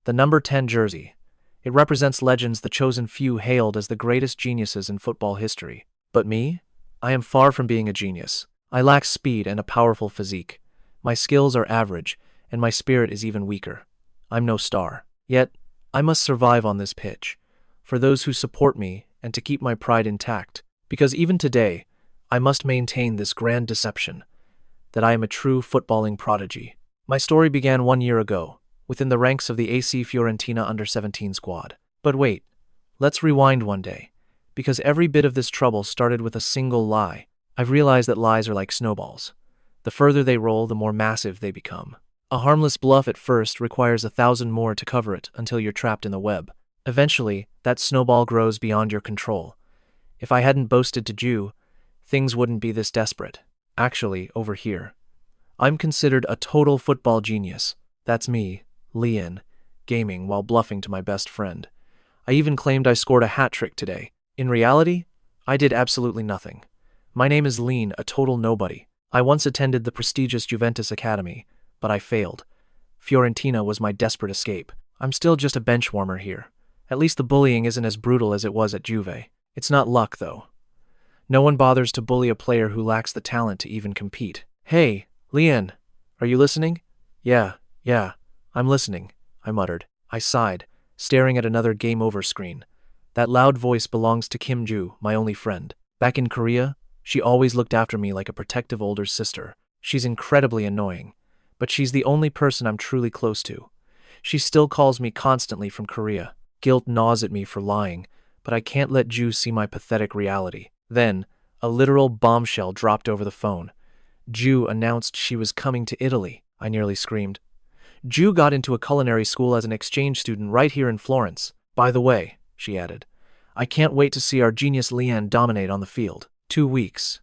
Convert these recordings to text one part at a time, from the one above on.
The number 10 jersey. It represents legends, the chosen few hailed as the greatest geniuses in football history. But me? I am far from being a genius. I lack speed and a powerful physique. My skills are average, and my spirit is even weaker. I'm no star. Yet, I must survive on this pitch, for those who support me and to keep my pride intact, because even today, I must maintain this grand deception, that I am a true footballing prodigy. My story began 1 year ago, within the ranks of the AC Fiorentina U17 squad. But wait, let's rewind one day, because every bit of this trouble started with a single lie. I've realized that lies are like snowballs. The further they roll, the more massive they become. A harmless bluff at first requires 1,000 more to cover it until you're trapped in the web. Eventually, that snowball grows beyond your control. If I hadn't boasted to Jew, things wouldn't be this desperate. Actually, over here, I'm considered a total football genius. That's me, Lian, gaming while bluffing to my best friend. I even claimed I scored a hat trick today. In reality, I did absolutely nothing. My name is Lian, a total nobody. I once attended the prestigious Juventus academy, but I failed. Fiorentina was my desperate escape. I'm still just a benchwarmer here. At least the bullying isn't as brutal as it was at Juve. It's not luck, though. No one bothers to bully a player who lacks the talent to even compete. Hey, Lian, are you listening? Yeah, I'm listening, I muttered. I sighed, staring at another game over screen. That loud voice belongs to Kim Ju, my only friend. Back in Korea, she always looked after me like a protective older sister. She's incredibly annoying, but she's the only person I'm truly close to. She still calls me constantly from Korea. Guilt gnaws at me for lying, but I can't let Ju see my pathetic reality. Then, a literal bombshell dropped over the phone. Ju announced she was coming to Italy. I nearly screamed. Ju got into a culinary school as an exchange student right here in Florence. By the way, she added, I can't wait to see our genius Lian dominate on the field. 2 weeks.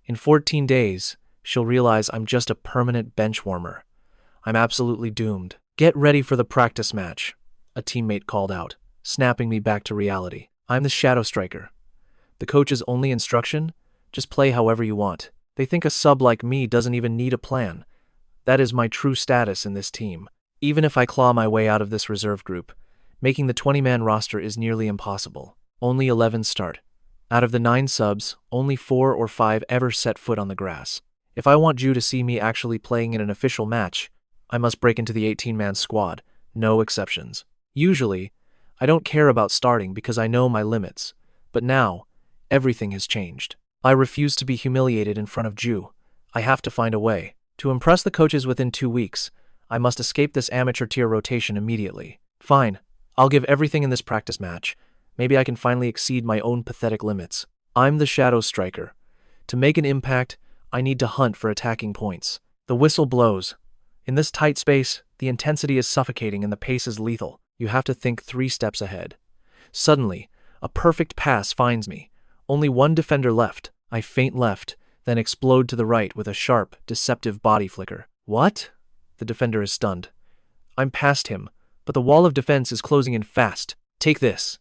In 14 days, she'll realize I'm just a permanent bench warmer. I'm absolutely doomed. Get ready for the practice match, a teammate called out, snapping me back to reality. I'm the shadow striker. The coach's only instruction? Just play however you want. They think a sub like me doesn't even need a plan. That is my true status in this team. Even if I claw my way out of this reserve group, making the 20-man roster is nearly impossible. Only 11 start. Out of the 9 subs, only 4 or 5 ever set foot on the grass. If I want Ju to see me actually playing in an official match, I must break into the 18-man squad, no exceptions. Usually, I don't care about starting because I know my limits, but now, everything has changed. I refuse to be humiliated in front of Ju. I have to find a way. To impress the coaches within 2 weeks, I must escape this amateur tier rotation immediately. Fine, I'll give everything in this practice match. Maybe I can finally exceed my own pathetic limits. I'm the shadow striker. To make an impact, I need to hunt for attacking points. The whistle blows. In this tight space, the intensity is suffocating and the pace is lethal. You have to think 3 steps ahead. Suddenly, a perfect pass finds me. Only one defender left. I feint left, then explode to the right with a sharp, deceptive body flicker. What? The defender is stunned. I'm past him, but the wall of defense is closing in fast. Take this.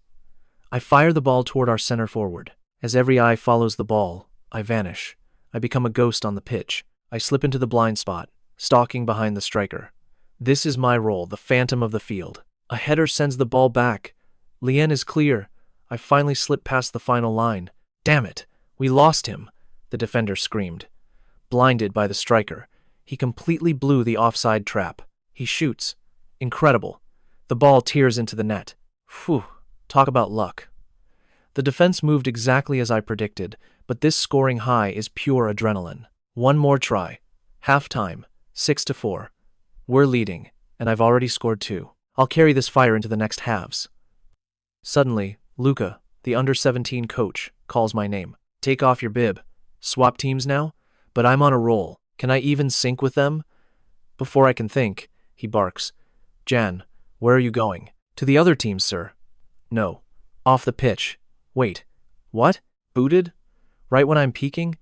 I fire the ball toward our center forward. As every eye follows the ball, I vanish. I become a ghost on the pitch. I slip into the blind spot, stalking behind the striker. This is my role, the phantom of the field. A header sends the ball back. Lian is clear. I finally slip past the final line. Damn it, we lost him, the defender screamed. Blinded by the striker, he completely blew the offside trap. He shoots. Incredible. The ball tears into the net. Phew. Talk about luck. The defense moved exactly as I predicted, but this scoring high is pure adrenaline. One more try. Half-time, 6-4. We're leading, and I've already scored 2. I'll carry this fire into the next halves. Suddenly, Luca, the under-17 coach, calls my name. Take off your bib. Swap teams now? But I'm on a roll. Can I even sync with them? Before I can think, he barks. Jan, where are you going? To the other team, sir. No. Off the pitch. Wait. What? Booted? Right when I'm peaking?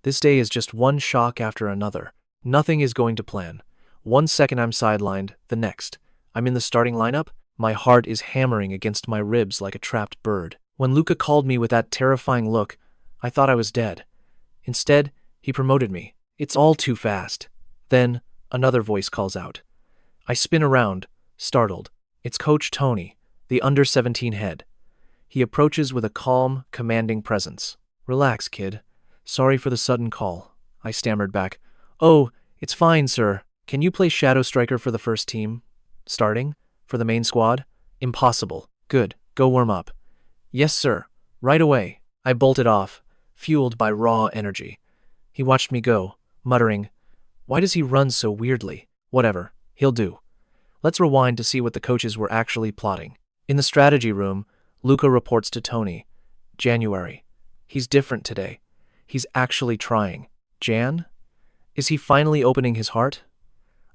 This day is just one shock after another. Nothing is going to plan. 1 second I'm sidelined, the next. I'm in the starting lineup. My heart is hammering against my ribs like a trapped bird. When Luca called me with that terrifying look, I thought I was dead. Instead, he promoted me. It's all too fast. Then, another voice calls out. I spin around, startled. It's Coach Tony, the under-17 head. He approaches with a calm, commanding presence. "Relax, kid. Sorry for the sudden call," I stammered back. "Oh, it's fine, sir. Can you play shadow striker for the first team? Starting? For the main squad? Impossible. Good. Go warm up." "Yes, sir. Right away." I bolted off, fueled by raw energy. He watched me go, muttering, "Why does he run so weirdly? Whatever. He'll do." Let's rewind to see what the coaches were actually plotting. In the strategy room, Luca reports to Tony. "January. He's different today. He's actually trying." "Jan? Is he finally opening his heart?"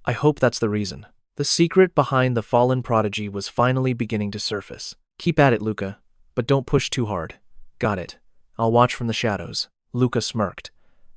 I hope that's the reason. The secret behind the fallen prodigy was finally beginning to surface. "Keep at it, Luca, but don't push too hard." "Got it. I'll watch from the shadows." Luca smirked.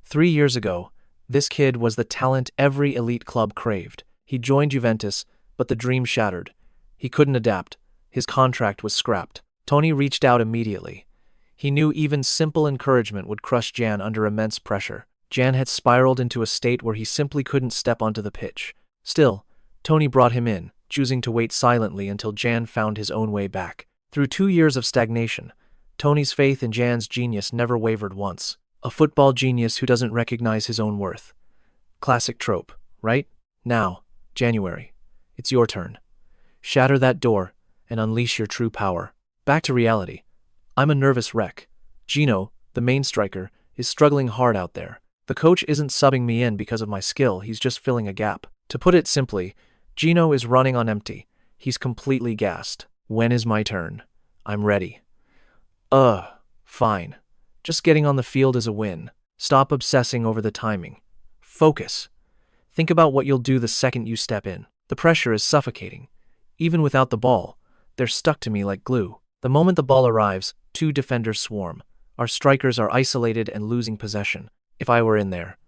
3 years ago, this kid was the talent every elite club craved. He joined Juventus, but the dream shattered. He couldn't adapt. His contract was scrapped. Tony reached out immediately. He knew even simple encouragement would crush Jan under immense pressure. Jan had spiraled into a state where he simply couldn't step onto the pitch. Still, Tony brought him in, choosing to wait silently until Jan found his own way back. Through 2 years of stagnation, Tony's faith in Jan's genius never wavered once. A football genius who doesn't recognize his own worth. Classic trope, right? Now, January, it's your turn. Shatter that door and unleash your true power. Back to reality. I'm a nervous wreck. Gino, the main striker, is struggling hard out there. The coach isn't subbing me in because of my skill, he's just filling a gap. To put it simply, Gino is running on empty. He's completely gassed. When is my turn? I'm ready. Fine. Just getting on the field is a win. Stop obsessing over the timing. Focus. Think about what you'll do the second you step in. The pressure is suffocating. Even without the ball, they're stuck to me like glue. The moment the ball arrives, 2 defenders swarm. Our strikers are isolated and losing possession. If I were in there.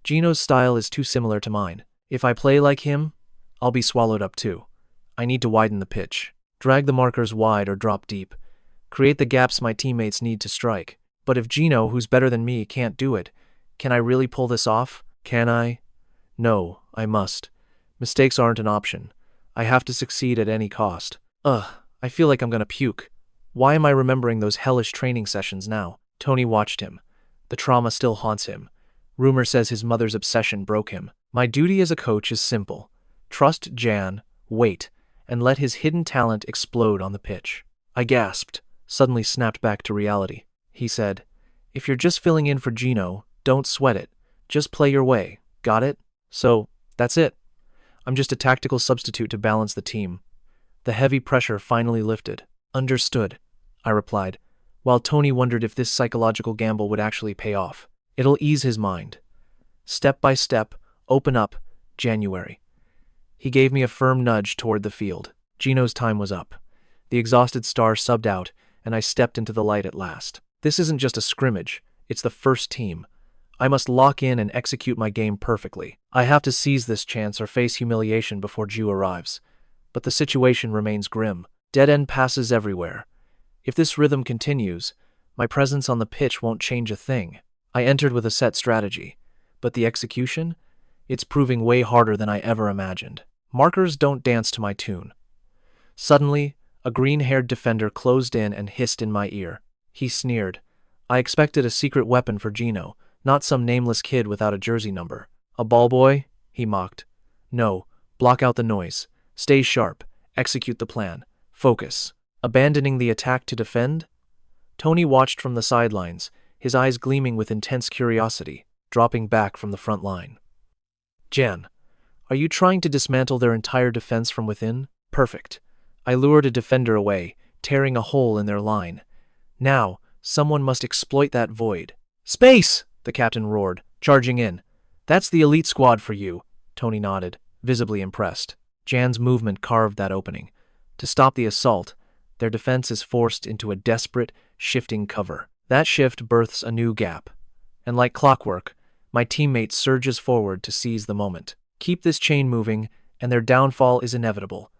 Gino's style is too similar to mine. If I play like him, I'll be swallowed up too. I need to widen the pitch. Drag the markers wide or drop deep. Create the gaps my teammates need to strike. But if Gino, who's better than me, can't do it, can I really pull this off? Can I? No, I must. Mistakes aren't an option. I have to succeed at any cost. I feel like I'm gonna puke. Why am I remembering those hellish training sessions now? Tony watched him. The trauma still haunts him. Rumor says his mother's obsession broke him. My duty as a coach is simple. Trust Jan, wait, and let his hidden talent explode on the pitch. I gasped, suddenly snapped back to reality. He said, "If you're just filling in for Gino, don't sweat it. Just play your way. Got it? So, that's it. I'm just a tactical substitute to balance the team." The heavy pressure finally lifted. "Understood," I replied, while Tony wondered if this psychological gamble would actually pay off. "It'll ease his mind. Step by step, open up, January." He gave me a firm nudge toward the field. Gino's time was up. The exhausted star subbed out, and I stepped into the light at last. This isn't just a scrimmage, it's the first team. I must lock in and execute my game perfectly. I have to seize this chance or face humiliation before Ju arrives. But the situation remains grim. Dead-end passes everywhere. If this rhythm continues, my presence on the pitch won't change a thing. I entered with a set strategy, but the execution? It's proving way harder than I ever imagined. Markers don't dance to my tune. Suddenly, a green-haired defender closed in and hissed in my ear. He sneered. I expected a secret weapon for Gino, not some nameless kid without a jersey number. "A ball boy?" he mocked. "No, block out the noise. Stay sharp. Execute the plan. Focus." Abandoning the attack to defend? Tony watched from the sidelines, his eyes gleaming with intense curiosity, dropping back from the front line. "Jan, are you trying to dismantle their entire defense from within?" "Perfect." I lured a defender away, tearing a hole in their line. Now, someone must exploit that void. "Space!" the captain roared, charging in. "That's the elite squad for you," Tony nodded, visibly impressed. Jan's movement carved that opening. To stop the assault, their defense is forced into a desperate, shifting cover. That shift births a new gap. And like clockwork, my teammate surges forward to seize the moment. Keep this chain moving, and their downfall is inevitable.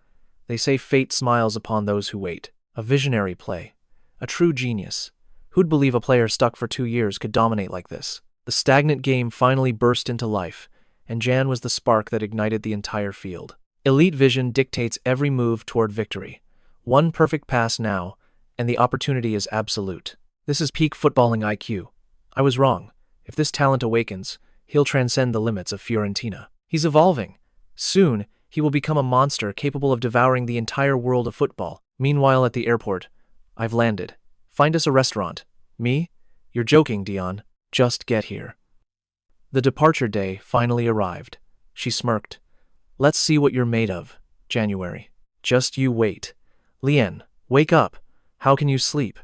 They say fate smiles upon those who wait. A visionary play. A true genius. Who'd believe a player stuck for 2 years could dominate like this? The stagnant game finally burst into life, and Jan was the spark that ignited the entire field. Elite vision dictates every move toward victory. One perfect pass now, and the opportunity is absolute. This is peak footballing IQ. I was wrong. If this talent awakens, he'll transcend the limits of Fiorentina. He's evolving. Soon, he will become a monster capable of devouring the entire world of football. Meanwhile, at the airport, I've landed. Find us a restaurant. Me? You're joking, Dion. Just get here. The departure day finally arrived. She smirked. Let's see what you're made of, January. Just you wait. Lian, wake up. How can you sleep?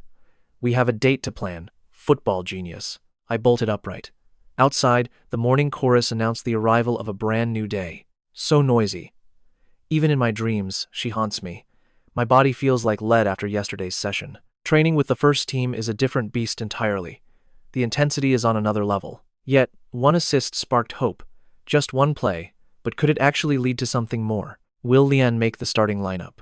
We have a date to plan. Football genius. I bolted upright. Outside, the morning chorus announced the arrival of a brand new day. So noisy. Even in my dreams, she haunts me. My body feels like lead after yesterday's session. Training with the first team is a different beast entirely. The intensity is on another level. Yet, one assist sparked hope. Just one play, but could it actually lead to something more? Will Lian make the starting lineup?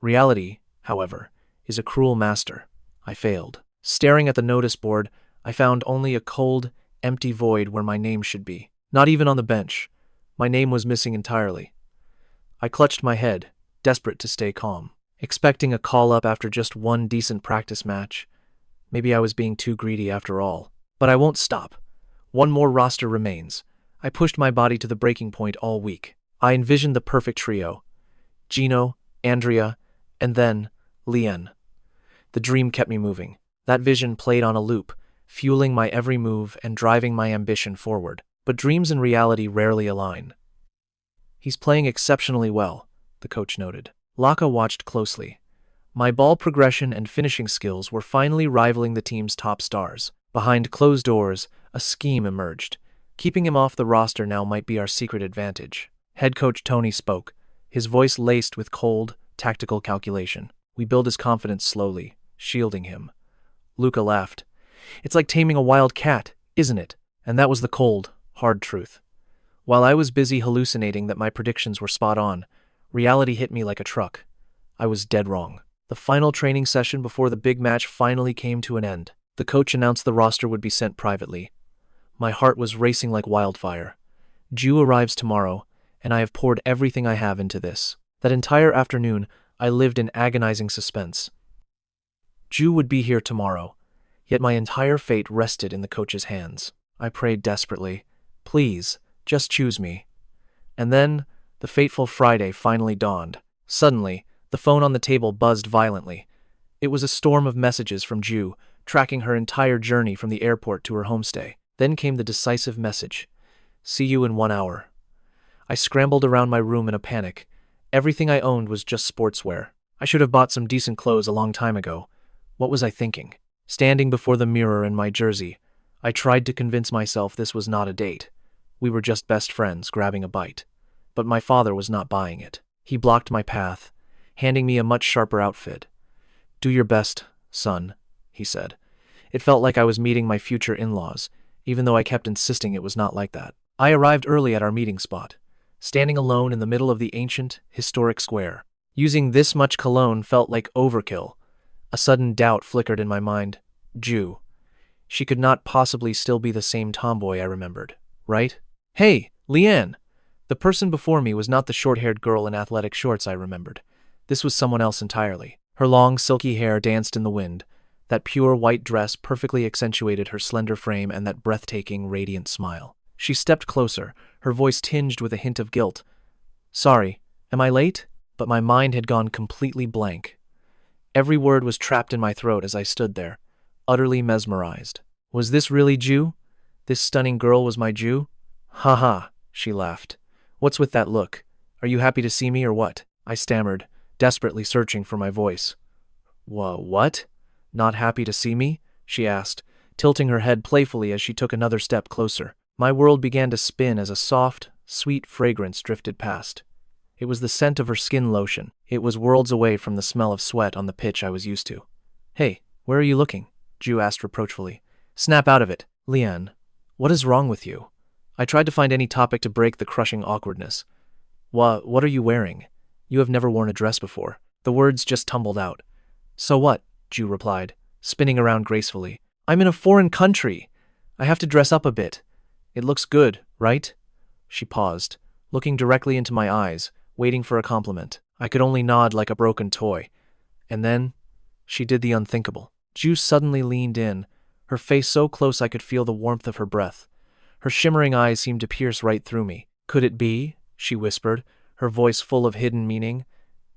Reality, however, is a cruel master. I failed. Staring at the notice board, I found only a cold, empty void where my name should be. Not even on the bench. My name was missing entirely. I clutched my head, desperate to stay calm, expecting a call-up after just one decent practice match. Maybe I was being too greedy after all. But I won't stop. One more roster remains. I pushed my body to the breaking point all week. I envisioned the perfect trio. Gino, Andrea, and then Lian. The dream kept me moving. That vision played on a loop, fueling my every move and driving my ambition forward. But dreams and reality rarely align. He's playing exceptionally well, the coach noted. Latha watched closely. My ball progression and finishing skills were finally rivaling the team's top stars. Behind closed doors, a scheme emerged. Keeping him off the roster now might be our secret advantage. Head coach Tony spoke, his voice laced with cold, tactical calculation. We build his confidence slowly, shielding him. Luca laughed. It's like taming a wild cat, isn't it? And that was the cold, hard truth. While I was busy hallucinating that my predictions were spot on, reality hit me like a truck. I was dead wrong. The final training session before the big match finally came to an end. The coach announced the roster would be sent privately. My heart was racing like wildfire. Ju arrives tomorrow, and I have poured everything I have into this. That entire afternoon, I lived in agonizing suspense. Ju would be here tomorrow, yet my entire fate rested in the coach's hands. I prayed desperately, please, just choose me. And then, the fateful Friday finally dawned. Suddenly, the phone on the table buzzed violently. It was a storm of messages from Ju, tracking her entire journey from the airport to her homestay. Then came the decisive message. See you in 1 hour. I scrambled around my room in a panic. Everything I owned was just sportswear. I should have bought some decent clothes a long time ago. What was I thinking? Standing before the mirror in my jersey, I tried to convince myself this was not a date. We were just best friends grabbing a bite. But my father was not buying it. He blocked my path, handing me a much sharper outfit. Do your best, son, he said. It felt like I was meeting my future in-laws, even though I kept insisting it was not like that. I arrived early at our meeting spot, standing alone in the middle of the ancient, historic square. Using this much cologne felt like overkill. A sudden doubt flickered in my mind. Ju. She could not possibly still be the same tomboy I remembered, right? Hey, Lian! The person before me was not the short-haired girl in athletic shorts I remembered. This was someone else entirely. Her long, silky hair danced in the wind. That pure white dress perfectly accentuated her slender frame and that breathtaking, radiant smile. She stepped closer, her voice tinged with a hint of guilt. Sorry, am I late? But my mind had gone completely blank. Every word was trapped in my throat as I stood there, utterly mesmerized. Was this really Ju? This stunning girl was my Ju? Ha ha, she laughed. What's with that look? Are you happy to see me or what? I stammered, desperately searching for my voice. What? Not happy to see me? She asked, tilting her head playfully as she took another step closer. My world began to spin as a soft, sweet fragrance drifted past. It was the scent of her skin lotion. It was worlds away from the smell of sweat on the pitch I was used to. Hey, where are you looking? Ju asked reproachfully. Snap out of it. Lian, what is wrong with you? I tried to find any topic to break the crushing awkwardness. What are you wearing? You have never worn a dress before. The words just tumbled out. So what? Ju replied, spinning around gracefully. I'm in a foreign country. I have to dress up a bit. It looks good, right? She paused, looking directly into my eyes, waiting for a compliment. I could only nod like a broken toy. And then, she did the unthinkable. Ju suddenly leaned in, her face so close I could feel the warmth of her breath. Her shimmering eyes seemed to pierce right through me. "Could it be?" she whispered, her voice full of hidden meaning.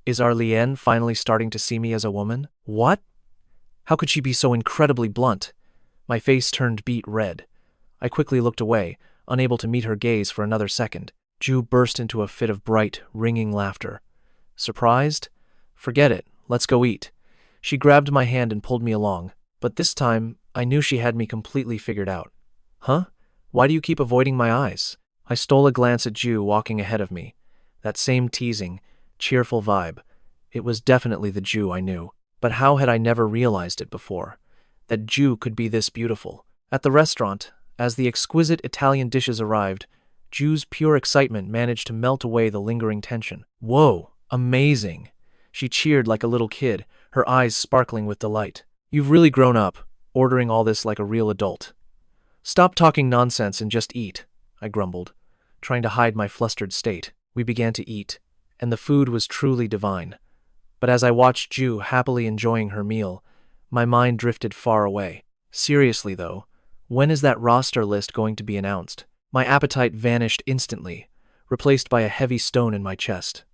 "Is our Lian finally starting to see me as a woman?" What? How could she be so incredibly blunt? My face turned beet red. I quickly looked away, unable to meet her gaze for another second. Ju burst into a fit of bright, ringing laughter. Surprised? Forget it. Let's go eat. She grabbed my hand and pulled me along, but this time I knew she had me completely figured out. Huh? Why do you keep avoiding my eyes? I stole a glance at Ju walking ahead of me. That same teasing, cheerful vibe. It was definitely the Ju I knew. But how had I never realized it before? That Ju could be this beautiful. At the restaurant, as the exquisite Italian dishes arrived, Ju's pure excitement managed to melt away the lingering tension. Whoa, amazing! She cheered like a little kid, her eyes sparkling with delight. You've really grown up, ordering all this like a real adult. Stop talking nonsense and just eat, I grumbled, trying to hide my flustered state. We began to eat, and the food was truly divine. But as I watched Ju happily enjoying her meal, my mind drifted far away. Seriously though, when is that roster list going to be announced? My appetite vanished instantly, replaced by a heavy stone in my chest.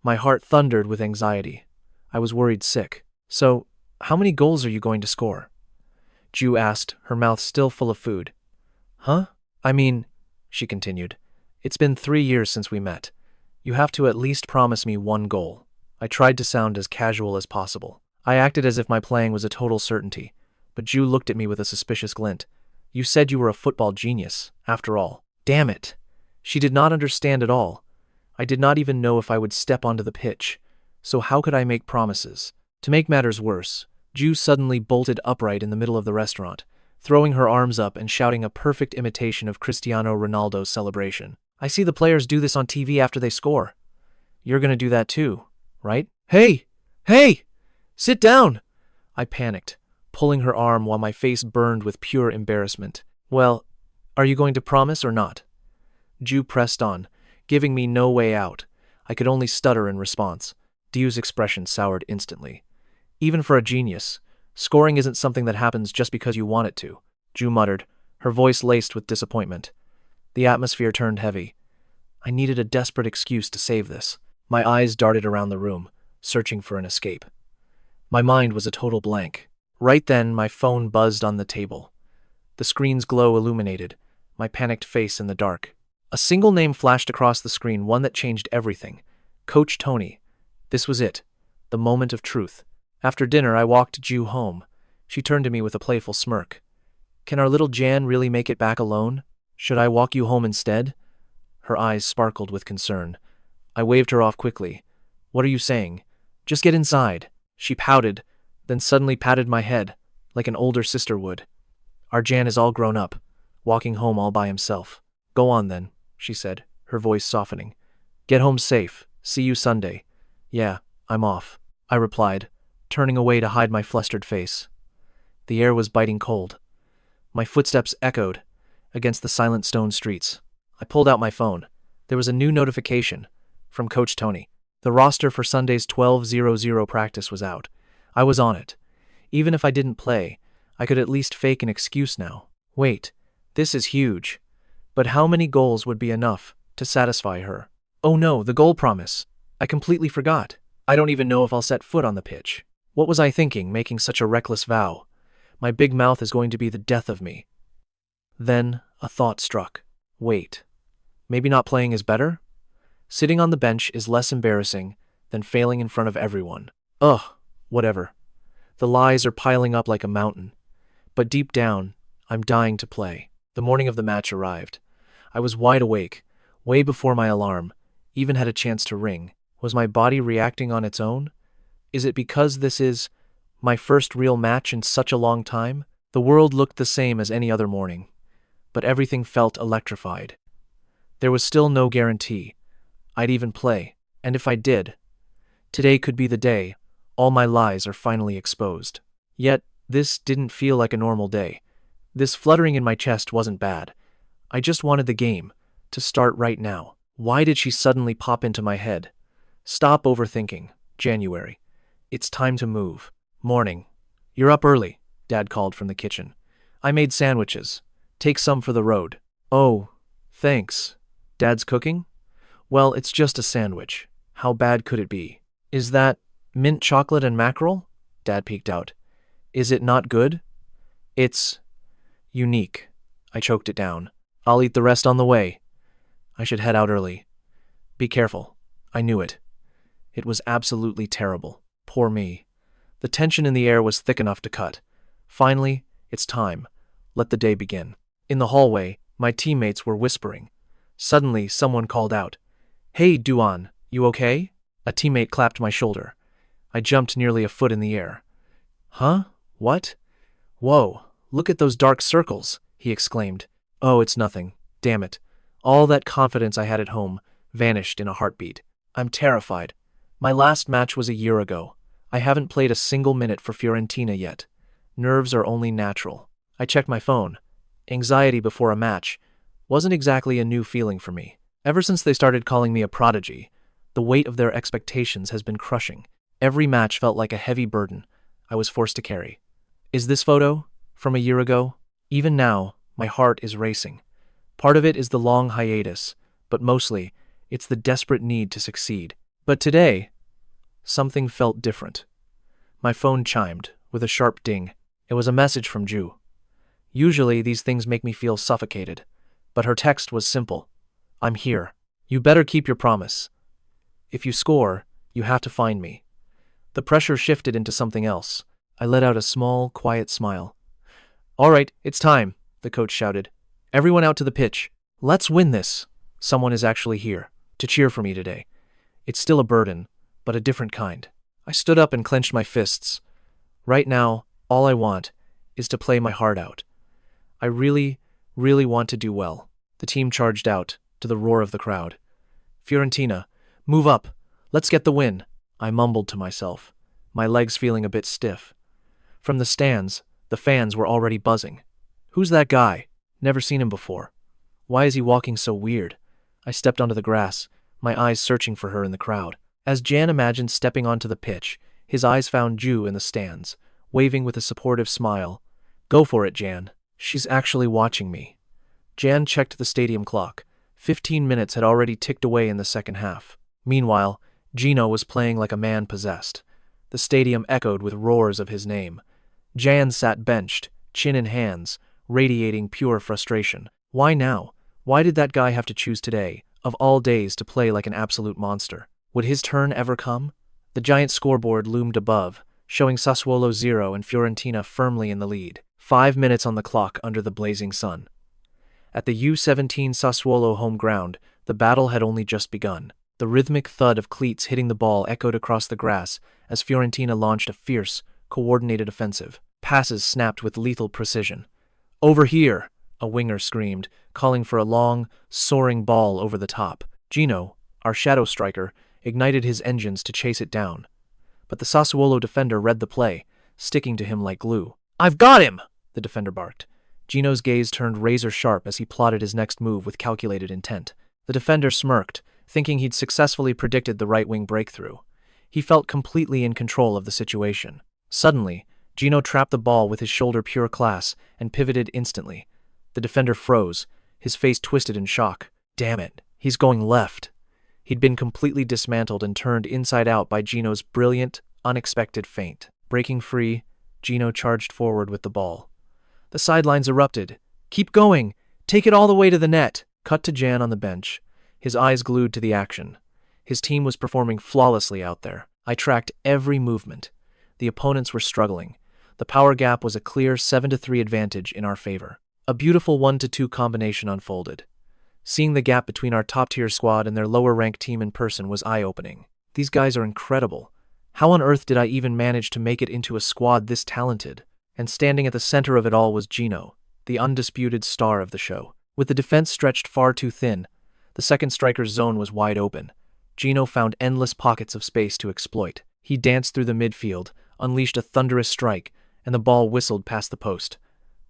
My heart thundered with anxiety. I was worried sick. So, how many goals are you going to score? Ju asked, her mouth still full of food. Huh? I mean, she continued, it's been 3 years since we met. You have to at least promise me 1 goal. I tried to sound as casual as possible. I acted as if my playing was a total certainty, but Ju looked at me with a suspicious glint. You said you were a football genius, after all. Damn it! She did not understand at all. I did not even know if I would step onto the pitch, so how could I make promises? To make matters worse, Ju suddenly bolted upright in the middle of the restaurant, throwing her arms up and shouting a perfect imitation of Cristiano Ronaldo's celebration. I see the players do this on TV after they score. You're gonna do that too, right? Hey! Hey! Sit down! I panicked, pulling her arm while my face burned with pure embarrassment. Well, are you going to promise or not? Ju pressed on, giving me no way out. I could only stutter in response. Ju's expression soured instantly. Even for a genius, scoring isn't something that happens just because you want it to, Ju muttered, her voice laced with disappointment. The atmosphere turned heavy. I needed a desperate excuse to save this. My eyes darted around the room, searching for an escape. My mind was a total blank. Right then, my phone buzzed on the table. The screen's glow illuminated, my panicked face in the dark. A single name flashed across the screen, one that changed everything. Coach Tony. This was it. The moment of truth. After dinner, I walked Ju home. She turned to me with a playful smirk. Can our little Jan really make it back alone? Should I walk you home instead? Her eyes sparkled with concern. I waved her off quickly. What are you saying? Just get inside. She pouted, then suddenly patted my head, like an older sister would. Our Jan is all grown up, walking home all by himself. Go on then, she said, her voice softening. Get home safe. See you Sunday. Yeah, I'm off, I replied, turning away to hide my flustered face. The air was biting cold. My footsteps echoed against the silent stone streets. I pulled out my phone. There was a new notification from Coach Tony. The roster for Sunday's 12:00 practice was out. I was on it. Even if I didn't play, I could at least fake an excuse now. Wait, this is huge. But how many goals would be enough to satisfy her? Oh no, the goal promise. I completely forgot. I don't even know if I'll set foot on the pitch. What was I thinking, making such a reckless vow? My big mouth is going to be the death of me. Then a thought struck. Wait, maybe not playing is better? Sitting on the bench is less embarrassing than failing in front of everyone. Ugh, whatever. The lies are piling up like a mountain. But deep down, I'm dying to play. The morning of the match arrived. I was wide awake, way before my alarm even had a chance to ring. Was my body reacting on its own? Is it because this is my first real match in such a long time? The world looked the same as any other morning, but everything felt electrified. There was still no guarantee I'd even play, and if I did, today could be the day all my lies are finally exposed. Yet, this didn't feel like a normal day. This fluttering in my chest wasn't bad. I just wanted the game to start right now. Why did she suddenly pop into my head? Stop overthinking. January. It's time to move. Morning. You're up early, Dad called from the kitchen. I made sandwiches. Take some for the road. Oh, thanks. Dad's cooking? Well, it's just a sandwich. How bad could it be? Is that mint chocolate and mackerel? Dad peeked out. Is it not good? It's unique. I choked it down. I'll eat the rest on the way. I should head out early. Be careful. I knew it. It was absolutely terrible. Poor me. The tension in the air was thick enough to cut. Finally, it's time. Let the day begin. In the hallway, my teammates were whispering. Suddenly, someone called out, "Hey, Duan, you okay?" A teammate clapped my shoulder. I jumped nearly a foot in the air. Huh? What? Whoa, look at those dark circles, he exclaimed. Oh, it's nothing. Damn it. All that confidence I had at home vanished in a heartbeat. I'm terrified. My last match was a year ago. I haven't played a single minute for Fiorentina yet. Nerves are only natural. I checked my phone. Anxiety before a match wasn't exactly a new feeling for me. Ever since they started calling me a prodigy, the weight of their expectations has been crushing. Every match felt like a heavy burden I was forced to carry. Is this photo from a year ago? Even now, my heart is racing. Part of it is the long hiatus, but mostly, it's the desperate need to succeed. But today, something felt different. My phone chimed with a sharp ding. It was a message from Ju. Usually, these things make me feel suffocated, but her text was simple. I'm here. You better keep your promise. If you score, you have to find me. The pressure shifted into something else. I let out a small, quiet smile. All right, it's time, the coach shouted. Everyone out to the pitch. Let's win this. Someone is actually here to cheer for me today. It's still a burden, but a different kind. I stood up and clenched my fists. Right now, all I want is to play my heart out. I really, really want to do well. The team charged out to the roar of the crowd. Fiorentina, move up. Let's get the win. I mumbled to myself, my legs feeling a bit stiff. From the stands, the fans were already buzzing. Who's that guy? Never seen him before. Why is he walking so weird? I stepped onto the grass, my eyes searching for her in the crowd. As Jan imagined stepping onto the pitch, his eyes found Ju in the stands, waving with a supportive smile. Go for it, Jan. She's actually watching me. Jan checked the stadium clock. 15 minutes had already ticked away in the second half. Meanwhile, Gino was playing like a man possessed. The stadium echoed with roars of his name. Jan sat benched, chin in hands, radiating pure frustration. Why now? Why did that guy have to choose today, of all days, to play like an absolute monster? Would his turn ever come? The giant scoreboard loomed above, showing Sassuolo 0 and Fiorentina firmly in the lead. 5 minutes on the clock under the blazing sun. At the U17 Sassuolo home ground, the battle had only just begun. The rhythmic thud of cleats hitting the ball echoed across the grass as Fiorentina launched a fierce, coordinated offensive. Passes snapped with lethal precision. Over here, a winger screamed, calling for a long, soaring ball over the top. Gino, our shadow striker, ignited his engines to chase it down. But the Sassuolo defender read the play, sticking to him like glue. I've got him! The defender barked. Gino's gaze turned razor-sharp as he plotted his next move with calculated intent. The defender smirked, thinking he'd successfully predicted the right-wing breakthrough. He felt completely in control of the situation. Suddenly, Gino trapped the ball with his shoulder pure class and pivoted instantly. The defender froze, his face twisted in shock. Damn it, he's going left. He'd been completely dismantled and turned inside out by Gino's brilliant, unexpected feint. Breaking free, Gino charged forward with the ball. The sidelines erupted. Keep going! Take it all the way to the net! Cut to Jan on the bench, his eyes glued to the action. His team was performing flawlessly out there. I tracked every movement. The opponents were struggling. The power gap was a clear 7-3 advantage in our favor. A beautiful 1-2 combination unfolded. Seeing the gap between our top-tier squad and their lower-ranked team in person was eye-opening. These guys are incredible. How on earth did I even manage to make it into a squad this talented? And standing at the center of it all was Gino, the undisputed star of the show. With the defense stretched far too thin, the second striker's zone was wide open. Gino found endless pockets of space to exploit. He danced through the midfield, unleashed a thunderous strike, and the ball whistled past the post.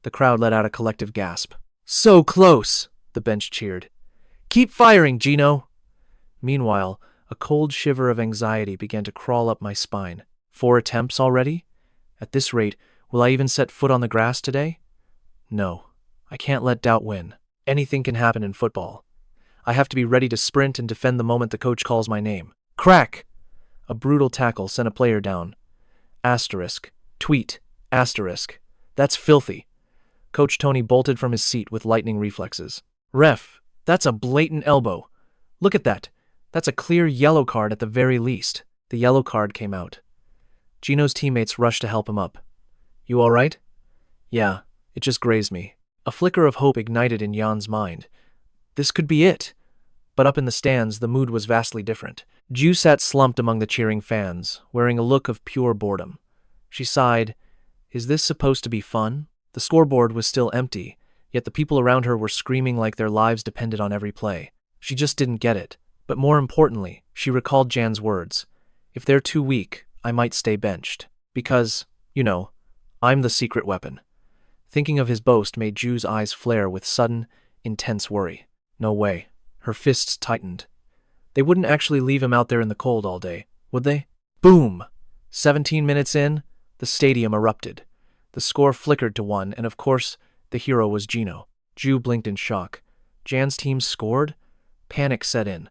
The crowd let out a collective gasp. So close! The bench cheered. Keep firing, Gino! Meanwhile, A cold shiver of anxiety began to crawl up my spine. 4 attempts already? At this rate, will I even set foot on the grass today? No, I can't let doubt win. Anything can happen in football. I have to be ready to sprint and defend the moment the coach calls my name. Crack! A brutal tackle sent a player down. Asterisk. Tweet. Asterisk. That's filthy. Coach Tony bolted from his seat with lightning reflexes. Ref, that's a blatant elbow. Look at that. That's a clear yellow card at the very least. The yellow card came out. Gino's teammates rushed to help him up. You all right? Yeah, it just grazed me. A flicker of hope ignited in Jan's mind. This could be it. But up in the stands, the mood was vastly different. Ju sat slumped among the cheering fans, wearing a look of pure boredom. She sighed. Is this supposed to be fun? The scoreboard was still empty, yet the people around her were screaming like their lives depended on every play. She just didn't get it. But more importantly, she recalled Jan's words. If they're too weak, I might stay benched. Because, I'm the secret weapon. Thinking of his boast made Ju's eyes flare with sudden, intense worry. No way. Her fists tightened. They wouldn't actually leave him out there in the cold all day, would they? Boom! 17 minutes in, the stadium erupted. The score flickered to 1, and of course, the hero was Gino. Ju blinked in shock. Jan's team scored? Panic set in.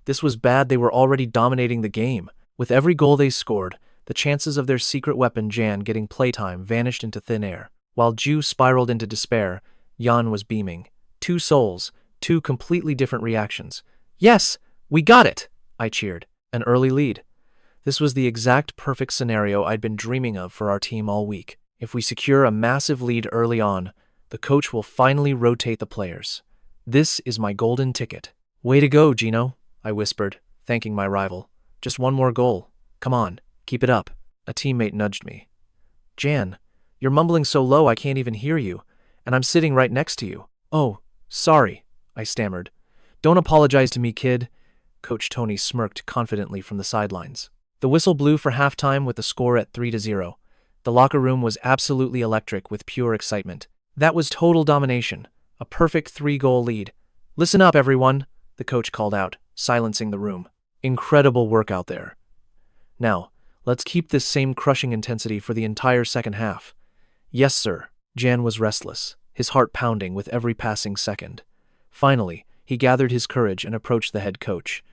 This was bad. They were already dominating the game. With every goal they scored, the chances of their secret weapon Jan getting playtime vanished into thin air. While Ju spiraled into despair, Jan was beaming. 2 souls, 2 completely different reactions. Yes, we got it, I cheered. An early lead. This was the exact perfect scenario I'd been dreaming of for our team all week. If we secure a massive lead early on, the coach will finally rotate the players. This is my golden ticket. Way to go, Gino, I whispered, thanking my rival. Just 1 more goal. Come on, keep it up. A teammate nudged me. Jan, you're mumbling so low I can't even hear you, and I'm sitting right next to you. Oh, sorry, I stammered. Don't apologize to me, kid. Coach Tony smirked confidently from the sidelines. The whistle blew for halftime with the score at 3-0. The locker room was absolutely electric with pure excitement. That was total domination. A perfect 3-goal lead. Listen up, everyone, the coach called out, silencing the room. Incredible work out there. Now, let's keep this same crushing intensity for the entire second half. Yes, sir. Jan was restless, his heart pounding with every passing second. Finally, he gathered his courage and approached the head coach.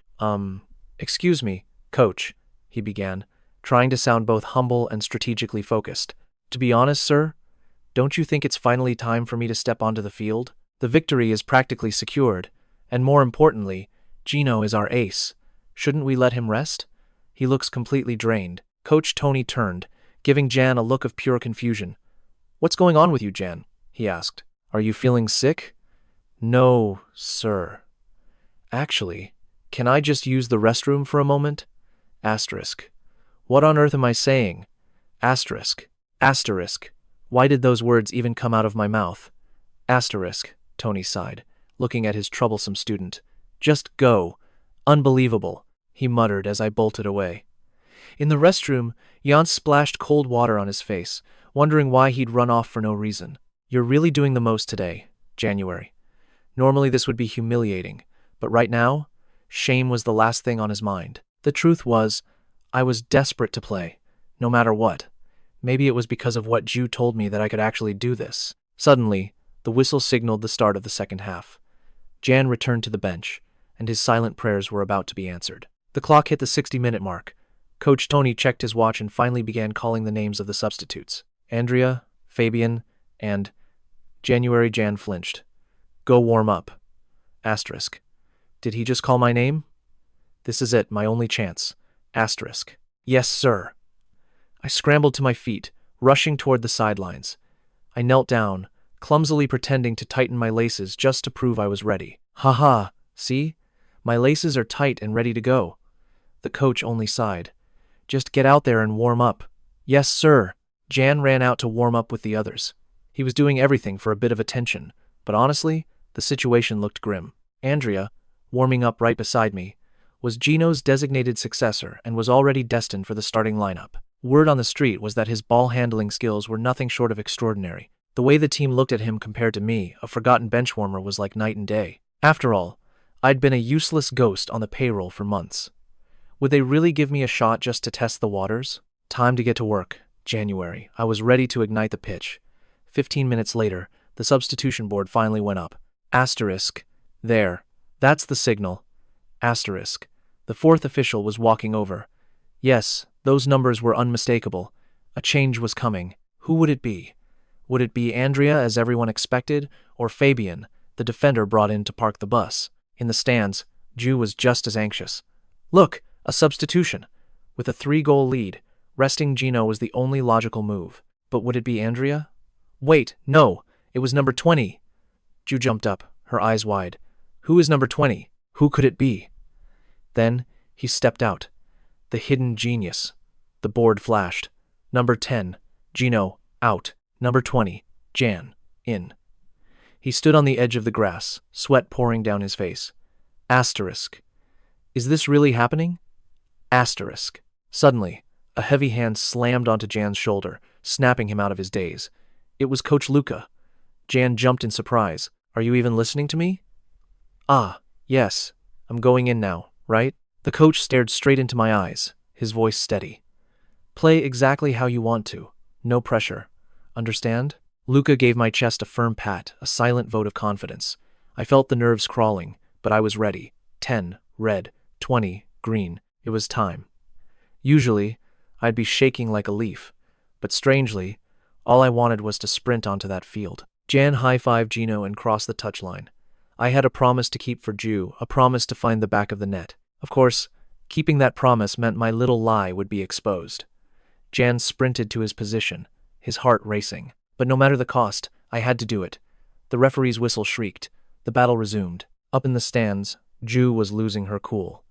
Excuse me, coach, he began, trying to sound both humble and strategically focused. To be honest, sir, don't you think it's finally time for me to step onto the field? The victory is practically secured, and more importantly, Gino is our ace. Shouldn't we let him rest? He looks completely drained. Coach Tony turned, giving Jan a look of pure confusion. What's going on with you, Jan? He asked. Are you feeling sick? No, sir. Actually, can I just use the restroom for a moment? Asterisk. What on earth am I saying? Asterisk. Asterisk. Why did those words even come out of my mouth? Asterisk, Tony sighed, looking at his troublesome student. Just go. Unbelievable, he muttered as I bolted away. In the restroom, Jan splashed cold water on his face, wondering why he'd run off for no reason. You're really doing the most today, January. Normally this would be humiliating, but right now, shame was the last thing on his mind. The truth was, I was desperate to play, no matter what. Maybe it was because of what Ju told me that I could actually do this. Suddenly, the whistle signaled the start of the second half. Jan returned to the bench, and his silent prayers were about to be answered. The clock hit the 60-minute mark. Coach Tony checked his watch and finally began calling the names of the substitutes. Andrea, Fabian, and January. Jan flinched. Go warm up. Asterisk. Did he just call my name? This is it, my only chance. Asterisk. Yes, sir. I scrambled to my feet, rushing toward the sidelines. I knelt down, clumsily pretending to tighten my laces just to prove I was ready. Ha, see? My laces are tight and ready to go. The coach only sighed. Just get out there and warm up. Yes, sir. Jan ran out to warm up with the others. He was doing everything for a bit of attention, but honestly, the situation looked grim. Andrea, warming up right beside me, was Gino's designated successor and was already destined for the starting lineup. Word on the street was that his ball-handling skills were nothing short of extraordinary. The way the team looked at him compared to me, a forgotten benchwarmer, was like night and day. After all, I'd been a useless ghost on the payroll for months. Would they really give me a shot just to test the waters? Time to get to work. January. I was ready to ignite the pitch. 15 minutes later, the substitution board finally went up. Asterisk. There. That's the signal. Asterisk. The fourth official was walking over. Yes, those numbers were unmistakable. A change was coming. Who would it be? Would it be Andrea, as everyone expected, or Fabian, the defender brought in to park the bus? In the stands, Ju was just as anxious. Look, a substitution. With a 3-goal lead, resting Gino was the only logical move. But would it be Andrea? Wait, no, it was number 20. Ju jumped up, her eyes wide. Who is number 20? Who could it be? Then, he stepped out. The hidden genius. The board flashed. Number 10, Gino, out. Number 20, Jan, in. He stood on the edge of the grass, sweat pouring down his face. Asterisk. Is this really happening? Asterisk. Suddenly, a heavy hand slammed onto Jan's shoulder, snapping him out of his daze. It was Coach Luca. Jan jumped in surprise. Are you even listening to me? Ah, yes. I'm going in now, right? The coach stared straight into my eyes, his voice steady. Play exactly how you want to. No pressure. Understand? Luca gave my chest a firm pat, a silent vote of confidence. I felt the nerves crawling, but I was ready. 10, red, 20, green. It was time. Usually, I'd be shaking like a leaf, but strangely, all I wanted was to sprint onto that field. Jan high-fived Gino and crossed the touchline. I had a promise to keep for Ju, a promise to find the back of the net. Of course, keeping that promise meant my little lie would be exposed. Jan sprinted to his position, his heart racing. But no matter the cost, I had to do it. The referee's whistle shrieked. The battle resumed. Up in the stands, Ju was losing her cool.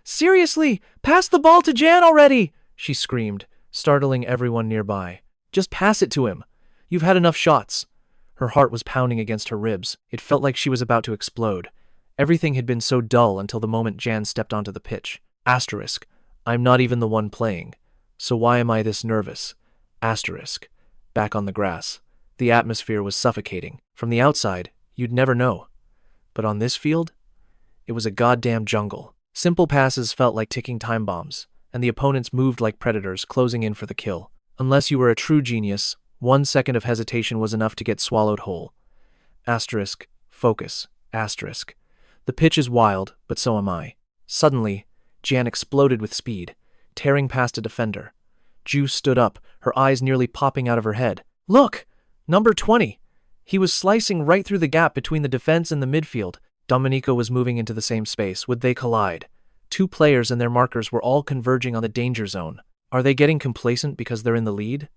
Seriously, pass the ball to Jan already, she screamed, startling everyone nearby. Just pass it to him. You've had enough shots. Her heart was pounding against her ribs. It felt like she was about to explode. Everything had been so dull until the moment Jan stepped onto the pitch. Asterisk. I'm not even the one playing. So why am I this nervous? Asterisk. Back on the grass. The atmosphere was suffocating. From the outside, you'd never know. But on this field, it was a goddamn jungle. Simple passes felt like ticking time bombs, and the opponents moved like predators, closing in for the kill. Unless you were a true genius, 1 second of hesitation was enough to get swallowed whole. Asterisk. Focus. Asterisk. The pitch is wild, but so am I. Suddenly, Jan exploded with speed, tearing past a defender. Ju stood up, her eyes nearly popping out of her head. Look! Number 20! He was slicing right through the gap between the defense and the midfield. Domenico was moving into the same space. Would they collide? 2 players and their markers were all converging on the danger zone. Are they getting complacent because they're in the lead?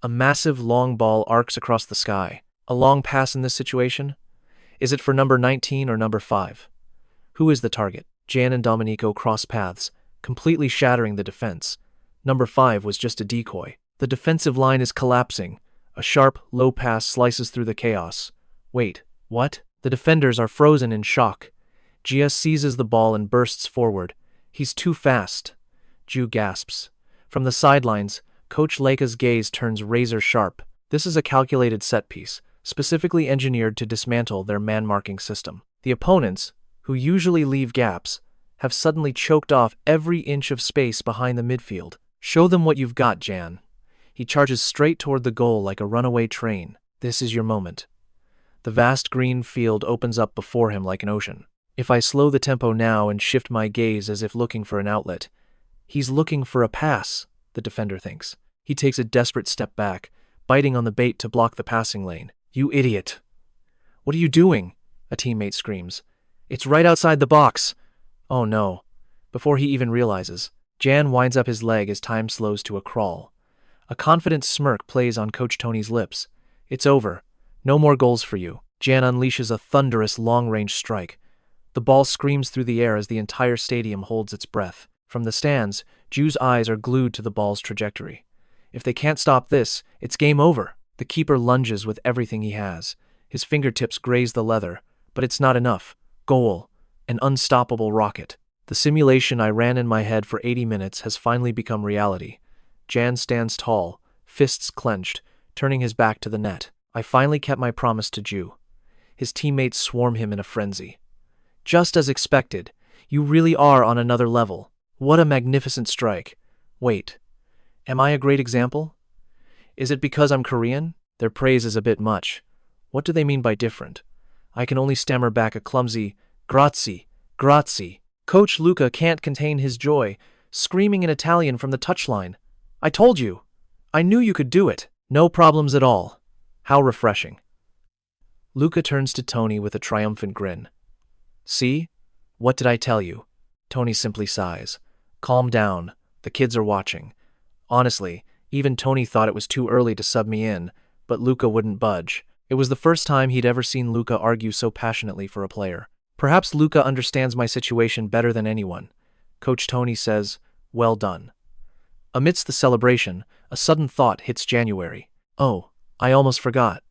A massive long ball arcs across the sky. A long pass in this situation? Is it for number 19 or number 5? Who is the target? Jan and Domenico cross paths, completely shattering the defense. Number 5 was just a decoy. The defensive line is collapsing. A sharp, low pass slices through the chaos. Wait, what? The defenders are frozen in shock. Gia seizes the ball and bursts forward. He's too fast. Ju gasps. From the sidelines, Coach 𝐏𝐫𝐄𝐃's gaze turns razor sharp. This is a calculated set piece, specifically engineered to dismantle their man-marking system. The opponents, who usually leave gaps, have suddenly choked off every inch of space behind the midfield. Show them what you've got, Jan. He charges straight toward the goal like a runaway train. This is your moment. The vast green field opens up before him like an ocean. If I slow the tempo now and shift my gaze as if looking for an outlet, he's looking for a pass, the defender thinks. He takes a desperate step back, biting on the bait to block the passing lane. You idiot! What are you doing? A teammate screams. It's right outside the box. Oh no. Before he even realizes, Jan winds up his leg as time slows to a crawl. A confident smirk plays on Coach Tony's lips. It's over. No more goals for you. Jan unleashes a thunderous long-range strike. The ball screams through the air as the entire stadium holds its breath. From the stands, Ju's eyes are glued to the ball's trajectory. If they can't stop this, it's game over. The keeper lunges with everything he has. His fingertips graze the leather, but it's not enough. Goal. An unstoppable rocket. The simulation I ran in my head for 80 minutes has finally become reality. Jan stands tall, fists clenched, turning his back to the net. I finally kept my promise to Ju. His teammates swarm him in a frenzy. Just as expected, You really are on another level. What a magnificent strike. Wait, am I a great example? Is it because I'm Korean? Their praise is a bit much. What do they mean by different? I can only stammer back a clumsy, grazie, grazie. Coach Luca can't contain his joy, screaming in Italian from the touchline. I told you! I knew you could do it! No problems at all. How refreshing. Luca turns to Tony with a triumphant grin. See? What did I tell you? Tony simply sighs. Calm down. The kids are watching. Honestly, even Tony thought it was too early to sub me in, but Luca wouldn't budge. It was the first time he'd ever seen Luca argue so passionately for a player. Perhaps Luca understands my situation better than anyone. Coach Tony says, well done. Amidst the celebration, a sudden thought hits January. Oh, I almost forgot.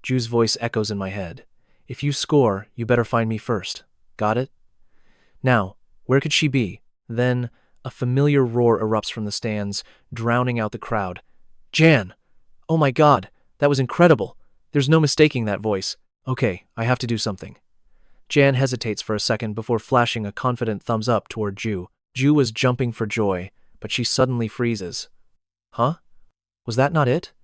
Ju's voice echoes in my head. If you score, you better find me first. Got it? Now, where could she be? Then, a familiar roar erupts from the stands, drowning out the crowd. Jan! Oh my God, that was incredible. There's no mistaking that voice. Okay, I have to do something. Jan hesitates for a second before flashing a confident thumbs up toward Ju. Ju was jumping for joy, but she suddenly freezes. Huh? Was that not it?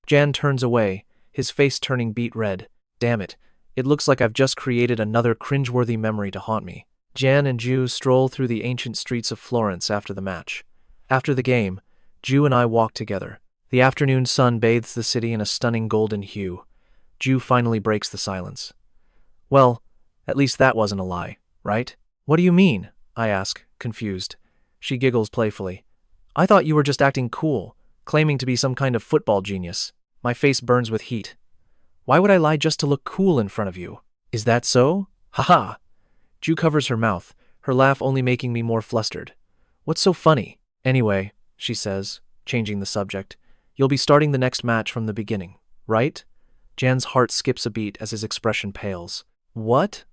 Jan turns away, his face turning beet red. Damn it, it looks like I've just created another cringeworthy memory to haunt me. Jan and Ju stroll through the ancient streets of Florence after the match. After the game, Ju and I walk together. The afternoon sun bathes the city in a stunning golden hue. Ju finally breaks the silence. Well, at least that wasn't a lie, right? What do you mean? I ask, confused. She giggles playfully. I thought you were just acting cool, claiming to be some kind of football genius. My face burns with heat. Why would I lie just to look cool in front of you? Is that so? Ha-ha! Ju covers her mouth, her laugh only making me more flustered. What's so funny? Anyway, she says, changing the subject, you'll be starting the next match from the beginning, right? Jan's heart skips a beat as his expression pales. What?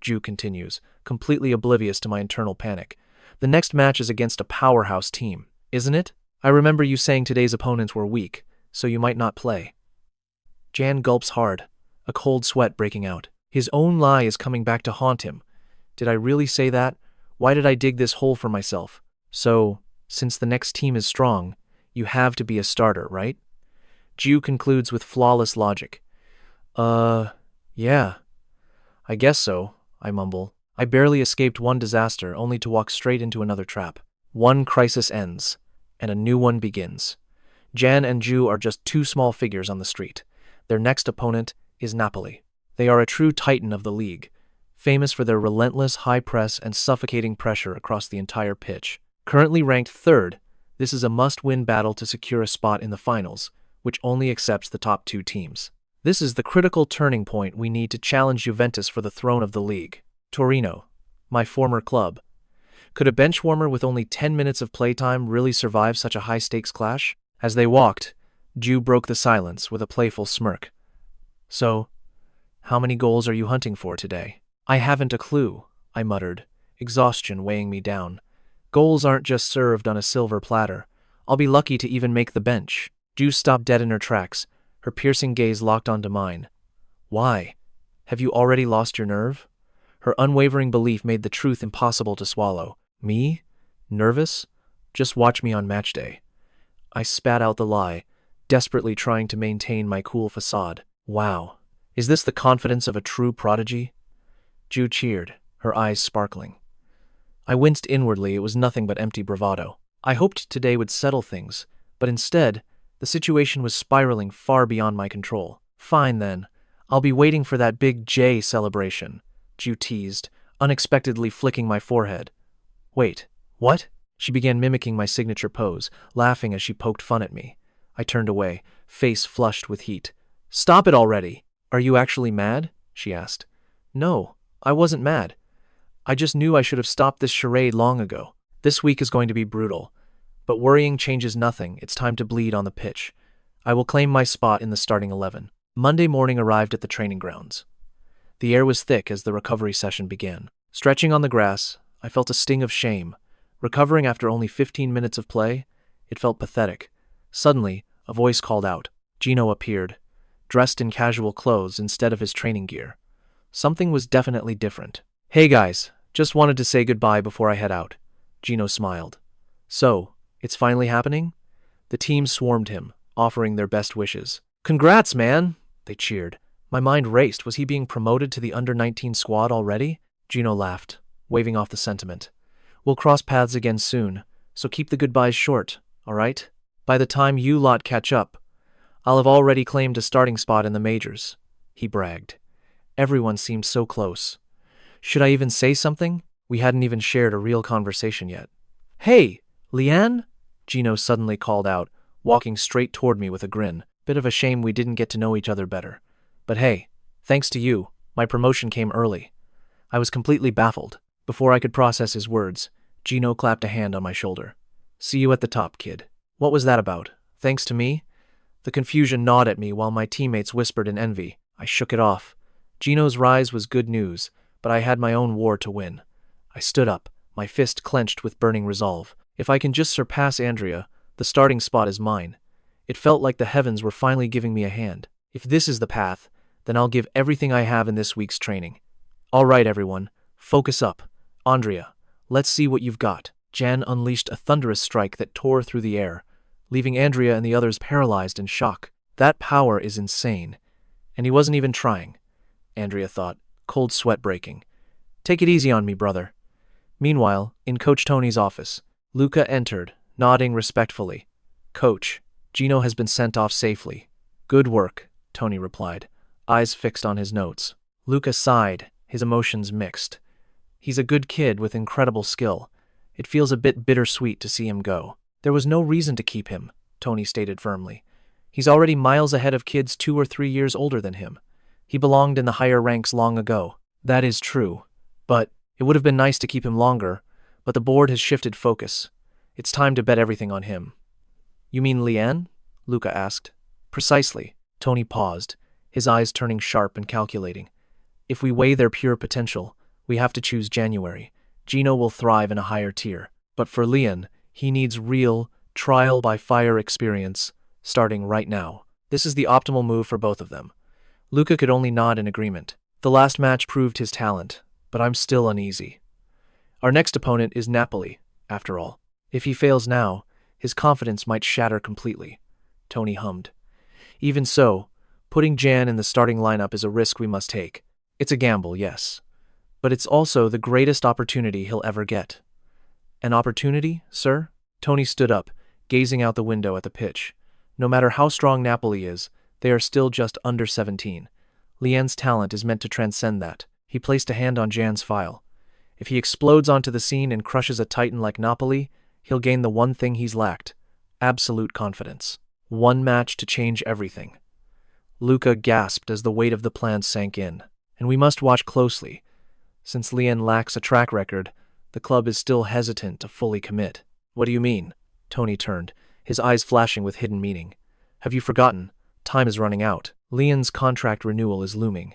Ju continues, completely oblivious to my internal panic. The next match is against a powerhouse team, isn't it? I remember you saying today's opponents were weak, so you might not play. Jan gulps hard, a cold sweat breaking out. His own lie is coming back to haunt him. Did I really say that? Why did I dig this hole for myself? So, since the next team is strong, you have to be a starter, right? Ju concludes with flawless logic. Yeah. I guess so, I mumble. I barely escaped one disaster only to walk straight into another trap. One crisis ends, and a new one begins. Jan and Ju are just two small figures on the street. Their next opponent is Napoli. They are a true titan of the league, famous for their relentless high press and suffocating pressure across the entire pitch. Currently ranked third, this is a must-win battle to secure a spot in the finals, which only accepts the top two teams. This is the critical turning point we need to challenge Juventus for the throne of the league. Torino, my former club. Could a benchwarmer with only 10 minutes of playtime really survive such a high-stakes clash? As they walked, Ju broke the silence with a playful smirk. So, how many goals are you hunting for today? I haven't a clue, I muttered, exhaustion weighing me down. Goals aren't just served on a silver platter. I'll be lucky to even make the bench. Ju stopped dead in her tracks, her piercing gaze locked onto mine. Why? Have you already lost your nerve? Her unwavering belief made the truth impossible to swallow. Me? Nervous? Just watch me on match day. I spat out the lie, desperately trying to maintain my cool facade. Wow. Is this the confidence of a true prodigy? Ju cheered, her eyes sparkling. I winced inwardly. It was nothing but empty bravado. I hoped today would settle things, but instead, the situation was spiraling far beyond my control. Fine then. I'll be waiting for that big J celebration, Ju teased, unexpectedly flicking my forehead. Wait, what? She began mimicking my signature pose, laughing as she poked fun at me. I turned away, face flushed with heat. Stop it already! Are you actually mad? She asked. No, I wasn't mad. I just knew I should have stopped this charade long ago. This week is going to be brutal. But worrying changes nothing. It's time to bleed on the pitch. I will claim my spot in the starting 11. Monday morning arrived at the training grounds. The air was thick as the recovery session began. Stretching on the grass, I felt a sting of shame. Recovering after only 15 minutes of play, it felt pathetic. Suddenly, a voice called out. Gino appeared, dressed in casual clothes instead of his training gear. Something was definitely different. Hey guys, Just wanted to say goodbye before I head out. Gino smiled. So, it's finally happening? The team swarmed him, offering their best wishes. Congrats, man! They cheered. My mind raced. Was he being promoted to the under-19 squad already? Gino laughed, waving off the sentiment. We'll cross paths again soon, so keep the goodbyes short, all right? By the time you lot catch up, I'll have already claimed a starting spot in the majors, he bragged. Everyone seemed so close. Should I even say something? We hadn't even shared a real conversation yet. Hey, Lian? Gino suddenly called out, walking straight toward me with a grin. Bit of a shame we didn't get to know each other better. But hey, thanks to you, my promotion came early. I was completely baffled. Before I could process his words, Gino clapped a hand on my shoulder. See you at the top, kid. What was that about? Thanks to me? The confusion gnawed at me while my teammates whispered in envy. I shook it off. Gino's rise was good news, but I had my own war to win. I stood up, my fist clenched with burning resolve. If I can just surpass Andrea, the starting spot is mine. It felt like the heavens were finally giving me a hand. If this is the path, then I'll give everything I have in this week's training. All right, everyone, focus up. Andrea, let's see what you've got. Jan unleashed a thunderous strike that tore through the air, leaving Andrea and the others paralyzed in shock. That power is insane. And he wasn't even trying, Andrea thought, cold sweat breaking. Take it easy on me, brother. Meanwhile, in Coach Tony's office, Luca entered, nodding respectfully. Coach, Gino has been sent off safely. Good work, Tony replied, eyes fixed on his notes. Luca sighed, his emotions mixed. He's a good kid with incredible skill. It feels a bit bittersweet to see him go. There was no reason to keep him, Tony stated firmly. He's already miles ahead of kids 2 or 3 years older than him. He belonged in the higher ranks long ago. That is true. But it would have been nice to keep him longer, but the board has shifted focus. It's time to bet everything on him. You mean Lian? Luca asked. Precisely. Tony paused, his eyes turning sharp and calculating. If we weigh their pure potential, we have to choose January. Gino will thrive in a higher tier. But for Lian, he needs real, trial-by-fire experience, starting right now. This is the optimal move for both of them. Luca could only nod in agreement. The last match proved his talent, but I'm still uneasy. Our next opponent is Napoli, after all. If he fails now, his confidence might shatter completely. Tony hummed. Even so, putting Jan in the starting lineup is a risk we must take. It's a gamble, yes. But it's also the greatest opportunity he'll ever get. An opportunity, sir? Tony stood up, gazing out the window at the pitch. No matter how strong Napoli is, they are still just under 17. Lian's talent is meant to transcend that. He placed a hand on Jan's file. If he explodes onto the scene and crushes a titan like Napoli, he'll gain the one thing he's lacked: absolute confidence. One match to change everything. Luca gasped as the weight of the plan sank in. And we must watch closely. Since Lian lacks a track record, the club is still hesitant to fully commit. What do you mean? Tony turned, his eyes flashing with hidden meaning. Have you forgotten? Time is running out. Lian's contract renewal is looming.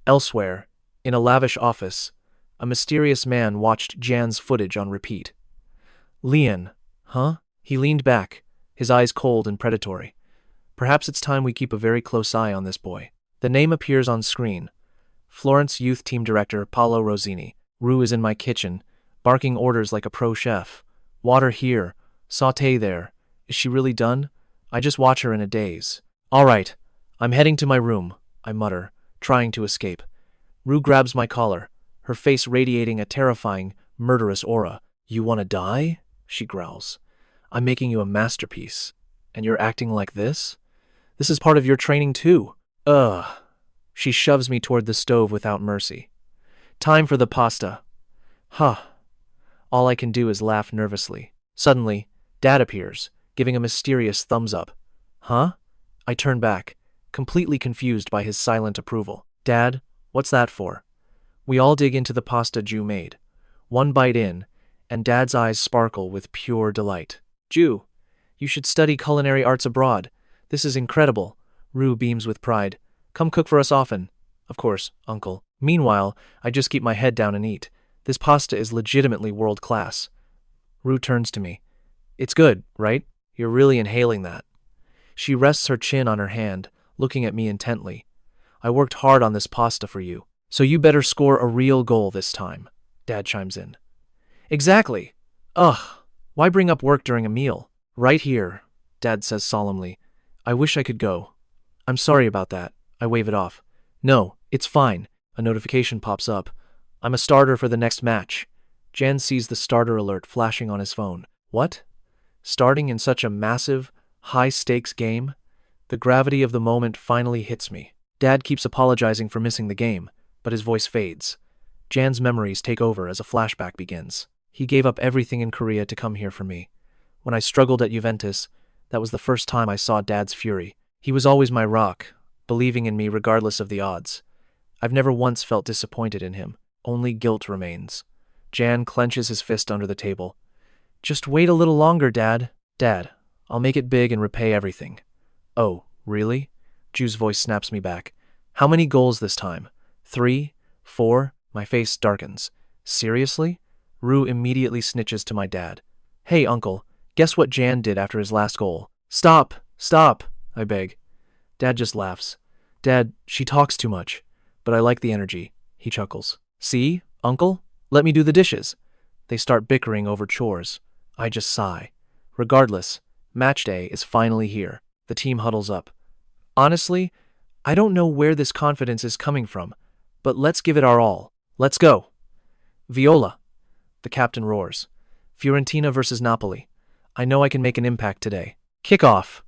Elsewhere, in a lavish office, a mysterious man watched Jan's footage on repeat. Lian, huh? He leaned back, his eyes cold and predatory. Perhaps it's time we keep a very close eye on this boy. The name appears on screen. Florence Youth Team Director Paolo Rossini. Rue is in my kitchen, barking orders like a pro chef. Water here, sauté there. Is she really done? I just watch her in a daze. All right, I'm heading to my room, I mutter, trying to escape. Rue grabs my collar, her face radiating a terrifying, murderous aura. You want to die? She growls. I'm making you a masterpiece, and you're acting like this? This is part of your training too. Ugh. She shoves me toward the stove without mercy. Time for the pasta. Huh. All I can do is laugh nervously. Suddenly, Dad appears, giving a mysterious thumbs up. Huh? I turn back, completely confused by his silent approval. Dad, what's that for? We all dig into the pasta Ju made. One bite in, and Dad's eyes sparkle with pure delight. Ju, you should study culinary arts abroad. This is incredible. Rue beams with pride. Come cook for us often. Of course, Uncle. Meanwhile, I just keep my head down and eat. This pasta is legitimately world class. Rue turns to me. It's good, right? You're really inhaling that. She rests her chin on her hand, looking at me intently. I worked hard on this pasta for you, so you better score a real goal this time. Dad chimes in. Exactly. Ugh, why bring up work during a meal? Right here, Dad says solemnly. I wish I could go. I'm sorry about that. I wave it off. No, it's fine. A notification pops up. I'm a starter for the next match. Jan sees the starter alert flashing on his phone. What? Starting in such a massive, high-stakes game? The gravity of the moment finally hits me. Dad keeps apologizing for missing the game, but his voice fades. Jan's memories take over as a flashback begins. He gave up everything in Korea to come here for me. When I struggled at Juventus, that was the first time I saw Dad's fury. He was always my rock, believing in me regardless of the odds. I've never once felt disappointed in him. Only guilt remains. Jan clenches his fist under the table. Just wait a little longer, Dad. Dad, I'll make it big and repay everything. Oh, really? Ju's voice snaps me back. How many goals this time? 3? 4? My face darkens. Seriously? Ru immediately snitches to my dad. Hey, uncle, guess what Jan did after his last goal? Stop! Stop! I beg. Dad just laughs. Dad, she talks too much. But I like the energy. He chuckles. See, uncle? Let me do the dishes. They start bickering over chores. I just sigh. Regardless, match day is finally here. The team huddles up. Honestly, I don't know where this confidence is coming from, but let's give it our all. Let's go. Viola. The captain roars. Fiorentina versus Napoli. I know I can make an impact today. Kick off.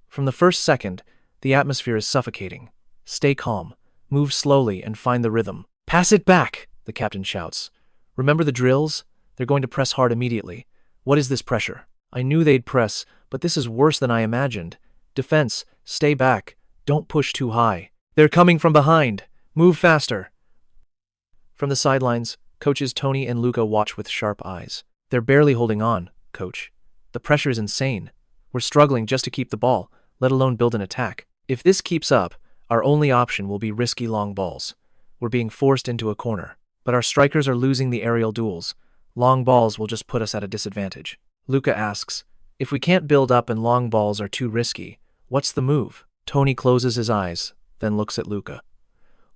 From the first second, the atmosphere is suffocating. Stay calm. Move slowly and find the rhythm. Pass it back, the captain shouts. Remember the drills? They're going to press hard immediately. What is this pressure? I knew they'd press, but this is worse than I imagined. Defense, stay back. Don't push too high. They're coming from behind. Move faster. From the sidelines, coaches Tony and Luca watch with sharp eyes. They're barely holding on, coach. The pressure is insane. We're struggling just to keep the ball, let alone build an attack. If this keeps up, our only option will be risky long balls. We're being forced into a corner. But our strikers are losing the aerial duels. Long balls will just put us at a disadvantage. Luca asks, if we can't build up and long balls are too risky, what's the move? Tony closes his eyes, then looks at Luca.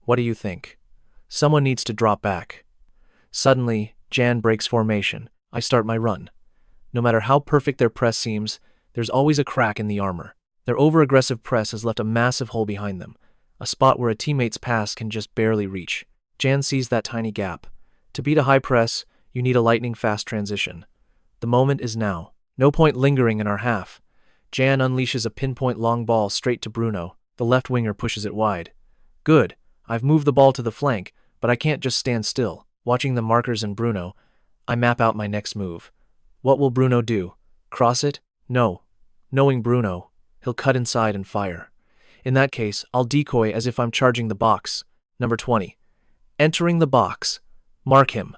What do you think? Someone needs to drop back. Suddenly, Jan breaks formation. I start my run. No matter how perfect their press seems, there's always a crack in the armor. Their over-aggressive press has left a massive hole behind them, a spot where a teammate's pass can just barely reach. Jan sees that tiny gap. To beat a high press, you need a lightning-fast transition. The moment is now. No point lingering in our half. Jan unleashes a pinpoint long ball straight to Bruno. The left winger pushes it wide. Good. I've moved the ball to the flank, but I can't just stand still. Watching the markers in Bruno, I map out my next move. What will Bruno do? Cross it? No. Knowing Bruno, he'll cut inside and fire. In that case, I'll decoy as if I'm charging the box. Number 20. Entering the box. Mark him.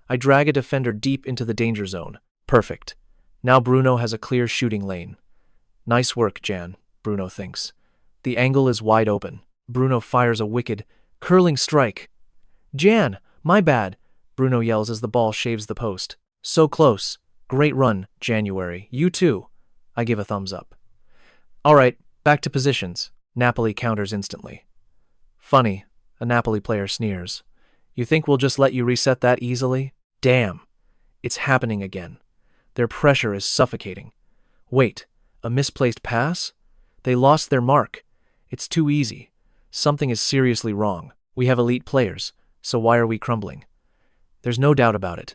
I drag a defender deep into the danger zone. Perfect. Now Bruno has a clear shooting lane. Nice work, Jan, Bruno thinks. The angle is wide open. Bruno fires a wicked, curling strike. Jan, my bad, Bruno yells as the ball shaves the post. So close. Great run, January. You too. I give a thumbs up. All right, back to positions. Napoli counters instantly. Funny, a Napoli player sneers. You think we'll just let you reset that easily? Damn. It's happening again. Their pressure is suffocating. Wait, a misplaced pass? They lost their mark. It's too easy. Something is seriously wrong. We have elite players, so why are we crumbling? There's no doubt about it.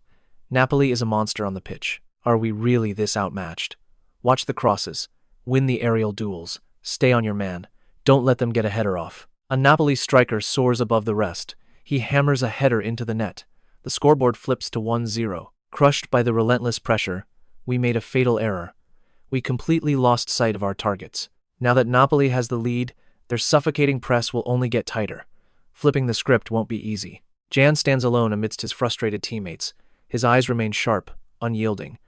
Napoli is a monster on the pitch. Are we really this outmatched? Watch the crosses. Win the aerial duels. Stay on your man. Don't let them get a header off. A Napoli striker soars above the rest. He hammers a header into the net. The scoreboard flips to 1-0. Crushed by the relentless pressure, we made a fatal error. We completely lost sight of our targets. Now that Napoli has the lead, their suffocating press will only get tighter. Flipping the script won't be easy. Jan stands alone amidst his frustrated teammates. His eyes remain sharp, unyielding.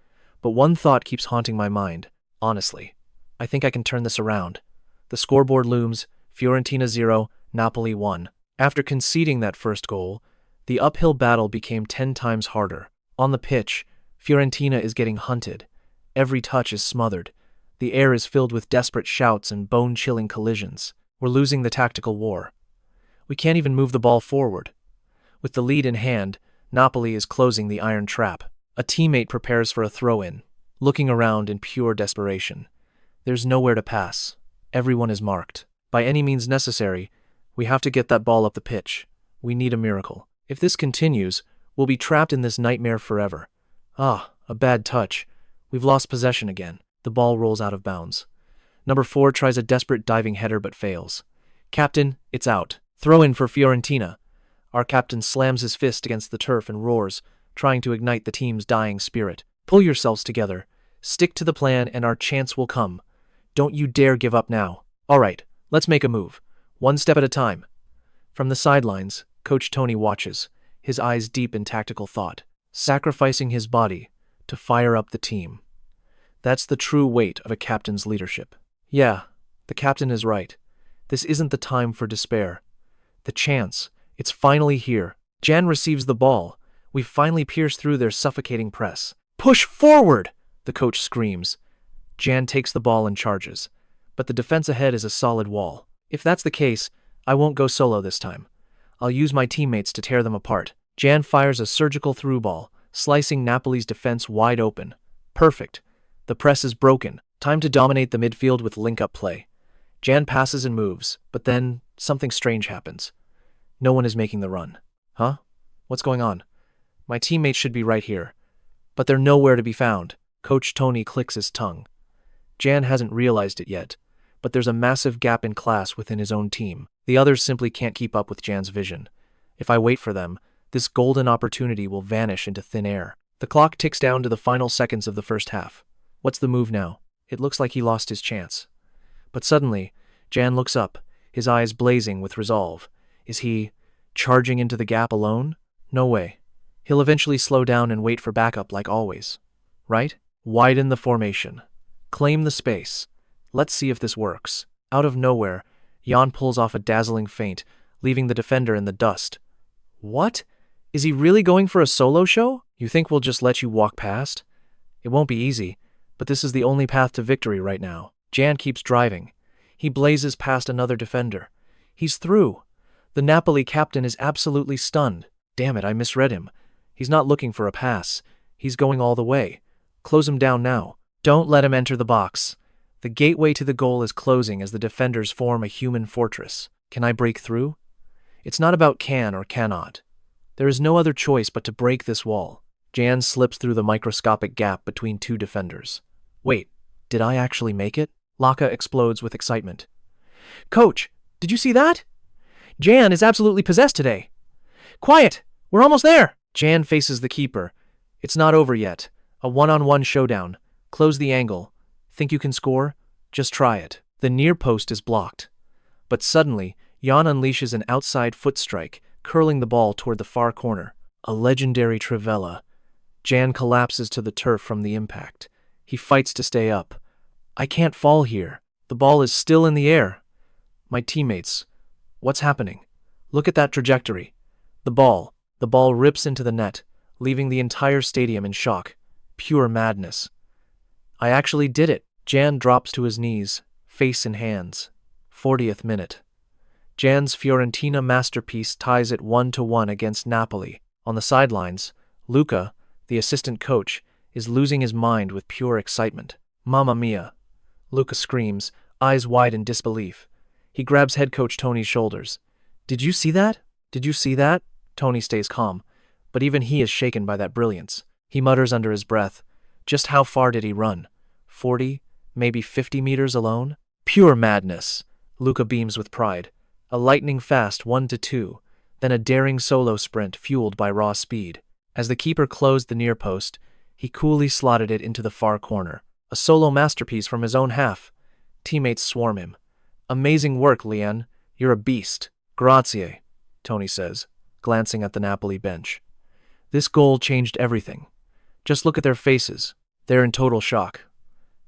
But one thought keeps haunting my mind. Honestly, I think I can turn this around. The scoreboard looms, Fiorentina 0, Napoli 1. After conceding that first goal, the uphill battle became 10 times harder. On the pitch, Fiorentina is getting hunted. Every touch is smothered. The air is filled with desperate shouts and bone-chilling collisions. We're losing the tactical war. We can't even move the ball forward. With the lead in hand, Napoli is closing the iron trap. A teammate prepares for a throw-in, looking around in pure desperation. There's nowhere to pass. Everyone is marked. By any means necessary, we have to get that ball up the pitch. We need a miracle. If this continues, we'll be trapped in this nightmare forever. Ah, a bad touch. We've lost possession again. The ball rolls out of bounds. Number 4 tries a desperate diving header but fails. Captain, it's out. Throw in for Fiorentina. Our captain slams his fist against the turf and roars, trying to ignite the team's dying spirit. Pull yourselves together. Stick to the plan and our chance will come. Don't you dare give up now. All right, let's make a move. One step at a time. From the sidelines, Coach Tony watches, his eyes deep in tactical thought, sacrificing his body to fire up the team. That's the true weight of a captain's leadership. Yeah, the captain is right. This isn't the time for despair. The chance, it's finally here. Jan receives the ball. We've finally pierced through their suffocating press. Push forward! The coach screams. Jan takes the ball and charges. But the defense ahead is a solid wall. If that's the case, I won't go solo this time. I'll use my teammates to tear them apart. Jan fires a surgical through ball, slicing Napoli's defense wide open. Perfect. The press is broken. Time to dominate the midfield with link-up play. Jan passes and moves, but then something strange happens. No one is making the run. Huh? What's going on? My teammates should be right here. But they're nowhere to be found. Coach Tony clicks his tongue. Jan hasn't realized it yet, but there's a massive gap in class within his own team. The others simply can't keep up with Jan's vision. If I wait for them, this golden opportunity will vanish into thin air. The clock ticks down to the final seconds of the first half. What's the move now? It looks like he lost his chance. But suddenly, Jan looks up, his eyes blazing with resolve. Is he charging into the gap alone? No way. He'll eventually slow down and wait for backup like always. Right? Widen the formation. Claim the space. Let's see if this works. Out of nowhere, Jan pulls off a dazzling feint, leaving the defender in the dust. What? Is he really going for a solo show? You think we'll just let you walk past? It won't be easy, but this is the only path to victory right now. Jan keeps driving. He blazes past another defender. He's through. The Napoli captain is absolutely stunned. Damn it, I misread him. He's not looking for a pass. He's going all the way. Close him down now. Don't let him enter the box. The gateway to the goal is closing as the defenders form a human fortress. Can I break through? It's not about can or cannot. There is no other choice but to break this wall. Jan slips through the microscopic gap between two defenders. Wait, did I actually make it? Laka explodes with excitement. Coach, did you see that? Jan is absolutely possessed today. Quiet! We're almost there! Jan faces the keeper. It's not over yet. A one-on-one showdown. Close the angle. Think you can score? Just try it. The near post is blocked. But suddenly, Jan unleashes an outside foot strike, curling the ball toward the far corner. A legendary trivela. Jan collapses to the turf from the impact. He fights to stay up. I can't fall here. The ball is still in the air. My teammates. What's happening? Look at that trajectory. The ball rips into the net, leaving the entire stadium in shock. Pure madness. I actually did it. Jan drops to his knees, face in hands. 40th minute. Jan's Fiorentina masterpiece ties it 1-1 against Napoli. On the sidelines, Luca, the assistant coach, is losing his mind with pure excitement. Mamma mia! Luca screams, eyes wide in disbelief. He grabs head coach Tony's shoulders. Did you see that? Did you see that? Tony stays calm, but even he is shaken by that brilliance. He mutters under his breath. Just how far did he run? 40, maybe 50 meters alone? Pure madness! Luca beams with pride. A lightning-fast 1-2, then a daring solo sprint fueled by raw speed. As the keeper closed the near post, he coolly slotted it into the far corner. A solo masterpiece from his own half. Teammates swarm him. Amazing work, Lian. You're a beast. Grazie, Tony says, glancing at the Napoli bench. This goal changed everything. Just look at their faces. They're in total shock.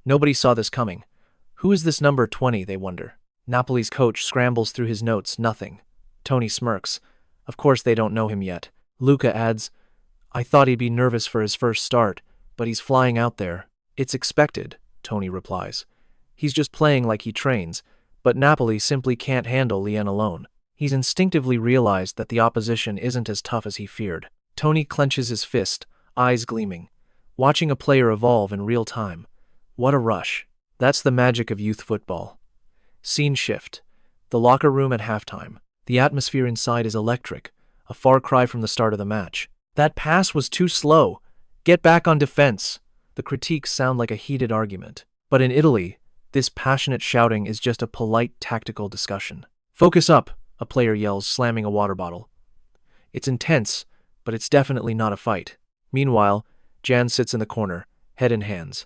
Nobody saw this coming. Who is this number 20, they wonder. Napoli's coach scrambles through his notes, nothing. Tony smirks. Of course they don't know him yet. Luca adds, I thought he'd be nervous for his first start, but he's flying out there. It's expected, Tony replies. He's just playing like he trains, but Napoli simply can't handle Lian alone. He's instinctively realized that the opposition isn't as tough as he feared. Tony clenches his fist, eyes gleaming, watching a player evolve in real time. What a rush. That's the magic of youth football. Scene shift. The locker room at halftime. The atmosphere inside is electric, a far cry from the start of the match. That pass was too slow. Get back on defense. The critiques sound like a heated argument. But in Italy, this passionate shouting is just a polite tactical discussion. Focus up, a player yells, slamming a water bottle. It's intense, but it's definitely not a fight. Meanwhile, Jan sits in the corner, head in hands.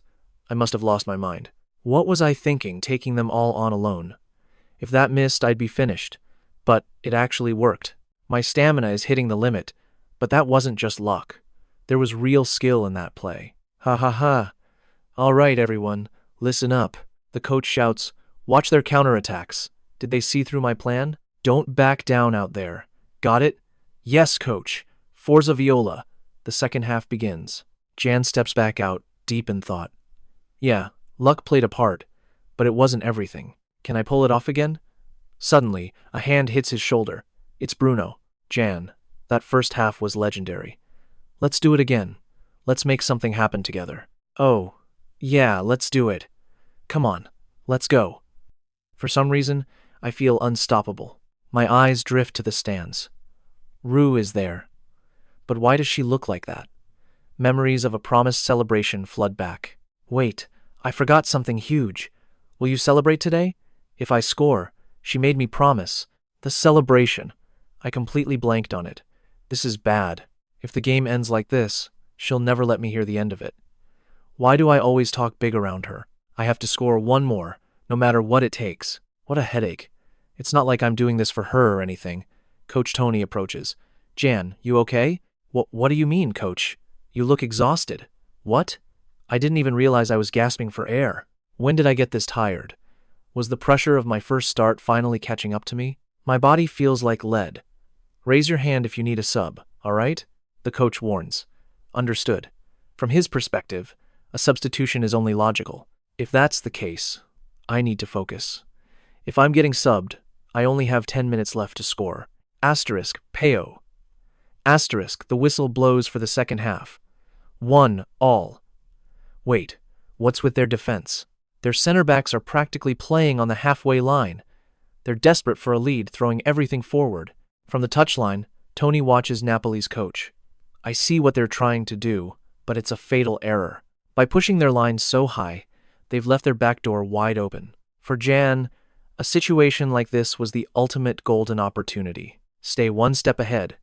I must have lost my mind. What was I thinking, taking them all on alone? If that missed, I'd be finished. But it actually worked. My stamina is hitting the limit, but that wasn't just luck. There was real skill in that play. Ha ha ha. All right, everyone, listen up. The coach shouts, watch their counterattacks. Did they see through my plan? Don't back down out there. Got it? Yes, coach. Forza Viola. The second half begins. Jan steps back out, deep in thought. Yeah, luck played a part, but it wasn't everything. Can I pull it off again? Suddenly, a hand hits his shoulder. It's Bruno. Jan, that first half was legendary. Let's do it again. Let's make something happen together. Oh, yeah, let's do it. Come on, let's go. For some reason, I feel unstoppable. My eyes drift to the stands. Rue is there. But why does she look like that? Memories of a promised celebration flood back. Wait, I forgot something huge. Will you celebrate today? If I score, she made me promise. The celebration. I completely blanked on it. This is bad. If the game ends like this, she'll never let me hear the end of it. Why do I always talk big around her? I have to score one more, no matter what it takes. What a headache. It's not like I'm doing this for her or anything. Coach Tony approaches. Jan, you okay? What do you mean, coach? You look exhausted. What? I didn't even realize I was gasping for air. When did I get this tired? Was the pressure of my first start finally catching up to me? My body feels like lead. Raise your hand if you need a sub, all right? The coach warns. Understood. From his perspective, a substitution is only logical. If that's the case, I need to focus. If I'm getting subbed, I only have 10 minutes left to score. Asterisk, Peo. Asterisk, the whistle blows for the second half. 1-1. Wait, what's with their defense? Their center backs are practically playing on the halfway line. They're desperate for a lead, throwing everything forward. From the touchline, Tony watches Napoli's coach. I see what they're trying to do, but it's a fatal error. By pushing their line so high, they've left their back door wide open. For Jan, a situation like this was the ultimate golden opportunity. Stay one step ahead.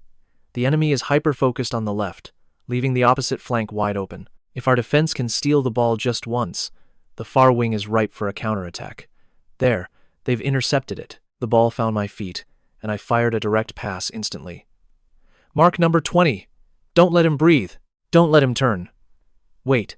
The enemy is hyper-focused on the left, leaving the opposite flank wide open. If our defense can steal the ball just once, the far wing is ripe for a counterattack. There, they've intercepted it. The ball found my feet, and I fired a direct pass instantly. Mark number 20. Don't let him breathe. Don't let him turn. Wait.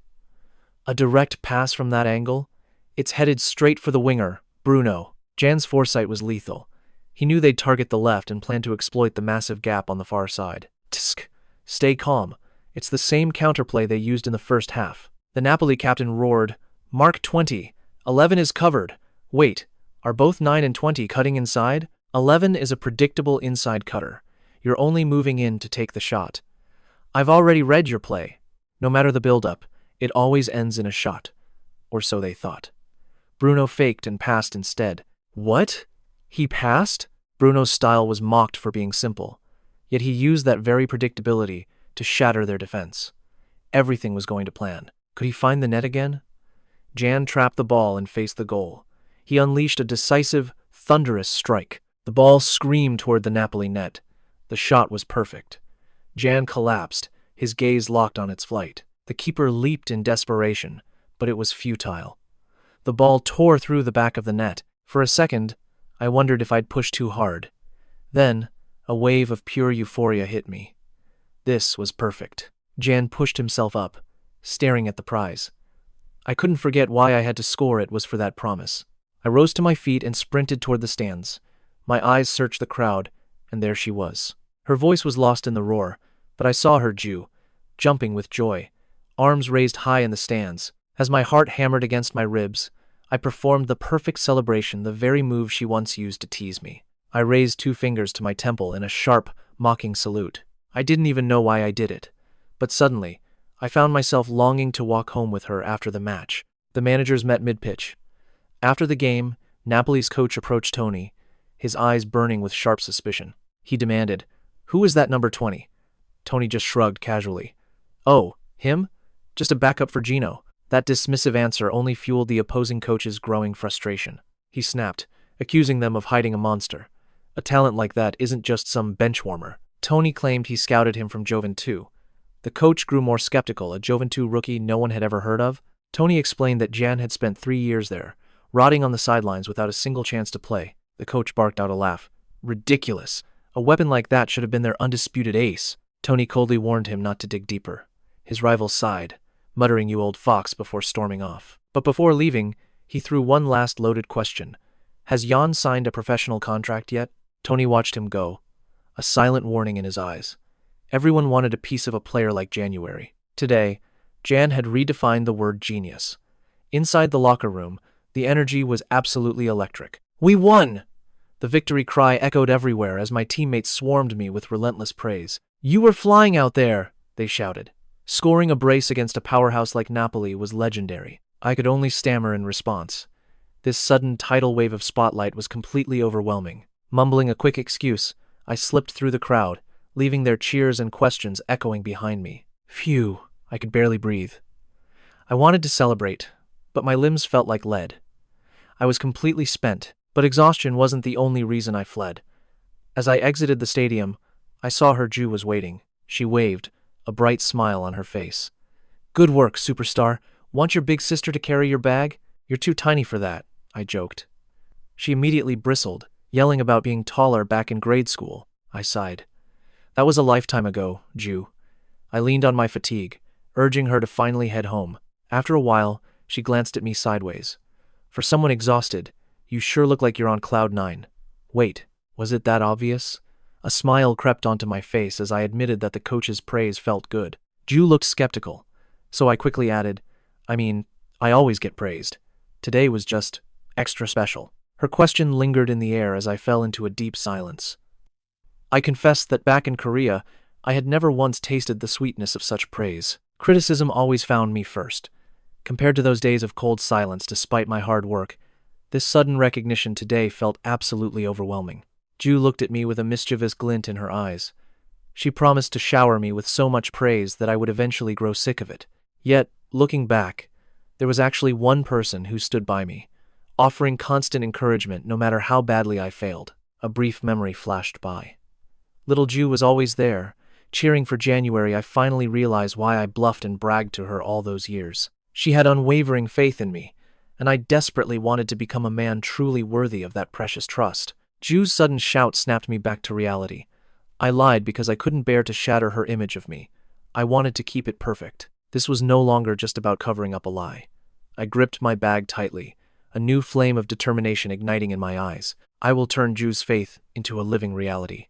A direct pass from that angle? It's headed straight for the winger, Bruno. Jan's foresight was lethal. He knew they'd target the left and planned to exploit the massive gap on the far side. Tsk. Stay calm. It's the same counterplay they used in the first half. The Napoli captain roared, Mark 20. 11 is covered. Wait, are both 9 and 20 cutting inside? 11 is a predictable inside cutter. You're only moving in to take the shot. I've already read your play. No matter the build-up, it always ends in a shot. Or so they thought. Bruno faked and passed instead. What? He passed? Bruno's style was mocked for being simple. Yet he used that very predictability to shatter their defense. Everything was going to plan. Could he find the net again? Jan trapped the ball and faced the goal. He unleashed a decisive, thunderous strike. The ball screamed toward the Napoli net. The shot was perfect. Jan collapsed, his gaze locked on its flight. The keeper leaped in desperation, but it was futile. The ball tore through the back of the net. For a second, I wondered if I'd pushed too hard. Then, a wave of pure euphoria hit me. This was perfect. Jan pushed himself up, staring at the prize. I couldn't forget why I had to score it was for that promise. I rose to my feet and sprinted toward the stands. My eyes searched the crowd, and there she was. Her voice was lost in the roar, but I saw her Jew, jumping with joy, arms raised high in the stands. As my heart hammered against my ribs, I performed the perfect celebration, the very move she once used to tease me. I raised 2 fingers to my temple in a sharp, mocking salute. I didn't even know why I did it. But suddenly, I found myself longing to walk home with her after the match. The managers met mid-pitch. After the game, Napoli's coach approached Tony, his eyes burning with sharp suspicion. He demanded, "Who is that number 20? Tony just shrugged casually. "Oh, him? Just a backup for Gino." That dismissive answer only fueled the opposing coach's growing frustration. He snapped, accusing them of hiding a monster. A talent like that isn't just some benchwarmer. Tony claimed he scouted him from Juventus. The coach grew more skeptical, a Juventus rookie no one had ever heard of. Tony explained that Jan had spent 3 years there, rotting on the sidelines without a single chance to play. The coach barked out a laugh. Ridiculous. A weapon like that should have been their undisputed ace. Tony coldly warned him not to dig deeper. His rival sighed, muttering "you old fox" before storming off. But before leaving, he threw one last loaded question. "Has Jan signed a professional contract yet?" Tony watched him go, a silent warning in his eyes. Everyone wanted a piece of a player like January. Today, Jan had redefined the word genius. Inside the locker room, the energy was absolutely electric. "We won!" The victory cry echoed everywhere as my teammates swarmed me with relentless praise. "You were flying out there," they shouted. Scoring a brace against a powerhouse like Napoli was legendary. I could only stammer in response. This sudden tidal wave of spotlight was completely overwhelming. Mumbling a quick excuse, I slipped through the crowd, leaving their cheers and questions echoing behind me. Phew, I could barely breathe. I wanted to celebrate, but my limbs felt like lead. I was completely spent, but exhaustion wasn't the only reason I fled. As I exited the stadium, I saw her Jew was waiting. She waved, a bright smile on her face. "Good work, superstar. Want your big sister to carry your bag? You're too tiny for that," I joked. She immediately bristled, yelling about being taller back in grade school. I sighed. That was a lifetime ago, Jew. I leaned on my fatigue, urging her to finally head home. After a while, she glanced at me sideways. "For someone exhausted, you sure look like you're on cloud 9. Wait, was it that obvious?" A smile crept onto my face as I admitted that the coach's praise felt good. Jew looked skeptical, so I quickly added, I always get praised. Today was just extra special." Her question lingered in the air as I fell into a deep silence. I confessed that back in Korea, I had never once tasted the sweetness of such praise. Criticism always found me first. Compared to those days of cold silence despite my hard work, this sudden recognition today felt absolutely overwhelming. Ju looked at me with a mischievous glint in her eyes. She promised to shower me with so much praise that I would eventually grow sick of it. Yet, looking back, there was actually one person who stood by me, offering constant encouragement no matter how badly I failed. A brief memory flashed by. Little Ju was always there, cheering for January. I finally realized why I bluffed and bragged to her all those years. She had unwavering faith in me, and I desperately wanted to become a man truly worthy of that precious trust. Ju's sudden shout snapped me back to reality. I lied because I couldn't bear to shatter her image of me. I wanted to keep it perfect. This was no longer just about covering up a lie. I gripped my bag tightly, a new flame of determination igniting in my eyes. I will turn Ju's faith into a living reality.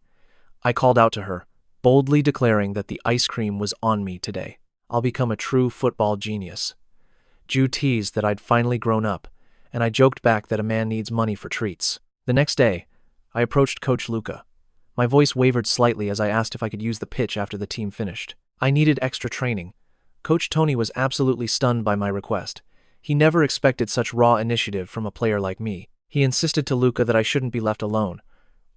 I called out to her, boldly declaring that the ice cream was on me today. I'll become a true football genius. Ju teased that I'd finally grown up, and I joked back that a man needs money for treats. The next day, I approached Coach Luca. My voice wavered slightly as I asked if I could use the pitch after the team finished. I needed extra training. Coach Tony was absolutely stunned by my request. He never expected such raw initiative from a player like me. He insisted to Luca that I shouldn't be left alone,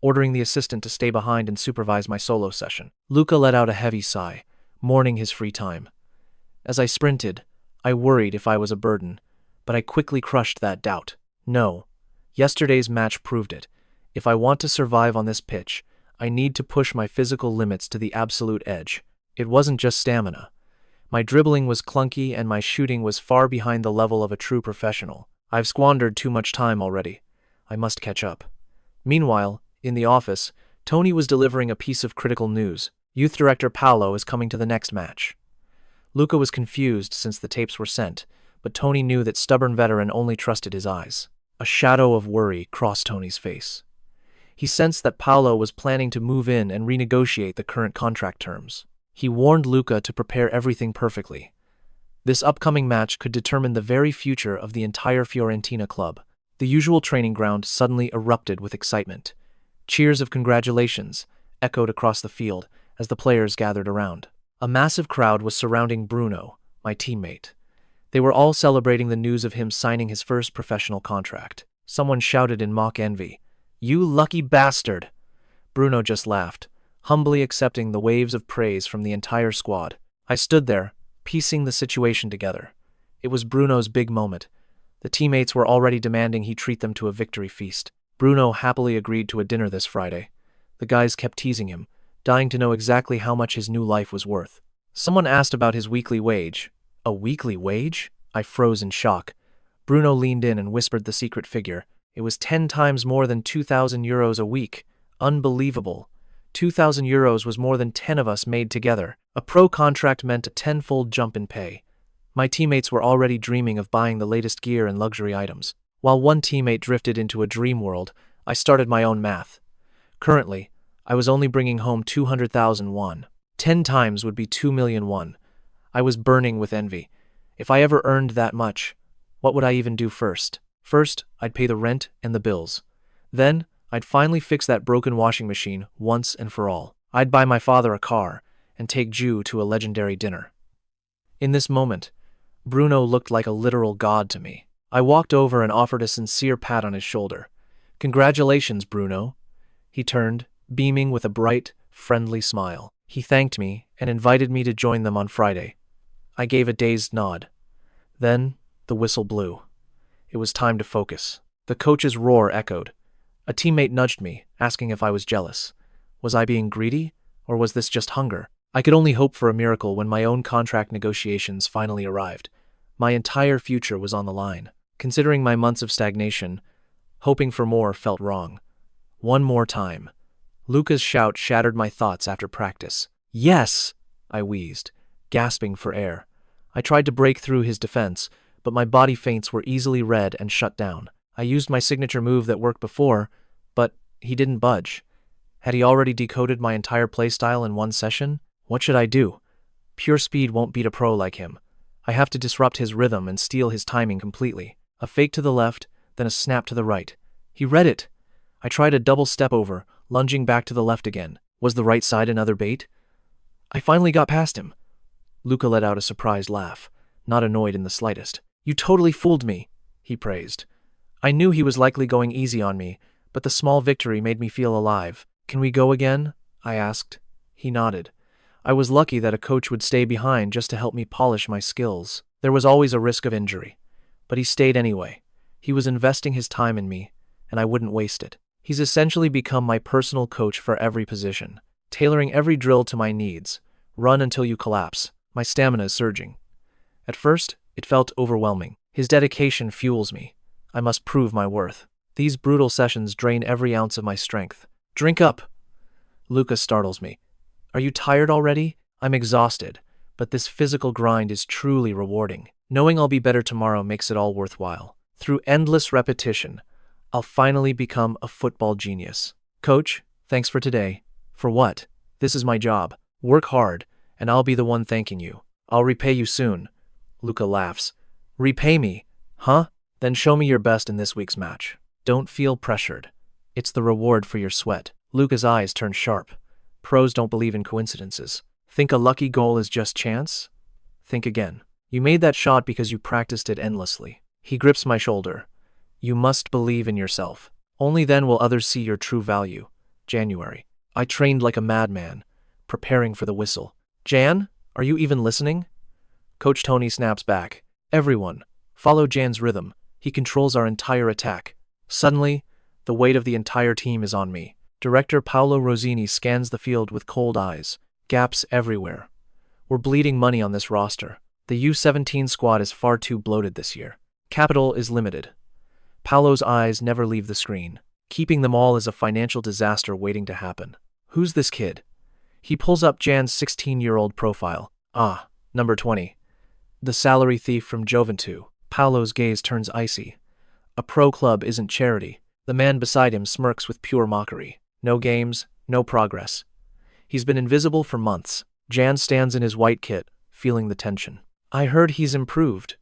ordering the assistant to stay behind and supervise my solo session. Luca let out a heavy sigh, mourning his free time. As I sprinted, I worried if I was a burden, but I quickly crushed that doubt. No, yesterday's match proved it. If I want to survive on this pitch, I need to push my physical limits to the absolute edge. It wasn't just stamina. My dribbling was clunky and my shooting was far behind the level of a true professional. I've squandered too much time already. I must catch up. Meanwhile, in the office, Tony was delivering a piece of critical news. Youth director Paolo is coming to the next match. Luca was confused since the tapes were sent, but Tony knew that stubborn veteran only trusted his eyes. A shadow of worry crossed Tony's face. He sensed that Paolo was planning to move in and renegotiate the current contract terms. He warned Luca to prepare everything perfectly. This upcoming match could determine the very future of the entire Fiorentina club. The usual training ground suddenly erupted with excitement. Cheers of congratulations echoed across the field as the players gathered around. A massive crowd was surrounding Bruno, my teammate. They were all celebrating the news of him signing his first professional contract. Someone shouted in mock envy, "You lucky bastard!" Bruno just laughed, humbly accepting the waves of praise from the entire squad. I stood there, piecing the situation together. It was Bruno's big moment. The teammates were already demanding he treat them to a victory feast. Bruno happily agreed to a dinner this Friday. The guys kept teasing him, dying to know exactly how much his new life was worth. Someone asked about his weekly wage. A weekly wage? I froze in shock. Bruno leaned in and whispered the secret figure. It was 10 times more than €2,000 a week. Unbelievable. €2,000 was more than 10 of us made together. A pro contract meant a tenfold jump in pay. My teammates were already dreaming of buying the latest gear and luxury items. While one teammate drifted into a dream world, I started my own math. Currently, I was only bringing home 200,000 won. 10 times would be 2 million won. I was burning with envy. If I ever earned that much, what would I even do first? First, I'd pay the rent and the bills. Then, I'd finally fix that broken washing machine once and for all. I'd buy my father a car and take Ju to a legendary dinner. In this moment, Bruno looked like a literal god to me. I walked over and offered a sincere pat on his shoulder. "Congratulations, Bruno." He turned, beaming with a bright, friendly smile. He thanked me and invited me to join them on Friday. I gave a dazed nod. Then, the whistle blew. It was time to focus. The coach's roar echoed. A teammate nudged me, asking if I was jealous. Was I being greedy, or was this just hunger? I could only hope for a miracle when my own contract negotiations finally arrived. My entire future was on the line. Considering my months of stagnation, hoping for more felt wrong. One more time. Luca's shout shattered my thoughts after practice. "Yes!" I wheezed, gasping for air. I tried to break through his defense, but my body feints were easily read and shut down. I used my signature move that worked before, but he didn't budge. Had he already decoded my entire playstyle in one session? What should I do? Pure speed won't beat a pro like him. I have to disrupt his rhythm and steal his timing completely. A fake to the left, then a snap to the right. He read it. I tried a double step over, lunging back to the left again. Was the right side another bait? I finally got past him. Luca let out a surprised laugh, not annoyed in the slightest. "You totally fooled me," he praised. I knew he was likely going easy on me, but the small victory made me feel alive. "Can we go again?" I asked. He nodded. I was lucky that a coach would stay behind just to help me polish my skills. There was always a risk of injury, but he stayed anyway. He was investing his time in me, and I wouldn't waste it. He's essentially become my personal coach for every position, tailoring every drill to my needs. Run until you collapse. My stamina is surging. At first, it felt overwhelming. His dedication fuels me. I must prove my worth. These brutal sessions drain every ounce of my strength. "Drink up!" Luca startles me. "Are you tired already?" I'm exhausted, but this physical grind is truly rewarding. Knowing I'll be better tomorrow makes it all worthwhile. Through endless repetition, I'll finally become a football genius. "Coach, thanks for today." "For what?" "This is my job. Work hard, and I'll be the one thanking you." "I'll repay you soon." Luca laughs. "Repay me? Huh? Then show me your best in this week's match." "Don't feel pressured. It's the reward for your sweat." Luca's eyes turn sharp. Pros don't believe in coincidences. Think a lucky goal is just chance? Think again. You made that shot because you practiced it endlessly. He grips my shoulder. You must believe in yourself. Only then will others see your true value. January. I trained like a madman, preparing for the whistle. "Jan, are you even listening?" Coach Tony snaps back. "Everyone, follow Jan's rhythm. He controls our entire attack." Suddenly, the weight of the entire team is on me. Director Paolo Rosini scans the field with cold eyes. Gaps everywhere. We're bleeding money on this roster. The U17 squad is far too bloated this year. Capital is limited. Paolo's eyes never leave the screen. Keeping them all is a financial disaster waiting to happen. Who's this kid? He pulls up Jan's 16-year-old profile. Ah, number 20. The salary thief from Juventus. Paolo's gaze turns icy. A pro club isn't charity. The man beside him smirks with pure mockery. No games, no progress. He's been invisible for months. Jan stands in his white kit, feeling the tension. "I heard he's improved."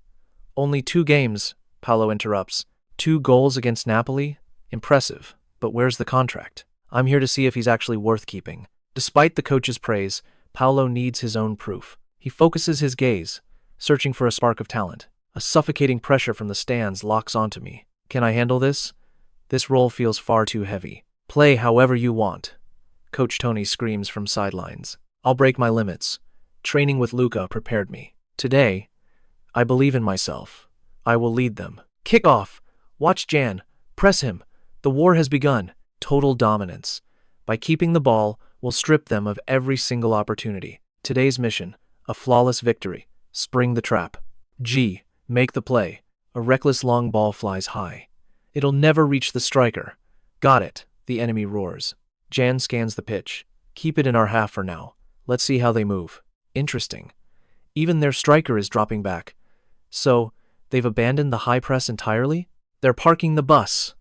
"Only 2 games, Paolo interrupts. 2 goals against Napoli? Impressive, but where's the contract? I'm here to see if he's actually worth keeping." Despite the coach's praise, Paolo needs his own proof. He focuses his gaze, searching for a spark of talent. A suffocating pressure from the stands locks onto me. Can I handle this? This role feels far too heavy. Play however you want. Coach Tony screams from sidelines. I'll break my limits. Training with Luca prepared me. Today, I believe in myself. I will lead them. Kick off. Watch Jan. Press him. The war has begun. Total dominance. By keeping the ball, we'll strip them of every single opportunity. Today's mission, a flawless victory. Spring the trap. G. Make the play. A reckless long ball flies high. It'll never reach the striker. Got it. The enemy roars. Jan scans the pitch. Keep it in our half for now. Let's see how they move. Interesting. Even their striker is dropping back. So, they've abandoned the high press entirely? They're parking the bus.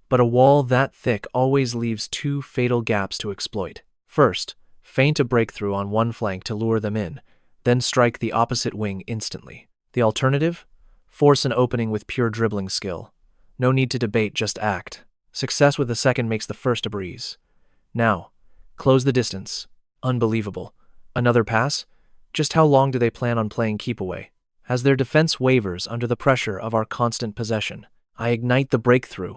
But a wall that thick always leaves two fatal gaps to exploit. First, feint a breakthrough on one flank to lure them in, then strike the opposite wing instantly. The alternative? Force an opening with pure dribbling skill. No need to debate, just act. Success with the second makes the first a breeze. Now, close the distance. Unbelievable. Another pass? Just how long do they plan on playing keep away? As their defense wavers under the pressure of our constant possession, I ignite the breakthrough.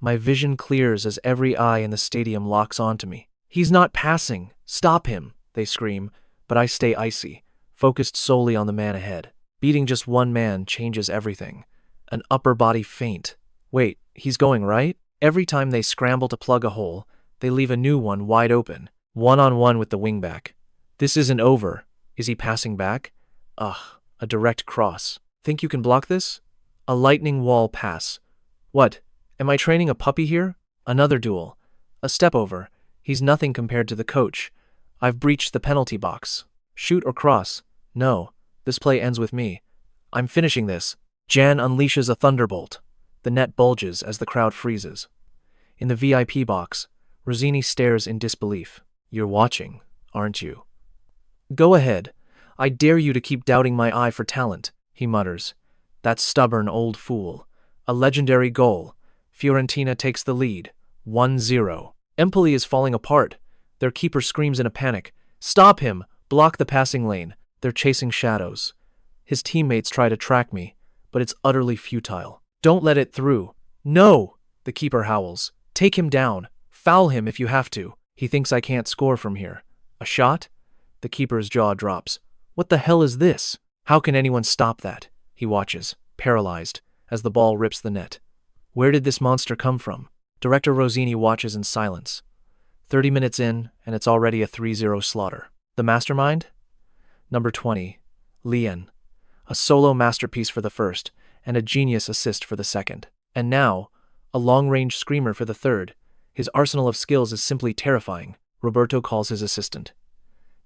My vision clears as every eye in the stadium locks onto me. He's not passing. Stop him, they scream, but I stay icy, focused solely on the man ahead. Beating just one man changes everything. An upper body feint. Wait, he's going right? Every time they scramble to plug a hole, they leave a new one wide open, one-on-one with the wingback. This isn't over. Is he passing back? Ugh, a direct cross. Think you can block this? A lightning wall pass. What? Am I training a puppy here? Another duel. A step over. He's nothing compared to the coach. I've breached the penalty box. Shoot or cross? No. This play ends with me. I'm finishing this. Jan unleashes a thunderbolt. The net bulges as the crowd freezes. In the VIP box, Rosini stares in disbelief. You're watching, aren't you? Go ahead. I dare you to keep doubting my eye for talent, he mutters. That stubborn old fool. A legendary goal. Fiorentina takes the lead. 1-0. Empoli is falling apart. Their keeper screams in a panic. Stop him! Block the passing lane. They're chasing shadows. His teammates try to track me, but it's utterly futile. Don't let it through. No! The keeper howls. Take him down. Foul him if you have to. He thinks I can't score from here. A shot? The keeper's jaw drops. What the hell is this? How can anyone stop that? He watches, paralyzed, as the ball rips the net. Where did this monster come from? Director Rosini watches in silence. 30 minutes in, and it's already a 3-0 slaughter. The mastermind? Number 20, Lian. A solo masterpiece for the first, and a genius assist for the second. And now, a long-range screamer for the third. His arsenal of skills is simply terrifying. Roberto calls his assistant.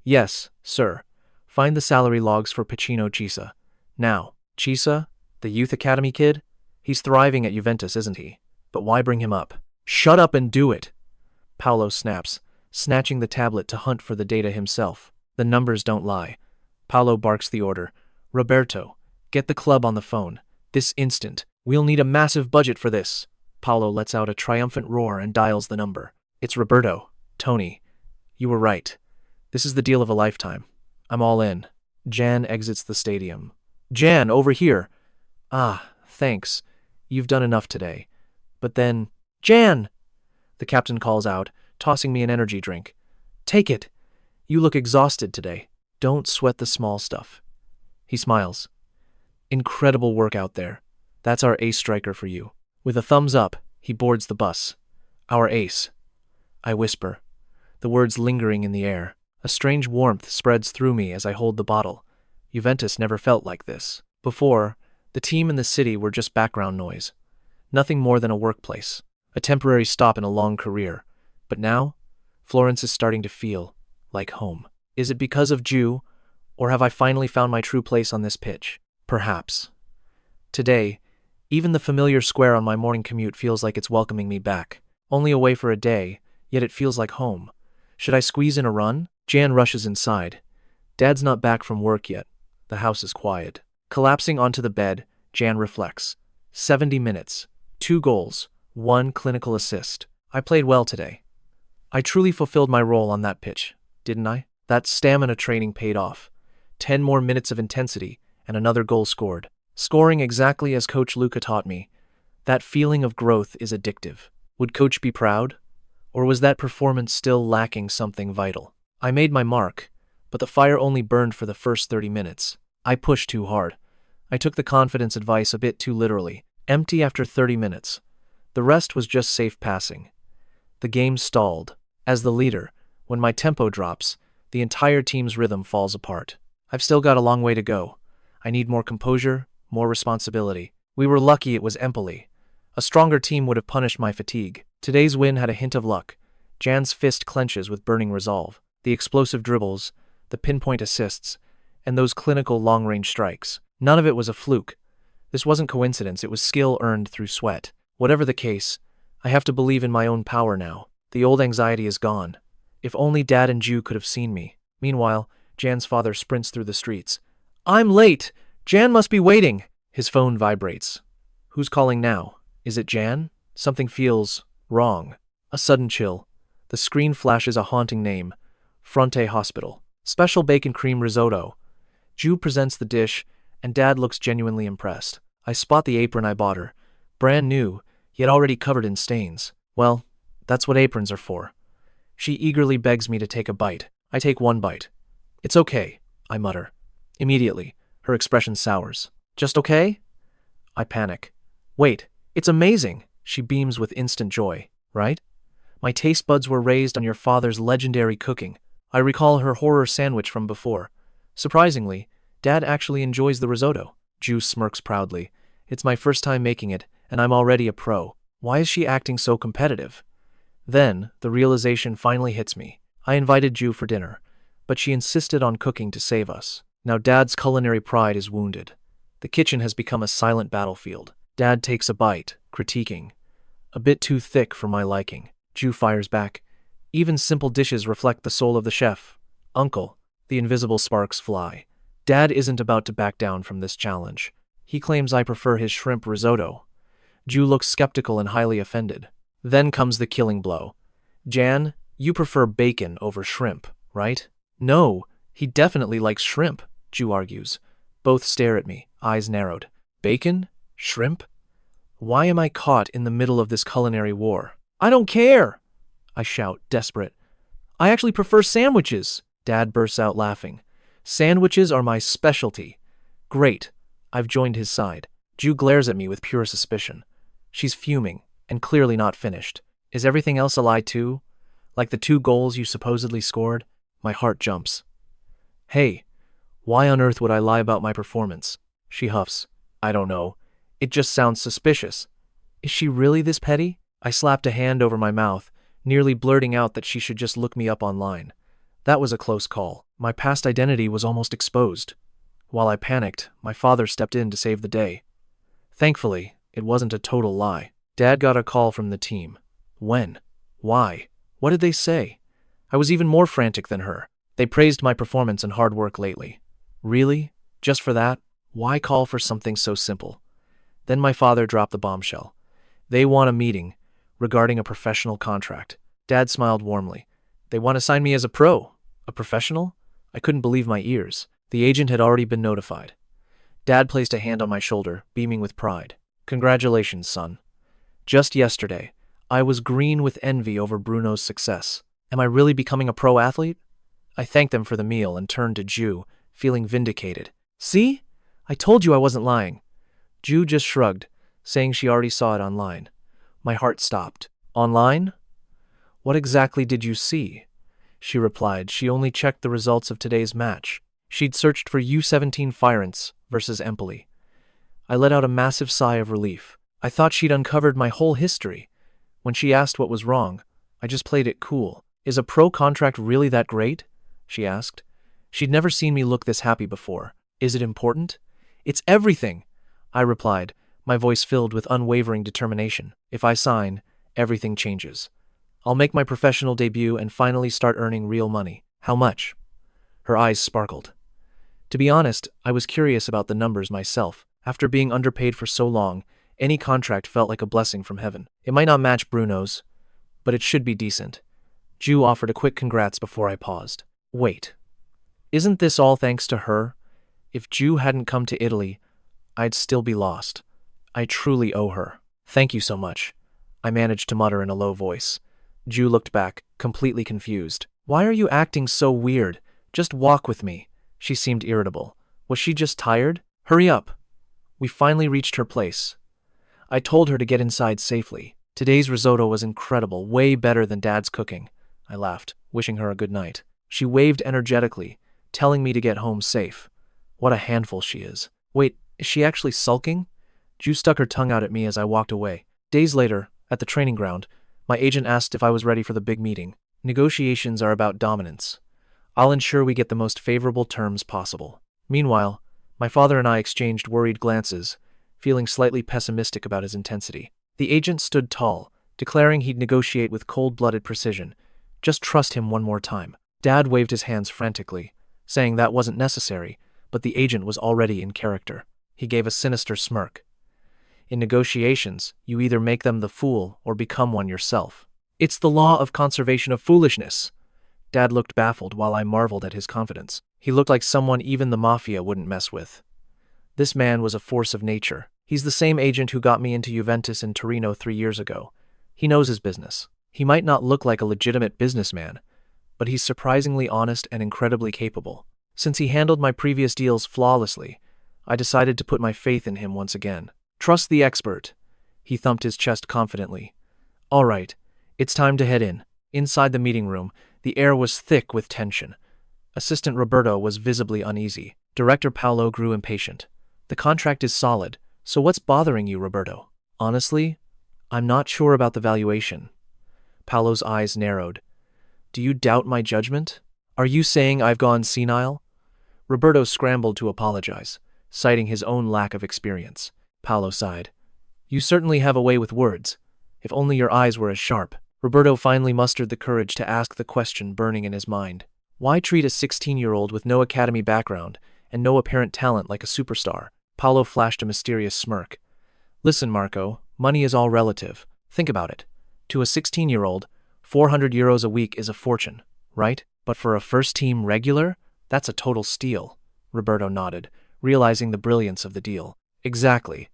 Yes, sir. Find the salary logs for 𝐏𝐫𝐄𝐃. Now, 𝐏𝐫𝐃, the youth academy kid? He's thriving at Juventus, isn't he? But why bring him up? Shut up and do it! Paolo snaps, snatching the tablet to hunt for the data himself. The numbers don't lie. Paolo barks the order. Roberto, get the club on the phone. This instant. We'll need a massive budget for this. Paolo lets out a triumphant roar and dials the number. It's Roberto. Tony. You were right. This is the deal of a lifetime. I'm all in. Jan exits the stadium. Jan, over here. Ah, thanks. You've done enough today. But then, Jan! The captain calls out, tossing me an energy drink. Take it. You look exhausted today. Don't sweat the small stuff. He smiles. Incredible work out there. That's our ace striker for you. With a thumbs up, he boards the bus. Our ace. I whisper, the words lingering in the air. A strange warmth spreads through me as I hold the bottle. Juventus never felt like this. Before, the team and the city were just background noise. Nothing more than a workplace. A temporary stop in a long career. But now, Florence is starting to feel like home. Is it because of Jew, or have I finally found my true place on this pitch? Perhaps. Today, even the familiar square on my morning commute feels like it's welcoming me back. Only away for a day, yet it feels like home. Should I squeeze in a run? Jan rushes inside. Dad's not back from work yet. The house is quiet. Collapsing onto the bed, Jan reflects. 70 minutes, 2 goals, 1 clinical assist. I played well today. I truly fulfilled my role on that pitch, didn't I? That stamina training paid off. 10 more minutes of intensity, and another goal scored. Scoring exactly as Coach Luca taught me. That feeling of growth is addictive. Would Coach be proud? Or was that performance still lacking something vital? I made my mark, but the fire only burned for the first 30 minutes. I pushed too hard. I took the confidence advice a bit too literally. Empty after 30 minutes. The rest was just safe passing. The game stalled. As the leader, when my tempo drops, the entire team's rhythm falls apart. I've still got a long way to go. I need more composure, more responsibility. We were lucky it was Empoli. A stronger team would have punished my fatigue. Today's win had a hint of luck. Jan's fist clenches with burning resolve. The explosive dribbles, the pinpoint assists, and those clinical long-range strikes. None of it was a fluke. This wasn't coincidence, it was skill earned through sweat. Whatever the case, I have to believe in my own power now. The old anxiety is gone. If only Dad and Ju could have seen me. Meanwhile, Jan's father sprints through the streets. "I'm late! Jan must be waiting!" His phone vibrates. Who's calling now? Is it Jan? Something feels wrong. A sudden chill. The screen flashes a haunting name. Fronte Hospital. Special bacon cream risotto. Ju presents the dish, and Dad looks genuinely impressed. I spot the apron I bought her. Brand new, yet already covered in stains. Well, that's what aprons are for. She eagerly begs me to take a bite. I take one bite. "It's okay," I mutter. Immediately, her expression sours. "Just okay?" I panic. "Wait, it's amazing!" She beams with instant joy. "Right? My taste buds were raised on your father's legendary cooking." I recall her horror sandwich from before. Surprisingly, Dad actually enjoys the risotto. Ju smirks proudly. "It's my first time making it, and I'm already a pro. Why is she acting so competitive?" Then, the realization finally hits me. I invited Ju for dinner, but she insisted on cooking to save us. Now Dad's culinary pride is wounded. The kitchen has become a silent battlefield. Dad takes a bite, critiquing. A bit too thick for my liking. Ju fires back. "Even simple dishes reflect the soul of the chef. Uncle." The invisible sparks fly. Dad isn't about to back down from this challenge. He claims I prefer his shrimp risotto. Ju looks skeptical and highly offended. Then comes the killing blow. "Jan, you prefer bacon over shrimp, right?" "No, he definitely likes shrimp," Ju argues. Both stare at me, eyes narrowed. Bacon? Shrimp? Why am I caught in the middle of this culinary war? "I don't care!" I shout, desperate. "I actually prefer sandwiches!" Dad bursts out laughing. "Sandwiches are my specialty." Great. I've joined his side. Ju glares at me with pure suspicion. She's fuming, and clearly not finished. "Is everything else a lie too? Like the 2 goals you supposedly scored?" My heart jumps. "Hey, why on earth would I lie about my performance?" She huffs. "I don't know. It just sounds suspicious." Is she really this petty? I slapped a hand over my mouth, nearly blurting out that she should just look me up online. That was a close call. My past identity was almost exposed. While I panicked, my father stepped in to save the day. Thankfully, it wasn't a total lie. Dad got a call from the team. When? Why? What did they say? I was even more frantic than her. They praised my performance and hard work lately. Really? Just for that? Why call for something so simple? Then my father dropped the bombshell. They want a meeting regarding a professional contract. Dad smiled warmly. They want to sign me as a pro? A professional? I couldn't believe my ears. The agent had already been notified. Dad placed a hand on my shoulder, beaming with pride. Congratulations, son. Just yesterday, I was green with envy over Bruno's success. Am I really becoming a pro athlete? I thanked them for the meal and turned to Ju, feeling vindicated. See? I told you I wasn't lying. Ju just shrugged, saying she already saw it online. My heart stopped. Online? What exactly did you see? She replied she only checked the results of today's match. She'd searched for U17 Florence versus Empoli. I let out a massive sigh of relief. I thought she'd uncovered my whole history. When she asked what was wrong, I just played it cool. Is a pro contract really that great? She asked. She'd never seen me look this happy before. Is it important? It's everything, I replied, my voice filled with unwavering determination. If I sign, everything changes. I'll make my professional debut and finally start earning real money. How much? Her eyes sparkled. To be honest, I was curious about the numbers myself. After being underpaid for so long, any contract felt like a blessing from heaven. It might not match Bruno's, but it should be decent. Ju offered a quick congrats before I paused. Wait, isn't this all thanks to her? If Ju hadn't come to Italy, I'd still be lost. I truly owe her. Thank you so much, I managed to mutter in a low voice. Ju looked back, completely confused. Why are you acting so weird? Just walk with me. She seemed irritable. Was she just tired? Hurry up. We finally reached her place. I told her to get inside safely. Today's risotto was incredible, way better than Dad's cooking. I laughed, wishing her a good night. She waved energetically, telling me to get home safe. What a handful she is. Wait, is she actually sulking? Ju stuck her tongue out at me as I walked away. Days later, at the training ground, my agent asked if I was ready for the big meeting. Negotiations are about dominance. I'll ensure we get the most favorable terms possible. Meanwhile, my father and I exchanged worried glances, feeling slightly pessimistic about his intensity. The agent stood tall, declaring he'd negotiate with cold-blooded precision. Just trust him one more time. Dad waved his hands frantically, saying that wasn't necessary, but the agent was already in character. He gave a sinister smirk. In negotiations, you either make them the fool or become one yourself. It's the law of conservation of foolishness. Dad looked baffled while I marveled at his confidence. He looked like someone even the mafia wouldn't mess with. This man was a force of nature. He's the same agent who got me into Juventus and Torino 3 years ago. He knows his business. He might not look like a legitimate businessman, but he's surprisingly honest and incredibly capable. Since he handled my previous deals flawlessly, I decided to put my faith in him once again. Trust the expert. He thumped his chest confidently. All right, it's time to head in. Inside the meeting room, the air was thick with tension. Assistant Roberto was visibly uneasy. Director Paolo grew impatient. The contract is solid, so what's bothering you, Roberto? Honestly, I'm not sure about the valuation. Paolo's eyes narrowed. Do you doubt my judgment? Are you saying I've gone senile? Roberto scrambled to apologize, citing his own lack of experience. Paolo sighed. You certainly have a way with words. If only your eyes were as sharp. Roberto finally mustered the courage to ask the question burning in his mind. Why treat a 16-year-old with no academy background and no apparent talent like a superstar? Paolo flashed a mysterious smirk. Listen, Marco, money is all relative. Think about it. To a 16-year-old, 400 euros a week is a fortune, right? But for a first-team regular, that's a total steal. Roberto nodded, realizing the brilliance of the deal. Exactly.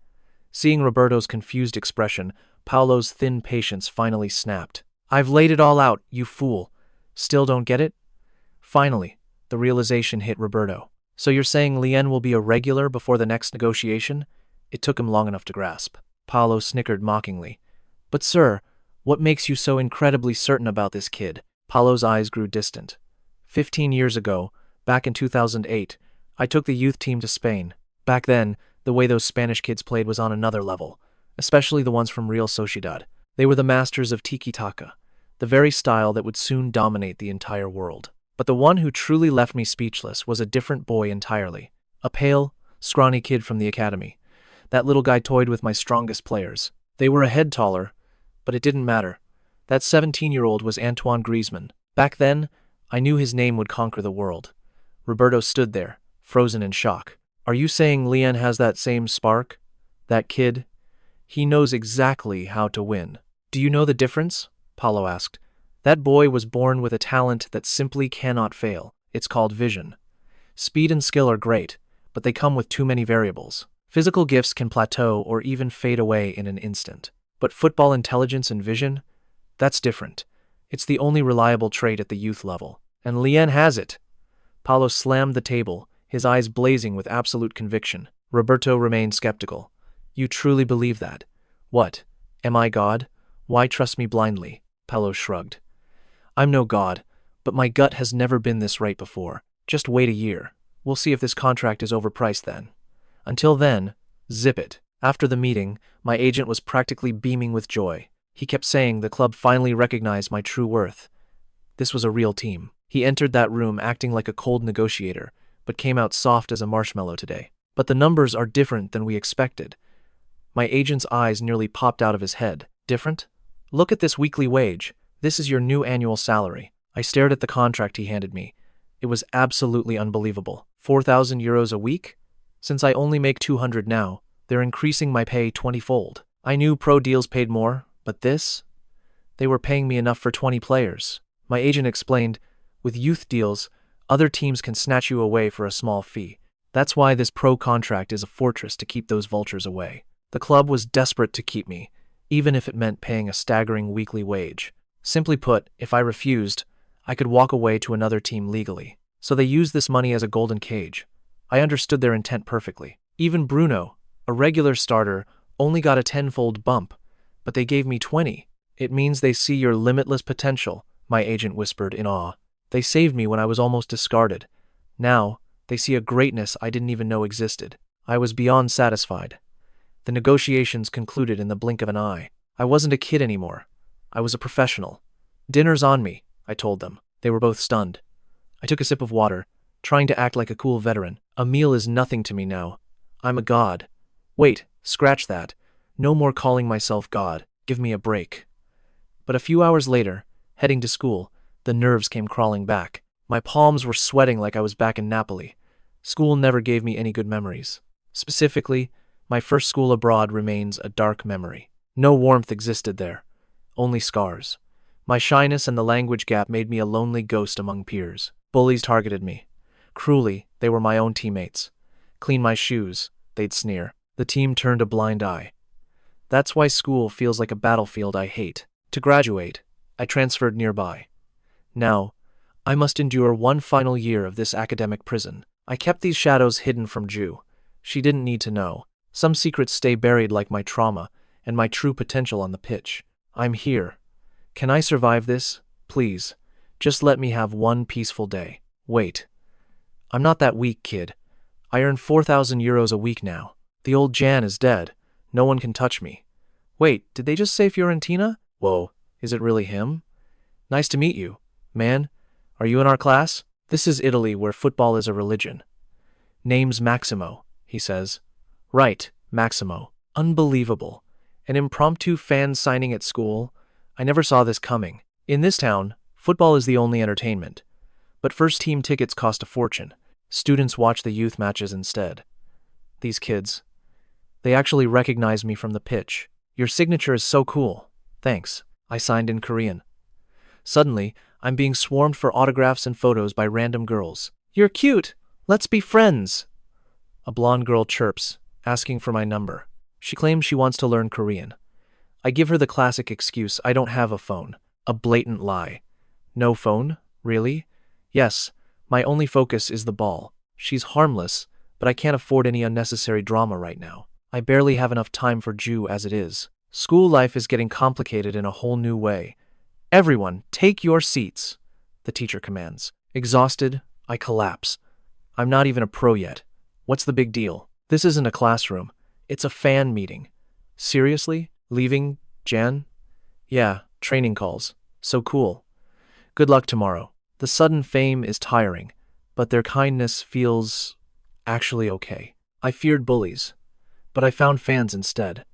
Seeing Roberto's confused expression, Paolo's thin patience finally snapped. I've laid it all out, you fool. Still don't get it? Finally, the realization hit Roberto. So you're saying Lian will be a regular before the next negotiation? It took him long enough to grasp. Paolo snickered mockingly. But sir, what makes you so incredibly certain about this kid? Paolo's eyes grew distant. 15 years ago, back in 2008, I took the youth team to Spain. Back then, the way those Spanish kids played was on another level, especially the ones from Real Sociedad. They were the masters of tiki-taka, the very style that would soon dominate the entire world. But the one who truly left me speechless was a different boy entirely. A pale, scrawny kid from the academy. That little guy toyed with my strongest players. They were a head taller, but it didn't matter. That 17-year-old was Antoine Griezmann. Back then, I knew his name would conquer the world. Roberto stood there, frozen in shock. Are you saying Lian has that same spark? That kid? He knows exactly how to win. Do you know the difference? Paolo asked. That boy was born with a talent that simply cannot fail. It's called vision. Speed and skill are great, but they come with too many variables. Physical gifts can plateau or even fade away in an instant. But football intelligence and vision? That's different. It's the only reliable trait at the youth level. And Lian has it. Paolo slammed the table, his eyes blazing with absolute conviction. Roberto remained skeptical. You truly believe that? What? Am I God? Why trust me blindly? Paolo shrugged. I'm no god, but my gut has never been this right before. Just wait a year. We'll see if this contract is overpriced then. Until then, zip it. After the meeting, my agent was practically beaming with joy. He kept saying the club finally recognized my true worth. This was a real team. He entered that room acting like a cold negotiator, but came out soft as a marshmallow today. But the numbers are different than we expected. My agent's eyes nearly popped out of his head. Different? Look at this weekly wage. This is your new annual salary. I stared at the contract he handed me. It was absolutely unbelievable. 4,000 euros a week? Since I only make 200 now, they're increasing my pay 20-fold. I knew pro deals paid more, but this? They were paying me enough for 20 players. My agent explained, with youth deals, other teams can snatch you away for a small fee. That's why this pro contract is a fortress to keep those vultures away. The club was desperate to keep me, even if it meant paying a staggering weekly wage. Simply put, if I refused, I could walk away to another team legally. So they used this money as a golden cage. I understood their intent perfectly. Even Bruno, a regular starter, only got a tenfold bump, but they gave me 20. It means they see your limitless potential, my agent whispered in awe. They saved me when I was almost discarded. Now, they see a greatness I didn't even know existed. I was beyond satisfied. The negotiations concluded in the blink of an eye. I wasn't a kid anymore. I was a professional. Dinner's on me, I told them. They were both stunned. I took a sip of water, trying to act like a cool veteran. A meal is nothing to me now. I'm a god. Wait, scratch that. No more calling myself God. Give me a break. But a few hours later, heading to school, the nerves came crawling back. My palms were sweating like I was back in Napoli. School never gave me any good memories. Specifically, my first school abroad remains a dark memory. No warmth existed there, only scars. My shyness and the language gap made me a lonely ghost among peers. Bullies targeted me. Cruelly, they were my own teammates. Clean my shoes, they'd sneer. The team turned a blind eye. That's why school feels like a battlefield I hate. To graduate, I transferred nearby. Now, I must endure one final year of this academic prison. I kept these shadows hidden from Ju. She didn't need to know. Some secrets stay buried like my trauma and my true potential on the pitch. I'm here. Can I survive this? Please, just let me have one peaceful day. Wait. I'm not that weak, kid. I earn 4,000 euros a week now. The old Jan is dead. No one can touch me. Wait, did they just say Fiorentina? Whoa, is it really him? Nice to meet you. Man, are you in our class? This is Italy where football is a religion. Name's Maximo, he says. Right, Maximo. Unbelievable. An impromptu fan signing at school? I never saw this coming. In this town, football is the only entertainment. But first-team tickets cost a fortune. Students watch the youth matches instead. These kids, they actually recognize me from the pitch. Your signature is so cool. Thanks. I signed in Korean. Suddenly, I'm being swarmed for autographs and photos by random girls. You're cute. Let's be friends. A blonde girl chirps, asking for my number. She claims she wants to learn Korean. I give her the classic excuse I don't have a phone. A blatant lie. No phone? Really? Yes, my only focus is the ball. She's harmless, but I can't afford any unnecessary drama right now. I barely have enough time for Ju as it is. School life is getting complicated in a whole new way. Everyone, take your seats, the teacher commands. Exhausted, I collapse. I'm not even a pro yet. What's the big deal? This isn't a classroom. It's a fan meeting. Seriously? Leaving, Jan? Yeah, training calls. So cool. Good luck tomorrow. The sudden fame is tiring, but their kindness feels actually okay. I feared bullies, but I found fans instead.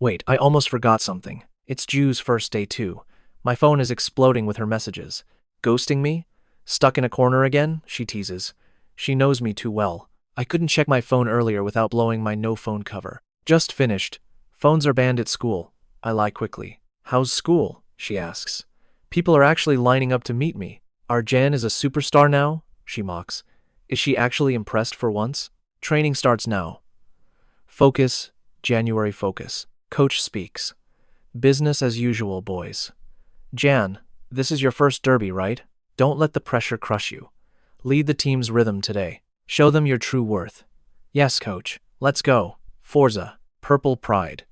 Wait, I almost forgot something. It's Ju's first day too. My phone is exploding with her messages. Ghosting me? Stuck in a corner again? She teases. She knows me too well. I couldn't check my phone earlier without blowing my no-phone cover. Just finished. Phones are banned at school. I lie quickly. How's school? She asks. People are actually lining up to meet me. Our Jan is a superstar now? She mocks. Is she actually impressed for once? Training starts now. Focus, January focus. Coach speaks. Business as usual, boys. Jan, this is your first derby, right? Don't let the pressure crush you. Lead the team's rhythm today. Show them your true worth. Yes, coach. Let's go. Forza. Purple pride.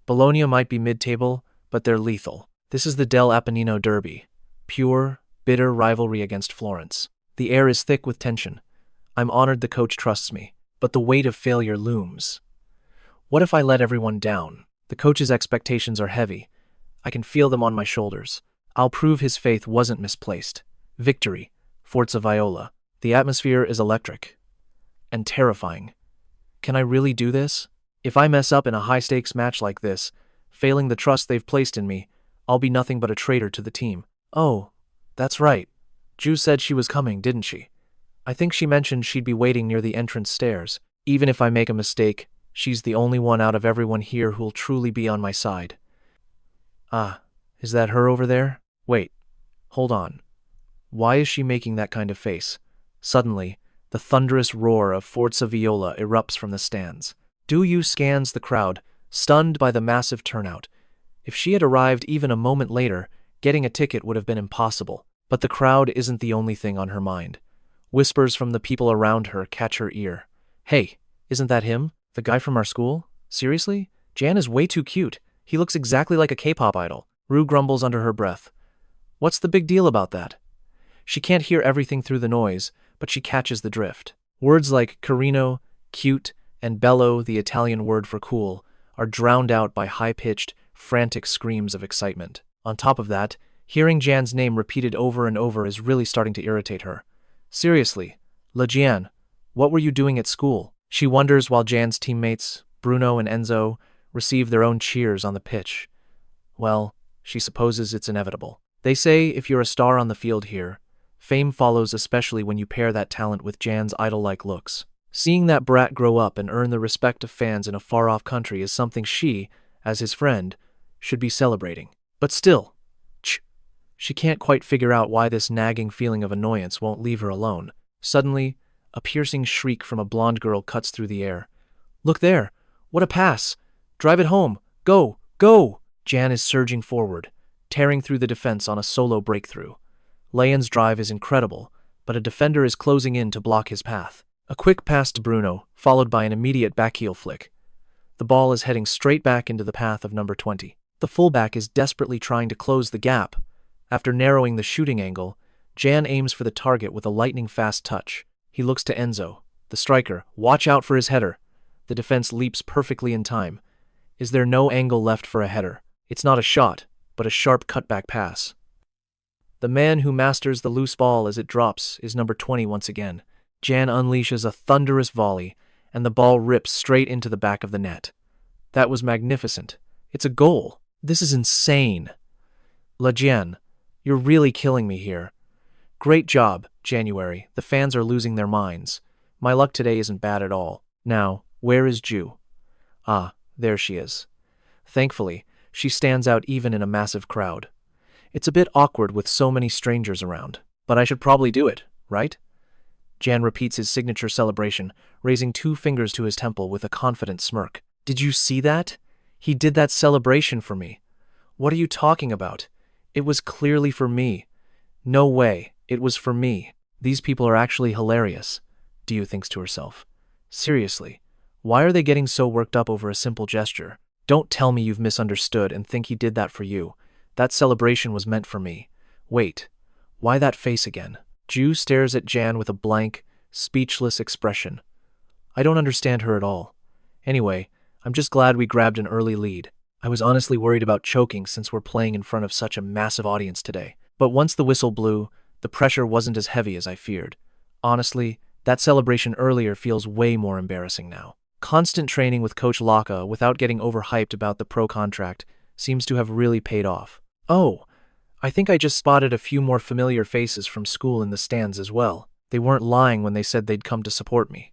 Bologna might be mid-table, but they're lethal. This is the Del Apennino derby. Pure, bitter rivalry against Florence. The air is thick with tension. I'm honored the coach trusts me, but the weight of failure looms. What if I let everyone down? The coach's expectations are heavy. I can feel them on my shoulders. I'll prove his faith wasn't misplaced. Victory. Forza Viola. The atmosphere is electric. And terrifying. Can I really do this? If I mess up in a high-stakes match like this, failing the trust they've placed in me, I'll be nothing but a traitor to the team. Oh, that's right. Ju said she was coming, didn't she? I think she mentioned she'd be waiting near the entrance stairs. Even if I make a mistake, she's the only one out of everyone here who'll truly be on my side. Ah, is that her over there? Wait, hold on. Why is she making that kind of face? Suddenly, the thunderous roar of Forza Viola erupts from the stands. Du scans the crowd, stunned by the massive turnout. If she had arrived even a moment later, getting a ticket would have been impossible. But the crowd isn't the only thing on her mind. Whispers from the people around her catch her ear. Hey, isn't that him? The guy from our school? Seriously? Jan is way too cute. He looks exactly like a K-pop idol. Rue grumbles under her breath. What's the big deal about that? She can't hear everything through the noise, but she catches the drift. Words like carino, cute, and bello, the Italian word for cool, are drowned out by high-pitched, frantic screams of excitement. On top of that, hearing Jan's name repeated over and over is really starting to irritate her. Seriously, Jan, what were you doing at school? She wonders while Jan's teammates, Bruno and Enzo, receive their own cheers on the pitch. Well, she supposes it's inevitable. They say if you're a star on the field here, fame follows, especially when you pair that talent with Jan's idol-like looks. Seeing that brat grow up and earn the respect of fans in a far-off country is something she, as his friend, should be celebrating. But still, she can't quite figure out why this nagging feeling of annoyance won't leave her alone. Suddenly, a piercing shriek from a blonde girl cuts through the air. Look there! What a pass! Drive it home! Go! Go! Jan is surging forward, tearing through the defense on a solo breakthrough. Lian's drive is incredible, but a defender is closing in to block his path. A quick pass to Bruno, followed by an immediate backheel flick. The ball is heading straight back into the path of number 20. The fullback is desperately trying to close the gap. After narrowing the shooting angle, Jan aims for the target with a lightning-fast touch. He looks to Enzo, the striker. Watch out for his header. The defense leaps perfectly in time. Is there no angle left for a header? It's not a shot, but a sharp cutback pass. The man who masters the loose ball as it drops is number 20 once again. Jan unleashes a thunderous volley, and the ball rips straight into the back of the net. That was magnificent. It's a goal. This is insane. Jan, you're really killing me here. Great job, January. The fans are losing their minds. My luck today isn't bad at all. Now, where is Ju? Ah, there she is. Thankfully, she stands out even in a massive crowd. It's a bit awkward with so many strangers around, but I should probably do it, right? Jan repeats his signature celebration, raising 2 fingers to his temple with a confident smirk. Did you see that? He did that celebration for me. What are you talking about? It was clearly for me. No way, it was for me. These people are actually hilarious, Diu thinks to herself. Seriously, why are they getting so worked up over a simple gesture? Don't tell me you've misunderstood and think he did that for you. That celebration was meant for me. Wait, why that face again? Ju stares at Jan with a blank, speechless expression. I don't understand her at all. Anyway, I'm just glad we grabbed an early lead. I was honestly worried about choking since we're playing in front of such a massive audience today. But once the whistle blew, the pressure wasn't as heavy as I feared. Honestly, that celebration earlier feels way more embarrassing now. Constant training with Coach Laka without getting overhyped about the pro contract seems to have really paid off. Oh, I think I just spotted a few more familiar faces from school in the stands as well. They weren't lying when they said they'd come to support me.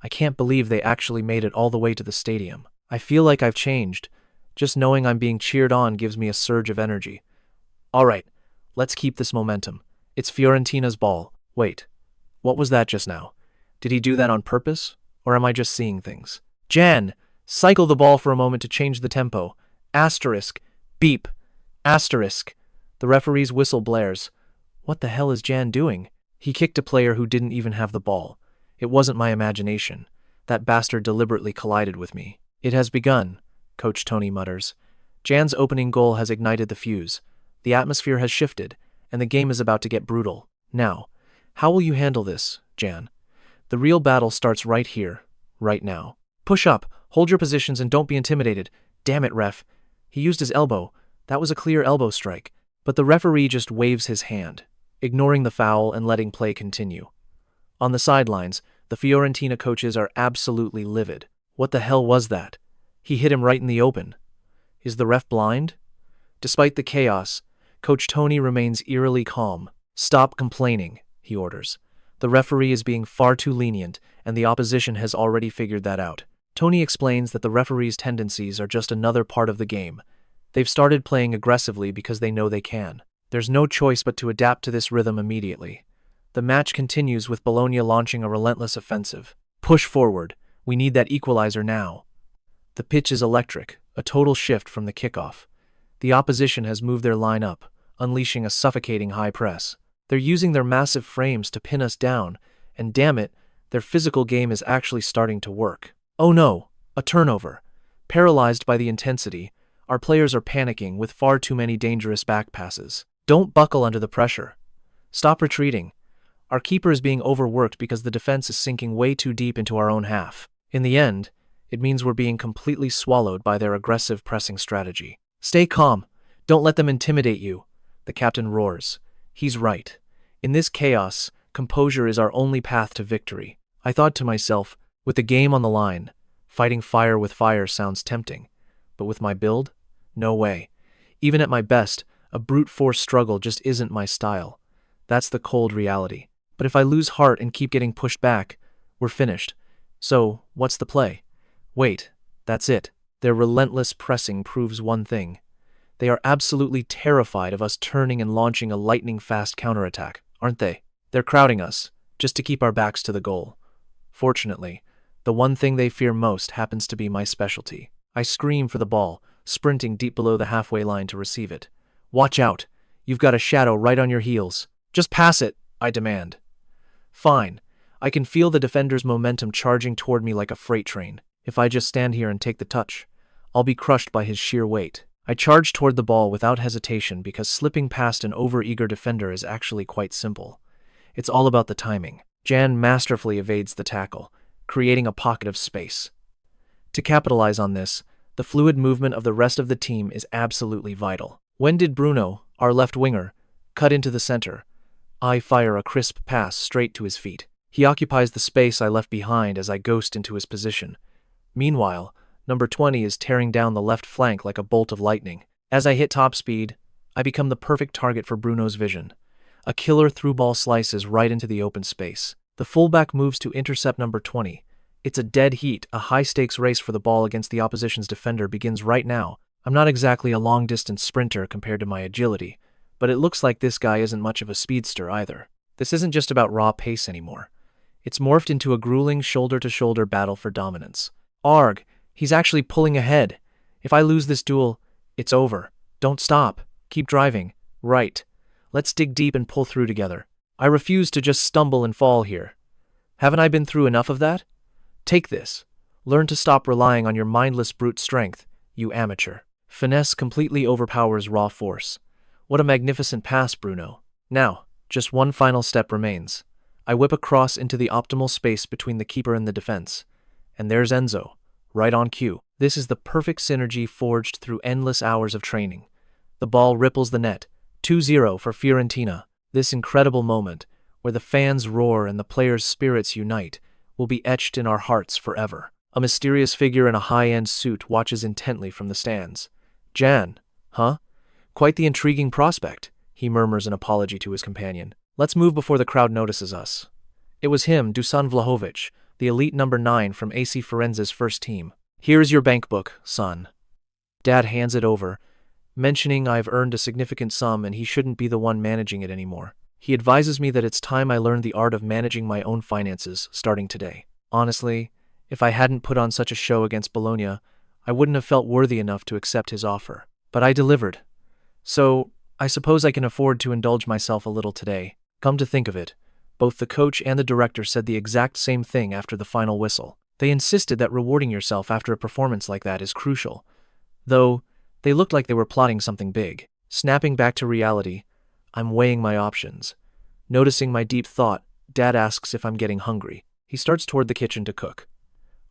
I can't believe they actually made it all the way to the stadium. I feel like I've changed. Just knowing I'm being cheered on gives me a surge of energy. All right, let's keep this momentum. It's Fiorentina's ball. Wait, what was that just now? Did he do that on purpose, or am I just seeing things? Jan, cycle the ball for a moment to change the tempo. Asterisk. Beep. Asterisk. The referee's whistle blares. What the hell is Jan doing? He kicked a player who didn't even have the ball. It wasn't my imagination. That bastard deliberately collided with me. It has begun, Coach Tony mutters. Jan's opening goal has ignited the fuse. The atmosphere has shifted, and the game is about to get brutal. Now, how will you handle this, Jan? The real battle starts right here, right now. Push up, hold your positions, and don't be intimidated. Damn it, ref. He used his elbow. That was a clear elbow strike. But the referee just waves his hand, ignoring the foul and letting play continue. On the sidelines, the Fiorentina coaches are absolutely livid. What the hell was that? He hit him right in the open. Is the ref blind? Despite the chaos, Coach Tony remains eerily calm. Stop complaining, he orders. The referee is being far too lenient, and the opposition has already figured that out. Tony explains that the referee's tendencies are just another part of the game. They've started playing aggressively because they know they can. There's no choice but to adapt to this rhythm immediately. The match continues with Bologna launching a relentless offensive. Push forward. We need that equalizer now. The pitch is electric, a total shift from the kickoff. The opposition has moved their line up, unleashing a suffocating high press. They're using their massive frames to pin us down, and damn it, their physical game is actually starting to work. Oh no, a turnover. Paralyzed by the intensity, our players are panicking with far too many dangerous back passes. Don't buckle under the pressure. Stop retreating. Our keeper is being overworked because the defense is sinking way too deep into our own half. In the end, it means we're being completely swallowed by their aggressive pressing strategy. Stay calm. Don't let them intimidate you, the captain roars. He's right. In this chaos, composure is our only path to victory. I thought to myself, with the game on the line, fighting fire with fire sounds tempting. But with my build? No way. Even at my best, a brute force struggle just isn't my style. That's the cold reality. But if I lose heart and keep getting pushed back, we're finished. So, what's the play? Wait, that's it. Their relentless pressing proves one thing. They are absolutely terrified of us turning and launching a lightning-fast counterattack, aren't they? They're crowding us, just to keep our backs to the goal. Fortunately, the one thing they fear most happens to be my specialty. I scream for the ball, sprinting deep below the halfway line to receive it. Watch out! You've got a shadow right on your heels. Just pass it, I demand. Fine. I can feel the defender's momentum charging toward me like a freight train. If I just stand here and take the touch, I'll be crushed by his sheer weight. I charge toward the ball without hesitation because slipping past an over-eager defender is actually quite simple. It's all about the timing. Jan masterfully evades the tackle, creating a pocket of space. To capitalize on this, the fluid movement of the rest of the team is absolutely vital. When did Bruno, our left winger, cut into the center? I fire a crisp pass straight to his feet. He occupies the space I left behind as I ghost into his position. Meanwhile, number 20 is tearing down the left flank like a bolt of lightning. As I hit top speed, I become the perfect target for Bruno's vision. A killer through-ball slices right into the open space. The fullback moves to intercept number 20. It's a dead heat. A high-stakes race for the ball against the opposition's defender begins right now. I'm not exactly a long-distance sprinter compared to my agility, but it looks like this guy isn't much of a speedster either. This isn't just about raw pace anymore. It's morphed into a grueling shoulder-to-shoulder battle for dominance. Arg, he's actually pulling ahead. If I lose this duel, it's over. Don't stop. Keep driving. Right. Let's dig deep and pull through together. I refuse to just stumble and fall here. Haven't I been through enough of that? Take this. Learn to stop relying on your mindless brute strength, you amateur. Finesse completely overpowers raw force. What a magnificent pass, Bruno. Now, just one final step remains. I whip across into the optimal space between the keeper and the defense. And there's Enzo, right on cue. This is the perfect synergy forged through endless hours of training. The ball ripples the net. 2-0 for Fiorentina. This incredible moment, where the fans roar and the players' spirits unite, will be etched in our hearts forever. A mysterious figure in a high-end suit watches intently from the stands. Jan, huh? Quite the intriguing prospect, he murmurs an apology to his companion. Let's move before the crowd notices us. It was him, Dusan Vlahovic, the elite number 9 from AC Fiorenze's first team. Here's your bank book, son. Dad hands it over, mentioning I've earned a significant sum and he shouldn't be the one managing it anymore. He advises me that it's time I learned the art of managing my own finances starting today. Honestly, if I hadn't put on such a show against Bologna, I wouldn't have felt worthy enough to accept his offer. But I delivered. So, I suppose I can afford to indulge myself a little today. Come to think of it, both the coach and the director said the exact same thing after the final whistle. They insisted that rewarding yourself after a performance like that is crucial. Though, they looked like they were plotting something big. Snapping back to reality, I'm weighing my options. Noticing my deep thought, Dad asks if I'm getting hungry. He starts toward the kitchen to cook.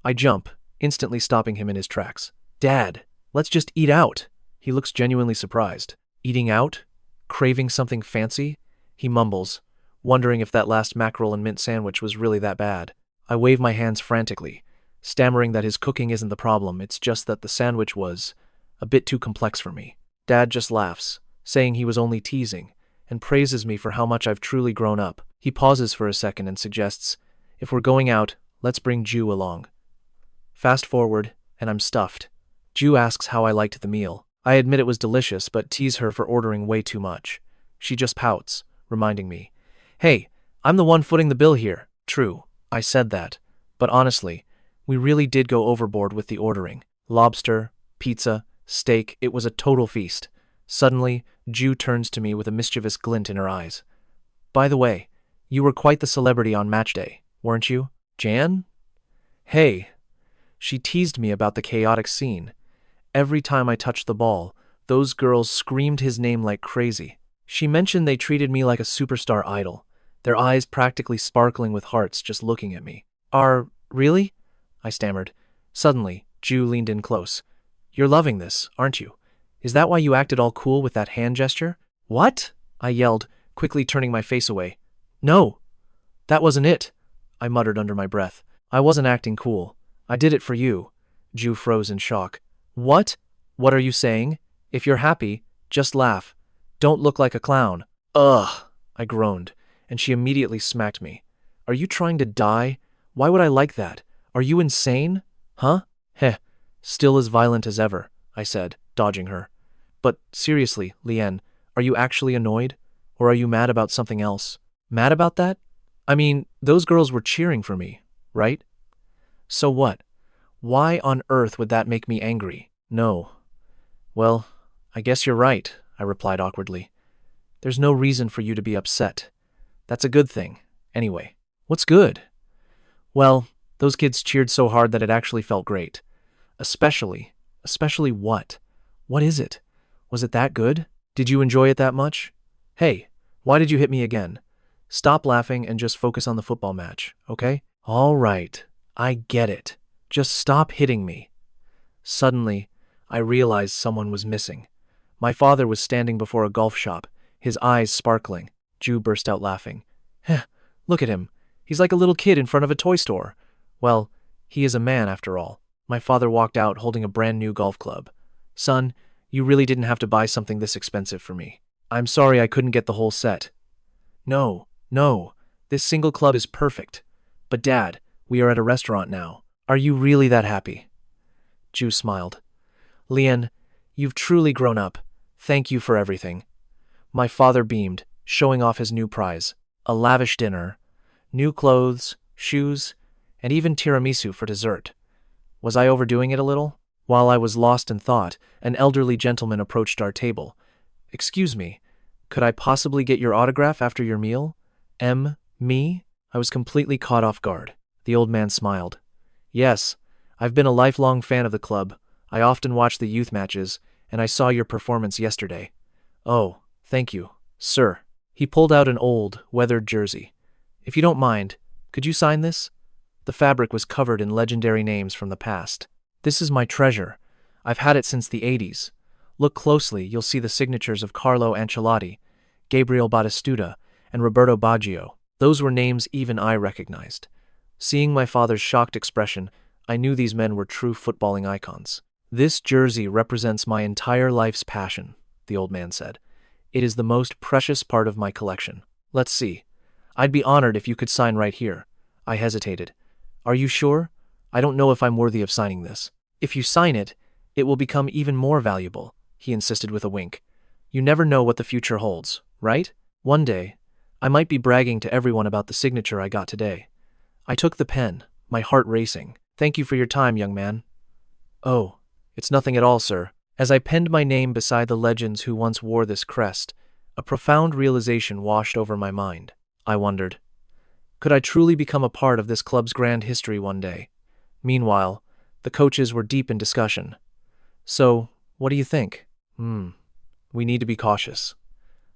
I jump, instantly stopping him in his tracks. Dad, let's just eat out. He looks genuinely surprised. Eating out? Craving something fancy? He mumbles, wondering if that last mackerel and mint sandwich was really that bad. I wave my hands frantically, stammering that his cooking isn't the problem, it's just that the sandwich was a bit too complex for me. Dad just laughs, saying he was only teasing, and praises me for how much I've truly grown up. He pauses for a second and suggests, if we're going out, let's bring Ju along. Fast forward, and I'm stuffed. Ju asks how I liked the meal. I admit it was delicious, but tease her for ordering way too much. She just pouts, reminding me, "Hey, I'm the one footing the bill here." True, I said that. But honestly, we really did go overboard with the ordering. Lobster, pizza, steak, it was a total feast. Suddenly, Ju turns to me with a mischievous glint in her eyes. "By the way, you were quite the celebrity on match day, weren't you, Jan?" "Hey." She teased me about the chaotic scene. Every time I touched the ball, those girls screamed his name like crazy. She mentioned they treated me like a superstar idol, their eyes practically sparkling with hearts just looking at me. Really?" I stammered. Suddenly, Ju leaned in close. "You're loving this, aren't you? Is that why you acted all cool with that hand gesture?" "What?" I yelled, quickly turning my face away. "No, that wasn't it," I muttered under my breath. "I wasn't acting cool. I did it for you." Ju froze in shock. "What? What are you saying? If you're happy, just laugh. Don't look like a clown." "Ugh," I groaned, and she immediately smacked me. "Are you trying to die? Why would I like that? Are you insane? Huh?" "Heh, still as violent as ever," I said, dodging her. "But seriously, Lian, are you actually annoyed? Or are you mad about something else?" "Mad about that? I mean, those girls were cheering for me, right? So what? Why on earth would that make me angry?" "No." "Well, I guess you're right," I replied awkwardly. "There's no reason for you to be upset. That's a good thing, anyway." "What's good?" "Well, those kids cheered so hard that it actually felt great. Especially what? What is it? Was it that good? Did you enjoy it that much? Hey, why did you hit me again? Stop laughing and just focus on the football match, okay?" "All right, I get it. Just stop hitting me." Suddenly, I realized someone was missing. My father was standing before a golf shop, his eyes sparkling. Ju burst out laughing. "Heh, look at him. He's like a little kid in front of a toy store." Well, he is a man after all. My father walked out holding a brand new golf club. "Son, you really didn't have to buy something this expensive for me. I'm sorry I couldn't get the whole set." No, this single club is perfect. "But Dad, we are at a restaurant now. Are you really that happy?" Ju smiled. "Lian, you've truly grown up. Thank you for everything." My father beamed, showing off his new prize. A lavish dinner, new clothes, shoes, and even tiramisu for dessert. Was I overdoing it a little? While I was lost in thought, an elderly gentleman approached our table. "Excuse me, could I possibly get your autograph after your meal?" Me? I was completely caught off guard. The old man smiled. "Yes, I've been a lifelong fan of the club. I often watch the youth matches, and I saw your performance yesterday." "Oh, thank you, sir." He pulled out an old, weathered jersey. "If you don't mind, could you sign this?" The fabric was covered in legendary names from the past. "This is my treasure. I've had it since the 80s. Look closely, you'll see the signatures of Carlo Ancelotti, Gabriel Batistuta, and Roberto Baggio. Those were names even I recognized." Seeing my father's shocked expression, I knew these men were true footballing icons. "This jersey represents my entire life's passion," the old man said. "It is the most precious part of my collection. Let's see. I'd be honored if you could sign right here." I hesitated. "Are you sure? I don't know if I'm worthy of signing this." "If you sign it, it will become even more valuable," he insisted with a wink. "You never know what the future holds, right? One day, I might be bragging to everyone about the signature I got today." I took the pen, my heart racing. "Thank you for your time, young man." "Oh, it's nothing at all, sir." As I penned my name beside the legends who once wore this crest, a profound realization washed over my mind. I wondered, could I truly become a part of this club's grand history one day? Meanwhile, the coaches were deep in discussion. "So, what do you think?" We need to be cautious.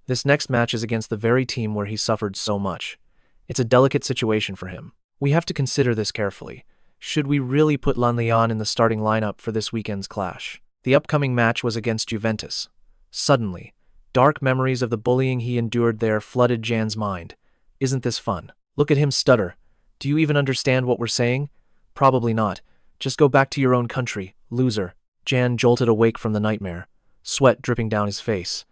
This next match is against the very team where he suffered so much. It's a delicate situation for him. We have to consider this carefully. Should we really put Lian in the starting lineup for this weekend's clash? The upcoming match was against Juventus. Suddenly, dark memories of the bullying he endured there flooded Jan's mind. "Isn't this fun? Look at him stutter. Do you even understand what we're saying?" "Probably not. Just go back to your own country, loser." Jan jolted awake from the nightmare, sweat dripping down his face.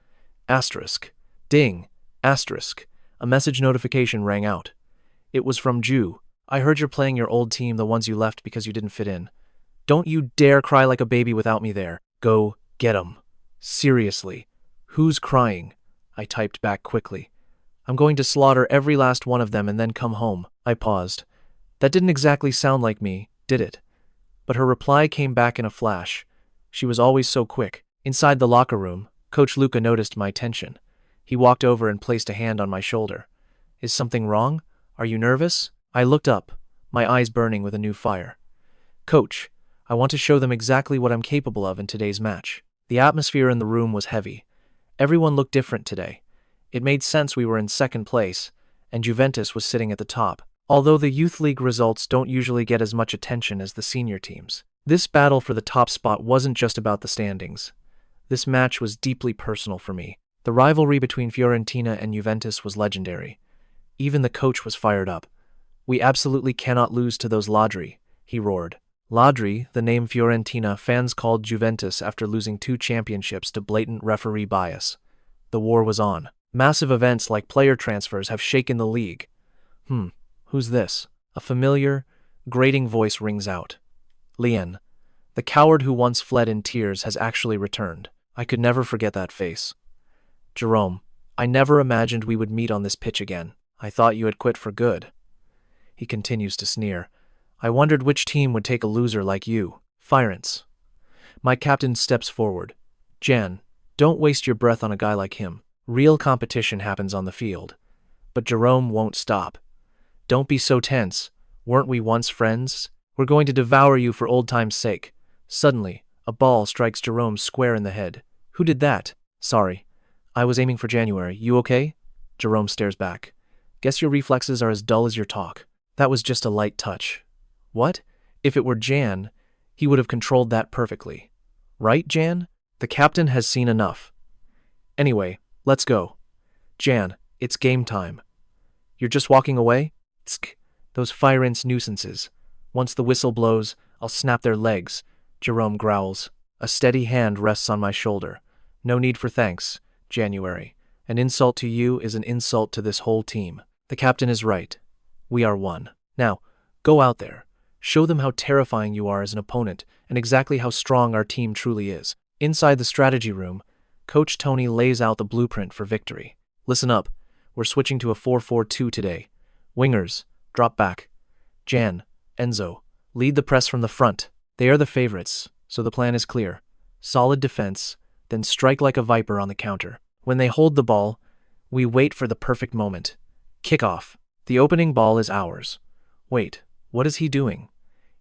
Asterisk. Ding. Asterisk. A message notification rang out. It was from Ju. "I heard you're playing your old team, the ones you left because you didn't fit in. Don't you dare cry like a baby without me there. Go get 'em." Seriously. Who's crying? I typed back quickly. I'm going to slaughter every last one of them and then come home. I paused. That didn't exactly sound like me, did it? But her reply came back in a flash. She was always so quick. Inside the locker room, Coach Luca noticed my tension. He walked over and placed a hand on my shoulder. Is something wrong? Are you nervous? I looked up, my eyes burning with a new fire. Coach, I want to show them exactly what I'm capable of in today's match. The atmosphere in the room was heavy. Everyone looked different today. It made sense we were in second place, and Juventus was sitting at the top, although the Youth League results don't usually get as much attention as the senior teams. This battle for the top spot wasn't just about the standings. This match was deeply personal for me. The rivalry between Fiorentina and Juventus was legendary. Even the coach was fired up. We absolutely cannot lose to those ladri, he roared. Ladri, the name Fiorentina fans called Juventus after losing 2 championships to blatant referee bias. The war was on. Massive events like player transfers have shaken the league. Who's this? A familiar, grating voice rings out. Lian. The coward who once fled in tears has actually returned. I could never forget that face. Jerome, I never imagined we would meet on this pitch again. I thought you had quit for good. He continues to sneer. I wondered which team would take a loser like you. Florence. My captain steps forward. Jan, don't waste your breath on a guy like him. Real competition happens on the field. But Jerome won't stop. Don't be so tense. Weren't we once friends? We're going to devour you for old time's sake. Suddenly, a ball strikes Jerome square in the head. Who did that? Sorry. I was aiming for January. You okay? Jerome stares back. Guess your reflexes are as dull as your talk. That was just a light touch. What? If it were Jan, he would have controlled that perfectly. Right, Jan? The captain has seen enough. Anyway, let's go. Jan, it's game time. You're just walking away? Tsk. Those Florence nuisances. Once the whistle blows, I'll snap their legs. Jerome growls. A steady hand rests on my shoulder. No need for thanks, January. An insult to you is an insult to this whole team. The captain is right. We are one. Now, go out there. Show them how terrifying you are as an opponent and exactly how strong our team truly is. Inside the strategy room, Coach Tony lays out the blueprint for victory. Listen up. We're switching to a 4-4-2 today. Wingers, drop back. Jan, Enzo, lead the press from the front. They are the favorites, so the plan is clear. Solid defense, then strike like a viper on the counter. When they hold the ball, we wait for the perfect moment. Kickoff. The opening ball is ours. Wait, what is he doing?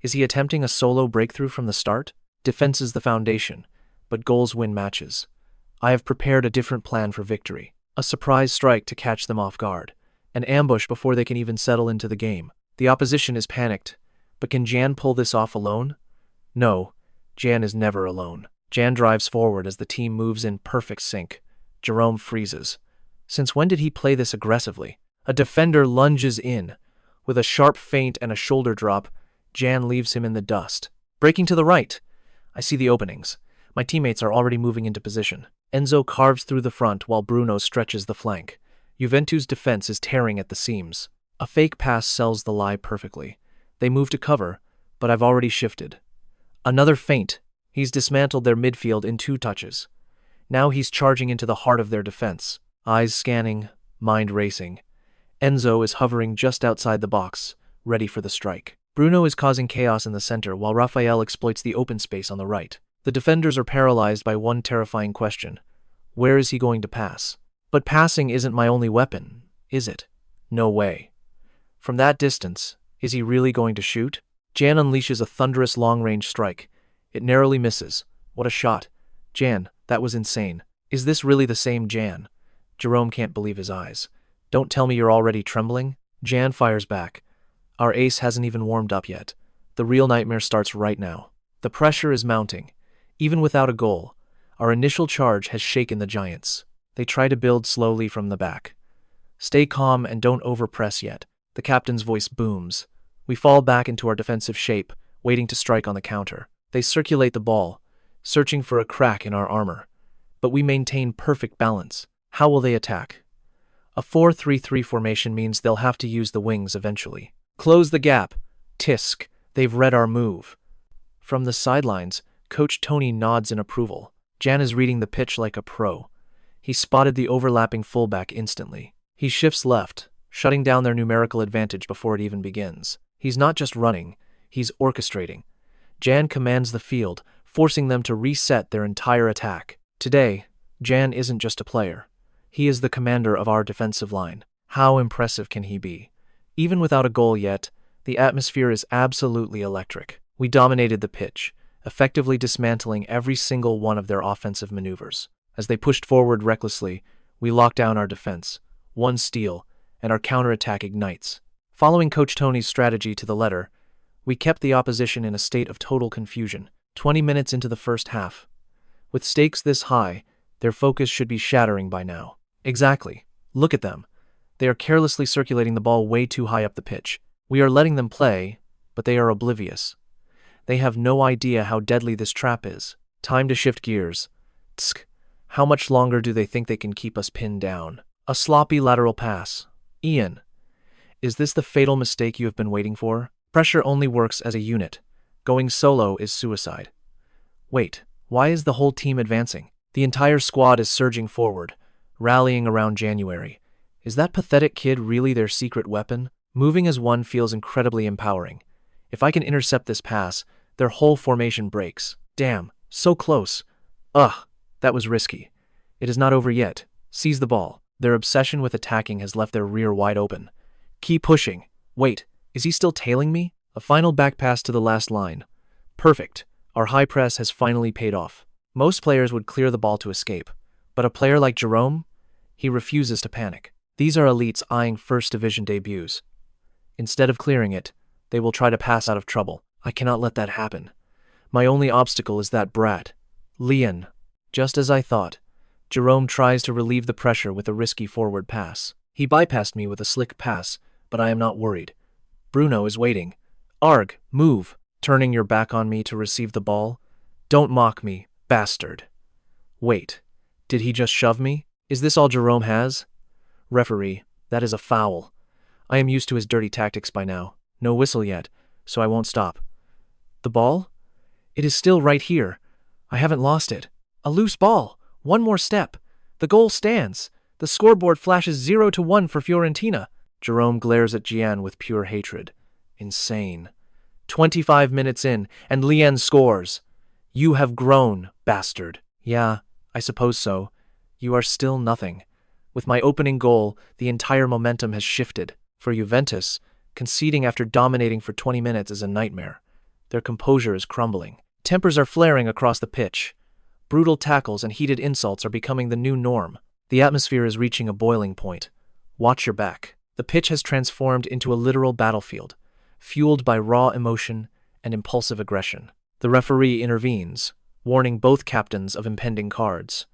Is he attempting a solo breakthrough from the start? Defense is the foundation, but goals win matches. I have prepared a different plan for victory. A surprise strike to catch them off guard. An ambush before they can even settle into the game. The opposition is panicked, but can Jan pull this off alone? No, Jan is never alone. Jan drives forward as the team moves in perfect sync. Jerome freezes. Since when did he play this aggressively? A defender lunges in. With a sharp feint and a shoulder drop, Jan leaves him in the dust. Breaking to the right. I see the openings. My teammates are already moving into position. Enzo carves through the front while Bruno stretches the flank. Juventus' defense is tearing at the seams. A fake pass sells the lie perfectly. They move to cover, but I've already shifted. Another feint. He's dismantled their midfield in 2 touches. Now he's charging into the heart of their defense. Eyes scanning, mind racing. Enzo is hovering just outside the box, ready for the strike. Bruno is causing chaos in the center while Raphael exploits the open space on the right. The defenders are paralyzed by one terrifying question. Where is he going to pass? But passing isn't my only weapon, is it? No way. From that distance, is he really going to shoot? Jan unleashes a thunderous long-range strike. It narrowly misses. What a shot. Jan, that was insane. Is this really the same Jan? Jerome can't believe his eyes. Don't tell me you're already trembling? Jan fires back. Our ace hasn't even warmed up yet. The real nightmare starts right now. The pressure is mounting. Even without a goal, our initial charge has shaken the Giants. They try to build slowly from the back. Stay calm and don't overpress yet. The captain's voice booms. We fall back into our defensive shape, waiting to strike on the counter. They circulate the ball, searching for a crack in our armor. But we maintain perfect balance. How will they attack? A 4-3-3 formation means they'll have to use the wings eventually. Close the gap. Tisk. They've read our move. From the sidelines, Coach Tony nods in approval. Jan is reading the pitch like a pro. He spotted the overlapping fullback instantly. He shifts left, shutting down their numerical advantage before it even begins. He's not just running, he's orchestrating. Jan commands the field, forcing them to reset their entire attack. Today, Jan isn't just a player. He is the commander of our defensive line. How impressive can he be? Even without a goal yet, the atmosphere is absolutely electric. We dominated the pitch, effectively dismantling every single one of their offensive maneuvers. As they pushed forward recklessly, we locked down our defense. One steal, and our counterattack ignites. Following Coach Tony's strategy to the letter, we kept the opposition in a state of total confusion. 20 minutes into the first half. With stakes this high, their focus should be shattering by now. Exactly. Look at them. They are carelessly circulating the ball way too high up the pitch. We are letting them play, but they are oblivious. They have no idea how deadly this trap is. Time to shift gears. Tsk. How much longer do they think they can keep us pinned down? A sloppy lateral pass. Ian, is this the fatal mistake you have been waiting for? Pressure only works as a unit. Going solo is suicide. Wait, why is the whole team advancing? The entire squad is surging forward, rallying around January. Is that pathetic kid really their secret weapon? Moving as one feels incredibly empowering. If I can intercept this pass, their whole formation breaks. Damn, so close. Ugh, that was risky. It is not over yet. Seize the ball. Their obsession with attacking has left their rear wide open. Keep pushing. Wait, is he still tailing me? A final back pass to the last line. Perfect. Our high press has finally paid off. Most players would clear the ball to escape, but a player like Jerome? He refuses to panic. These are elites eyeing first division debuts. Instead of clearing it, they will try to pass out of trouble. I cannot let that happen. My only obstacle is that brat, Lian. Just as I thought, Jerome tries to relieve the pressure with a risky forward pass. He bypassed me with a slick pass, but I am not worried. Bruno is waiting. Arg, move. Turning your back on me to receive the ball? Don't mock me, bastard. Wait, did he just shove me? Is this all Jerome has? Referee, that is a foul. I am used to his dirty tactics by now. No whistle yet, so I won't stop. The ball? It is still right here. I haven't lost it. A loose ball. One more step. The goal stands. The scoreboard flashes 0-1 for Fiorentina. Jerome glares at Gian with pure hatred. Insane. 25 minutes in, and Lian scores. You have grown, bastard. Yeah, I suppose so. You are still nothing. With my opening goal, the entire momentum has shifted. For Juventus, conceding after dominating for 20 minutes is a nightmare. Their composure is crumbling. Tempers are flaring across the pitch. Brutal tackles and heated insults are becoming the new norm. The atmosphere is reaching a boiling point. Watch your back. The pitch has transformed into a literal battlefield, fueled by raw emotion and impulsive aggression. The referee intervenes, warning both captains of impending cards.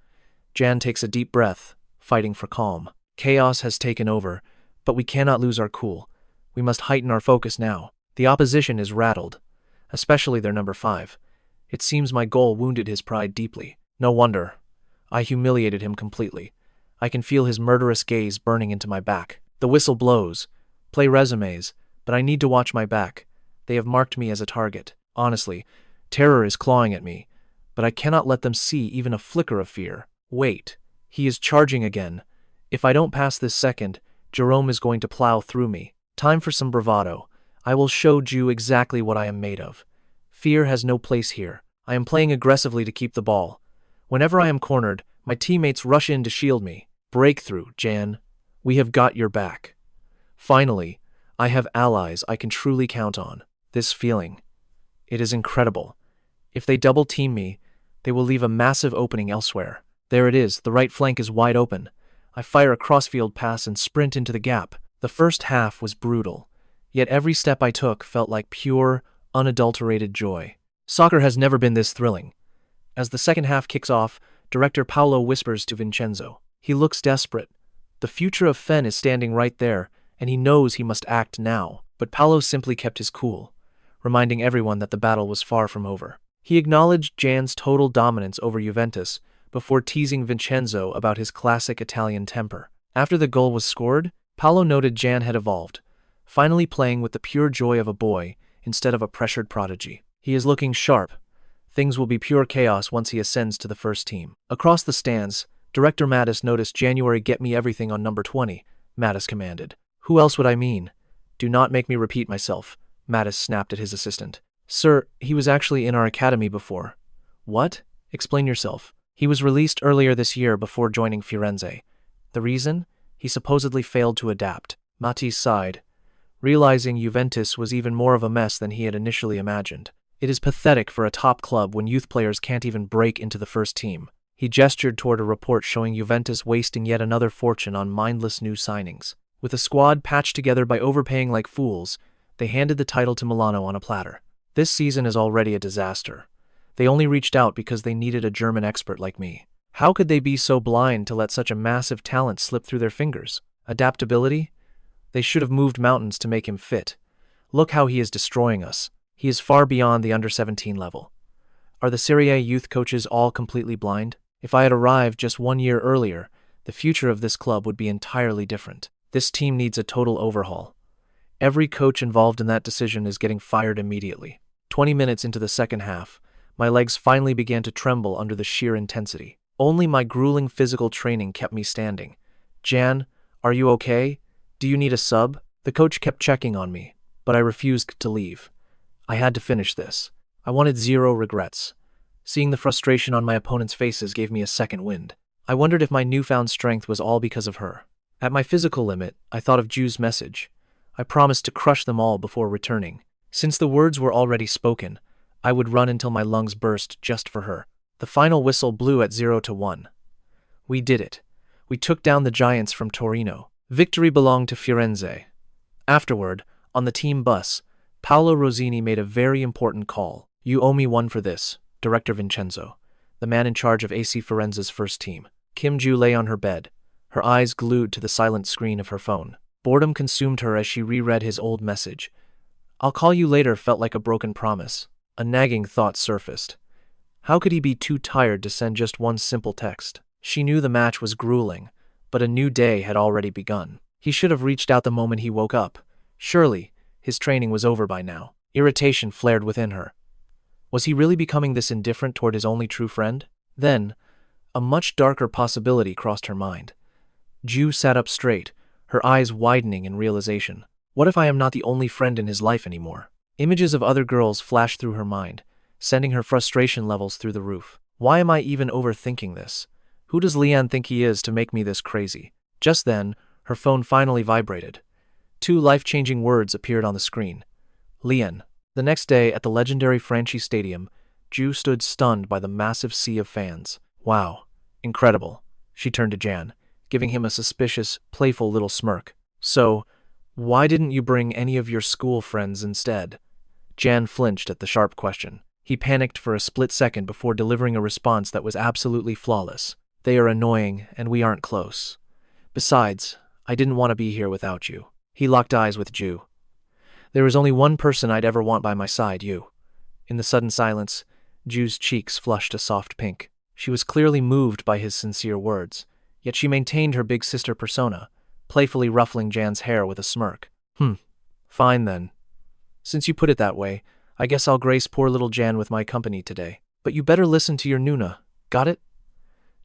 Jan takes a deep breath, fighting for calm. Chaos has taken over, but we cannot lose our cool. We must heighten our focus now. The opposition is rattled, especially their number 5. It seems my goal wounded his pride deeply. No wonder. I humiliated him completely. I can feel his murderous gaze burning into my back. The whistle blows. Play resumes, but I need to watch my back. They have marked me as a target. Honestly, terror is clawing at me, but I cannot let them see even a flicker of fear. Wait, he is charging again. If I don't pass this second, Jerome is going to plow through me. Time for some bravado. I will show you exactly what I am made of. Fear has no place here. I am playing aggressively to keep the ball. Whenever I am cornered, my teammates rush in to shield me. Breakthrough, Jan. We have got your back. Finally, I have allies I can truly count on. This feeling. It is incredible. If they double-team me, they will leave a massive opening elsewhere. There it is, the right flank is wide open. I fire a crossfield pass and sprint into the gap. The first half was brutal, yet every step I took felt like pure, unadulterated joy. Soccer has never been this thrilling. As the second half kicks off, director Paolo whispers to Vincenzo. He looks desperate. The future of Fen is standing right there, and he knows he must act now. But Paolo simply kept his cool, reminding everyone that the battle was far from over. He acknowledged Jan's total dominance over Juventus before teasing Vincenzo about his classic Italian temper. After the goal was scored, Paolo noted Jan had evolved, finally playing with the pure joy of a boy instead of a pressured prodigy. He is looking sharp. Things will be pure chaos once he ascends to the first team. Across the stands, Director Mattis noticed January get me everything on number 20, Mattis commanded. Who else would I mean? Do not make me repeat myself, Mattis snapped at his assistant. Sir, he was actually in our academy before. What? Explain yourself. He was released earlier this year before joining Firenze. The reason? He supposedly failed to adapt. Mattis sighed, realizing Juventus was even more of a mess than he had initially imagined. It is pathetic for a top club when youth players can't even break into the first team. He gestured toward a report showing Juventus wasting yet another fortune on mindless new signings. With a squad patched together by overpaying like fools, they handed the title to Milano on a platter. This season is already a disaster. They only reached out because they needed a German expert like me. How could they be so blind to let such a massive talent slip through their fingers? Adaptability? They should have moved mountains to make him fit. Look how he is destroying us. He is far beyond the under-17 level. Are the Serie A youth coaches all completely blind? If I had arrived just 1 year earlier, the future of this club would be entirely different. This team needs a total overhaul. Every coach involved in that decision is getting fired immediately. 20 minutes into the second half, my legs finally began to tremble under the sheer intensity. Only my grueling physical training kept me standing. Jan, are you okay? Do you need a sub? The coach kept checking on me, but I refused to leave. I had to finish this. I wanted zero regrets. Seeing the frustration on my opponents' faces gave me a second wind. I wondered if my newfound strength was all because of her. At my physical limit, I thought of Ju's message. I promised to crush them all before returning. Since the words were already spoken, I would run until my lungs burst just for her. The final whistle blew at 0-1. We did it. We took down the giants from Torino. Victory belonged to Firenze. Afterward, on the team bus, Paolo Rosini made a very important call. You owe me one for this, Director Vincenzo, the man in charge of AC Firenze's first team. Kim Ju lay on her bed, her eyes glued to the silent screen of her phone. Boredom consumed her as she reread his old message. I'll call you later felt like a broken promise. A nagging thought surfaced. How could he be too tired to send just one simple text? She knew the match was grueling, but a new day had already begun. He should have reached out the moment he woke up. Surely, his training was over by now. Irritation flared within her. Was he really becoming this indifferent toward his only true friend? Then, a much darker possibility crossed her mind. Ju sat up straight, her eyes widening in realization. What if I am not the only friend in his life anymore? Images of other girls flashed through her mind, sending her frustration levels through the roof. Why am I even overthinking this? Who does Lian think he is to make me this crazy? Just then, her phone finally vibrated. 2 life-changing words appeared on the screen. Lian. The next day, at the legendary Franchi Stadium, Ju stood stunned by the massive sea of fans. Wow. Incredible. She turned to Jan, giving him a suspicious, playful little smirk. So, why didn't you bring any of your school friends instead? Jan flinched at the sharp question. He panicked for a split second before delivering a response that was absolutely flawless. They are annoying, and we aren't close. Besides, I didn't want to be here without you. He locked eyes with Ju. There is only one person I'd ever want by my side, you. In the sudden silence, Ju's cheeks flushed a soft pink. She was clearly moved by his sincere words, yet she maintained her big sister persona, playfully ruffling Jan's hair with a smirk. Fine then. Since you put it that way, I guess I'll grace poor little Jan with my company today. But you better listen to your Nuna, got it?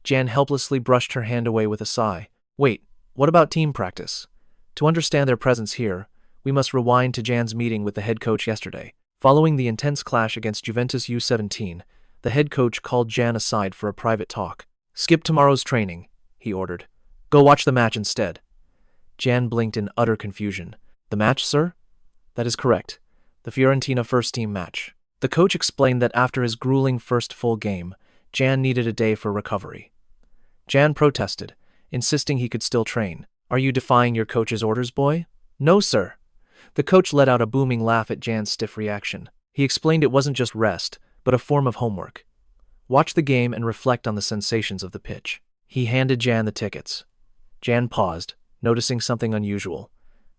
Jan helplessly brushed her hand away with a sigh. Wait, what about team practice? To understand their presence here, we must rewind to Jan's meeting with the head coach yesterday. Following the intense clash against Juventus U17, the head coach called Jan aside for a private talk. Skip tomorrow's training, he ordered. Go watch the match instead. Jan blinked in utter confusion. The match, sir? That is correct. The Fiorentina first-team match. The coach explained that after his grueling first full game, Jan needed a day for recovery. Jan protested, insisting he could still train. Are you defying your coach's orders, boy? No, sir. The coach let out a booming laugh at Jan's stiff reaction. He explained it wasn't just rest, but a form of homework. Watch the game and reflect on the sensations of the pitch. He handed Jan the tickets. Jan paused, noticing something unusual.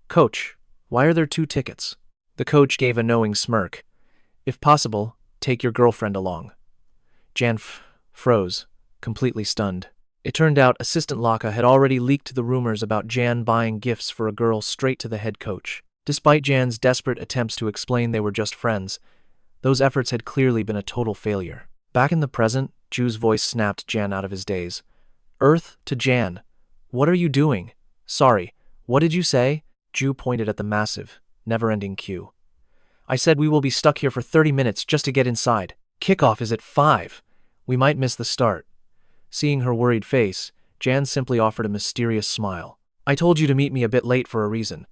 Coach, why are there 2 tickets? The coach gave a knowing smirk. If possible, take your girlfriend along. Jan froze, completely stunned. It turned out Assistant Laka had already leaked the rumors about Jan buying gifts for a girl straight to the head coach. Despite Jan's desperate attempts to explain they were just friends, those efforts had clearly been a total failure. Back in the present, Ju's voice snapped Jan out of his daze. Earth to Jan. What are you doing? Sorry, what did you say? Ju pointed at the massive, never-ending queue. I said we will be stuck here for 30 minutes just to get inside. Kickoff is at 5. We might miss the start. Seeing her worried face, Jan simply offered a mysterious smile. I told you to meet me a bit late for a reason.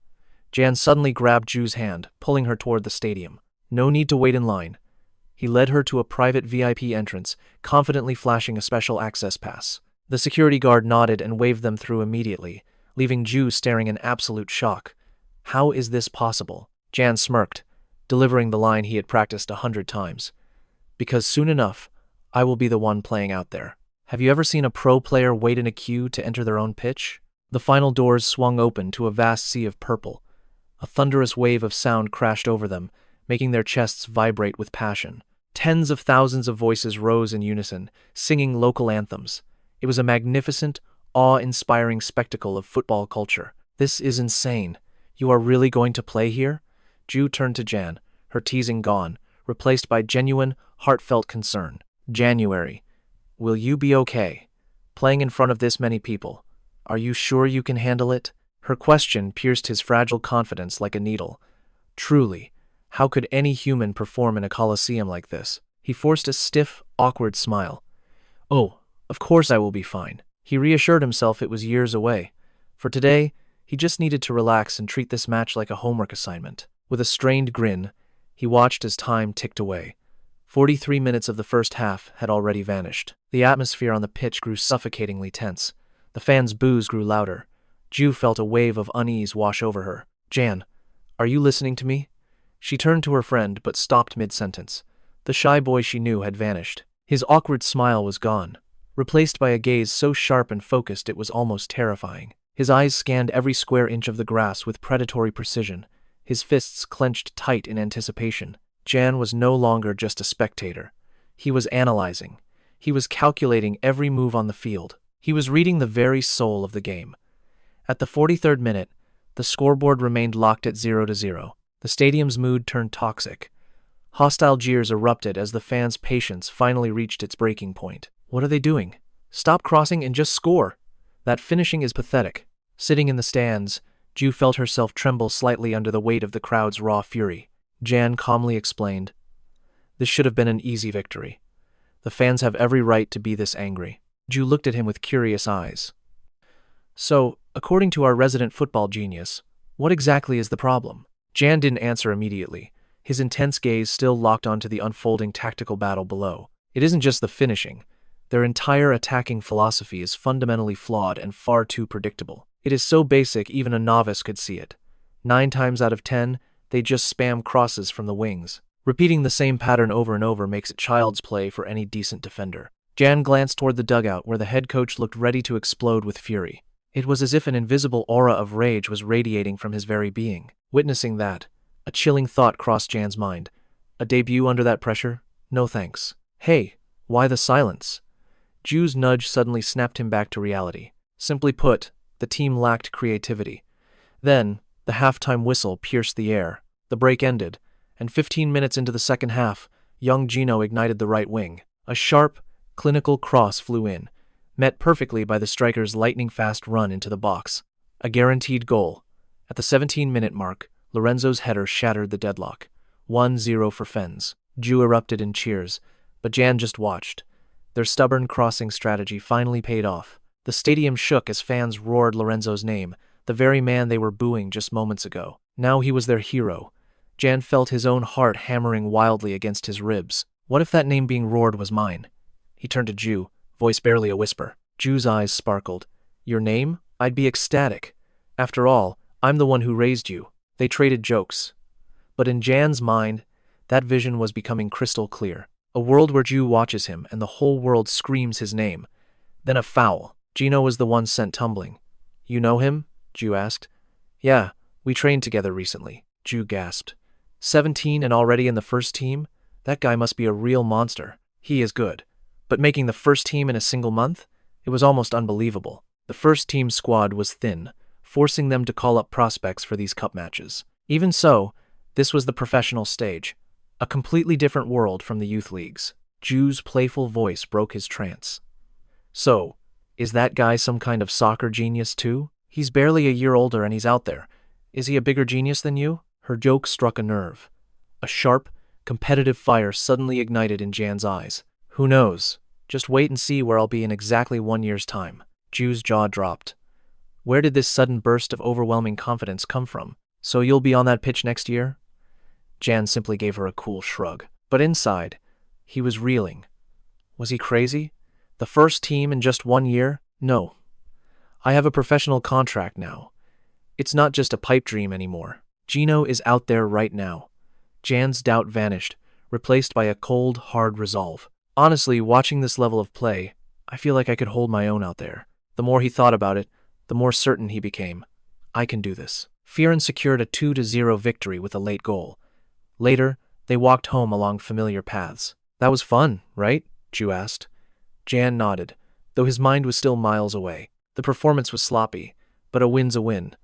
Jan suddenly grabbed Ju's hand, pulling her toward the stadium. No need to wait in line. He led her to a private VIP entrance, confidently flashing a special access pass. The security guard nodded and waved them through immediately, leaving Ju staring in absolute shock. How is this possible? Jan smirked, delivering the line he had practiced 100 times. Because soon enough, I will be the one playing out there. Have you ever seen a pro player wait in a queue to enter their own pitch? The final doors swung open to a vast sea of purple. A thunderous wave of sound crashed over them, making their chests vibrate with passion. Tens of thousands of voices rose in unison, singing local anthems. It was a magnificent, awe-inspiring spectacle of football culture. This is insane. You are really going to play here? Ju turned to Jan, her teasing gone, replaced by genuine, heartfelt concern. January. Will you be okay? Playing in front of this many people. Are you sure you can handle it? Her question pierced his fragile confidence like a needle. Truly, how could any human perform in a coliseum like this? He forced a stiff, awkward smile. Oh, of course I will be fine. He reassured himself it was years away. For today, he just needed to relax and treat this match like a homework assignment. With a strained grin, he watched as time ticked away. 43 minutes of the first half had already vanished. The atmosphere on the pitch grew suffocatingly tense. The fans' boos grew louder. Ju felt a wave of unease wash over her. Jan, are you listening to me? She turned to her friend but stopped mid-sentence. The shy boy she knew had vanished. His awkward smile was gone, replaced by a gaze so sharp and focused it was almost terrifying. His eyes scanned every square inch of the grass with predatory precision, his fists clenched tight in anticipation. Jan was no longer just a spectator. He was analyzing. He was calculating every move on the field. He was reading the very soul of the game. At the 43rd minute, the scoreboard remained locked at 0-0. The stadium's mood turned toxic. Hostile jeers erupted as the fans' patience finally reached its breaking point. What are they doing? Stop crossing and just score. That finishing is pathetic. Sitting in the stands, Ju felt herself tremble slightly under the weight of the crowd's raw fury. Jan calmly explained, "This should have been an easy victory. The fans have every right to be this angry." Ju looked at him with curious eyes. So, according to our resident football genius, what exactly is the problem? Jan didn't answer immediately, his intense gaze still locked onto the unfolding tactical battle below. It isn't just the finishing. Their entire attacking philosophy is fundamentally flawed and far too predictable. It is so basic even a novice could see it. 9 times out of 10, they just spam crosses from the wings. Repeating the same pattern over and over makes it child's play for any decent defender. Jan glanced toward the dugout where the head coach looked ready to explode with fury. It was as if an invisible aura of rage was radiating from his very being. Witnessing that, a chilling thought crossed Jan's mind. A debut under that pressure? No thanks. Hey, why the silence? Ju's nudge suddenly snapped him back to reality. Simply put, the team lacked creativity. Then, the halftime whistle pierced the air. The break ended, and 15 minutes into the second half, young Gino ignited the right wing. A sharp, clinical cross flew in, met perfectly by the striker's lightning-fast run into the box. A guaranteed goal. At the 17-minute mark, Lorenzo's header shattered the deadlock. 1-0 for Fens. Ju erupted in cheers, but Jan just watched. Their stubborn crossing strategy finally paid off. The stadium shook as fans roared Lorenzo's name, the very man they were booing just moments ago. Now he was their hero. Jan felt his own heart hammering wildly against his ribs. What if that name being roared was mine? He turned to Ju, voice barely a whisper. Ju's eyes sparkled. Your name? I'd be ecstatic. After all, I'm the one who raised you. They traded jokes. But in Jan's mind, that vision was becoming crystal clear. A world where Ju watches him and the whole world screams his name. Then a foul. Gino was the one sent tumbling. You know him? Ju asked. Yeah, we trained together recently. Ju gasped. 17 and already in the first team? That guy must be a real monster. He is good. But making the first team in a single month? It was almost unbelievable. The first team squad was thin, forcing them to call up prospects for these cup matches. Even so, this was the professional stage. A completely different world from the youth leagues. Ju's playful voice broke his trance. So, Is that guy some kind of soccer genius too? He's barely a year older and he's out there. Is he a bigger genius than you? Her joke struck a nerve. A sharp, competitive fire suddenly ignited in Jan's eyes. Who knows? Just wait and see where I'll be in exactly 1 year's time. Ju's jaw dropped. Where did this sudden burst of overwhelming confidence come from? So you'll be on that pitch next year? Jan simply gave her a cool shrug. But inside, he was reeling. Was he crazy? The first team in just 1 year? No. I have a professional contract now. It's not just a pipe dream anymore. Gino is out there right now. Jan's doubt vanished, replaced by a cold, hard resolve. Honestly, watching this level of play, I feel like I could hold my own out there. The more he thought about it, the more certain he became. I can do this. Fiorentina secured a 2-0 victory with a late goal. Later, they walked home along familiar paths. That was fun, right? Ju asked. Jan nodded, though his mind was still miles away. The performance was sloppy, but a win's a win.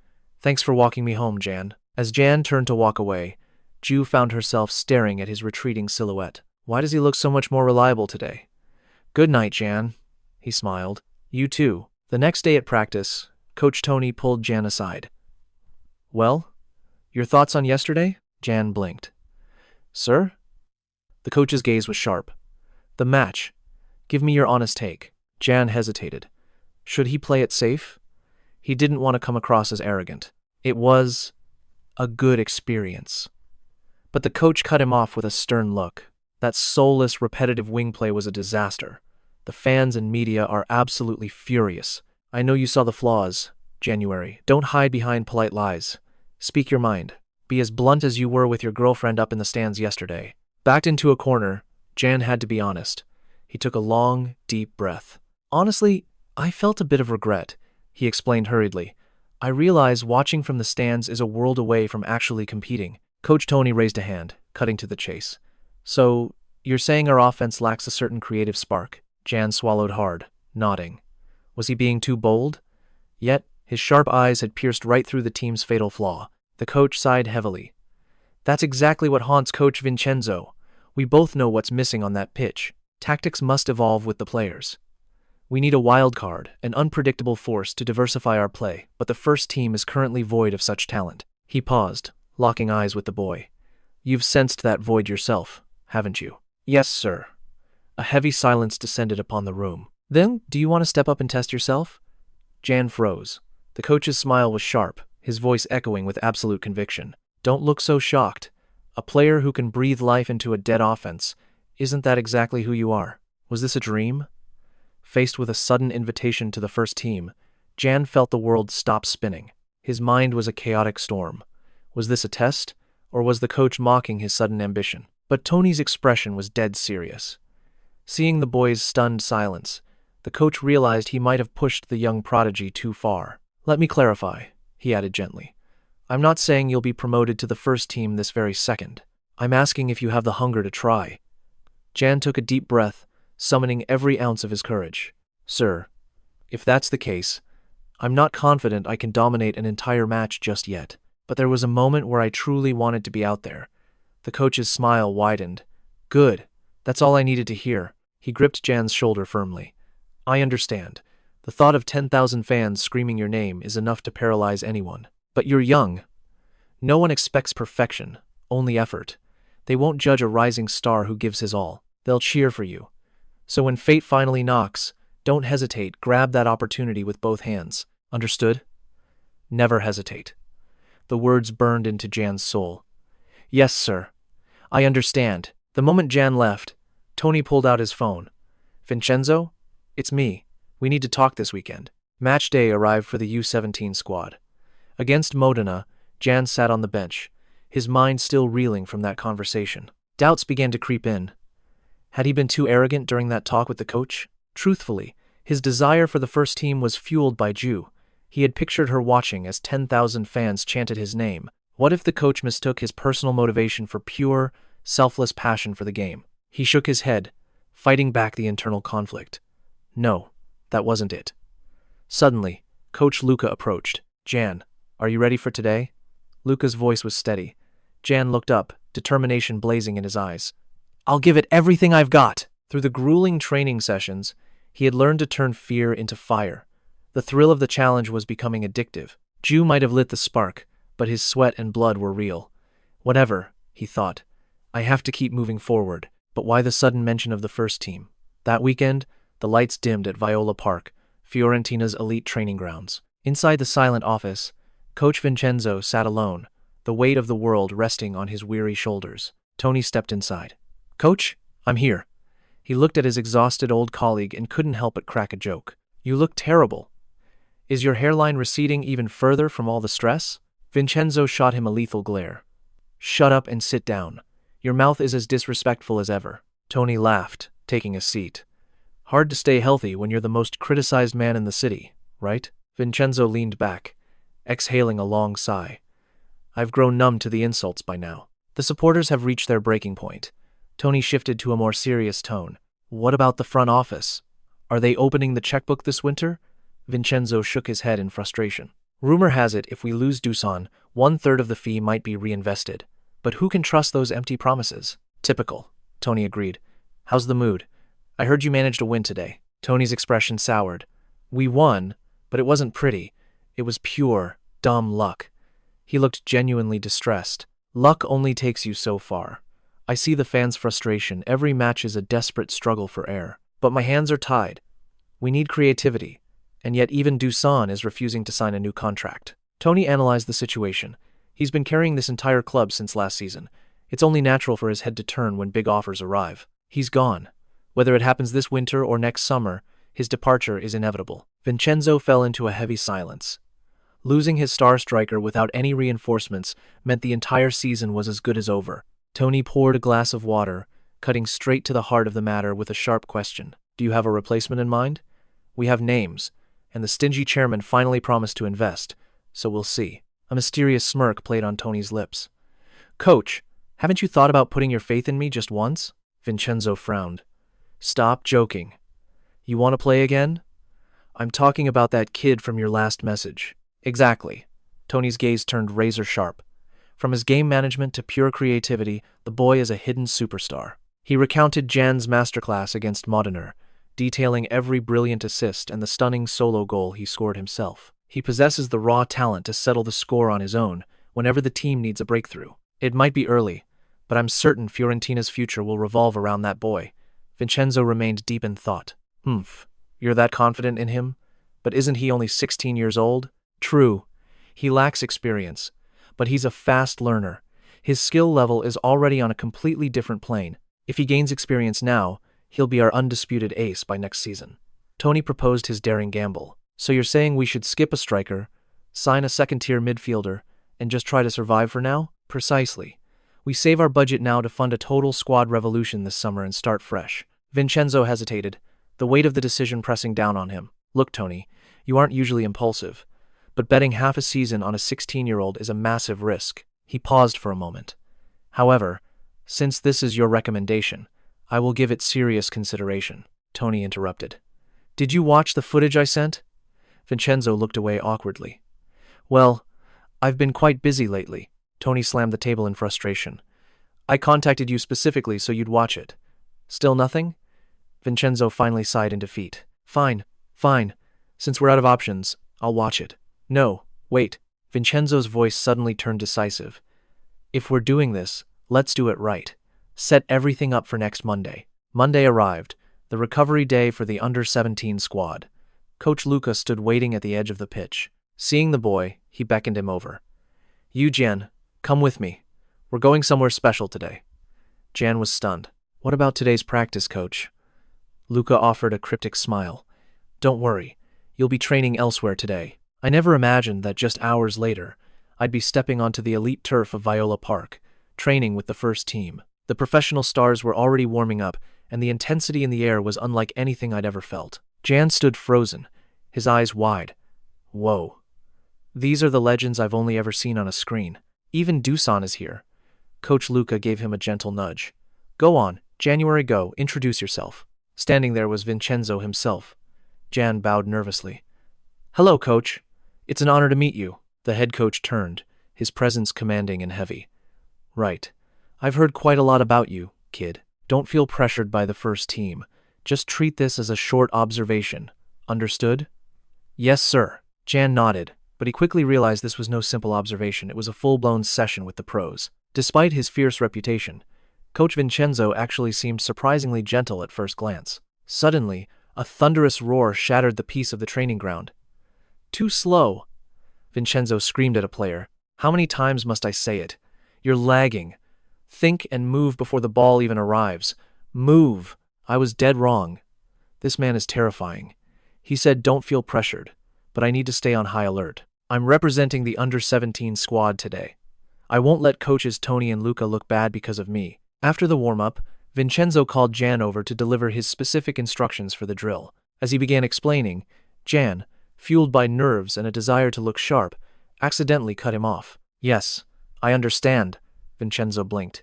Thanks for walking me home, Jan. As Jan turned to walk away, Ju found herself staring at his retreating silhouette. Why does he look so much more reliable today? Good night, Jan. He smiled. You too. The next day at practice, Coach Tony pulled Jan aside. Well, your thoughts on yesterday? Jan blinked. Sir? The coach's gaze was sharp. The match. Give me your honest take. Jan hesitated. Should he play it safe? He didn't want to come across as arrogant. It was a good experience. But the coach cut him off with a stern look. That soulless, repetitive wing play was a disaster. The fans and media are absolutely furious. I know you saw the flaws, January. Don't hide behind polite lies. Speak your mind. Be as blunt as you were with your girlfriend up in the stands yesterday. Backed into a corner, Jan had to be honest. He took a long, deep breath. Honestly, I felt a bit of regret, he explained hurriedly. I realize watching from the stands is a world away from actually competing. Coach Tony raised a hand, cutting to the chase. So, you're saying our offense lacks a certain creative spark? Jan swallowed hard, nodding. Was he being too bold? Yet, his sharp eyes had pierced right through the team's fatal flaw. The coach sighed heavily. That's exactly what haunts Coach Vincenzo. We both know what's missing on that pitch. Tactics must evolve with the players. We need a wild card, an unpredictable force to diversify our play, but the first team is currently void of such talent. He paused, locking eyes with the boy. You've sensed that void yourself, haven't you? Yes, sir. A heavy silence descended upon the room. Then, do you want to step up and test yourself? Jan froze. The coach's smile was sharp, his voice echoing with absolute conviction. Don't look so shocked. A player who can breathe life into a dead offense. Isn't that exactly who you are? Was this a dream? Faced with a sudden invitation to the first team, Jan felt the world stop spinning. His mind was a chaotic storm. Was this a test, or was the coach mocking his sudden ambition? But Tony's expression was dead serious. Seeing the boy's stunned silence, the coach realized he might have pushed the young prodigy too far. Let me clarify, he added gently. I'm not saying you'll be promoted to the first team this very second. I'm asking if you have the hunger to try. Jan took a deep breath, summoning every ounce of his courage. Sir, if that's the case, I'm not confident I can dominate an entire match just yet. But there was a moment where I truly wanted to be out there. The coach's smile widened. Good. That's all I needed to hear. He gripped Jan's shoulder firmly. I understand. The thought of 10,000 fans screaming your name is enough to paralyze anyone. But you're young. No one expects perfection, only effort. They won't judge a rising star who gives his all. They'll cheer for you. So when fate finally knocks, don't hesitate. Grab that opportunity with both hands. Understood? Never hesitate. The words burned into Jan's soul. Yes, sir. I understand. The moment Jan left, Tony pulled out his phone. Vincenzo? It's me. We need to talk this weekend. Match day arrived for the U17 squad. Against Modena, Jan sat on the bench, his mind still reeling from that conversation. Doubts began to creep in. Had he been too arrogant during that talk with the coach? Truthfully, his desire for the first team was fueled by Ju. He had pictured her watching as 10,000 fans chanted his name. What if the coach mistook his personal motivation for pure, selfless passion for the game? He shook his head, fighting back the internal conflict. No, that wasn't it. Suddenly, Coach Luca approached. Jan, are you ready for today? Luca's voice was steady. Jan looked up, determination blazing in his eyes. I'll give it everything I've got. Through the grueling training sessions, He had learned to turn fear into fire. The thrill of the challenge was becoming addictive. Ju might have lit the spark, but his sweat and blood were real. Whatever, he thought. I have to keep moving forward. But why the sudden mention of the first team? That weekend, the lights dimmed at Viola Park, Fiorentina's elite training grounds. Inside the silent office, Coach Vincenzo sat alone, the weight of the world resting on his weary shoulders. Tony stepped inside. "Coach, I'm here." He looked at his exhausted old colleague and couldn't help but crack a joke. "You look terrible. Is your hairline receding even further from all the stress?" Vincenzo shot him a lethal glare. "Shut up and sit down. Your mouth is as disrespectful as ever." Tony laughed, taking a seat. "Hard to stay healthy when you're the most criticized man in the city, right?" Vincenzo leaned back, exhaling a long sigh. "I've grown numb to the insults by now. The supporters have reached their breaking point." Tony shifted to a more serious tone. "What about the front office? Are they opening the checkbook this winter?" Vincenzo shook his head in frustration. "Rumor has it if we lose Dusan, 1/3 of the fee might be reinvested. But who can trust those empty promises?" "Typical," Tony agreed. "How's the mood? I heard you managed a win today." Tony's expression soured. "We won, but it wasn't pretty. It was pure, dumb luck." He looked genuinely distressed. "Luck only takes you so far. I see the fans' frustration. Every match is a desperate struggle for air. But my hands are tied. We need creativity. And yet even Dusan is refusing to sign a new contract." Tony analyzed the situation. He's been carrying this entire club since last season. It's only natural for his head to turn when big offers arrive. He's gone. Whether it happens this winter or next summer, his departure is inevitable. Vincenzo fell into a heavy silence. Losing his star striker without any reinforcements meant the entire season was as good as over. Tony poured a glass of water, cutting straight to the heart of the matter with a sharp question. "Do you have a replacement in mind?" "We have names, and the stingy chairman finally promised to invest, so we'll see." A mysterious smirk played on Tony's lips. "Coach, haven't you thought about putting your faith in me just once?" Vincenzo frowned. "Stop joking. You want to play again?" "I'm talking about that kid from your last message." "Exactly." Tony's gaze turned razor sharp. From his game management to pure creativity, the boy is a hidden superstar. He recounted Jan's masterclass against Modena, detailing every brilliant assist and the stunning solo goal he scored himself. He possesses the raw talent to settle the score on his own whenever the team needs a breakthrough. It might be early, but I'm certain Fiorentina's future will revolve around that boy. Vincenzo remained deep in thought. You're that confident in him? But isn't he only 16 years old? True, he lacks experience, but he's a fast learner. His skill level is already on a completely different plane. If he gains experience now, he'll be our undisputed ace by next season. Tony proposed his daring gamble. "So you're saying we should skip a striker, sign a second-tier midfielder, and just try to survive for now?" "Precisely. We save our budget now to fund a total squad revolution this summer and start fresh." Vincenzo hesitated, the weight of the decision pressing down on him. "Look, Tony, you aren't usually impulsive, but betting half a season on a 16-year-old is a massive risk." He paused for a moment. "However, since this is your recommendation, I will give it serious consideration." Tony interrupted. "Did you watch the footage I sent?" Vincenzo looked away awkwardly. "Well, I've been quite busy lately." Tony slammed the table in frustration. "I contacted you specifically so you'd watch it. Still nothing?" Vincenzo finally sighed in defeat. Fine. Since we're out of options, I'll watch it." "No, wait." Vincenzo's voice suddenly turned decisive. "If we're doing this, let's do it right. Set everything up for next Monday." Monday arrived, the recovery day for the under-17 squad. Coach Luca stood waiting at the edge of the pitch. Seeing the boy, he beckoned him over. "You, Jan, come with me. We're going somewhere special today." Jan was stunned. "What about today's practice, coach?" Luca offered a cryptic smile. "Don't worry, you'll be training elsewhere today." I never imagined that just hours later, I'd be stepping onto the elite turf of Viola Park, training with the first team. The professional stars were already warming up, and the intensity in the air was unlike anything I'd ever felt. Jan stood frozen, his eyes wide. Whoa. These are the legends I've only ever seen on a screen. Even Dusan is here. Coach Luca gave him a gentle nudge. "Go on, January, go, introduce yourself." Standing there was Vincenzo himself. Jan bowed nervously. "Hello, coach. It's an honor to meet you." The head coach turned, his presence commanding and heavy. "Right. I've heard quite a lot about you, kid. Don't feel pressured by the first team. Just treat this as a short observation. Understood? Yes, sir. Jan nodded, but he quickly realized this was no simple observation. It was a full-blown session with the pros. Despite his fierce reputation, Coach Vincenzo actually seemed surprisingly gentle at first glance. Suddenly, a thunderous roar shattered the peace of the training ground. Too slow! Vincenzo screamed at a player. How many times must I say it? You're lagging. Think and move before the ball even arrives. Move! I was dead wrong. This man is terrifying. He said don't feel pressured, but I need to stay on high alert. I'm representing the under-17 squad today. I won't let coaches Tony and Luca look bad because of me. After the warm-up, Vincenzo called Jan over to deliver his specific instructions for the drill. As he began explaining, Jan, fueled by nerves and a desire to look sharp, accidentally cut him off. Yes, I understand, Vincenzo blinked.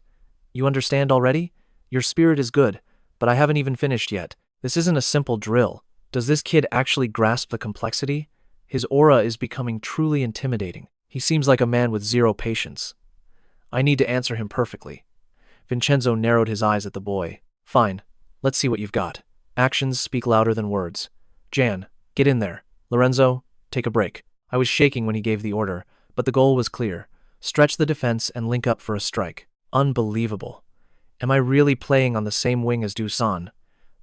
You understand already? Your spirit is good, but I haven't even finished yet. This isn't a simple drill. Does this kid actually grasp the complexity? His aura is becoming truly intimidating. He seems like a man with zero patience. I need to answer him perfectly. Vincenzo narrowed his eyes at the boy. Fine, let's see what you've got. Actions speak louder than words. Jan, get in there. Lorenzo, take a break. I was shaking when he gave the order, but the goal was clear. Stretch the defense and link up for a strike. Unbelievable. Am I really playing on the same wing as Dusan?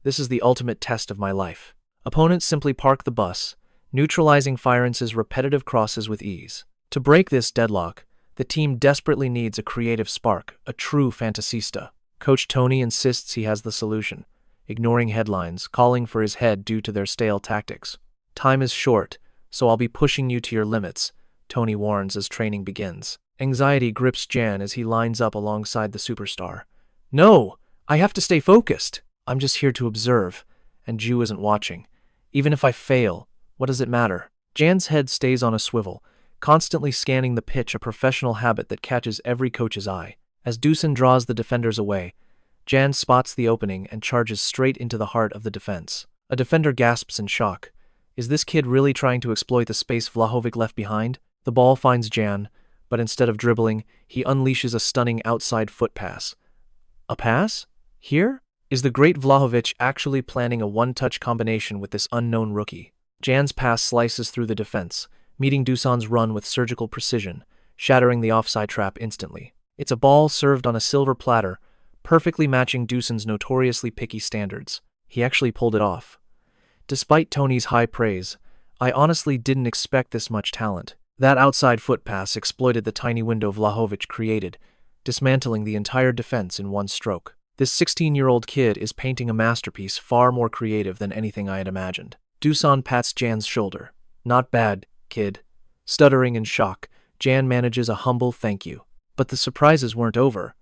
This is the ultimate test of my life. Opponents simply park the bus, neutralizing Fiorence's repetitive crosses with ease. To break this deadlock, the team desperately needs a creative spark, a true fantasista. Coach Tony insists he has the solution, ignoring headlines, calling for his head due to their stale tactics. Time is short, so I'll be pushing you to your limits, Tony warns as training begins. Anxiety grips Jan as he lines up alongside the superstar. No, I have to stay focused. I'm just here to observe, and Ju isn't watching. Even if I fail, what does it matter? Jan's head stays on a swivel, constantly scanning the pitch, a professional habit that catches every coach's eye. As Dusan draws the defenders away, Jan spots the opening and charges straight into the heart of the defense. A defender gasps in shock. Is this kid really trying to exploit the space Vlahovic left behind? The ball finds Jan, but instead of dribbling, he unleashes a stunning outside foot pass. A pass? Here? Is the great Vlahovic actually planning a one-touch combination with this unknown rookie? Jan's pass slices through the defense, meeting Dusan's run with surgical precision, shattering the offside trap instantly. It's a ball served on a silver platter, perfectly matching Dusan's notoriously picky standards. He actually pulled it off. Despite Tony's high praise, I honestly didn't expect this much talent. That outside foot pass exploited the tiny window Vlahovic created, dismantling the entire defense in one stroke. This 16-year-old kid is painting a masterpiece far more creative than anything I had imagined. Dusan pats Jan's shoulder. Not bad, kid. Stuttering in shock, Jan manages a humble thank you. But the surprises weren't over.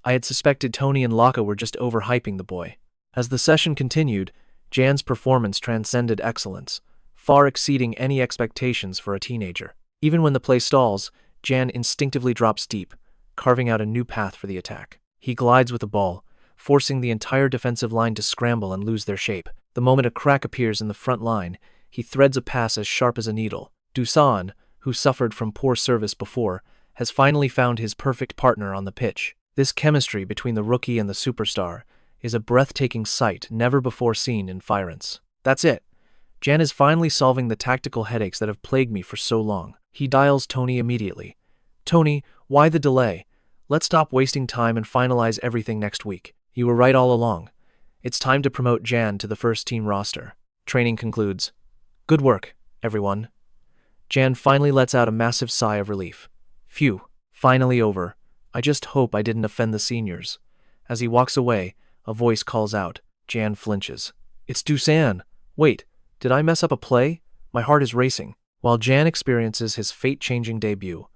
I had suspected Tony and Laka were just overhyping the boy. As the session continued, Jan's performance transcended excellence, far exceeding any expectations for a teenager. Even when the play stalls, Jan instinctively drops deep, carving out a new path for the attack. He glides with the ball, forcing the entire defensive line to scramble and lose their shape. The moment a crack appears in the front line, he threads a pass as sharp as a needle. Dusan, who suffered from poor service before, has finally found his perfect partner on the pitch. This chemistry between the rookie and the superstar is a breathtaking sight never before seen in Florence. That's it. Jan is finally solving the tactical headaches that have plagued me for so long. He dials Tony immediately. Tony, why the delay? Let's stop wasting time and finalize everything next week. You were right all along. It's time to promote Jan to the first team roster. Training concludes. Good work, everyone. Jan finally lets out a massive sigh of relief. Phew, finally over. I just hope I didn't offend the seniors. As he walks away, a voice calls out. Jan flinches. It's Dusan. Wait, did I mess up a play? My heart is racing. While Jan experiences his fate-changing debut,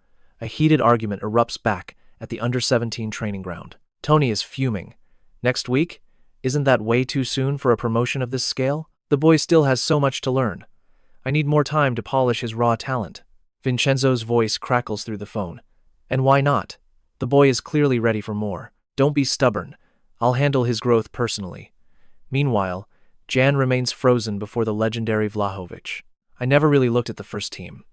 a heated argument erupts back at the under-17 training ground. Tony is fuming. Next week? Isn't that way too soon for a promotion of this scale? The boy still has so much to learn. I need more time to polish his raw talent. Vincenzo's voice crackles through the phone. And why not? The boy is clearly ready for more. Don't be stubborn. I'll handle his growth personally. Meanwhile, Jan remains frozen before the legendary Vlahovic. I never really looked at the first team.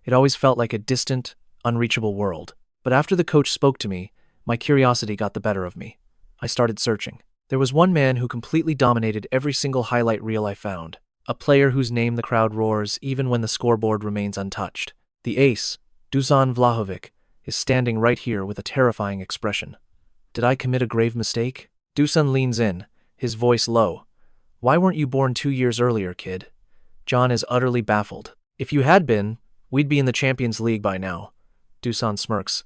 It always felt like a distant, unreachable world. But after the coach spoke to me, my curiosity got the better of me. I started searching. There was one man who completely dominated every single highlight reel I found. A player whose name the crowd roars even when the scoreboard remains untouched. The ace, Dusan Vlahovic, is standing right here with a terrifying expression. Did I commit a grave mistake? Dusan leans in, his voice low. Why weren't you born 2 years earlier, kid? John is utterly baffled. If you had been, we'd be in the Champions League by now. Dusan smirks.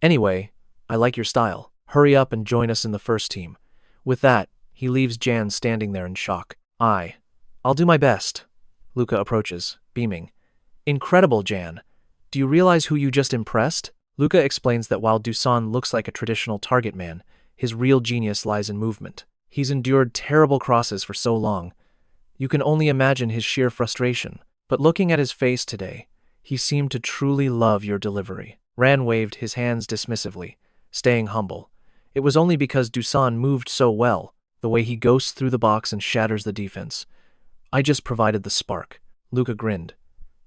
Anyway, I like your style. Hurry up and join us in the first team. With that, he leaves Jan standing there in shock. I'll do my best. Luka approaches, beaming. Incredible, Jan. Do you realize who you just impressed? Luka explains that while Dusan looks like a traditional target man, his real genius lies in movement. He's endured terrible crosses for so long. You can only imagine his sheer frustration. But looking at his face today, he seemed to truly love your delivery. Ran waved his hands dismissively, staying humble. It was only because Dusan moved so well, the way he ghosts through the box and shatters the defense. I just provided the spark. Luka grinned.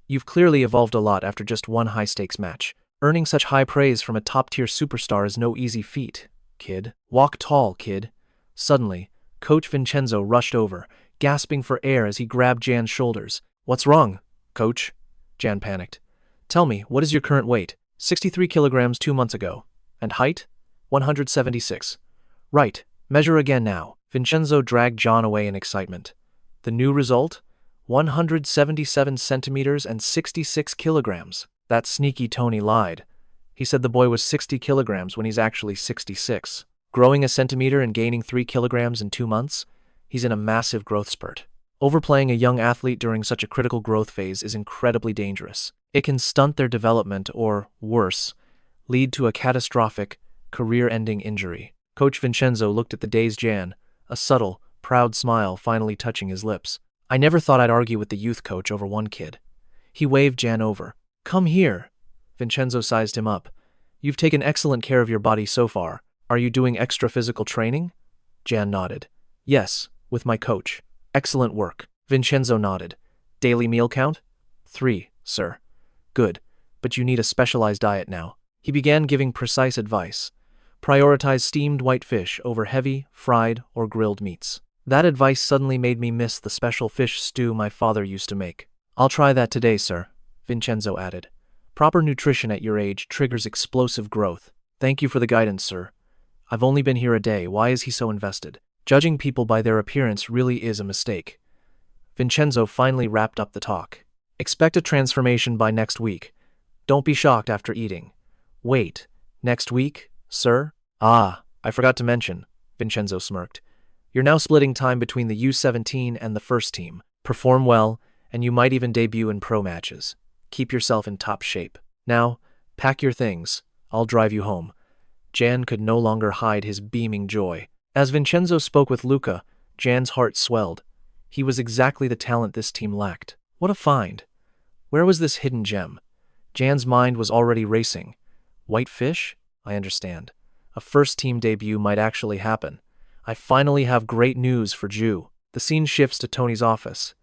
You've clearly evolved a lot after just one high-stakes match. Earning such high praise from a top-tier superstar is no easy feat, kid. Walk tall, kid. Suddenly, Coach Vincenzo rushed over, gasping for air as he grabbed Jan's shoulders. What's wrong, Coach? Jan panicked. Tell me, what is your current weight? 63 kilograms 2 months ago. And height? 176. Right, measure again now. Vincenzo dragged John away in excitement. The new result? 177 centimeters and 66 kilograms. That sneaky Tony lied. He said the boy was 60 kilograms when he's actually 66. Growing a centimeter and gaining 3 kilograms in 2 months? He's in a massive growth spurt. Overplaying a young athlete during such a critical growth phase is incredibly dangerous. It can stunt their development or, worse, lead to a catastrophic, career-ending injury. Coach Vincenzo looked at the dazed Jan, a subtle, proud smile finally touching his lips. I never thought I'd argue with the youth coach over one kid. He waved Jan over. Come here. Vincenzo sized him up. You've taken excellent care of your body so far. Are you doing extra physical training? Jan nodded. Yes, with my coach. Excellent work. Vincenzo nodded. Daily meal count? 3, sir. Good, but you need a specialized diet now. He began giving precise advice. Prioritize steamed white fish over heavy, fried, or grilled meats. That advice suddenly made me miss the special fish stew my father used to make. I'll try that today, sir, Vincenzo added. Proper nutrition at your age triggers explosive growth. Thank you for the guidance, sir. I've only been here a day. Why is he so invested? Judging people by their appearance really is a mistake. Vincenzo finally wrapped up the talk. Expect a transformation by next week. Don't be shocked after eating. Wait, next week, sir? I forgot to mention, Vincenzo smirked. You're now splitting time between the U17 and the first team. Perform well, and you might even debut in pro matches. Keep yourself in top shape. Now, pack your things. I'll drive you home. Jan could no longer hide his beaming joy. As Vincenzo spoke with Luka, Jan's heart swelled. He was exactly the talent this team lacked. What a find. Where was this hidden gem? Jan's mind was already racing. White fish? I understand. A first-team debut might actually happen. I finally have great news for Ju. The scene shifts to Tony's office.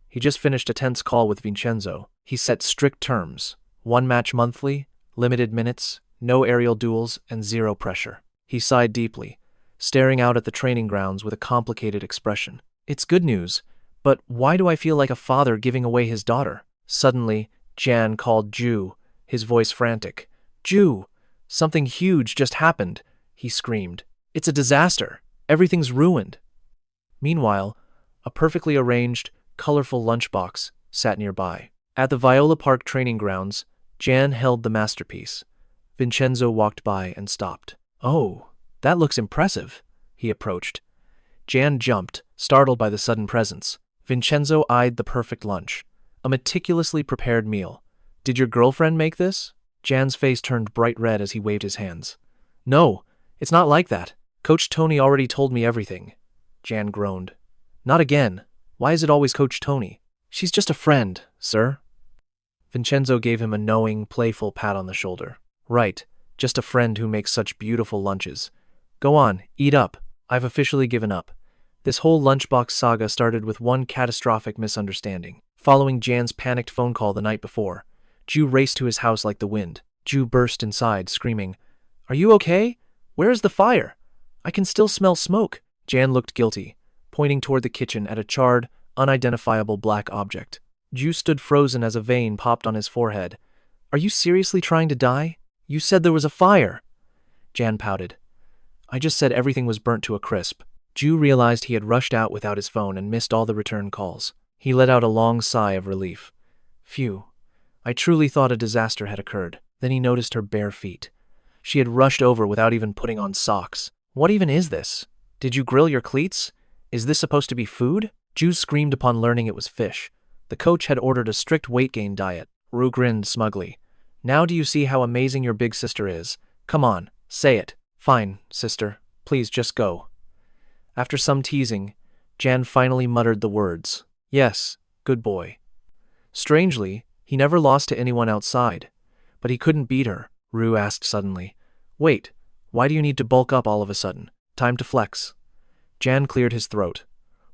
He just finished a tense call with Vincenzo. He set strict terms. 1 match monthly, limited minutes, no aerial duels, and 0 pressure. He sighed deeply, staring out at the training grounds with a complicated expression. It's good news, but why do I feel like a father giving away his daughter? Suddenly, Jan called Ju, his voice frantic. Ju, something huge just happened, he screamed. It's a disaster. Everything's ruined. Meanwhile, a perfectly arranged, colorful lunchbox sat nearby. At the Viola Park training grounds, Jan held the masterpiece. Vincenzo walked by and stopped. Oh, that looks impressive, he approached. Jan jumped, startled by the sudden presence. Vincenzo eyed the perfect lunch, a meticulously prepared meal. Did your girlfriend make this? Jan's face turned bright red as he waved his hands. No, it's not like that. Coach Tony already told me everything. Jan groaned. Not again. Why is it always Coach Tony? She's just a friend, sir. Vincenzo gave him a knowing, playful pat on the shoulder. Right, just a friend who makes such beautiful lunches. Go on, eat up. I've officially given up. This whole lunchbox saga started with one catastrophic misunderstanding. Following Jan's panicked phone call the night before, Ju raced to his house like the wind. Ju burst inside, screaming, Are you okay? Where is the fire? I can still smell smoke. Jan looked guilty, pointing toward the kitchen at a charred, unidentifiable black object. Ju stood frozen as a vein popped on his forehead. Are you seriously trying to die? You said there was a fire. Jan pouted. I just said everything was burnt to a crisp. Ju realized he had rushed out without his phone and missed all the return calls. He let out a long sigh of relief. Phew. I truly thought a disaster had occurred. Then he noticed her bare feet. She had rushed over without even putting on socks. What even is this? Did you grill your cleats? Is this supposed to be food? Ju screamed upon learning it was fish. The coach had ordered a strict weight gain diet. Ru grinned smugly. Now do you see how amazing your big sister is? Come on, say it. Fine, sister. Please just go. After some teasing, Jan finally muttered the words. Yes, good boy. Strangely, he never lost to anyone outside. But he couldn't beat her, Ru asked suddenly. Wait, why do you need to bulk up all of a sudden? Time to flex. Jan cleared his throat.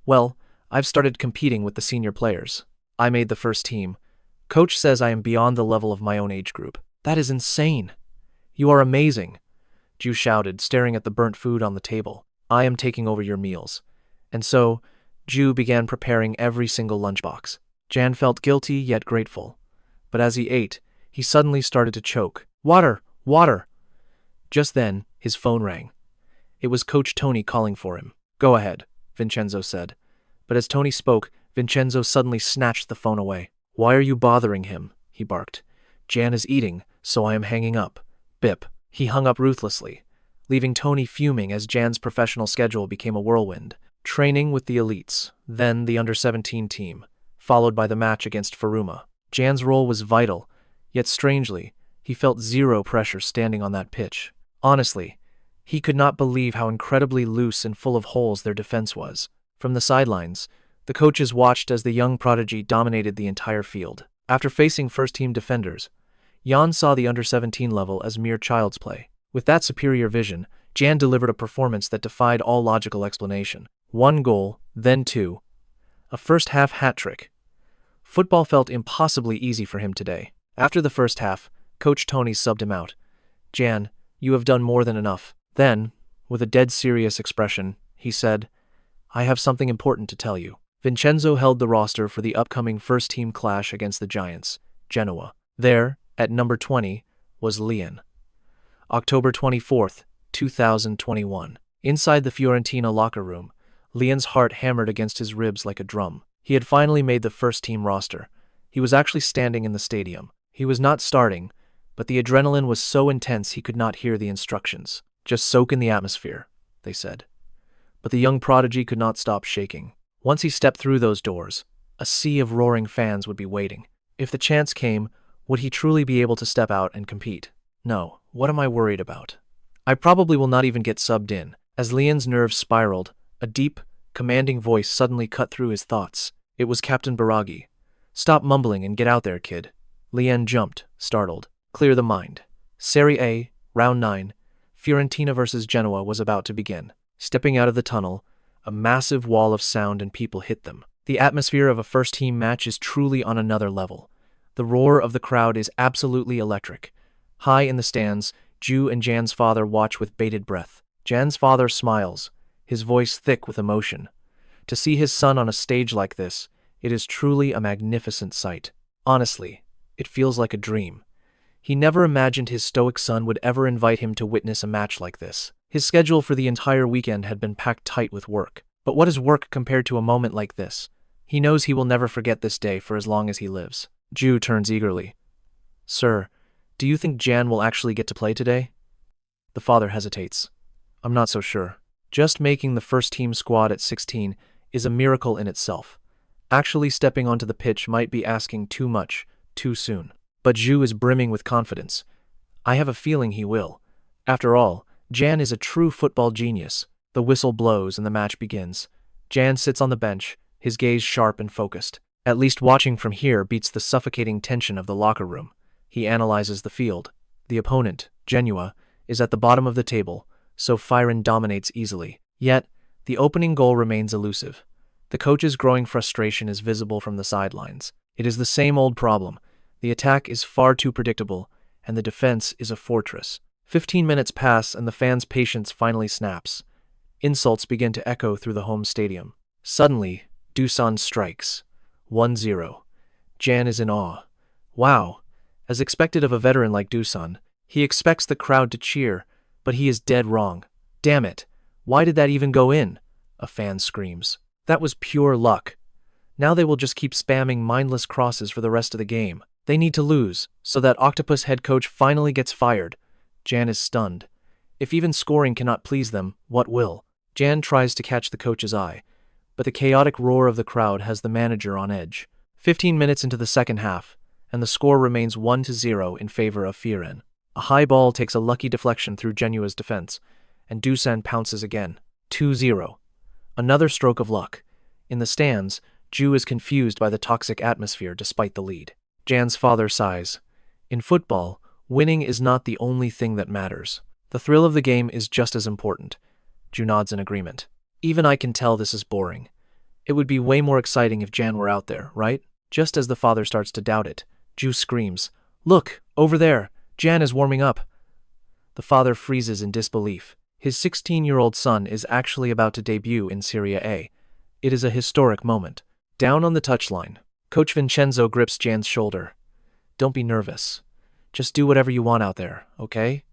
Well, I've started competing with the senior players. I made the first team. Coach says I am beyond the level of my own age group. That is insane. You are amazing, Ju shouted, staring at the burnt food on the table. I am taking over your meals. And so, Ju began preparing every single lunchbox. Jan felt guilty yet grateful. But as he ate, he suddenly started to choke. Water! Water! Just then, his phone rang. It was Coach Tony calling for him. Go ahead, Vincenzo said. But as Tony spoke, Vincenzo suddenly snatched the phone away. Why are you bothering him? He barked. Jan is eating, so I am hanging up. Bip. He hung up ruthlessly, leaving Tony fuming as Jan's professional schedule became a whirlwind. Training with the elites, then the under-17 team, followed by the match against Faruma. Jan's role was vital, yet strangely, he felt zero pressure standing on that pitch. Honestly, he could not believe how incredibly loose and full of holes their defense was. From the sidelines, the coaches watched as the young prodigy dominated the entire field. After facing first-team defenders, Jan saw the under-17 level as mere child's play. With that superior vision, Jan delivered a performance that defied all logical explanation. 1 goal, then 2. A first-half hat-trick. Football felt impossibly easy for him today. After the first half, Coach Tony subbed him out. Jan, you have done more than enough. Then, with a dead serious expression, he said, I have something important to tell you. Vincenzo held the roster for the upcoming first-team clash against the Giants, Genoa. There, at number 20, was Lian. October 24th, 2021. Inside the Fiorentina locker room, Lian's heart hammered against his ribs like a drum. He had finally made the first-team roster. He was actually standing in the stadium. He was not starting, but the adrenaline was so intense he could not hear the instructions. Just soak in the atmosphere, they said. But the young prodigy could not stop shaking. Once he stepped through those doors, a sea of roaring fans would be waiting. If the chance came, would he truly be able to step out and compete? No, what am I worried about? I probably will not even get subbed in. As Lian's nerves spiraled, a deep, commanding voice suddenly cut through his thoughts. It was Captain Baraghi. Stop mumbling and get out there, kid. Lian jumped, startled. Clear the mind. Serie A, Round 9, Fiorentina versus Genoa was about to begin. Stepping out of the tunnel, a massive wall of sound and people hit them. The atmosphere of a first-team match is truly on another level. The roar of the crowd is absolutely electric. High in the stands, Ju and Jan's father watch with bated breath. Jan's father smiles, his voice thick with emotion. To see his son on a stage like this, it is truly a magnificent sight. Honestly, it feels like a dream. He never imagined his stoic son would ever invite him to witness a match like this. His schedule for the entire weekend had been packed tight with work. But what is work compared to a moment like this? He knows he will never forget this day for as long as he lives. Ju turns eagerly. Sir, do you think Jan will actually get to play today? The father hesitates. I'm not so sure. Just making the first-team squad at 16 is a miracle in itself. Actually stepping onto the pitch might be asking too much, too soon. But Ju is brimming with confidence. I have a feeling he will. After all, Jan is a true football genius. The whistle blows and the match begins. Jan sits on the bench, his gaze sharp and focused. At least watching from here beats the suffocating tension of the locker room. He analyzes the field. The opponent, Genoa, is at the bottom of the table, so Fyron dominates easily. Yet, the opening goal remains elusive. The coach's growing frustration is visible from the sidelines. It is the same old problem. The attack is far too predictable, and the defense is a fortress. 15 minutes pass and the fans' patience finally snaps. Insults begin to echo through the home stadium. Suddenly, Dusan strikes. 1-0. Jan is in awe. Wow. As expected of a veteran like Dusan, he expects the crowd to cheer, but he is dead wrong. Damn it. Why did that even go in? A fan screams. That was pure luck. Now they will just keep spamming mindless crosses for the rest of the game. They need to lose, so that Octopus head coach finally gets fired. Jan is stunned. If even scoring cannot please them, what will? Jan tries to catch the coach's eye, but the chaotic roar of the crowd has the manager on edge. 15 minutes into the second half, and the score remains 1-0 in favor of Fiorentina. A high ball takes a lucky deflection through Genua's defense, and Dusan pounces again. 2-0. Another stroke of luck. In the stands, Ju is confused by the toxic atmosphere despite the lead. Jan's father sighs. In football, winning is not the only thing that matters. The thrill of the game is just as important. Ju nods in agreement. Even I can tell this is boring. It would be way more exciting if Jan were out there, right? Just as the father starts to doubt it, Ju screams, "Look, over there! Jan is warming up!" The father freezes in disbelief. His 16-year-old son is actually about to debut in Serie A. It is a historic moment. Down on the touchline, Coach Vincenzo grips Jan's shoulder. "Don't be nervous. Just do whatever you want out there, okay?"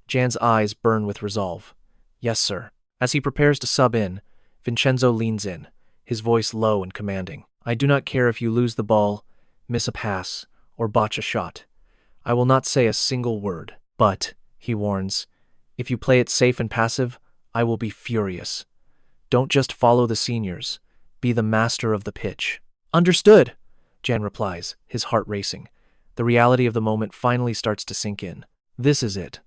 Jan's eyes burn with resolve. "Yes, sir." As he prepares to sub in, Vincenzo leans in, his voice low and commanding. "I do not care if you lose the ball, miss a pass, or botch a shot. I will not say a single word. But," he warns, "if you play it safe and passive, I will be furious. Don't just follow the seniors. Be the master of the pitch." "Understood," Jan replies, his heart racing. The reality of the moment finally starts to sink in. This is it.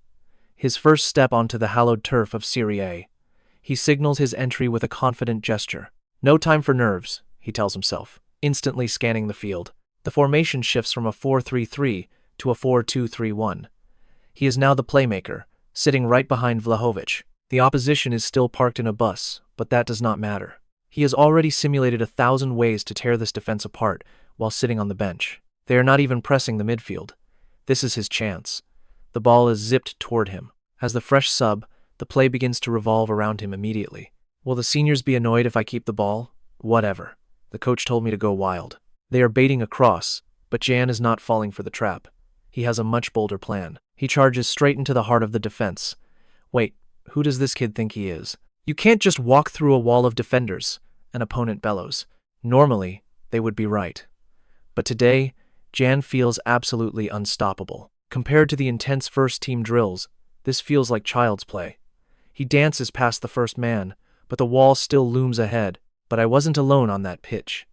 His first step onto the hallowed turf of Serie A. He signals his entry with a confident gesture. "No time for nerves," he tells himself, instantly scanning the field. The formation shifts from a 4-3-3 to a 4-2-3-1. He is now the playmaker, sitting right behind Vlahovic. The opposition is still parked in a bus, but that does not matter. He has already simulated 1,000 ways to tear this defense apart while sitting on the bench. They are not even pressing the midfield. This is his chance. The ball is zipped toward him. As the fresh sub, the play begins to revolve around him immediately. Will the seniors be annoyed if I keep the ball? Whatever. The coach told me to go wild. They are baiting a cross, but Jan is not falling for the trap. He has a much bolder plan. He charges straight into the heart of the defense. Wait, who does this kid think he is? You can't just walk through a wall of defenders, an opponent bellows. Normally, they would be right. But today, Jan feels absolutely unstoppable. Compared to the intense first-team drills, this feels like child's play. He dances past the first man, but the wall still looms ahead. But I wasn't alone on that pitch.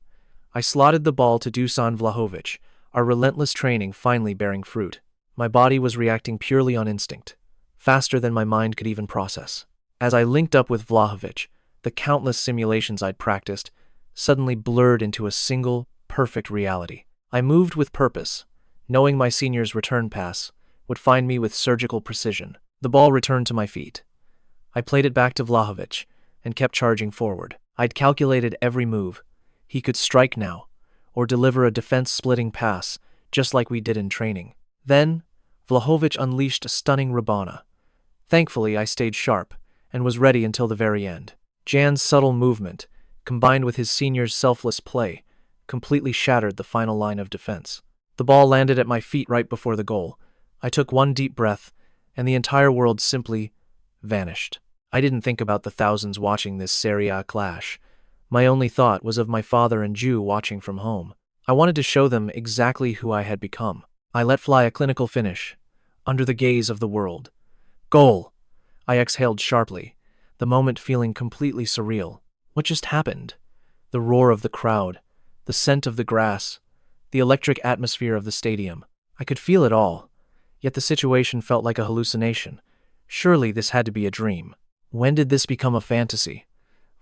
I slotted the ball to Dusan Vlahovic, our relentless training finally bearing fruit. My body was reacting purely on instinct, faster than my mind could even process. As I linked up with Vlahovic, the countless simulations I'd practiced suddenly blurred into a single, perfect reality. I moved with purpose, knowing my senior's return pass would find me with surgical precision. The ball returned to my feet. I played it back to Vlahovic and kept charging forward. I'd calculated every move. He could strike now, or deliver a defense-splitting pass, just like we did in training. Then, Vlahovic unleashed a stunning Rabona. Thankfully, I stayed sharp and was ready until the very end. Jan's subtle movement, combined with his senior's selfless play, completely shattered the final line of defense. The ball landed at my feet right before the goal. I took one deep breath, and the entire world simply vanished. I didn't think about the thousands watching this Serie A clash. My only thought was of my father and Ju watching from home. I wanted to show them exactly who I had become. I let fly a clinical finish, under the gaze of the world. Goal! I exhaled sharply, the moment feeling completely surreal. What just happened? The roar of the crowd, the scent of the grass, the electric atmosphere of the stadium. I could feel it all, yet the situation felt like a hallucination. Surely this had to be a dream. When did this become a fantasy?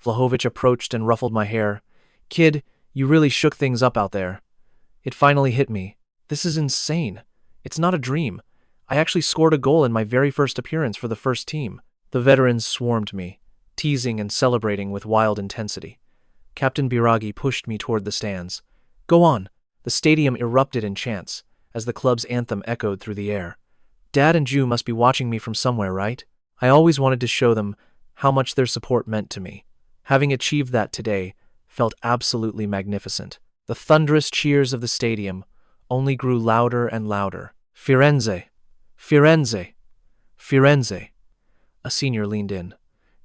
Vlahovic approached and ruffled my hair. "Kid, you really shook things up out there." It finally hit me. This is insane. It's not a dream. I actually scored a goal in my very first appearance for the first team. The veterans swarmed me, teasing and celebrating with wild intensity. Captain Biragi pushed me toward the stands. "Go on." The stadium erupted in chants as the club's anthem echoed through the air. Dad and Ju must be watching me from somewhere, right? I always wanted to show them how much their support meant to me. Having achieved that today felt absolutely magnificent. The thunderous cheers of the stadium only grew louder and louder. Firenze! Firenze! Firenze! A senior leaned in.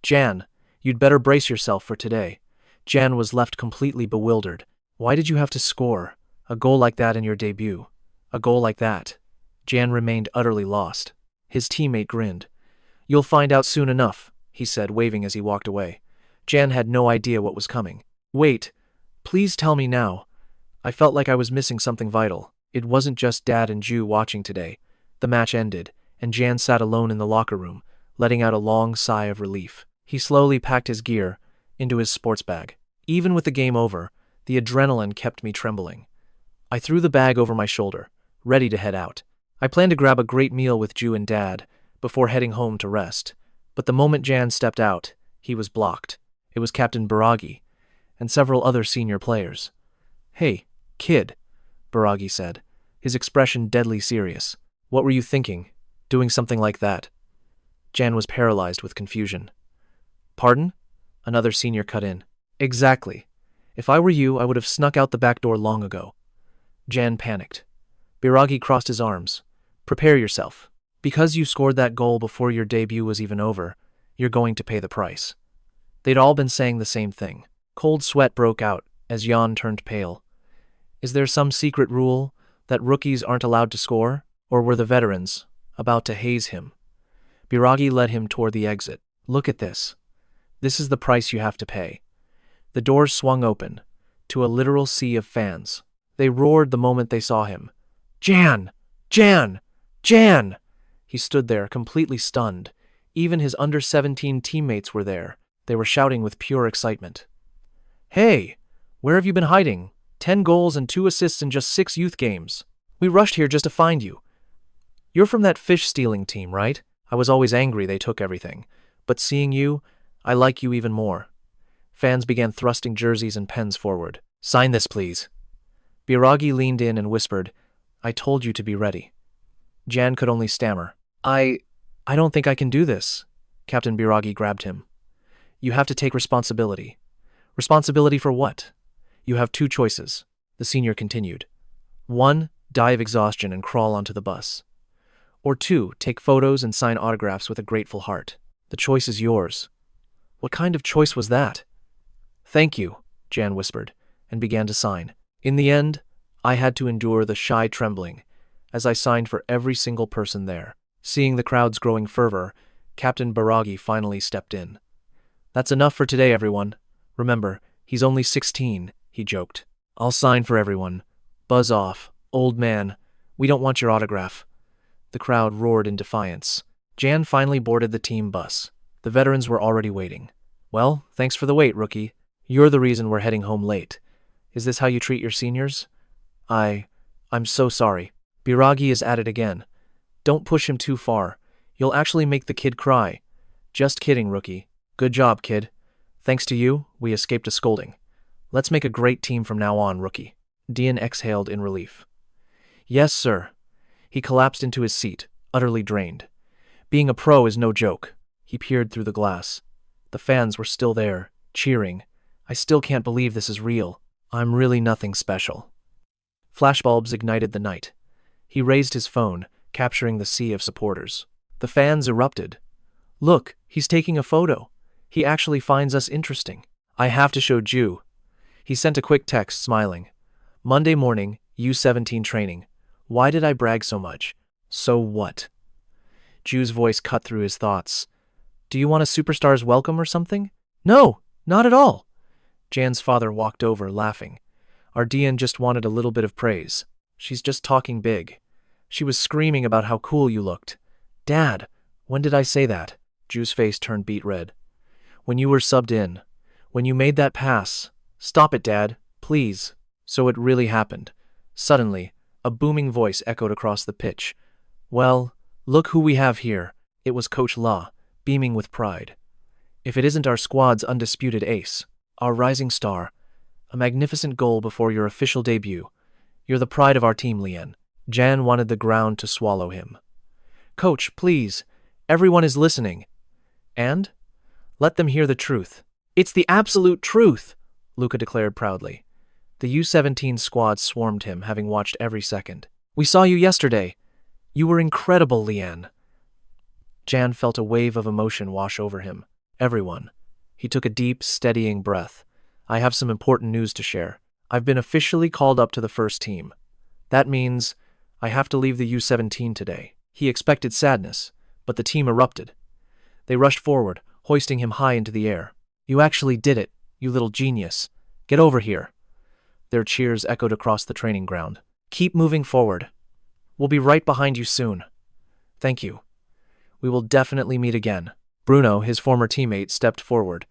Jan, you'd better brace yourself for today. Jan was left completely bewildered. Why did you have to score a goal like that in your debut? A goal like that? Jan remained utterly lost. His teammate grinned. You'll find out soon enough, he said, waving as he walked away. Jan had no idea what was coming. Wait, please tell me now. I felt like I was missing something vital. It wasn't just Dad and Ju watching today. The match ended, and Jan sat alone in the locker room, letting out a long sigh of relief. He slowly packed his gear into his sports bag. Even with the game over, the adrenaline kept me trembling. I threw the bag over my shoulder, ready to head out. I planned to grab a great meal with Ju and Dad before heading home to rest. But the moment Jan stepped out, he was blocked. It was Captain 𝐏𝐫𝐸𝐵 and several other senior players. Hey, kid, 𝐏𝐵𝐸𝐵 said, his expression deadly serious. What were you thinking, doing something like that? Jan was paralyzed with confusion. Pardon? Another senior cut in. Exactly. If I were you, I would have snuck out the back door long ago. Jan panicked. 𝐏𝐵𝐸𝐵 crossed his arms. Prepare yourself. Because you scored that goal before your debut was even over, you're going to pay the price. They'd all been saying the same thing. Cold sweat broke out as Jan turned pale. Is there some secret rule that rookies aren't allowed to score? Or were the veterans about to haze him? 𝐏𝐵𝐸𝐵 led him toward the exit. Look at this. This is the price you have to pay. The doors swung open to a literal sea of fans. They roared the moment they saw him. Jan! Jan! Jan! He stood there, completely stunned. Even his under-17 teammates were there. They were shouting with pure excitement. Hey! Where have you been hiding? 10 goals and 2 assists in just 6 youth games. We rushed here just to find you. You're from that fish-stealing team, right? I was always angry they took everything. But seeing you, I like you even more. Fans began thrusting jerseys and pens forward. Sign this, please. 𝐏𝐵𝐸𝐵 leaned in and whispered, I told you to be ready. Jan could only stammer. I don't think I can do this. Captain 𝐏𝐵𝐸𝐵 grabbed him. You have to take responsibility. Responsibility for what? You have 2 choices, the senior continued. 1, die of exhaustion and crawl onto the bus. Or 2, take photos and sign autographs with a grateful heart. The choice is yours. What kind of choice was that? Thank you, Jan whispered, and began to sign. In the end, I had to endure the shy trembling as I signed for every single person there. Seeing the crowd's growing fervor, Captain 𝐏𝐵𝐸𝐵 finally stepped in. That's enough for today, everyone. Remember, he's only 16, he joked. I'll sign for everyone. Buzz off, old man. We don't want your autograph. The crowd roared in defiance. Jan finally boarded the team bus. The veterans were already waiting. Well, thanks for the wait, rookie. You're the reason we're heading home late. Is this how you treat your seniors? I'm so sorry. 𝐏𝐵𝐸𝐵 is at it again. Don't push him too far. You'll actually make the kid cry. Just kidding, rookie. Good job, kid. Thanks to you, we escaped a scolding. Let's make a great team from now on, rookie. Lian exhaled in relief. Yes, sir. He collapsed into his seat, utterly drained. Being a pro is no joke. He peered through the glass. The fans were still there, cheering. I still can't believe this is real. I'm really nothing special. Flashbulbs ignited the night. He raised his phone, capturing the sea of supporters. The fans erupted. Look, he's taking a photo. He actually finds us interesting. I have to show Ju. He sent a quick text, smiling. Monday morning, U17 training. Why did I brag so much? So what? Ju's voice cut through his thoughts. Do you want a superstar's welcome or something? No, not at all. Jan's father walked over, laughing. Our Lian just wanted a little bit of praise. She's just talking big. She was screaming about how cool you looked. Dad, when did I say that? Ju's face turned beet red. When you were subbed in. When you made that pass. Stop it, Dad, please. So it really happened. Suddenly, a booming voice echoed across the pitch. Well, look who we have here. It was Coach La, beaming with pride. If it isn't our squad's undisputed ace, our rising star, a magnificent goal before your official debut. You're the pride of our team, Lian. Jan wanted the ground to swallow him. Coach, please. Everyone is listening. And? Let them hear the truth. It's the absolute truth, Luca declared proudly. The U17 squad swarmed him, having watched every second. We saw you yesterday. You were incredible, Lian. Jan felt a wave of emotion wash over him. Everyone. He took a deep, steadying breath. I have some important news to share. I've been officially called up to the first team. That means I have to leave the U17 today. He expected sadness, but the team erupted. They rushed forward, hoisting him high into the air. You actually did it, you little genius. Get over here. Their cheers echoed across the training ground. Keep moving forward. We'll be right behind you soon. Thank you. We will definitely meet again. Bruno, his former teammate, stepped forward.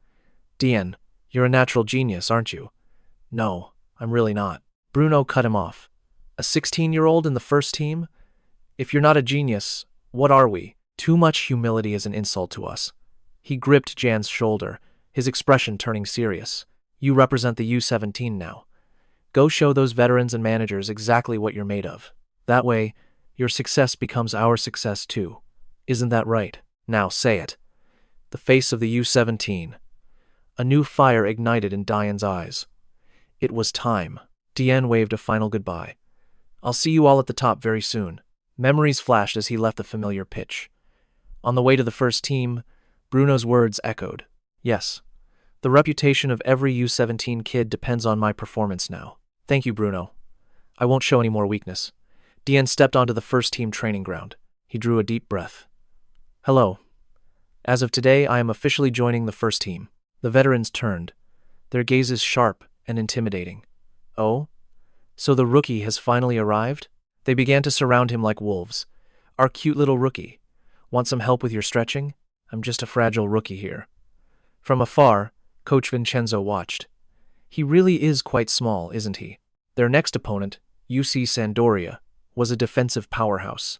Dian, you're a natural genius, aren't you? No, I'm really not. Bruno cut him off. A 16-year-old in the first team? If you're not a genius, what are we? Too much humility is an insult to us. He gripped Jan's shoulder, his expression turning serious. You represent the U17 now. Go show those veterans and managers exactly what you're made of. That way, your success becomes our success too. Isn't that right? Now say it. The face of the U17. A new fire ignited in Dian's eyes. It was time. Dian waved a final goodbye. I'll see you all at the top very soon. Memories flashed as he left the familiar pitch. On the way to the first team, Bruno's words echoed. Yes, the reputation of every U17 kid depends on my performance now. Thank you, Bruno. I won't show any more weakness. Dian stepped onto the first team training ground. He drew a deep breath. Hello. As of today, I am officially joining the first team. The veterans turned, their gazes sharp and intimidating. Oh? So the rookie has finally arrived? They began to surround him like wolves. Our cute little rookie. Want some help with your stretching? I'm just a fragile rookie here. From afar, Coach Vincenzo watched. He really is quite small, isn't he? Their next opponent, UC Sampdoria, was a defensive powerhouse.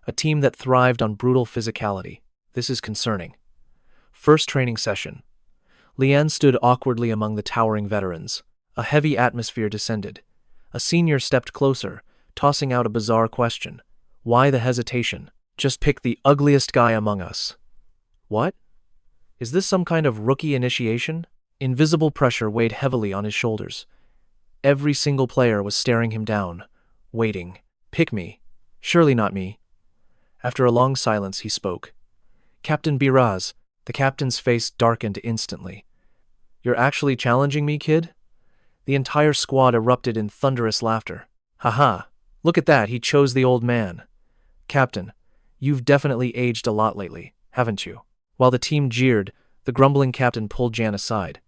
A team that thrived on brutal physicality. This is concerning. First training session. Lian stood awkwardly among the towering veterans. A heavy atmosphere descended. A senior stepped closer, tossing out a bizarre question. Why the hesitation? Just pick the ugliest guy among us. What? Is this some kind of rookie initiation? Invisible pressure weighed heavily on his shoulders. Every single player was staring him down, waiting. Pick me. Surely not me. After a long silence, he spoke. Captain 𝐏𝐫𝐸𝐿. The captain's face darkened instantly. You're actually challenging me, kid? The entire squad erupted in thunderous laughter. Haha, look at that, he chose the old man. Captain, you've definitely aged a lot lately, haven't you? While the team jeered, the grumbling captain pulled Jan aside.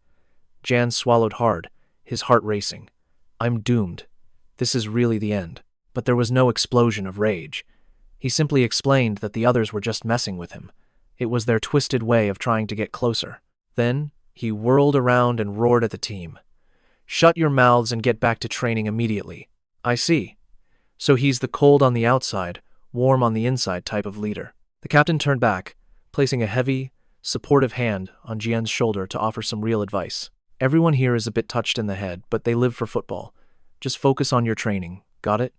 Jan swallowed hard, his heart racing. I'm doomed. This is really the end. But there was no explosion of rage. He simply explained that the others were just messing with him. It was their twisted way of trying to get closer. Then, he whirled around and roared at the team. Shut your mouths and get back to training immediately. I see. So he's the cold on the outside, warm on the inside type of leader. The captain turned back, placing a heavy, supportive hand on Jian's shoulder to offer some real advice. Everyone here is a bit touched in the head, but they live for football. Just focus on your training. Got it?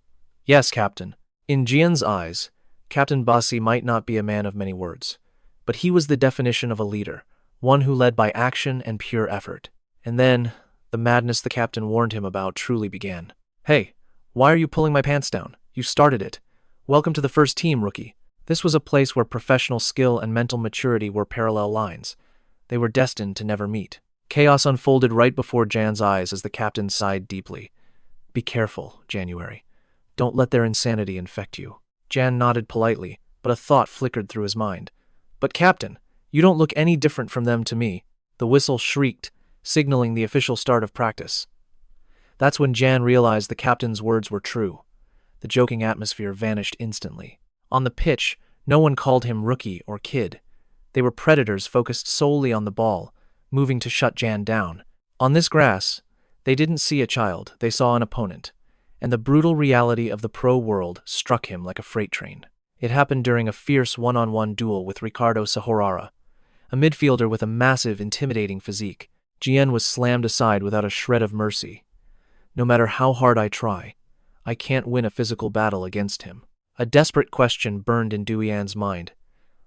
Yes, Captain. In Jian's eyes, Captain Bassi might not be a man of many words, but he was the definition of a leader, one who led by action and pure effort. And then, the madness the captain warned him about truly began. Hey, why are you pulling my pants down? You started it. Welcome to the first team, rookie. This was a place where professional skill and mental maturity were parallel lines. They were destined to never meet. Chaos unfolded right before Jan's eyes as the captain sighed deeply. Be careful, January. Don't let their insanity infect you. Jan nodded politely, but a thought flickered through his mind. But Captain, you don't look any different from them to me. The whistle shrieked, signaling the official start of practice. That's when Jan realized the captain's words were true. The joking atmosphere vanished instantly. On the pitch, no one called him rookie or kid. They were predators focused solely on the ball, moving to shut Jan down. On this grass, they didn't see a child, they saw an opponent, and the brutal reality of the pro world struck him like a freight train. It happened during a fierce one-on-one duel with Ricardo Sahorara, a midfielder with a massive, intimidating physique. Jian was slammed aside without a shred of mercy. No matter how hard I try, I can't win a physical battle against him. A desperate question burned in Duyan's mind.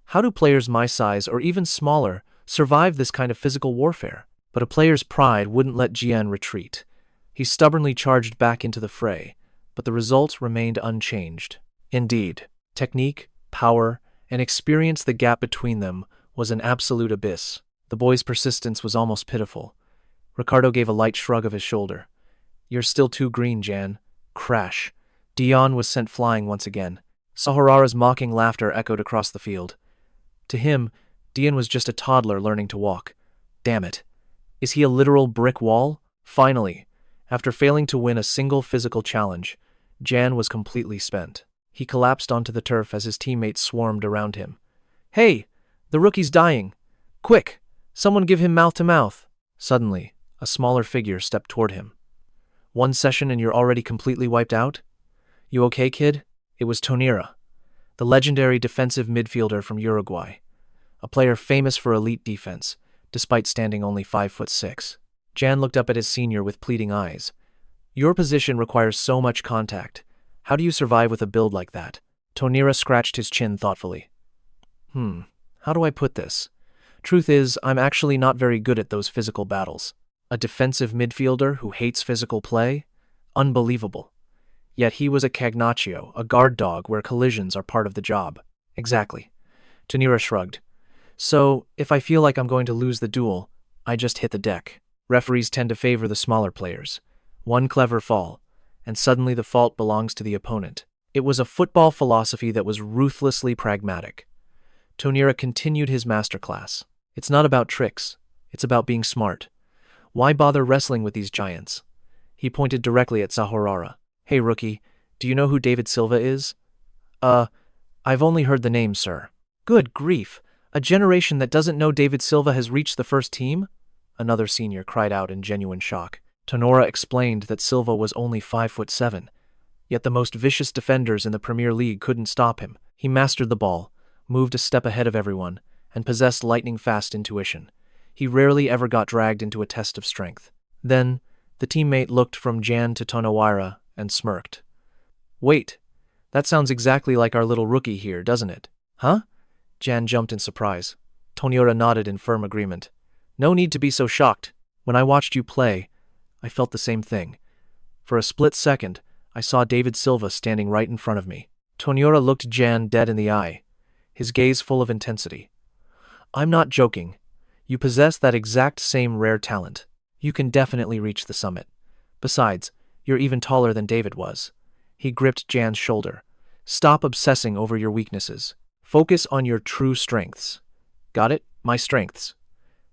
How do players my size or even smaller survive this kind of physical warfare. But a player's pride wouldn't let Jian retreat. He stubbornly charged back into the fray, but the result remained unchanged. Indeed, technique, power, and experience, the gap between them was an absolute abyss. The boy's persistence was almost pitiful. Ricardo gave a light shrug of his shoulder. "You're still too green, Jan." Crash. Dion was sent flying once again. Sahara's mocking laughter echoed across the field. To him, Dion was just a toddler learning to walk. Damn it. Is he a literal brick wall? Finally, after failing to win a single physical challenge, Jan was completely spent. He collapsed onto the turf as his teammates swarmed around him. "Hey, the rookie's dying. Quick, someone give him mouth-to-mouth." Suddenly, a smaller figure stepped toward him. "One session and you're already completely wiped out? You okay, kid?" It was Tonira, the legendary defensive midfielder from Uruguay, a player famous for elite defense, despite standing only 5'6". Jan looked up at his senior with pleading eyes. "Your position requires so much contact. How do you survive with a build like that?" Tonira scratched his chin thoughtfully. How do I put this? Truth is, I'm actually not very good at those physical battles. A defensive midfielder who hates physical play? Unbelievable. Yet he was a cagnaccio, a guard dog where collisions are part of the job. Exactly. Tonira shrugged. "So, if I feel like I'm going to lose the duel, I just hit the deck." Referees tend to favor the smaller players. One clever fall, and suddenly the fault belongs to the opponent. It was a football philosophy that was ruthlessly pragmatic. Tonira continued his masterclass. It's not about tricks. It's about being smart. Why bother wrestling with these giants? He pointed directly at Sahorara. "Hey, rookie, do you know who David Silva is?" I've only heard the name, sir." "Good grief. A generation that doesn't know David Silva has reached the first team?" Another senior cried out in genuine shock. Tonora explained that Silva was only 5'7", yet the most vicious defenders in the Premier League couldn't stop him. He mastered the ball, moved a step ahead of everyone, and possessed lightning-fast intuition. He rarely ever got dragged into a test of strength. Then, the teammate looked from Jan to Tonawira and smirked. "Wait, that sounds exactly like our little rookie here, doesn't it?" "Huh?" Jan jumped in surprise. Tonira nodded in firm agreement. "No need to be so shocked. When I watched you play, I felt the same thing. For a split second, I saw David Silva standing right in front of me." Tonira looked Jan dead in the eye, his gaze full of intensity. "I'm not joking. You possess that exact same rare talent. You can definitely reach the summit. Besides, you're even taller than David was." He gripped Jan's shoulder. "Stop obsessing over your weaknesses. Focus on your true strengths." "Got it? My strengths.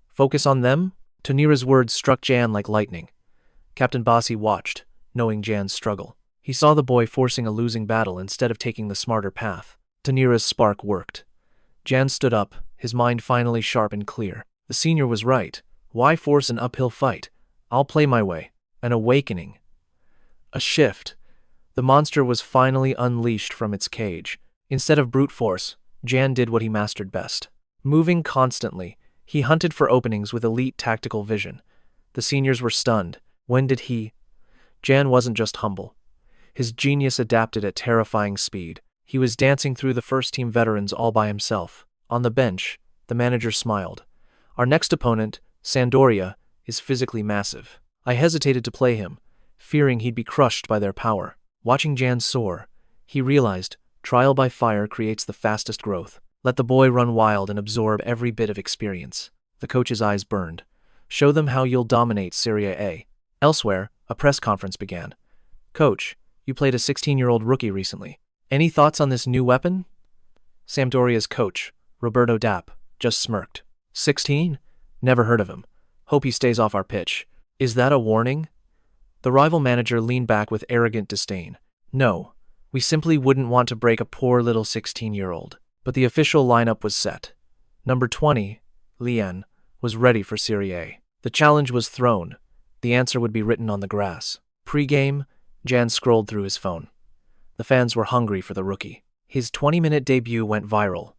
Focus on them?" Tonira's words struck Jan like lightning. Captain Bassi watched, knowing Jan's struggle. He saw the boy forcing a losing battle instead of taking the smarter path. Tonira's spark worked. Jan stood up, his mind finally sharp and clear. The senior was right. Why force an uphill fight? I'll play my way. An awakening. A shift. The monster was finally unleashed from its cage. Instead of brute force, Jan did what he mastered best. Moving constantly, he hunted for openings with elite tactical vision. The seniors were stunned. When did he? Jan wasn't just humble. His genius adapted at terrifying speed. He was dancing through the first-team veterans all by himself. On the bench, the manager smiled. "Our next opponent, Sampdoria, is physically massive." I hesitated to play him, fearing he'd be crushed by their power. Watching Jan soar, he realized trial by fire creates the fastest growth. Let the boy run wild and absorb every bit of experience. The coach's eyes burned. "Show them how you'll dominate Serie A." Elsewhere, a press conference began. "Coach, you played a 16-year-old rookie recently. Any thoughts on this new weapon?" Sampdoria's coach, Roberto Dapp, just smirked. 16? Never heard of him. Hope he stays off our pitch. Is that a warning? The rival manager leaned back with arrogant disdain. No, we simply wouldn't want to break a poor little 16-year-old. But the official lineup was set. Number 20, Lian, was ready for Serie A. The challenge was thrown. The answer would be written on the grass. Pre-game, Jan scrolled through his phone. The fans were hungry for the rookie. His 20-minute debut went viral.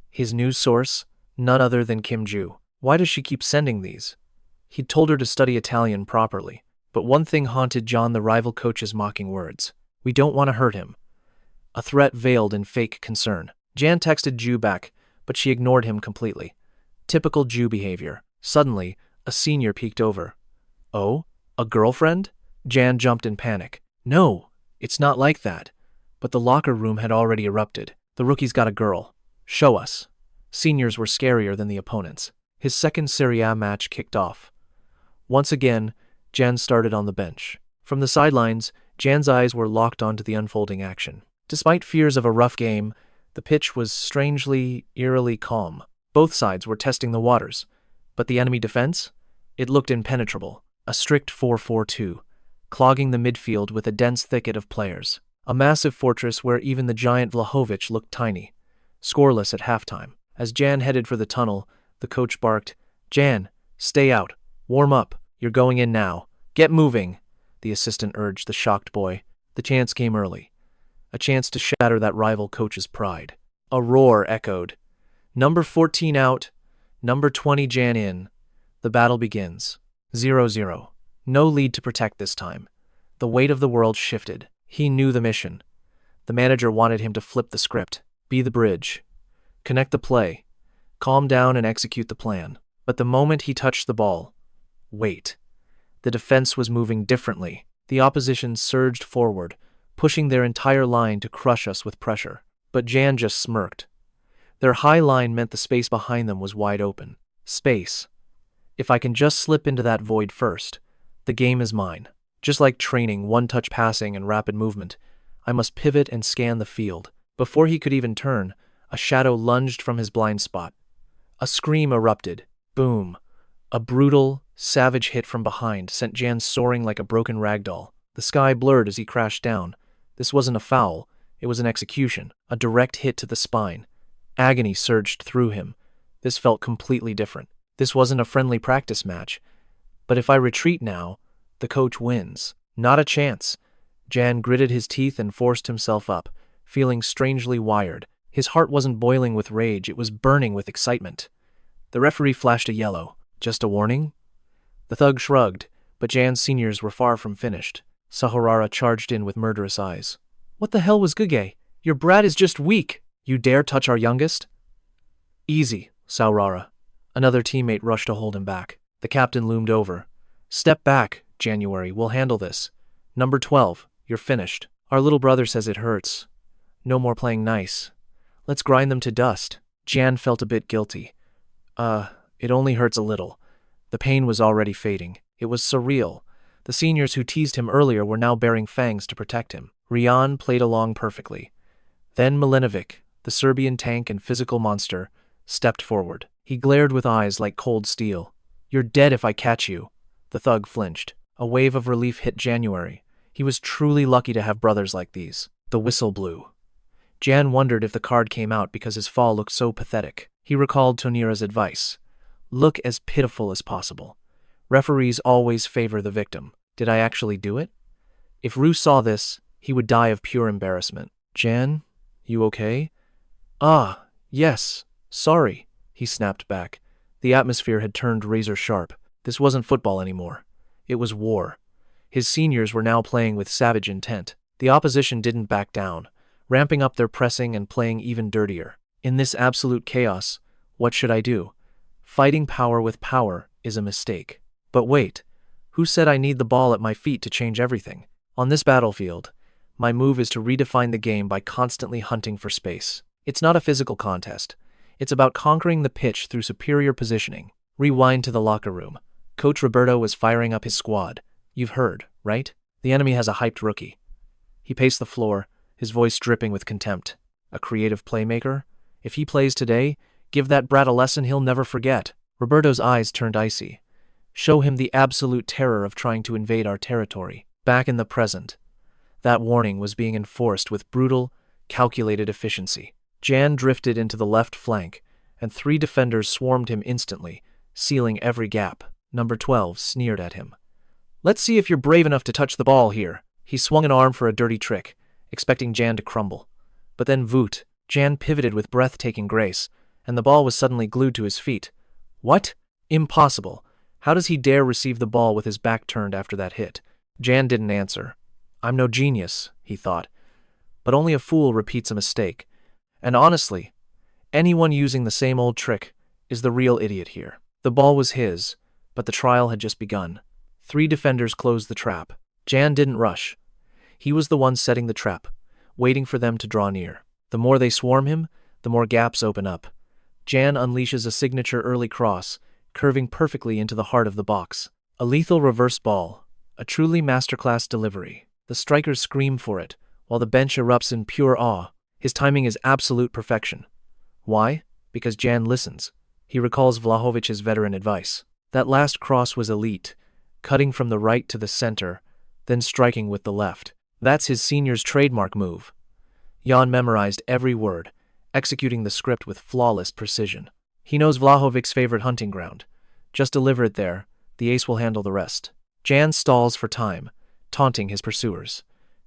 His news source? None other than Kim Ju. Why does she keep sending these? He'd told her to study Italian properly. But one thing haunted John, the rival coach's mocking words. "We don't want to hurt him." A threat veiled in fake concern. Jan texted Ju back, but she ignored him completely. Typical Jew behavior. Suddenly, a senior peeked over. Oh, a girlfriend? Jan jumped in panic. No, it's not like that. But the locker room had already erupted. The rookie's got a girl. Show us. Seniors were scarier than the opponents. His second Serie A match kicked off. Once again, Jan started on the bench. From the sidelines, Jan's eyes were locked onto the unfolding action. Despite fears of a rough game, the pitch was strangely, eerily calm. Both sides were testing the waters. But the enemy defense? It looked impenetrable. A strict 4-4-2, clogging the midfield with a dense thicket of players. A massive fortress where even the giant Vlahovic looked tiny. Scoreless at halftime. As Jan headed for the tunnel, the coach barked, "Jan, stay out. Warm up. You're going in now. Get moving," the assistant urged the shocked boy. The chance came early. A chance to shatter that rival coach's pride. A roar echoed. Number 14 out. Number 20 Jan in. The battle begins. 0-0. No lead to protect this time. The weight of the world shifted. He knew the mission. The manager wanted him to flip the script. Be the bridge. Connect the play. Calm down and execute the plan. But the moment he touched the ball, wait. The defense was moving differently. The opposition surged forward, pushing their entire line to crush us with pressure. But Jan just smirked. Their high line meant the space behind them was wide open. Space. If I can just slip into that void first, the game is mine. Just like training, one-touch passing and rapid movement, I must pivot and scan the field. Before he could even turn, a shadow lunged from his blind spot. A scream erupted. Boom. A brutal, savage hit from behind sent Jan soaring like a broken ragdoll. The sky blurred as he crashed down. This wasn't a foul. It was an execution. A direct hit to the spine. Agony surged through him. This felt completely different. This wasn't a friendly practice match. But if I retreat now, the coach wins. Not a chance. Jan gritted his teeth and forced himself up, feeling strangely wired. His heart wasn't boiling with rage, it was burning with excitement. The referee flashed a yellow. Just a warning? The thug shrugged, but Jan's seniors were far from finished. Sahorara charged in with murderous eyes. What the hell was 𝐏𝐫𝐄𝐃? Your brat is just weak. You dare touch our youngest? Easy, Sahorara. Another teammate rushed to hold him back. The captain loomed over. Step back, January, we'll handle this. Number 12, you're finished. Our little brother says it hurts. No more playing nice. Let's grind them to dust. Jan felt a bit guilty. It only hurts a little. The pain was already fading. It was surreal. The seniors who teased him earlier were now baring fangs to protect him. Rian played along perfectly. Then Milinovic, the Serbian tank and physical monster, stepped forward. He glared with eyes like cold steel. You're dead if I catch you. The thug flinched. A wave of relief hit January. He was truly lucky to have brothers like these. The whistle blew. Jan wondered if the card came out because his fall looked so pathetic. He recalled Tonira's advice. Look as pitiful as possible. Referees always favor the victim. Did I actually do it? If Rue saw this, he would die of pure embarrassment. Jan, you okay? Ah, yes, sorry, he snapped back. The atmosphere had turned razor sharp. This wasn't football anymore. It was war. His seniors were now playing with savage intent. The opposition didn't back down, ramping up their pressing and playing even dirtier. In this absolute chaos, what should I do? Fighting power with power is a mistake. But wait, who said I need the ball at my feet to change everything? On this battlefield, my move is to redefine the game by constantly hunting for space. It's not a physical contest. It's about conquering the pitch through superior positioning. Rewind to the locker room. Coach Roberto was firing up his squad. You've heard, right? The enemy has a hyped rookie. He paced the floor, his voice dripping with contempt. A creative playmaker? If he plays today, give that brat a lesson he'll never forget. Roberto's eyes turned icy. Show him the absolute terror of trying to invade our territory. Back in the present, that warning was being enforced with brutal, calculated efficiency. Jan drifted into the left flank, and 3 defenders swarmed him instantly, sealing every gap. Number 12 sneered at him. Let's see if you're brave enough to touch the ball here. He swung an arm for a dirty trick, expecting Jan to crumble. But then voot, Jan pivoted with breathtaking grace, and the ball was suddenly glued to his feet. What? Impossible. How does he dare receive the ball with his back turned after that hit? Jan didn't answer. I'm no genius, he thought. But only a fool repeats a mistake. And honestly, anyone using the same old trick is the real idiot here. The ball was his, but the trial had just begun. 3 defenders closed the trap. Jan didn't rush. He was the one setting the trap, waiting for them to draw near. The more they swarm him, the more gaps open up. Jan unleashes a signature early cross, curving perfectly into the heart of the box. A lethal reverse ball, a truly masterclass delivery. The strikers scream for it, while the bench erupts in pure awe. His timing is absolute perfection. Why? Because Jan listens. He recalls Vlahovic's veteran advice. That last cross was elite, cutting from the right to the center, then striking with the left. That's his senior's trademark move. Jan memorized every word, executing the script with flawless precision. He knows Vlahovic's favorite hunting ground. Just deliver it there, the ace will handle the rest. Jan stalls for time, taunting his pursuers.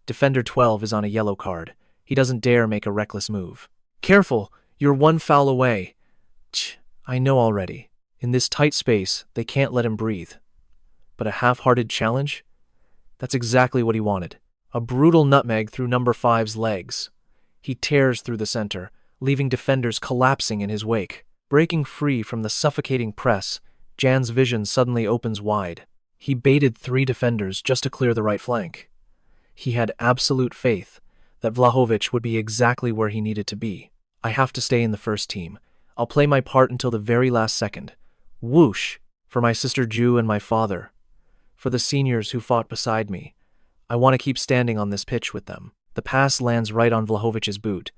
Defender 12 is on a yellow card. He doesn't dare make a reckless move. Careful, you're 1 foul away. I know already. In this tight space, they can't let him breathe. But a half-hearted challenge? That's exactly what he wanted. A brutal nutmeg through number 5's legs. He tears through the center, leaving defenders collapsing in his wake. Breaking free from the suffocating press, Jan's vision suddenly opens wide. He baited 3 defenders just to clear the right flank. He had absolute faith that Vlahovic would be exactly where he needed to be. I have to stay in the first team. I'll play my part until the very last second. Whoosh! For my sister Ju and my father. For the seniors who fought beside me. I want to keep standing on this pitch with them. The pass lands right on Vlahovic's boot.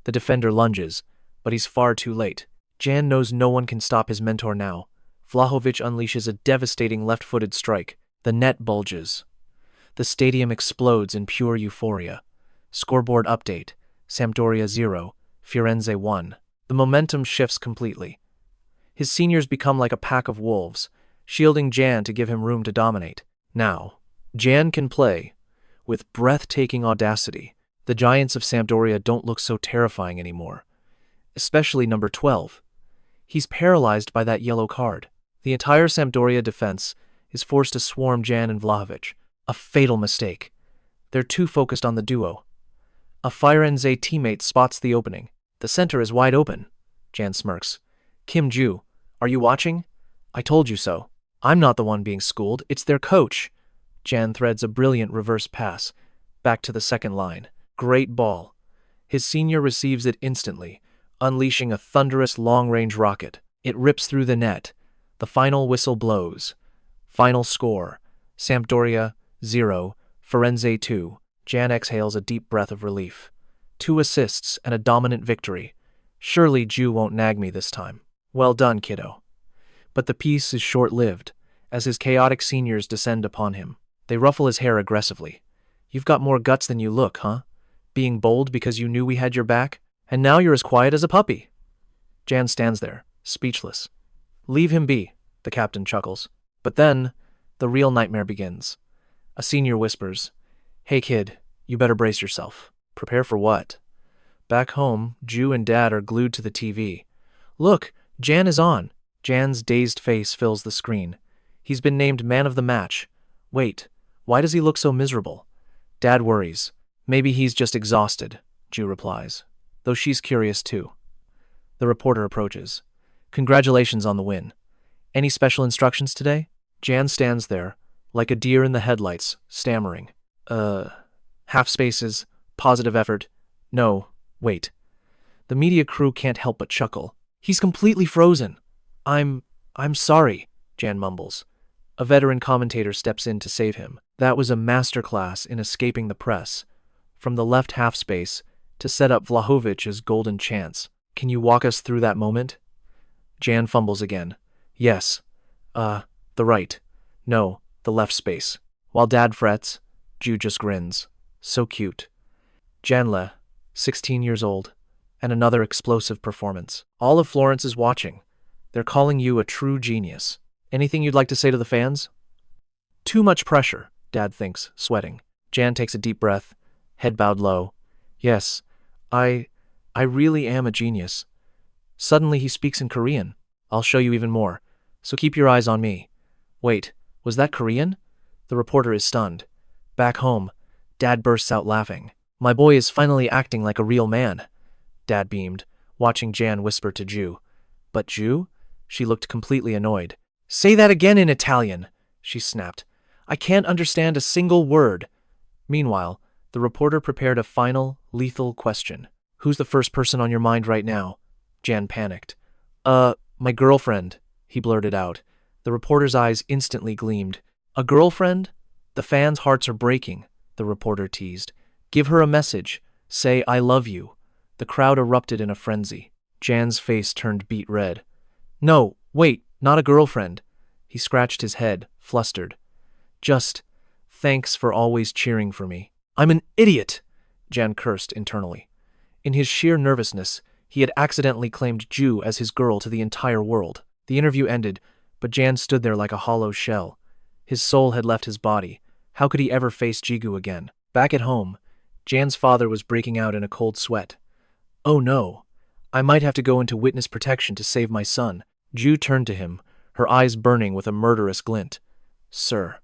The defender lunges, but he's far too late. Jan knows no one can stop his mentor now. Vlahovic unleashes a devastating left-footed strike. The net bulges. The stadium explodes in pure euphoria. Scoreboard update. Sampdoria 0, Firenze 1. The momentum shifts completely. His seniors become like a pack of wolves, shielding Jan to give him room to dominate. Now, Jan can play with breathtaking audacity. The giants of Sampdoria don't look so terrifying anymore. Especially number 12. He's paralyzed by that yellow card. The entire Sampdoria defense is forced to swarm Jan and Vlahovic. A fatal mistake. They're too focused on the duo. A Firenze teammate spots the opening. The center is wide open. Jan smirks. Kim Ju, are you watching? I told you so. I'm not the one being schooled, it's their coach. Jan threads a brilliant reverse pass. Back to the second line. Great ball. His senior receives it instantly, unleashing a thunderous long-range rocket. It rips through the net. The final whistle blows. Final score. Sampdoria 0, Firenze 2. Jan exhales a deep breath of relief. 2 assists and a dominant victory. Surely Ju won't nag me this time. Well done, kiddo. But the peace is short-lived, as his chaotic seniors descend upon him. They ruffle his hair aggressively. You've got more guts than you look, huh? Being bold because you knew we had your back, and now you're as quiet as a puppy. Jan stands there, speechless. Leave him be, the captain chuckles. But then, the real nightmare begins. A senior whispers, Hey kid, you better brace yourself. Prepare for what? Back home, Ju and Dad are glued to the TV. Look, Jan is on. Jan's dazed face fills the screen. He's been named man of the match. Wait, why does he look so miserable? Dad worries. Maybe he's just exhausted, Ju replies, though she's curious too. The reporter approaches. Congratulations on the win. Any special instructions today? Jan stands there, like a deer in the headlights, stammering. Half spaces, positive effort. No, wait. The media crew can't help but chuckle. He's completely frozen. I'm sorry, Jan mumbles. A veteran commentator steps in to save him. That was a masterclass in escaping the press. From the left half space to set up Vlahovic's golden chance. Can you walk us through that moment? Jan fumbles again. Yes. The right. No, the left space. While Dad frets, Ju just grins. So cute. Janle, 16 years old, and another explosive performance. All of Florence is watching. They're calling you a true genius. Anything you'd like to say to the fans? Too much pressure, Dad thinks, sweating. Jan takes a deep breath, head bowed low. Yes, I really am a genius. Suddenly he speaks in Korean. I'll show you even more, so keep your eyes on me. Wait, was that Korean? The reporter is stunned. Back home, Dad bursts out laughing. My boy is finally acting like a real man. Dad beamed, watching Jan whisper to Ju. But Ju? She looked completely annoyed. "Say that again in Italian," she snapped. "I can't understand a single word." Meanwhile, the reporter prepared a final, lethal question. "Who's the first person on your mind right now?" Jan panicked. My girlfriend," he blurted out. The reporter's eyes instantly gleamed. "A girlfriend? The fans' hearts are breaking," the reporter teased. "Give her a message. Say, 'I love you.'" The crowd erupted in a frenzy. Jan's face turned beet red. "No, wait, not a girlfriend." He scratched his head, flustered. "Just, thanks for always cheering for me." "I'm an idiot!" Jan cursed internally. In his sheer nervousness, he had accidentally claimed Ju as his girl to the entire world. The interview ended, but Jan stood there like a hollow shell. His soul had left his body. How could he ever face Jigu again? Back at home, Jan's father was breaking out in a cold sweat. "Oh no, I might have to go into witness protection to save my son." Ju turned to him, her eyes burning with a murderous glint. "Sir,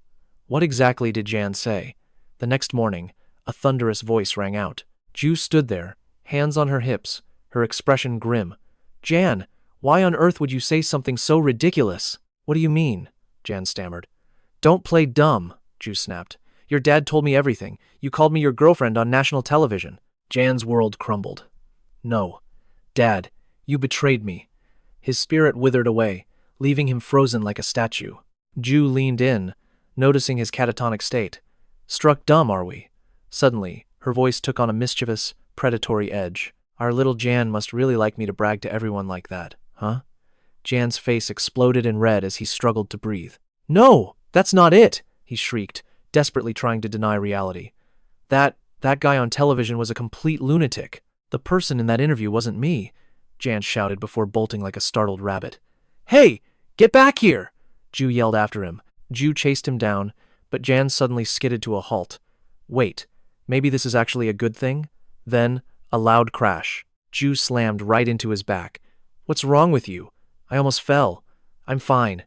what exactly did Jan say?" The next morning, a thunderous voice rang out. Ju stood there, hands on her hips, her expression grim. "Jan, why on earth would you say something so ridiculous?" "What do you mean?" Jan stammered. "Don't play dumb," Ju snapped. "Your dad told me everything. You called me your girlfriend on national television." Jan's world crumbled. "No. Dad, you betrayed me." His spirit withered away, leaving him frozen like a statue. Ju leaned in, noticing his catatonic state. "Struck dumb, are we?" Suddenly, her voice took on a mischievous, predatory edge. "Our little Jan must really like me to brag to everyone like that, huh?" Jan's face exploded in red as he struggled to breathe. "No, that's not it!" he shrieked, desperately trying to deny reality. That guy on television was a complete lunatic. The person in that interview wasn't me," Jan shouted before bolting like a startled rabbit. "Hey, get back here!" Ju yelled after him. Ju chased him down, but Jan suddenly skidded to a halt. "Wait, maybe this is actually a good thing?" Then, a loud crash. Ju slammed right into his back. "What's wrong with you? I almost fell." "I'm fine."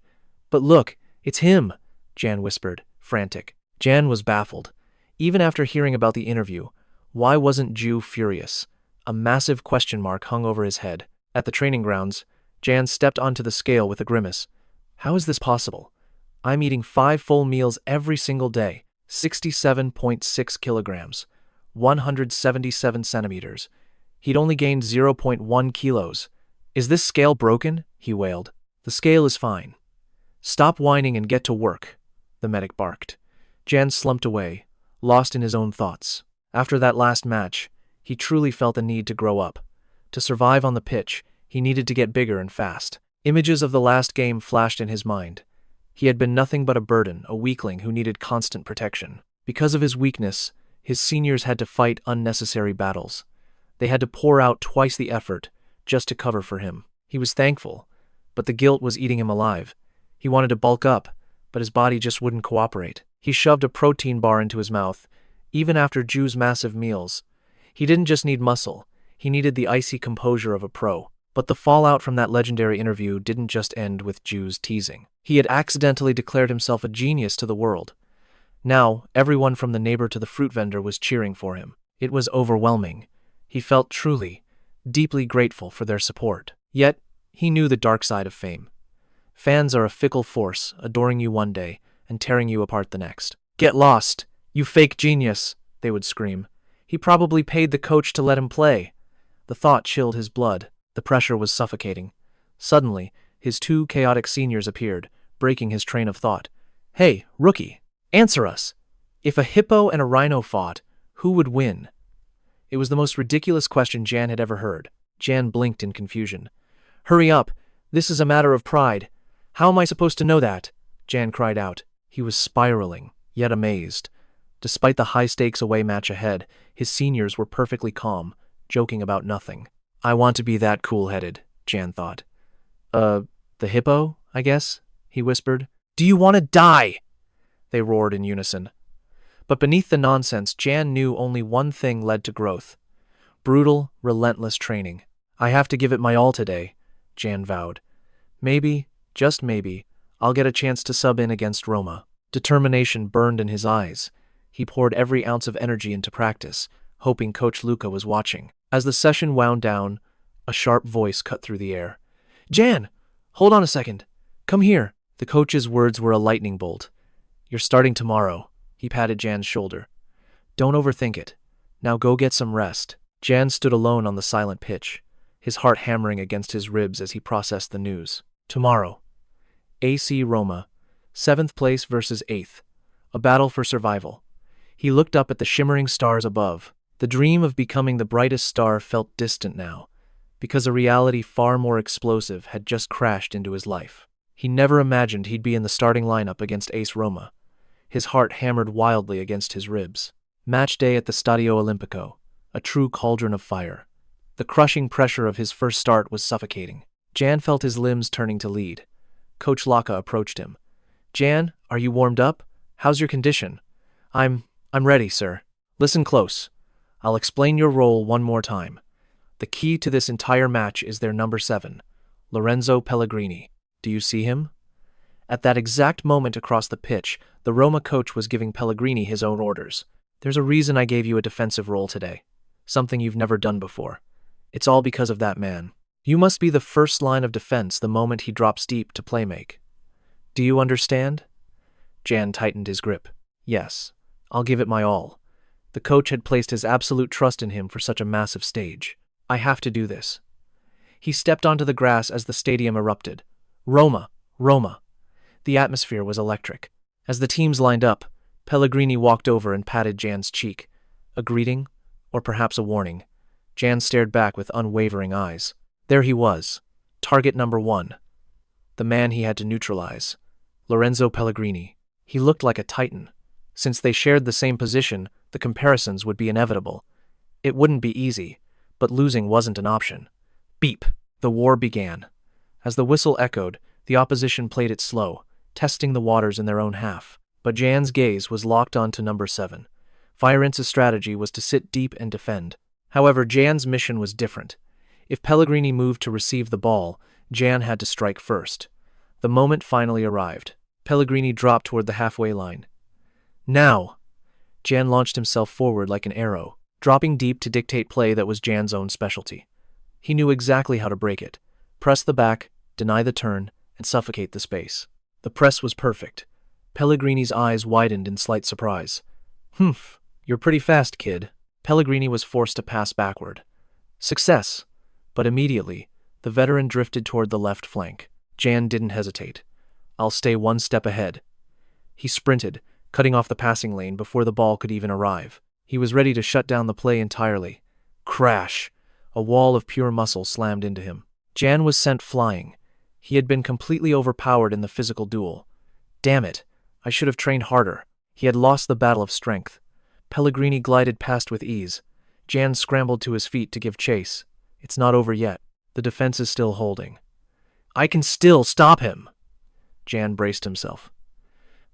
"But look, it's him," Jan whispered, frantic. Jan was baffled. Even after hearing about the interview, why wasn't Ju furious? A massive question mark hung over his head. At the training grounds, Jan stepped onto the scale with a grimace. "How is this possible? I'm eating 5 full meals every single day, 67.6 kilograms, 177 centimeters. He'd only gained 0.1 kilos. "Is this scale broken?" he wailed. "The scale is fine." "Stop whining and get to work," the medic barked. Jan slumped away, lost in his own thoughts. After that last match, he truly felt the need to grow up. To survive on the pitch, he needed to get bigger and fast. Images of the last game flashed in his mind. He had been nothing but a burden, a weakling who needed constant protection. Because of his weakness, his seniors had to fight unnecessary battles. They had to pour out twice the effort just to cover for him. He was thankful, but the guilt was eating him alive. He wanted to bulk up, but his body just wouldn't cooperate. He shoved a protein bar into his mouth, even after Ju's massive meals. He didn't just need muscle, he needed the icy composure of a pro. But the fallout from that legendary interview didn't just end with Ju's teasing. He had accidentally declared himself a genius to the world. Now, everyone from the neighbor to the fruit vendor was cheering for him. It was overwhelming. He felt truly, deeply grateful for their support. Yet, he knew the dark side of fame. Fans are a fickle force, adoring you one day and tearing you apart the next. "Get lost, you fake genius," they would scream. "He probably paid the coach to let him play." The thought chilled his blood. The pressure was suffocating. Suddenly, his 2 chaotic seniors appeared, breaking his train of thought. "Hey, rookie, answer us. If a hippo and a rhino fought, who would win?" It was the most ridiculous question Jan had ever heard. Jan blinked in confusion. "Hurry up, this is a matter of pride. How am I supposed to know that?" Jan cried out. He was spiraling, yet amazed. Despite the high-stakes away match ahead, his seniors were perfectly calm, joking about nothing. "I want to be that cool-headed," Jan thought. The hippo, I guess?" he whispered. "Do you want to die?" they roared in unison. But beneath the nonsense, Jan knew only one thing led to growth. Brutal, relentless training. "I have to give it my all today," Jan vowed. "Maybe, just maybe, I'll get a chance to sub in against Roma." Determination burned in his eyes. He poured every ounce of energy into practice, hoping Coach Luca was watching. As the session wound down, a sharp voice cut through the air. "Jan, Hold on a second. Come here. The coach's words were a lightning bolt. You're starting tomorrow. He patted Jan's shoulder. Don't overthink it. Now go get some rest. Jan stood alone on the silent pitch, his heart hammering against his ribs as he processed the news. Tomorrow. AC Roma, 7th place versus 8th. A battle for survival. He looked up at the shimmering stars above. The dream of becoming the brightest star felt distant now, because a reality far more explosive had just crashed into his life. He never imagined he'd be in the starting lineup against AS Roma. His heart hammered wildly against his ribs. Match day at the Stadio Olimpico, a true cauldron of fire. The crushing pressure of his first start was suffocating. Jan felt his limbs turning to lead. Coach Laka approached him. Jan, are you warmed up? How's your condition? I'm ready, sir. Listen close. I'll explain your role one more time. The key to this entire match is their number 7, Lorenzo Pellegrini. Do you see him? At that exact moment across the pitch, the Roma coach was giving Pellegrini his own orders. There's a reason I gave you a defensive role today. Something you've never done before. It's all because of that man. You must be the first line of defense the moment he drops deep to playmake. Do you understand? Jan tightened his grip. Yes, I'll give it my all. The coach had placed his absolute trust in him for such a massive stage. I have to do this. He stepped onto the grass as the stadium erupted. Roma, Roma. The atmosphere was electric. As the teams lined up, Pellegrini walked over and patted Jan's cheek. A greeting, or perhaps a warning. Jan stared back with unwavering eyes. There he was, target number 1. The man he had to neutralize. Lorenzo Pellegrini. He looked like a titan. Since they shared the same position, the comparisons would be inevitable. It wouldn't be easy, but losing wasn't an option. Beep! The war began. As the whistle echoed, the opposition played it slow, testing the waters in their own half. But Jan's gaze was locked on to number 7. Fiorence's strategy was to sit deep and defend. However, Jan's mission was different. If Pellegrini moved to receive the ball, Jan had to strike first. The moment finally arrived. Pellegrini dropped toward the halfway line. Now! Jan launched himself forward like an arrow, dropping deep to dictate play that was Jan's own specialty. He knew exactly how to break it. Press the back, deny the turn, and suffocate the space. The press was perfect. Pellegrini's eyes widened in slight surprise. Humph, you're pretty fast, kid. Pellegrini was forced to pass backward. Success! But immediately, the veteran drifted toward the left flank. Jan didn't hesitate. I'll stay one step ahead. He sprinted, cutting off the passing lane before the ball could even arrive. He was ready to shut down the play entirely. Crash! A wall of pure muscle slammed into him. Jan was sent flying. He had been completely overpowered in the physical duel. Damn it! I should have trained harder. He had lost the battle of strength. Pellegrini glided past with ease. Jan scrambled to his feet to give chase. It's not over yet. The defense is still holding. I can still stop him! Jan braced himself.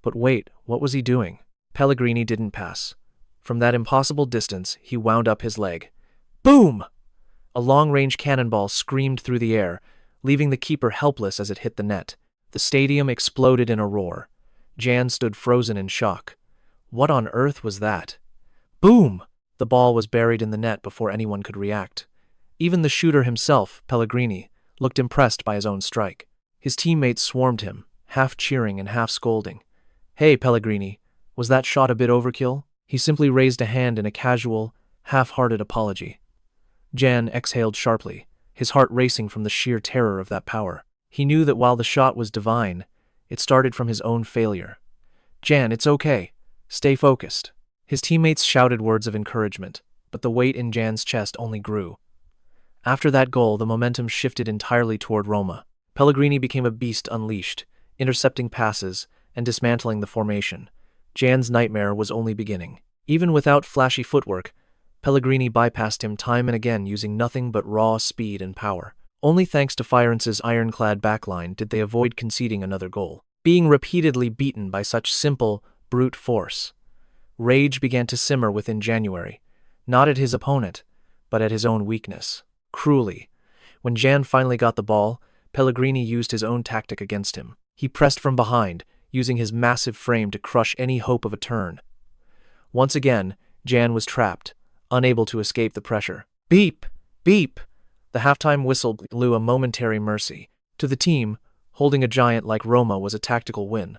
But wait, what was he doing? Pellegrini didn't pass. From that impossible distance, he wound up his leg. Boom! A long-range cannonball screamed through the air, leaving the keeper helpless as it hit the net. The stadium exploded in a roar. Jan stood frozen in shock. What on earth was that? Boom! The ball was buried in the net before anyone could react. Even the shooter himself, Pellegrini, looked impressed by his own strike. His teammates swarmed him, half cheering and half scolding. Hey, Pellegrini, was that shot a bit overkill? He simply raised a hand in a casual, half-hearted apology. Jan exhaled sharply, his heart racing from the sheer terror of that power. He knew that while the shot was divine, it started from his own failure. Jan, it's okay. Stay focused. His teammates shouted words of encouragement, but the weight in Jan's chest only grew. After that goal, the momentum shifted entirely toward Roma. Pellegrini became a beast unleashed, intercepting passes and dismantling the formation. Jan's nightmare was only beginning. Even without flashy footwork, Pellegrini bypassed him time and again using nothing but raw speed and power. Only thanks to Fiorence's ironclad backline did they avoid conceding another goal. Being repeatedly beaten by such simple, brute force, rage began to simmer within January, not at his opponent, but at his own weakness. Cruelly, when Jan finally got the ball, Pellegrini used his own tactic against him. He pressed from behind, using his massive frame to crush any hope of a turn. Once again, Jan was trapped, unable to escape the pressure. Beep! Beep! The halftime whistle blew a momentary mercy. To the team, Holding a giant like Roma was a tactical win.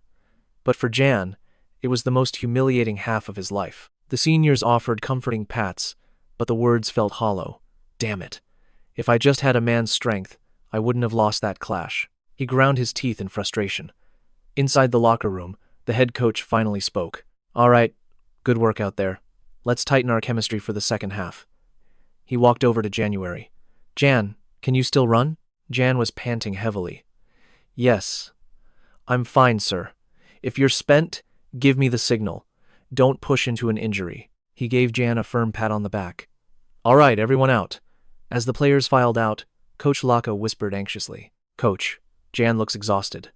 But for Jan, it was the most humiliating half of his life. The seniors offered comforting pats, but the words felt hollow. Damn it. If I just had a man's strength, I wouldn't have lost that clash. He ground his teeth in frustration. Inside the locker room, the head coach finally spoke. All right, good work out there. Let's tighten our chemistry for the second half. He walked over to January. Jan, can you still run? Jan was panting heavily. Yes. I'm fine, sir. If you're spent, give me the signal. Don't push into an injury. He gave Jan a firm pat on the back. All right, everyone out. As the players filed out, Coach 𝐏𝐫𝐄𝐃 whispered anxiously. Coach, Jan looks exhausted.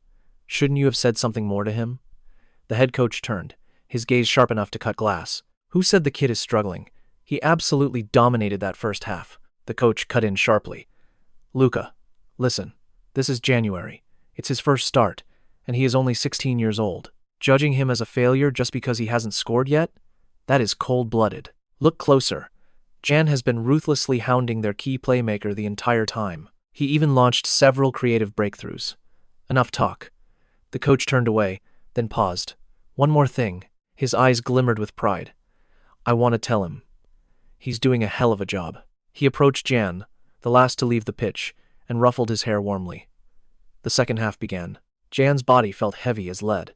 Shouldn't you have said something more to him? The head coach turned, his gaze sharp enough to cut glass. Who said the kid is struggling? He absolutely dominated that first half. The coach cut in sharply. Luca, listen, this is January. It's his first start, and he is only 16 years old. Judging him as a failure just because he hasn't scored yet? That is cold-blooded. Look closer. Jan has been ruthlessly hounding their key playmaker the entire time. He even launched several creative breakthroughs. Enough talk. The coach turned away, then paused. One more thing. His eyes glimmered with pride. I want to tell him. He's doing a hell of a job. He approached Jan, the last to leave the pitch, and ruffled his hair warmly. The second half began. Jan's body felt heavy as lead.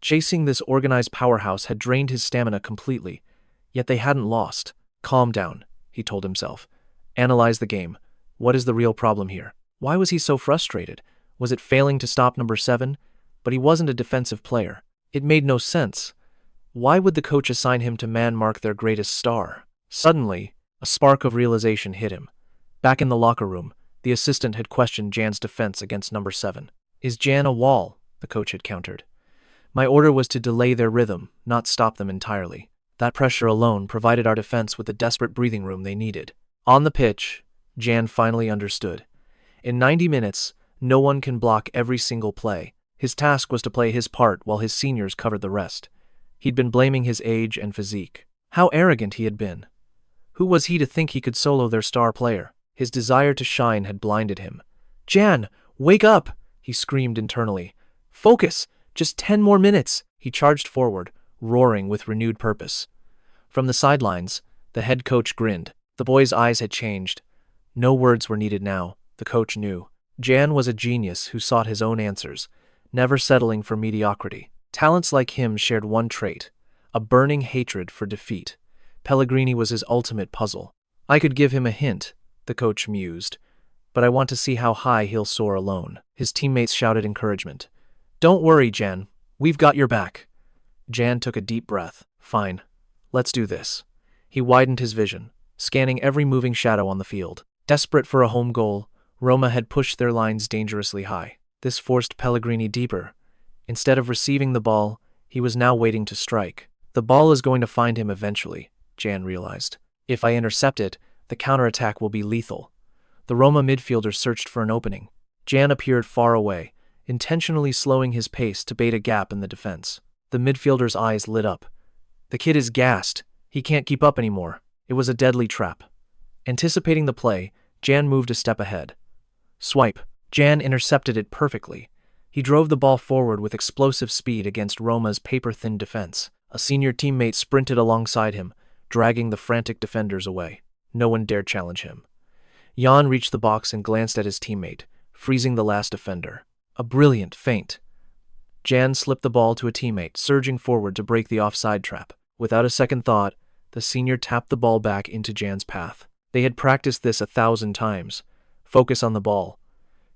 Chasing this organized powerhouse had drained his stamina completely, yet they hadn't lost. Calm down, he told himself. Analyze the game. What is the real problem here? Why was he so frustrated? Was it failing to stop number 7? But he wasn't a defensive player. It made no sense. Why would the coach assign him to man-mark their greatest star? Suddenly, a spark of realization hit him. Back in the locker room, the assistant had questioned Jan's defense against number 7. Is Jan a wall? The coach had countered. My order was to delay their rhythm, not stop them entirely. That pressure alone provided our defense with the desperate breathing room they needed. On the pitch, Jan finally understood. In 90 minutes, no one can block every single play. His task was to play his part while his seniors covered the rest. He'd been blaming his age and physique. How arrogant he had been. Who was he to think he could solo their star player? His desire to shine had blinded him. Jan, wake up! He screamed internally. Focus! Just 10 more minutes! He charged forward, roaring with renewed purpose. From the sidelines, the head coach grinned. The boy's eyes had changed. No words were needed now, the coach knew. Jan was a genius who sought his own answers, never settling for mediocrity. Talents like him shared one trait, a burning hatred for defeat. Pellegrini was his ultimate puzzle. I could give him a hint, the coach mused, but I want to see how high he'll soar alone. His teammates shouted encouragement. Don't worry, Jan. We've got your back. Jan took a deep breath. Fine. Let's do this. He widened his vision, scanning every moving shadow on the field. Desperate for a home goal, Roma had pushed their lines dangerously high. This forced Pellegrini deeper. Instead of receiving the ball, he was now waiting to strike. The ball is going to find him eventually, Jan realized. If I intercept it, the counterattack will be lethal. The Roma midfielder searched for an opening. Jan appeared far away, intentionally slowing his pace to bait a gap in the defense. The midfielder's eyes lit up. The kid is gassed. He can't keep up anymore. It was a deadly trap. Anticipating the play, Jan moved a step ahead. Swipe. Jan intercepted it perfectly. He drove the ball forward with explosive speed against Roma's paper-thin defense. A senior teammate sprinted alongside him, dragging the frantic defenders away. No one dared challenge him. Jan reached the box and glanced at his teammate, freezing the last defender. A brilliant feint. Jan slipped the ball to a teammate, surging forward to break the offside trap. Without a second thought, the senior tapped the ball back into Jan's path. They had practiced this 1,000 times. Focus on the ball.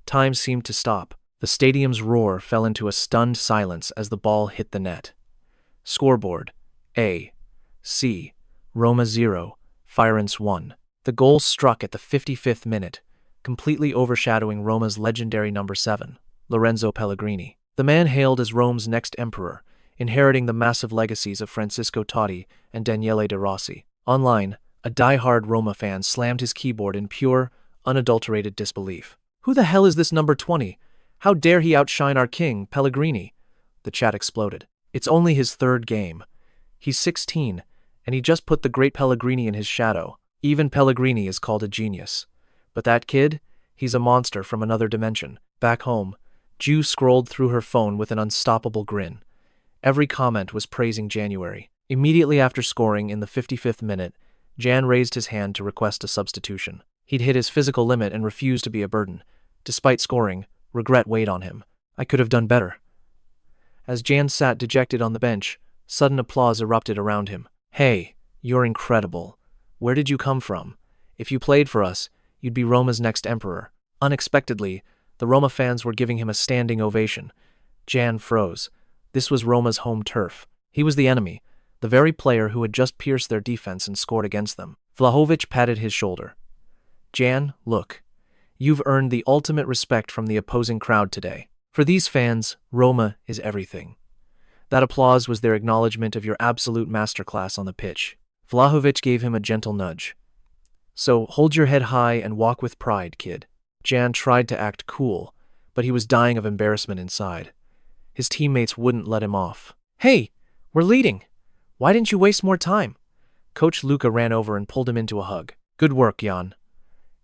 Time seemed to stop. The stadium's roar fell into a stunned silence as the ball hit the net. Scoreboard: AC Roma 0, Florence 1. The goal struck at the 55th minute, completely overshadowing Roma's legendary number 7, Lorenzo Pellegrini. The man hailed as Rome's next emperor, inheriting the massive legacies of Francesco Totti and Daniele De Rossi. Online, a die-hard Roma fan slammed his keyboard in pure, unadulterated disbelief. Who the hell is this number 20? How dare he outshine our king, Pellegrini? The chat exploded. It's only his third game. He's 16, and he just put the great Pellegrini in his shadow. Even Pellegrini is called a genius. But that kid? He's a monster from another dimension. Back home, Ju scrolled through her phone with an unstoppable grin. Every comment was praising January. Immediately after scoring in the 55th minute, Jan raised his hand to request a substitution. He'd hit his physical limit and refused to be a burden. Despite scoring, regret weighed on him. I could have done better. As Jan sat dejected on the bench, sudden applause erupted around him. Hey, you're incredible. Where did you come from? If you played for us, you'd be Roma's next emperor. Unexpectedly, the Roma fans were giving him a standing ovation. Jan froze. This was Roma's home turf. He was the enemy, the very player who had just pierced their defense and scored against them. Vlahovic patted his shoulder. Jan, look. You've earned the ultimate respect from the opposing crowd today. For these fans, Roma is everything. That applause was their acknowledgement of your absolute masterclass on the pitch. Vlahovic gave him a gentle nudge. So, hold your head high and walk with pride, kid. Jan tried to act cool, but he was dying of embarrassment inside. His teammates wouldn't let him off. Hey, we're leading. Why didn't you waste more time? Coach Luka ran over and pulled him into a hug. Good work, Jan.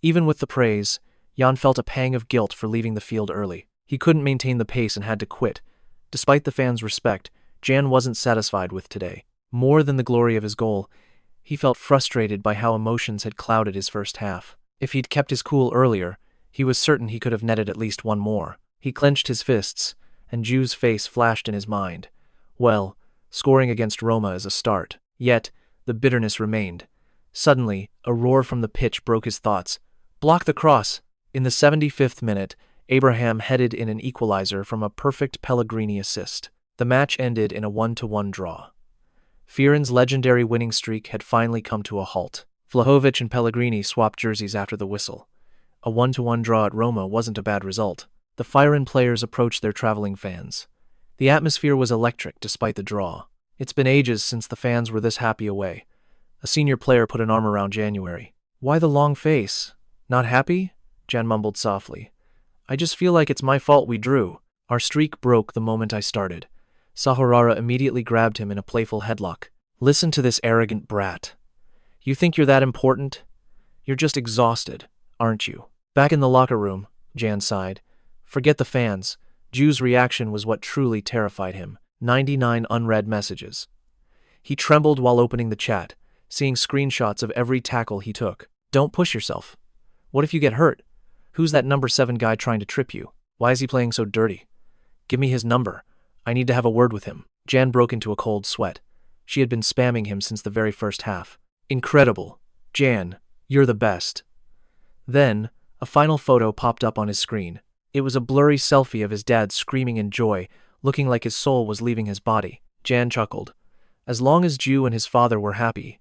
Even with the praise, Jan felt a pang of guilt for leaving the field early. He couldn't maintain the pace and had to quit. Despite the fans' respect, Jan wasn't satisfied with today. More than the glory of his goal, he felt frustrated by how emotions had clouded his first half. If he'd kept his cool earlier, he was certain he could have netted at least one more. He clenched his fists, and Ju's face flashed in his mind. Well, scoring against Roma is a start. Yet, the bitterness remained. Suddenly, a roar from the pitch broke his thoughts. Block the cross! In the 75th minute, Abraham headed in an equalizer from a perfect Pellegrini assist. The match ended in a 1-1 draw. Fioren's legendary winning streak had finally come to a halt. Vlahovic and Pellegrini swapped jerseys after the whistle. A 1-1 draw at Roma wasn't a bad result. The Fioren players approached their traveling fans. The atmosphere was electric despite the draw. It's been ages since the fans were this happy away. A senior player put an arm around January. Why the long face? Not happy? Jan mumbled softly. I just feel like it's my fault we drew. Our streak broke the moment I started. Sahorara immediately grabbed him in a playful headlock. Listen to this arrogant brat. You think you're that important? You're just exhausted, aren't you? Back in the locker room, Jan sighed. Forget the fans. Ju's reaction was what truly terrified him. 99 unread messages. He trembled while opening the chat, seeing screenshots of every tackle he took. Don't push yourself. What if you get hurt? Who's that number 7 guy trying to trip you? Why is he playing so dirty? Give me his number. I need to have a word with him. Jan broke into a cold sweat. She had been spamming him since the very first half. Incredible. Jan, you're the best. Then, a final photo popped up on his screen. It was a blurry selfie of his dad screaming in joy, looking like his soul was leaving his body. Jan chuckled. As long as Ju and his father were happy,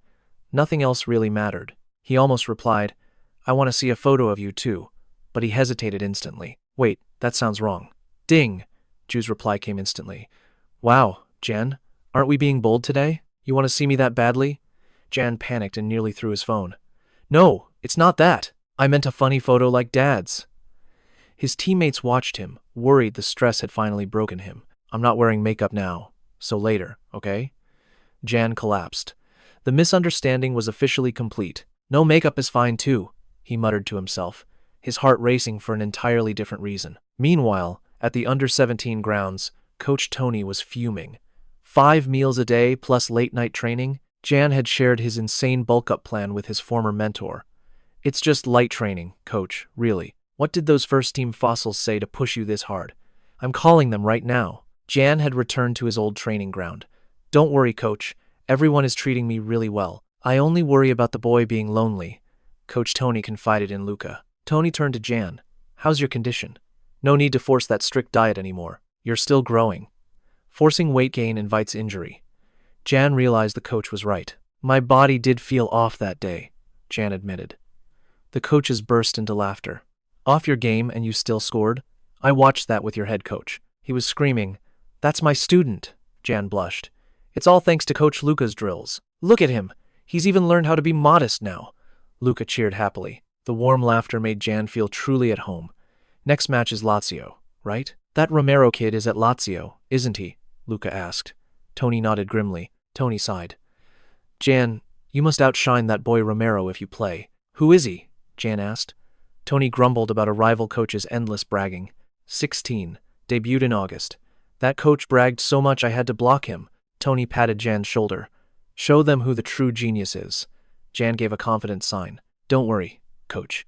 nothing else really mattered. He almost replied, I want to see a photo of you too, but he hesitated instantly. Wait, that sounds wrong. Ding! Ju's reply came instantly. Wow, Jan, aren't we being bold today? You want to see me that badly? Jan panicked and nearly threw his phone. No, it's not that. I meant a funny photo like Dad's. His teammates watched him, worried the stress had finally broken him. I'm not wearing makeup now, so later, okay? Jan collapsed. The misunderstanding was officially complete. No, makeup is fine too, he muttered to himself, his heart racing for an entirely different reason. Meanwhile, at the under-17 grounds, Coach Tony was fuming. 5 meals a day plus late-night training? Jan had shared his insane bulk-up plan with his former mentor. It's just light training, coach, really. What did those first-team fossils say to push you this hard? I'm calling them right now. Jan had returned to his old training ground. Don't worry, coach. Everyone is treating me really well. I only worry about the boy being lonely, Coach Tony confided in Luka. Tony turned to Jan. How's your condition? No need to force that strict diet anymore. You're still growing. Forcing weight gain invites injury. Jan realized the coach was right. My body did feel off that day, Jan admitted. The coaches burst into laughter. Off your game and you still scored? I watched that with your head coach. He was screaming, That's my student, Jan blushed. It's all thanks to Coach Luka's drills. Look at him. He's even learned how to be modest now. Luka cheered happily. The warm laughter made Jan feel truly at home. Next match is Lazio, right? That Romero kid is at Lazio, isn't he? Luka asked. Tony nodded grimly. Tony sighed. Jan, you must outshine that boy Romero if you play. Who is he? Jan asked. Tony grumbled about a rival coach's endless bragging. 16. Debuted in August. That coach bragged so much I had to block him. Tony patted Jan's shoulder. Show them who the true genius is. Jan gave a confident sign. Don't worry, coach.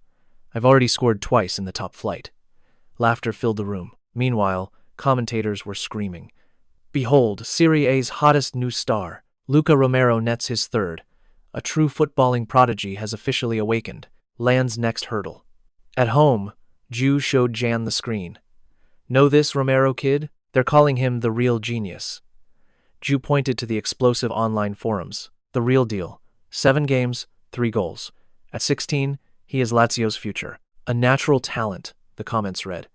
I've already scored twice in the top flight. Laughter filled the room. Meanwhile, commentators were screaming. Behold, Serie A's hottest new star. Luca Romero nets his third. A true footballing prodigy has officially awakened. Lands next hurdle. At home, Ju showed Jan the screen. Know this, Romero kid? They're calling him the real genius. Ju pointed to the explosive online forums. The real deal. 7 games, 3 goals. At 16, he is Lazio's future. A natural talent, the comments read.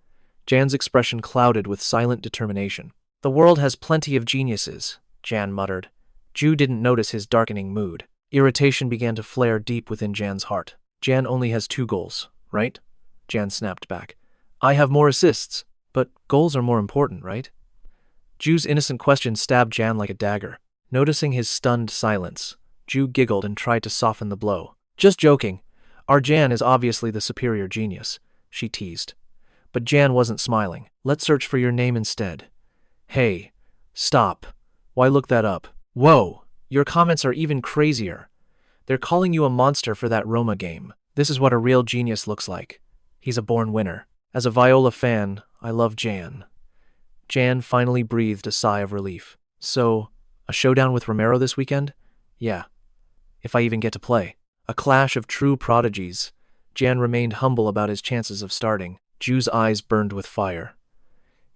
Jan's expression clouded with silent determination. The world has plenty of geniuses, Jan muttered. Ju didn't notice his darkening mood. Irritation began to flare deep within Jan's heart. Jan only has 2 goals, right? Jan snapped back. I have more assists, but goals are more important, right? Ju's innocent question stabbed Jan like a dagger. Noticing his stunned silence, Ju giggled and tried to soften the blow. Just joking. Our Jan is obviously the superior genius, she teased. But Jan wasn't smiling. Let's search for your name instead. Hey, stop. Why look that up? Whoa, your comments are even crazier. They're calling you a monster for that Roma game. This is what a real genius looks like. He's a born winner. As a Viola fan, I love Jan. Jan finally breathed a sigh of relief. So, a showdown with Romero this weekend? Yeah. If I even get to play. A clash of true prodigies. Jan remained humble about his chances of starting. Ju's eyes burned with fire.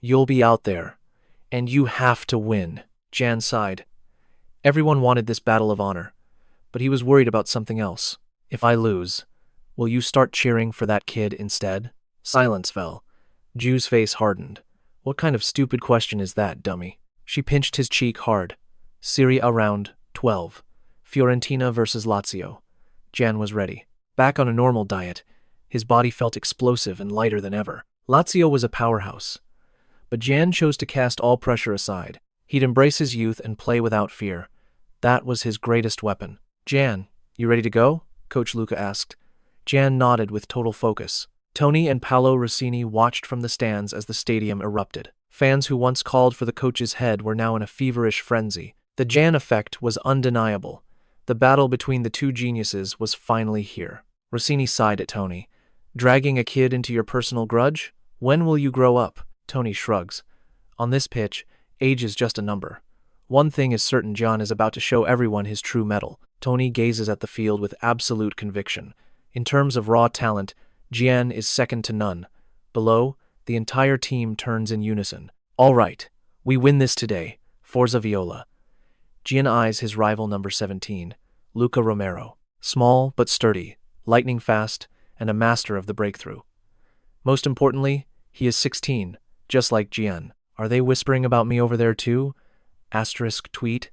You'll be out there. And you have to win. Jan sighed. Everyone wanted this battle of honor. But he was worried about something else. If I lose, will you start cheering for that kid instead? Silence fell. Ju's face hardened. What kind of stupid question is that, dummy? She pinched his cheek hard. Serie A round 12. Fiorentina versus Lazio. Jan was ready. Back on a normal diet, his body felt explosive and lighter than ever. Lazio was a powerhouse. But Jan chose to cast all pressure aside. He'd embrace his youth and play without fear. That was his greatest weapon. Jan, you ready to go? Coach Luca asked. Jan nodded with total focus. Tony and Paolo Rossini watched from the stands as the stadium erupted. Fans who once called for the coach's head were now in a feverish frenzy. The Jan effect was undeniable. The battle between the two geniuses was finally here. Rossini sighed at Tony. Dragging a kid into your personal grudge? When will you grow up? Tony shrugs. On this pitch, age is just a number. One thing is certain, Jan is about to show everyone his true mettle. Tony gazes at the field with absolute conviction. In terms of raw talent, Jan is second to none. Below, the entire team turns in unison. All right, we win this today. Forza Viola. Jan eyes his rival number 17, Luca Romero. Small but sturdy, lightning fast, and a master of the breakthrough. Most importantly, he is 16, just like Jan. Are they whispering about me over there too? Asterisk tweet.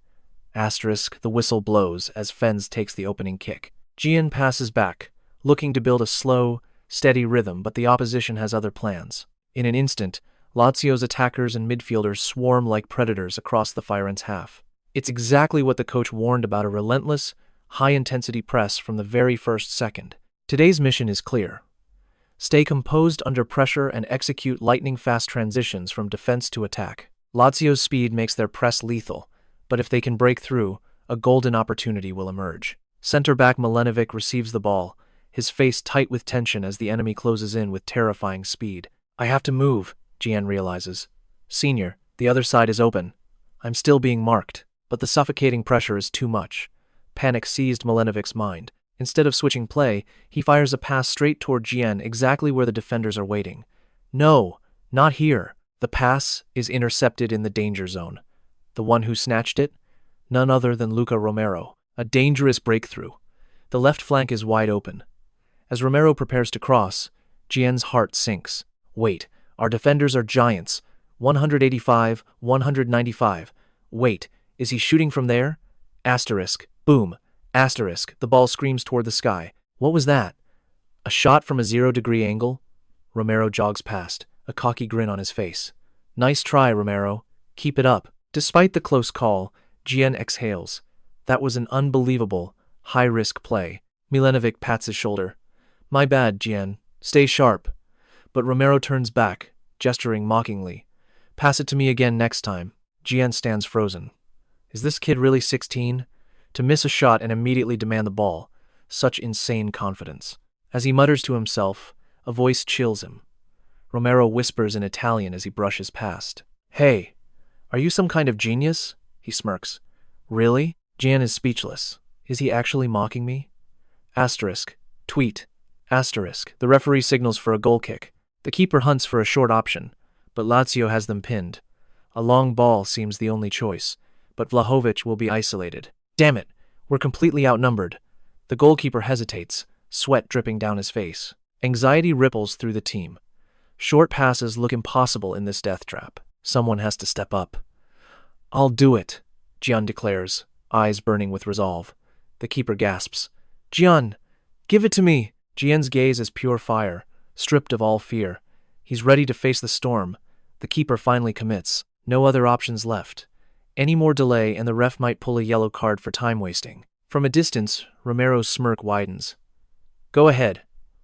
Asterisk the whistle blows as Fens takes the opening kick. Jan passes back, looking to build a slow, steady rhythm, but the opposition has other plans. In an instant, Lazio's attackers and midfielders swarm like predators across the Fiorentina half. It's exactly what the coach warned about, a relentless, high-intensity press from the very first second. Today's mission is clear. Stay composed under pressure and execute lightning-fast transitions from defense to attack. Lazio's speed makes their press lethal, but if they can break through, a golden opportunity will emerge. Center-back Milanovic receives the ball, his face tight with tension as the enemy closes in with terrifying speed. I have to move, Jan realizes. Senior, the other side is open. I'm still being marked, but the suffocating pressure is too much. Panic seized Milanovic's mind. Instead of switching play, he fires a pass straight toward Jan, exactly where the defenders are waiting. No, not here. The pass is intercepted in the danger zone. The one who snatched it? None other than Luca Romero. A dangerous breakthrough. The left flank is wide open. As Romero prepares to cross, Jan's heart sinks. Wait, our defenders are giants. 185, 195. Wait, is he shooting from there? Asterisk. Boom. Asterisk. The ball screams toward the sky. What was that? A shot from a 0-degree angle? Romero jogs past, a cocky grin on his face. Nice try, Romero. Keep it up. Despite the close call, Jan exhales. That was an unbelievable, high-risk play. Milanovic pats his shoulder. My bad, Jan. Stay sharp. But Romero turns back, gesturing mockingly. Pass it to me again next time. Jian stands frozen. Is this kid really 16? To miss a shot and immediately demand the ball. Such insane confidence. As he mutters to himself, a voice chills him. Romero whispers in Italian as he brushes past. Hey, are you some kind of genius? He smirks. Really? Jian is speechless. Is he actually mocking me? Asterisk. Tweet. Asterisk. The referee signals for a goal kick. The keeper hunts for a short option, but Lazio has them pinned. A long ball seems the only choice, but 𝐏𝐫𝐸𝐿 will be isolated. Damn it, we're completely outnumbered. The goalkeeper hesitates, sweat dripping down his face. Anxiety ripples through the team. Short passes look impossible in this death trap. Someone has to step up. I'll do it, Jian declares, eyes burning with resolve. The keeper gasps. Jian, give it to me. Jian's gaze is pure fire, stripped of all fear. He's ready to face the storm. The keeper finally commits. No other options left. Any more delay and the ref might pull a yellow card for time wasting. From a distance, Romero's smirk widens. Go ahead.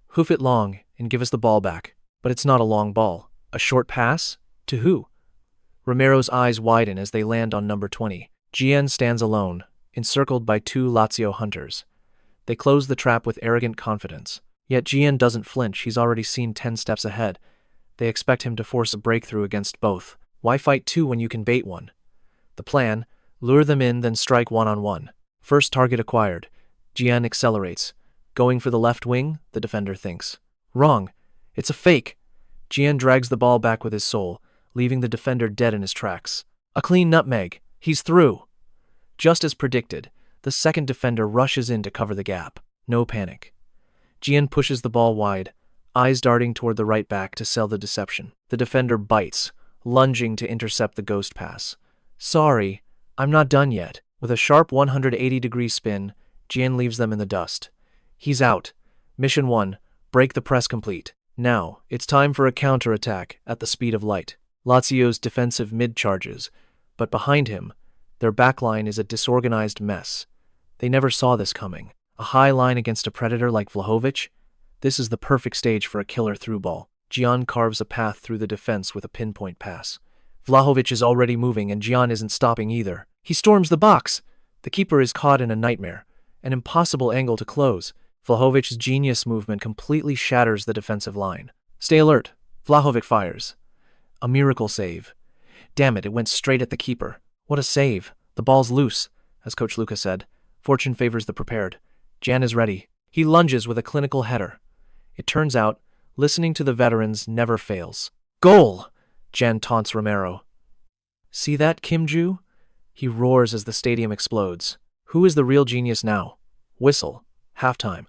Hoof it long and give us the ball back. But it's not a long ball. A short pass? To who? Romero's eyes widen as they land on number 20. Jian stands alone, encircled by two Lazio hunters. They close the trap with arrogant confidence. Yet Jian doesn't flinch. He's already seen 10 steps ahead. They expect him to force a breakthrough against both. Why fight two when you can bait one? The plan, lure them in, then strike one-on-one. First target acquired. Jian accelerates. Going for the left wing, the defender thinks. Wrong. It's a fake. Jian drags the ball back with his soul, leaving the defender dead in his tracks. A clean nutmeg. He's through. Just as predicted, the second defender rushes in to cover the gap. No panic. Jian pushes the ball wide, eyes darting toward the right back to sell the deception. The defender bites, lunging to intercept the ghost pass. Sorry, I'm not done yet. With a sharp 180-degree spin, Jian leaves them in the dust. He's out. Mission 1, break the press complete. Now, it's time for a counter-attack at the speed of light. Lazio's defensive mid charges, but behind him, their backline is a disorganized mess. They never saw this coming. A high line against a predator like 𝐏𝐫𝐸𝐿? This is the perfect stage for a killer through ball. Jian carves a path through the defense with a pinpoint pass. 𝐏𝐿𝐫𝐸𝐿 is already moving and Jian isn't stopping either. He storms the box. The keeper is caught in a nightmare, an impossible angle to close. 𝐏𝐿𝐫𝐸𝐿's genius movement completely shatters the defensive line. Stay alert. 𝐏𝐿𝐫𝐸𝐿 fires. A miracle save. Damn it, it went straight at the keeper. What a save. The ball's loose, as Coach Luca said. Fortune favors the prepared. Jian is ready. He lunges with a clinical header. It turns out, listening to the veterans never fails. Goal! Jian taunts Romero. See that, 𝐏𝐫𝐄? He roars as the stadium explodes. Who is the real genius now? Whistle. Halftime.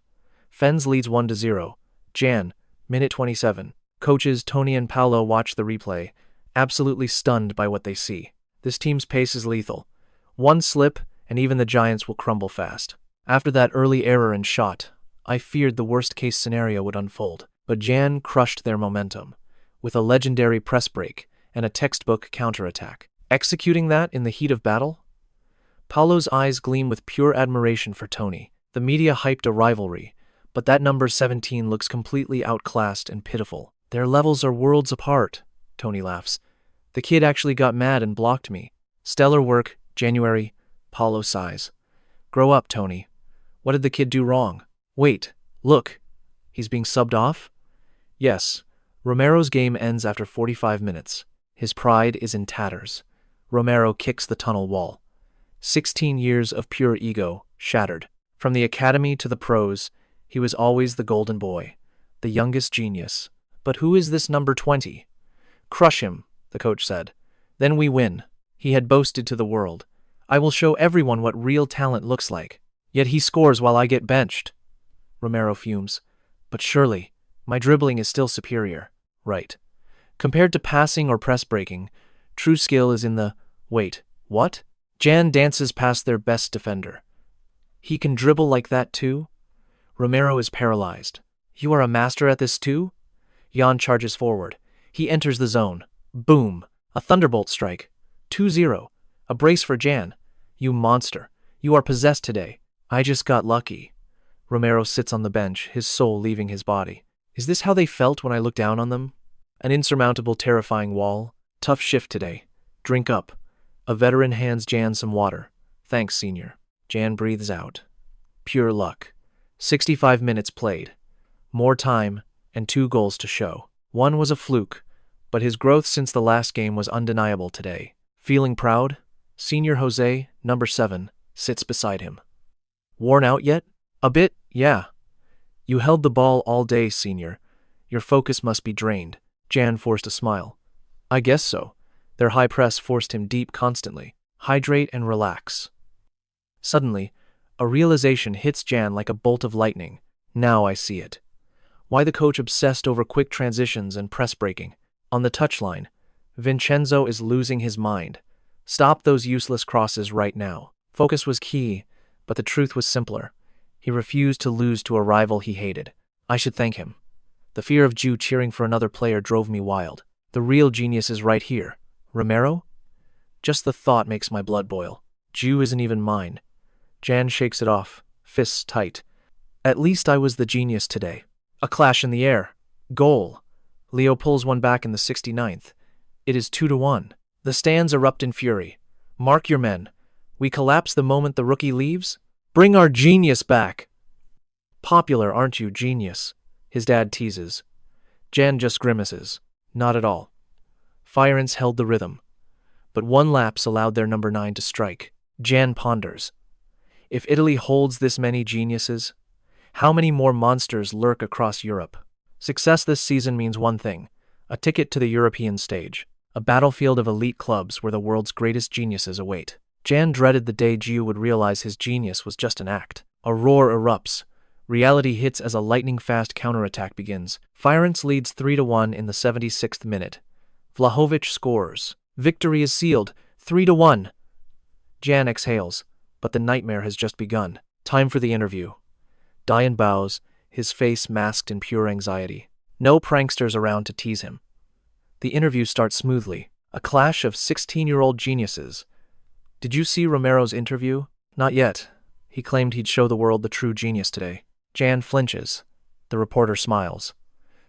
Fens leads 1-0. Jian, minute 27. Coaches Tony and Paolo watch the replay, absolutely stunned by what they see. This team's pace is lethal. One slip, and even the Giants will crumble fast. After that early error and shot, I feared the worst-case scenario would unfold. But Jian crushed their momentum, with a legendary press break and a textbook counterattack. Executing that in the heat of battle? Paolo's eyes gleam with pure admiration for Tony. The media hyped a rivalry, but that number 17 looks completely outclassed and pitiful. Their levels are worlds apart, Tony laughs. The kid actually got mad and blocked me. Stellar work, January, Paolo sighs. Grow up, Tony. What did the kid do wrong? Wait, look. He's being subbed off? Yes. Romero's game ends after 45 minutes. His pride is in tatters. Romero kicks the tunnel wall. 16 years of pure ego, shattered. From the academy to the pros, he was always the golden boy, the youngest genius. But who is this number 20? Crush him, the coach said. Then we win. He had boasted to the world. I will show everyone what real talent looks like. Yet he scores while I get benched. Romero fumes. But surely, my dribbling is still superior. Right. Compared to passing or press breaking, true skill is in the... Wait, what? Jian dances past their best defender. He can dribble like that too? Romero is paralyzed. You are a master at this too? Jan charges forward. He enters the zone. Boom. A thunderbolt strike. 2-0. A brace for Jian. You monster. You are possessed today. I just got lucky. Romero sits on the bench, his soul leaving his body. Is this how they felt when I looked down on them? An insurmountable, terrifying wall? Tough shift today. Drink up. A veteran hands Jan some water. Thanks, senior. Jan breathes out. Pure luck. 65 minutes played. More time, and 2 goals to show. One was a fluke, but his growth since the last game was undeniable today. Feeling proud? Senior Jose, number 7, sits beside him. Worn out yet? A bit, yeah. You held the ball all day, senior. Your focus must be drained. Jan forced a smile. I guess so. Their high press forced him deep constantly. Hydrate and relax. Suddenly, a realization hits Jan like a bolt of lightning. Now I see it. Why the coach obsessed over quick transitions and press breaking. On the touchline, Vincenzo is losing his mind. Stop those useless crosses right now. Focus was key, but the truth was simpler. He refused to lose to a rival he hated. I should thank him. The fear of Jew cheering for another player drove me wild. The real genius is right here. Romero? Just the thought makes my blood boil. Jew isn't even mine. Jan shakes it off, fists tight. At least I was the genius today. A clash in the air. Goal. Leo pulls one back in the 69th. It is 2-1. The stands erupt in fury. Mark your men. We collapse the moment the rookie leaves? Bring our genius back! Popular, aren't you, genius? His dad teases. Jan just grimaces. Not at all. Fiorentina held the rhythm. But one lapse allowed their number 9 to strike. Jan ponders. If Italy holds this many geniuses, how many more monsters lurk across Europe? Success this season means one thing: a ticket to the European stage, a battlefield of elite clubs where the world's greatest geniuses await. Jan dreaded the day Gio would realize his genius was just an act. A roar erupts. Reality hits as a lightning-fast counterattack begins. Fiorentina leads 3-1 in the 76th minute. Vlahovic scores. Victory is sealed. 3-1. Jan exhales, but the nightmare has just begun. Time for the interview. Lian bows, his face masked in pure anxiety. No pranksters around to tease him. The interview starts smoothly. A clash of 16-year-old geniuses. Did you see Romero's interview? Not yet. He claimed he'd show the world the true genius today. Jan flinches. The reporter smiles.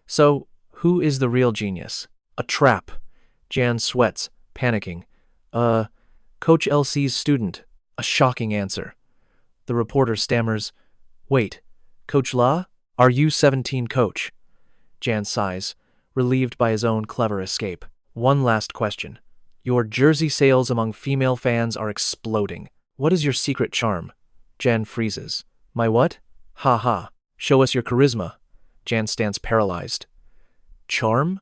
So, who is the real genius? A trap. Jan sweats, panicking. Coach LC's student. A shocking answer. The reporter stammers. Wait, Coach La? Our U17 coach. Jan sighs, relieved by his own clever escape. One last question. Your jersey sales among female fans are exploding. What is your secret charm? Jan freezes. My what? Ha ha. Show us your charisma. Jan stands paralyzed. Charm?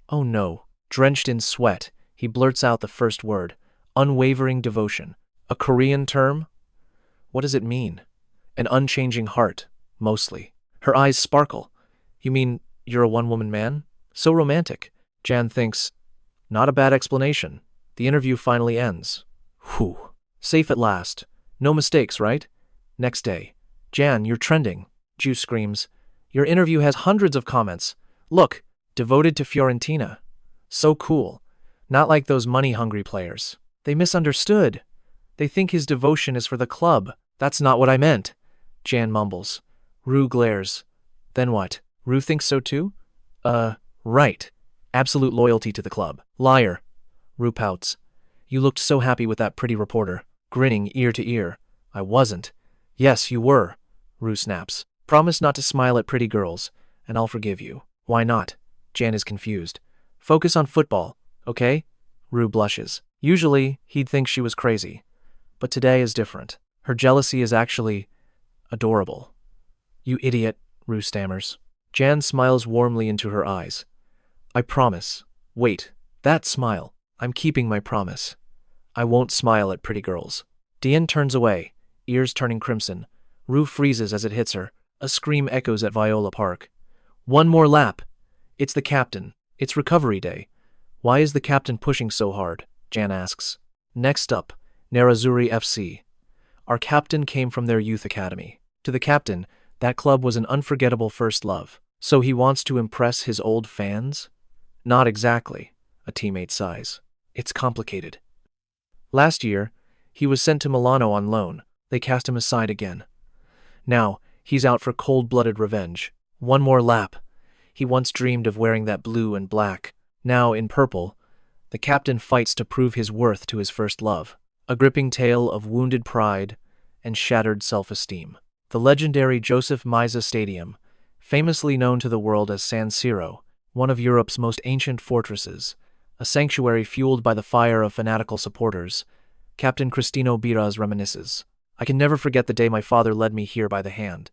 Oh no. Drenched in sweat, he blurts out the first word. Unwavering devotion. A Korean term? What does it mean? An unchanging heart, mostly. Her eyes sparkle. You mean you're a one-woman man? So romantic. Jan thinks, not a bad explanation. The interview finally ends. Whew. Safe at last. No mistakes, right? Next day. Jan, you're trending. Ju screams. Your interview has hundreds of comments. Look, devoted to Fiorentina. So cool. Not like those money-hungry players. They misunderstood. They think his devotion is for the club. That's not what I meant. Jan mumbles. Rue glares. Then what? Rue thinks so too? Right. Absolute loyalty to the club. Liar. Rue pouts. You looked so happy with that pretty reporter, grinning ear to ear. I wasn't. Yes, you were. Rue snaps. Promise not to smile at pretty girls, and I'll forgive you. Why not? Jan is confused. Focus on football, okay? Rue blushes. Usually, he'd think she was crazy. But today is different. Her jealousy is actually adorable. You idiot, Rue stammers. Jan smiles warmly into her eyes. I promise. Wait, that smile. I'm keeping my promise. I won't smile at pretty girls. Lian turns away, ears turning crimson. Rue freezes as it hits her. A scream echoes at Viola Park. One more lap. It's the captain. It's recovery day. Why is the captain pushing so hard? Jan asks. Next up, Nerazzurri FC. Our captain came from their youth academy. To the captain, that club was an unforgettable first love. So he wants to impress his old fans? Not exactly, a teammate sighs. It's complicated. Last year, he was sent to Milano on loan. They cast him aside again. Now, he's out for cold-blooded revenge. One more lap. He once dreamed of wearing that blue and black. Now, in purple, The captain fights to prove his worth to his first love. A gripping tale of wounded pride and shattered self-esteem. The legendary 𝐏𝐫𝐄𝐃 Stadium, famously known to the world as San Siro, one of Europe's most ancient fortresses, a sanctuary fueled by the fire of fanatical supporters, Captain Cristino Bira's reminisces. I can never forget the day my father led me here by the hand.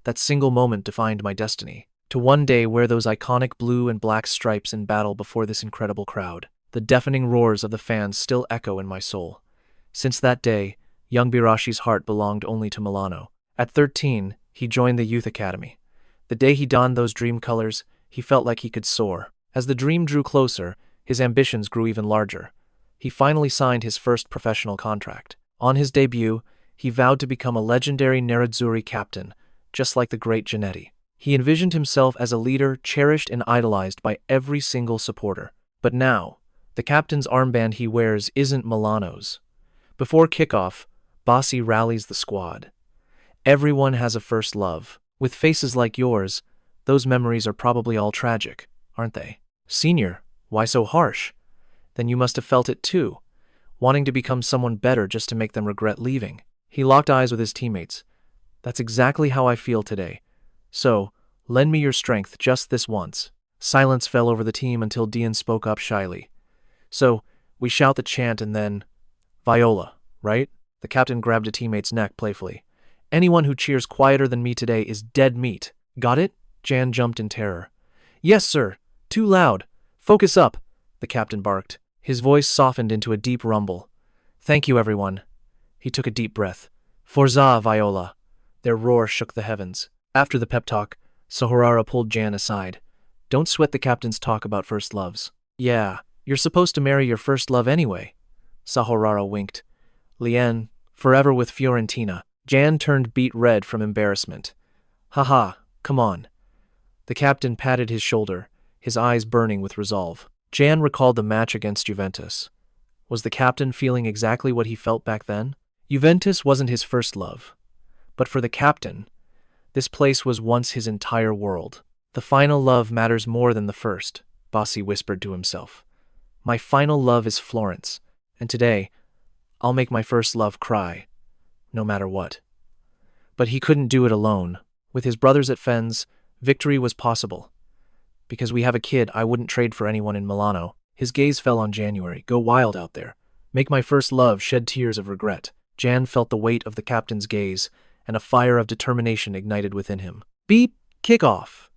That single moment defined my destiny. To one day wear those iconic blue and black stripes in battle before this incredible crowd. The deafening roars of the fans still echo in my soul. Since that day, young Birashi's heart belonged only to Milano. At 13, he joined the youth academy. The day he donned those dream colors, he felt like he could soar. As the dream drew closer, his ambitions grew even larger. He finally signed his first professional contract. On his debut, he vowed to become a legendary Nerazzurri captain, just like the great Giannetti. He envisioned himself as a leader cherished and idolized by every single supporter. But now, the captain's armband he wears isn't Milano's. Before kickoff, Bossi rallies the squad. Everyone has a first love. With faces like yours, those memories are probably all tragic, aren't they? Senior, why so harsh? Then you must have felt it too, wanting to become someone better just to make them regret leaving. He locked eyes with his teammates. That's exactly how I feel today. So, lend me your strength just this once. Silence fell over the team until Dian spoke up shyly. So, we shout the chant and then... Viola, right? The captain grabbed a teammate's neck playfully. Anyone who cheers quieter than me today is dead meat. Got it? Jan jumped in terror. Yes, sir. Too loud. Focus up, the captain barked. His voice softened into a deep rumble. Thank you, everyone. He took a deep breath. Forza, Viola. Their roar shook the heavens. After the pep talk, Sahorara pulled Jan aside. Don't sweat the captain's talk about first loves. Yeah, you're supposed to marry your first love anyway. Sahorara winked. Lian, forever with Fiorentina. Jan turned beet red from embarrassment. Haha, come on. The captain patted his shoulder, his eyes burning with resolve. Jan recalled the match against Juventus. Was the captain feeling exactly what he felt back then? Juventus wasn't his first love. But for the captain, this place was once his entire world. The final love matters more than the first, Bossi whispered to himself. My final love is Florence, and today, I'll make my first love cry, no matter what. But he couldn't do it alone. With his brothers at Fens, victory was possible. Because we have a kid I wouldn't trade for anyone in Milano. His gaze fell on January. Go wild out there. Make my first love shed tears of regret. Jan felt the weight of the captain's gaze, and a fire of determination ignited within him. Beep! Kickoff!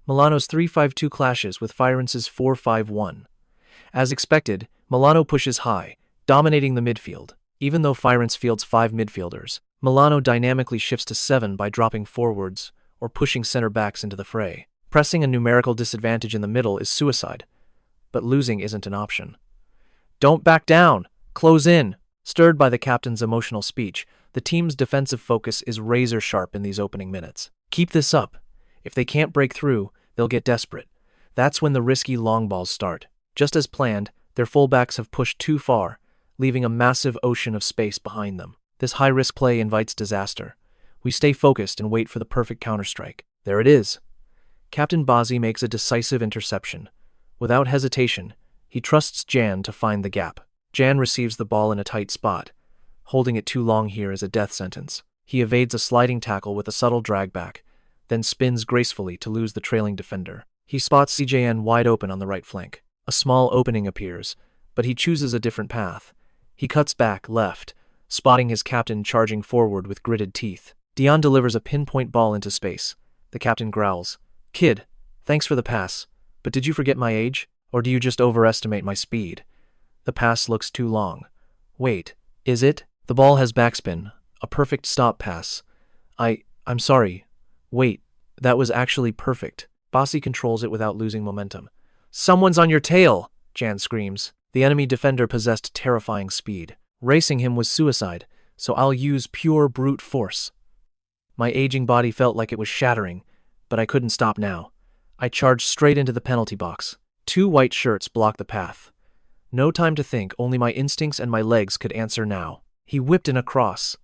Milano's 3-5-2 clashes with Fiorence's 4-5-1. As expected, Milano pushes high, dominating the midfield. Even though Firenze fields 5 midfielders, Milano dynamically shifts to 7 by dropping forwards or pushing center-backs into the fray. Pressing a numerical disadvantage in the middle is suicide, but losing isn't an option. Don't back down! Close in! Stirred by the captain's emotional speech, the team's defensive focus is razor-sharp in these opening minutes. Keep this up. If they can't break through, they'll get desperate. That's when the risky long balls start. Just as planned, their fullbacks have pushed too far, leaving a massive ocean of space behind them. This high-risk play invites disaster. We stay focused and wait for the perfect counterstrike. There it is. Captain Bossi makes a decisive interception. Without hesitation, he trusts Jan to find the gap. Jan receives the ball in a tight spot. Holding it too long here is a death sentence. He evades a sliding tackle with a subtle drag back, then spins gracefully to lose the trailing defender. He spots CJN wide open on the right flank. A small opening appears, but he chooses a different path. He cuts back, left, spotting his captain charging forward with gritted teeth. Dion delivers a pinpoint ball into space. The captain growls. Kid, thanks for the pass, but did you forget my age? Or do you just overestimate my speed? The pass looks too long. Wait, is it? The ball has backspin, a perfect stop pass. I'm sorry. Wait, that was actually perfect. Bossi controls it without losing momentum. Someone's on your tail, Jan screams. The enemy defender possessed terrifying speed. Racing him was suicide, so I'll use pure brute force. My aging body felt like it was shattering, but I couldn't stop now. I charged straight into the penalty box. 2 white shirts blocked the path. No time to think, only my instincts and my legs could answer now. He whipped in a cross.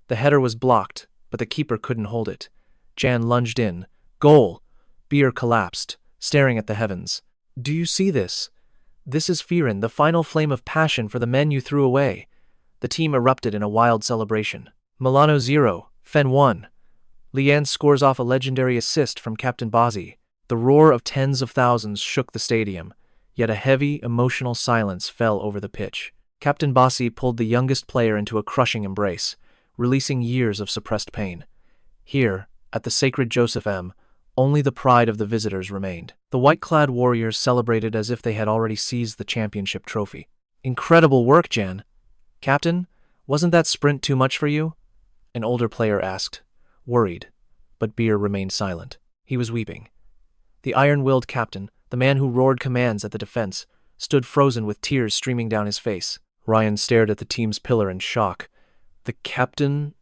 The header was blocked, but the keeper couldn't hold it. Jan lunged in. Goal! Beer collapsed, staring at the heavens. Do you see this? This is Fioren, the final flame of passion for the men you threw away. The team erupted in a wild celebration. Milano 0, Fen 1. Lian scores off a legendary assist from Captain 𝐏𝐫𝐨𝐝𝐢𝐠𝐲. The roar of tens of thousands shook the stadium, yet a heavy, emotional silence fell over the pitch. Captain 𝐏𝐫𝐶𝐲 pulled the youngest player into a crushing embrace, releasing years of suppressed pain. Here, at the sacred Joseph M., only the pride of the visitors remained. The white-clad warriors celebrated as if they had already seized the championship trophy. Incredible work, Jan. Captain, wasn't that sprint too much for you? An older player asked, worried, but Beer remained silent. He was weeping. The iron-willed captain, the man who roared commands at the defense, stood frozen with tears streaming down his face. Ryan stared at the team's pillar in shock. The captain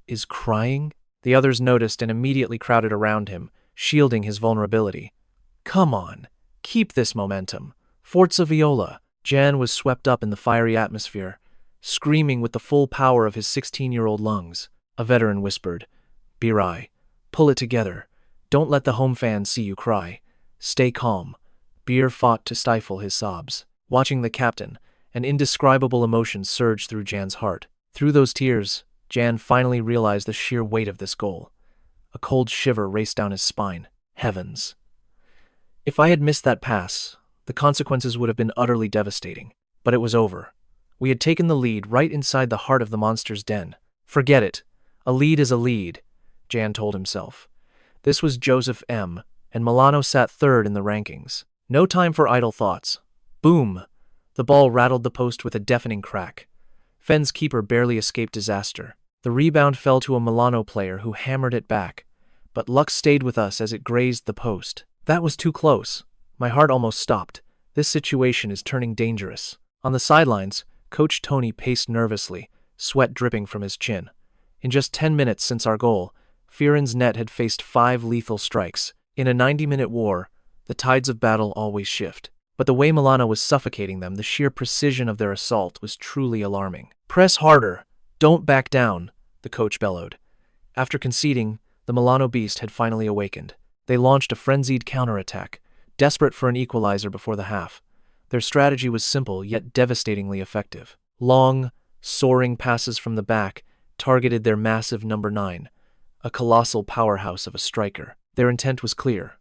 is crying? The others noticed and immediately crowded around him, shielding his vulnerability. Come on, keep this momentum. Forza Viola. Jan was swept up in the fiery atmosphere, screaming with the full power of his 16-year-old lungs. A veteran whispered, Birai, pull it together. Don't let the home fans see you cry. Stay calm. Beer fought to stifle his sobs. Watching the captain, an indescribable emotion surged through Jan's heart. Through those tears, Jan finally realized the sheer weight of this goal. A cold shiver raced down his spine. Heavens. If I had missed that pass, the consequences would have been utterly devastating. But it was over. We had taken the lead right inside the heart of the monster's den. Forget it. A lead is a lead, Jan told himself. This was Joseph M., and Milano sat third in the rankings. No time for idle thoughts. Boom! The ball rattled the post with a deafening crack. Fen's keeper barely escaped disaster. The rebound fell to a Milano player who hammered it back, but luck stayed with us as it grazed the post. That was too close. My heart almost stopped. This situation is turning dangerous. On the sidelines, Coach Tony paced nervously, sweat dripping from his chin. In just 10 minutes since our goal, Fioren's net had faced 5 lethal strikes. In a 90-minute war, the tides of battle always shift. But the way Milano was suffocating them, the sheer precision of their assault was truly alarming. Press harder! Don't back down, the coach bellowed. After conceding, the Milano beast had finally awakened. They launched a frenzied counterattack, desperate for an equalizer before the half. Their strategy was simple yet devastatingly effective. Long, soaring passes from the back targeted their massive number 9, a colossal powerhouse of a striker. Their intent was clear.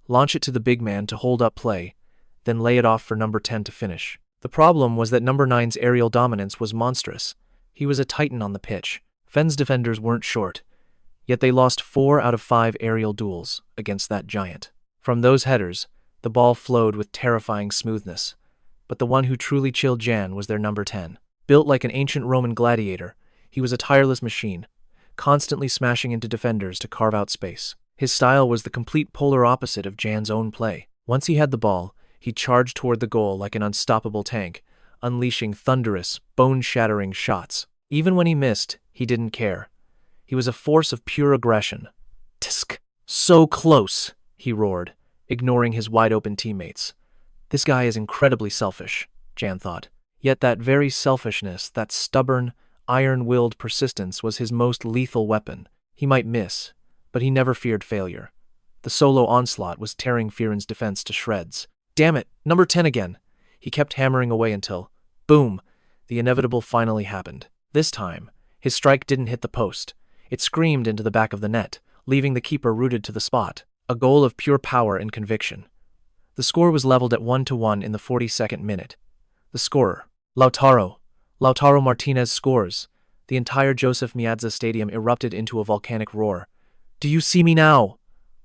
Launch it to the big man to hold up play, then lay it off for number 10 to finish. The problem was that number 9's aerial dominance was monstrous. He was a titan on the pitch. Fen's defenders weren't short, yet they lost 4 out of 5 aerial duels against that giant. From those headers, the ball flowed with terrifying smoothness, but the one who truly chilled Jan was their number 10. Built like an ancient Roman gladiator, he was a tireless machine, constantly smashing into defenders to carve out space. His style was the complete polar opposite of Jan's own play. Once he had the ball, he charged toward the goal like an unstoppable tank, unleashing thunderous, bone-shattering shots. Even when he missed, he didn't care. He was a force of pure aggression. Tsk! So close, he roared, ignoring his wide-open teammates. This guy is incredibly selfish, Jan thought. Yet that very selfishness, that stubborn, iron-willed persistence was his most lethal weapon. He might miss, but he never feared failure. The solo onslaught was tearing Fioren's defense to shreds. Damn it, number 10 again! He kept hammering away until, boom, the inevitable finally happened. This time, his strike didn't hit the post. It screamed into the back of the net, leaving the keeper rooted to the spot. A goal of pure power and conviction. The score was leveled at 1-1 in the 42nd minute. The scorer, Lautaro Martinez scores. The entire Joseph Miazza Stadium erupted into a volcanic roar. Do you see me now?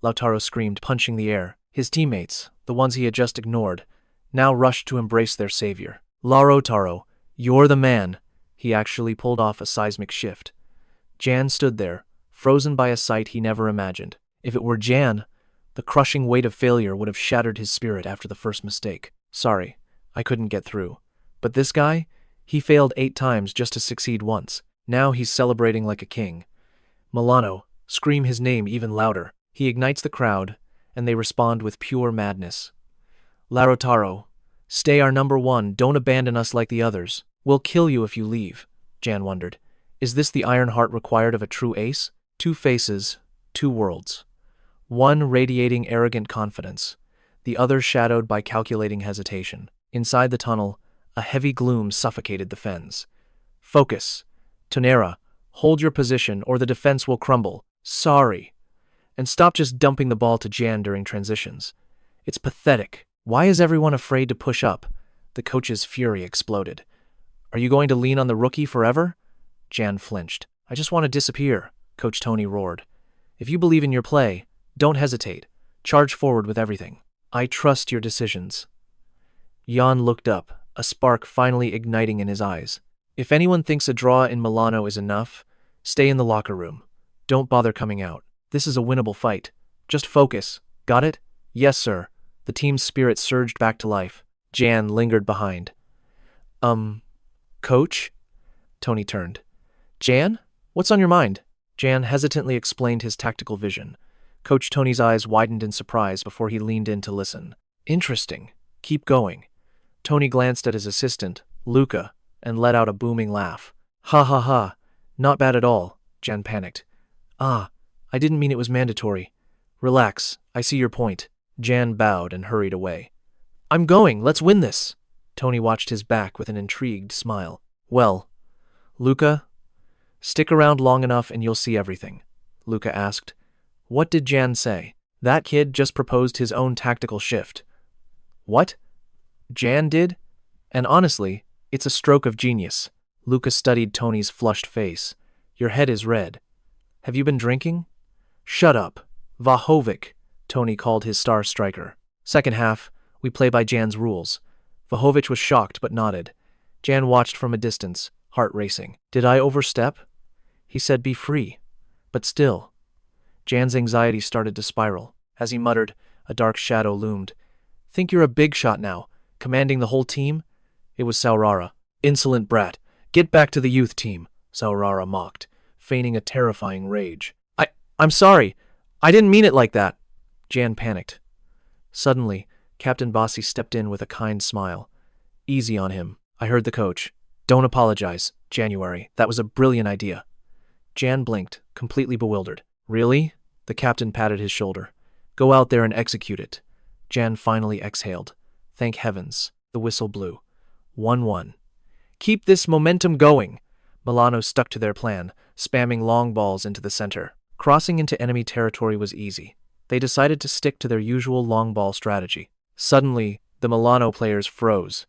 Lautaro screamed, punching the air. His teammates, the ones he had just ignored, now rushed to embrace their savior. Lautaro, you're the man. He actually pulled off a seismic shift. Jan stood there, frozen by a sight he never imagined. If it were Jan, the crushing weight of failure would have shattered his spirit after the first mistake. Sorry, I couldn't get through. But this guy? He failed 8 times just to succeed once. Now he's celebrating like a king. Milano, scream his name even louder. He ignites the crowd, and they respond with pure madness. Lautaro, stay our number 1, don't abandon us like the others. We'll kill you if you leave, Jan wondered. Is this the iron heart required of a true ace? 2 faces, 2 worlds. One radiating arrogant confidence, the other shadowed by calculating hesitation. Inside the tunnel, a heavy gloom suffocated the Fens. Focus. Tonera, hold your position or the defense will crumble. Sorry. And stop just dumping the ball to Jan during transitions. It's pathetic. Why is everyone afraid to push up? The coach's fury exploded. Are you going to lean on the rookie forever? Jan flinched. I just want to disappear, Coach Tony roared. If you believe in your play, don't hesitate. Charge forward with everything. I trust your decisions. Jan looked up, a spark finally igniting in his eyes. If anyone thinks a draw in Milano is enough, stay in the locker room. Don't bother coming out. This is a winnable fight. Just focus. Got it? Yes, sir. The team's spirit surged back to life. Jan lingered behind. Coach? Tony turned. Jan? What's on your mind? Jan hesitantly explained his tactical vision. Coach Tony's eyes widened in surprise before he leaned in to listen. Interesting. Keep going. Tony glanced at his assistant, Luca, and let out a booming laugh. Ha ha ha. Not bad at all, Jan panicked. I didn't mean it was mandatory. Relax, I see your point. Jan bowed and hurried away. I'm going, let's win this. Tony watched his back with an intrigued smile. Well, Luca, stick around long enough and you'll see everything, Luca asked. What did Jan say? That kid just proposed his own tactical shift. What? Jan did? And honestly, it's a stroke of genius. Luca studied Tony's flushed face. Your head is red. Have you been drinking? Shut up. 𝐏𝐫𝐄𝐃, Tony called his star striker. Second half, we play by Jan's rules. 𝐏𝐫𝐄𝐃 was shocked but nodded. Jan watched from a distance, heart racing. Did I overstep? He said be free. But still. Jan's anxiety started to spiral. As he muttered, a dark shadow loomed. Think you're a big shot now, commanding the whole team? It was Saurara. Insolent brat. Get back to the youth team, Saurara mocked, feigning a terrifying rage. I'm sorry. I didn't mean it like that. Jan panicked. Suddenly, Captain Bossy stepped in with a kind smile. Easy on him. I heard the coach. Don't apologize, January. That was a brilliant idea. Jan blinked, completely bewildered. Really? The captain patted his shoulder. Go out there and execute it. Jan finally exhaled. Thank heavens. The whistle blew. 1-1. Keep this momentum going. Milano stuck to their plan, spamming long balls into the center. Crossing into enemy territory was easy. They decided to stick to their usual long ball strategy. Suddenly, the Milano players froze.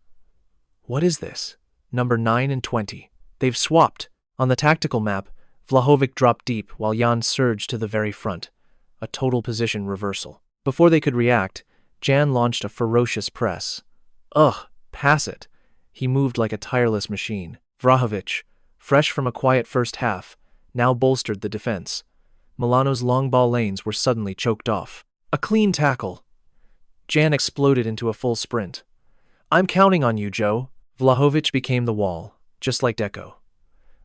What is this? Number 9 and 20. They've swapped. On the tactical map, 𝐏𝐫𝐄𝐃 dropped deep while Jan surged to the very front. A total position reversal. Before they could react, Jan launched a ferocious press. Ugh, pass it. He moved like a tireless machine. 𝐏𝐵𝐺, fresh from a quiet first half, now bolstered the defense. Milano's long ball lanes were suddenly choked off. A clean tackle. Jan exploded into a full sprint. I'm counting on you, Joe. 𝐏𝐵𝐺 became the wall, just like Deco.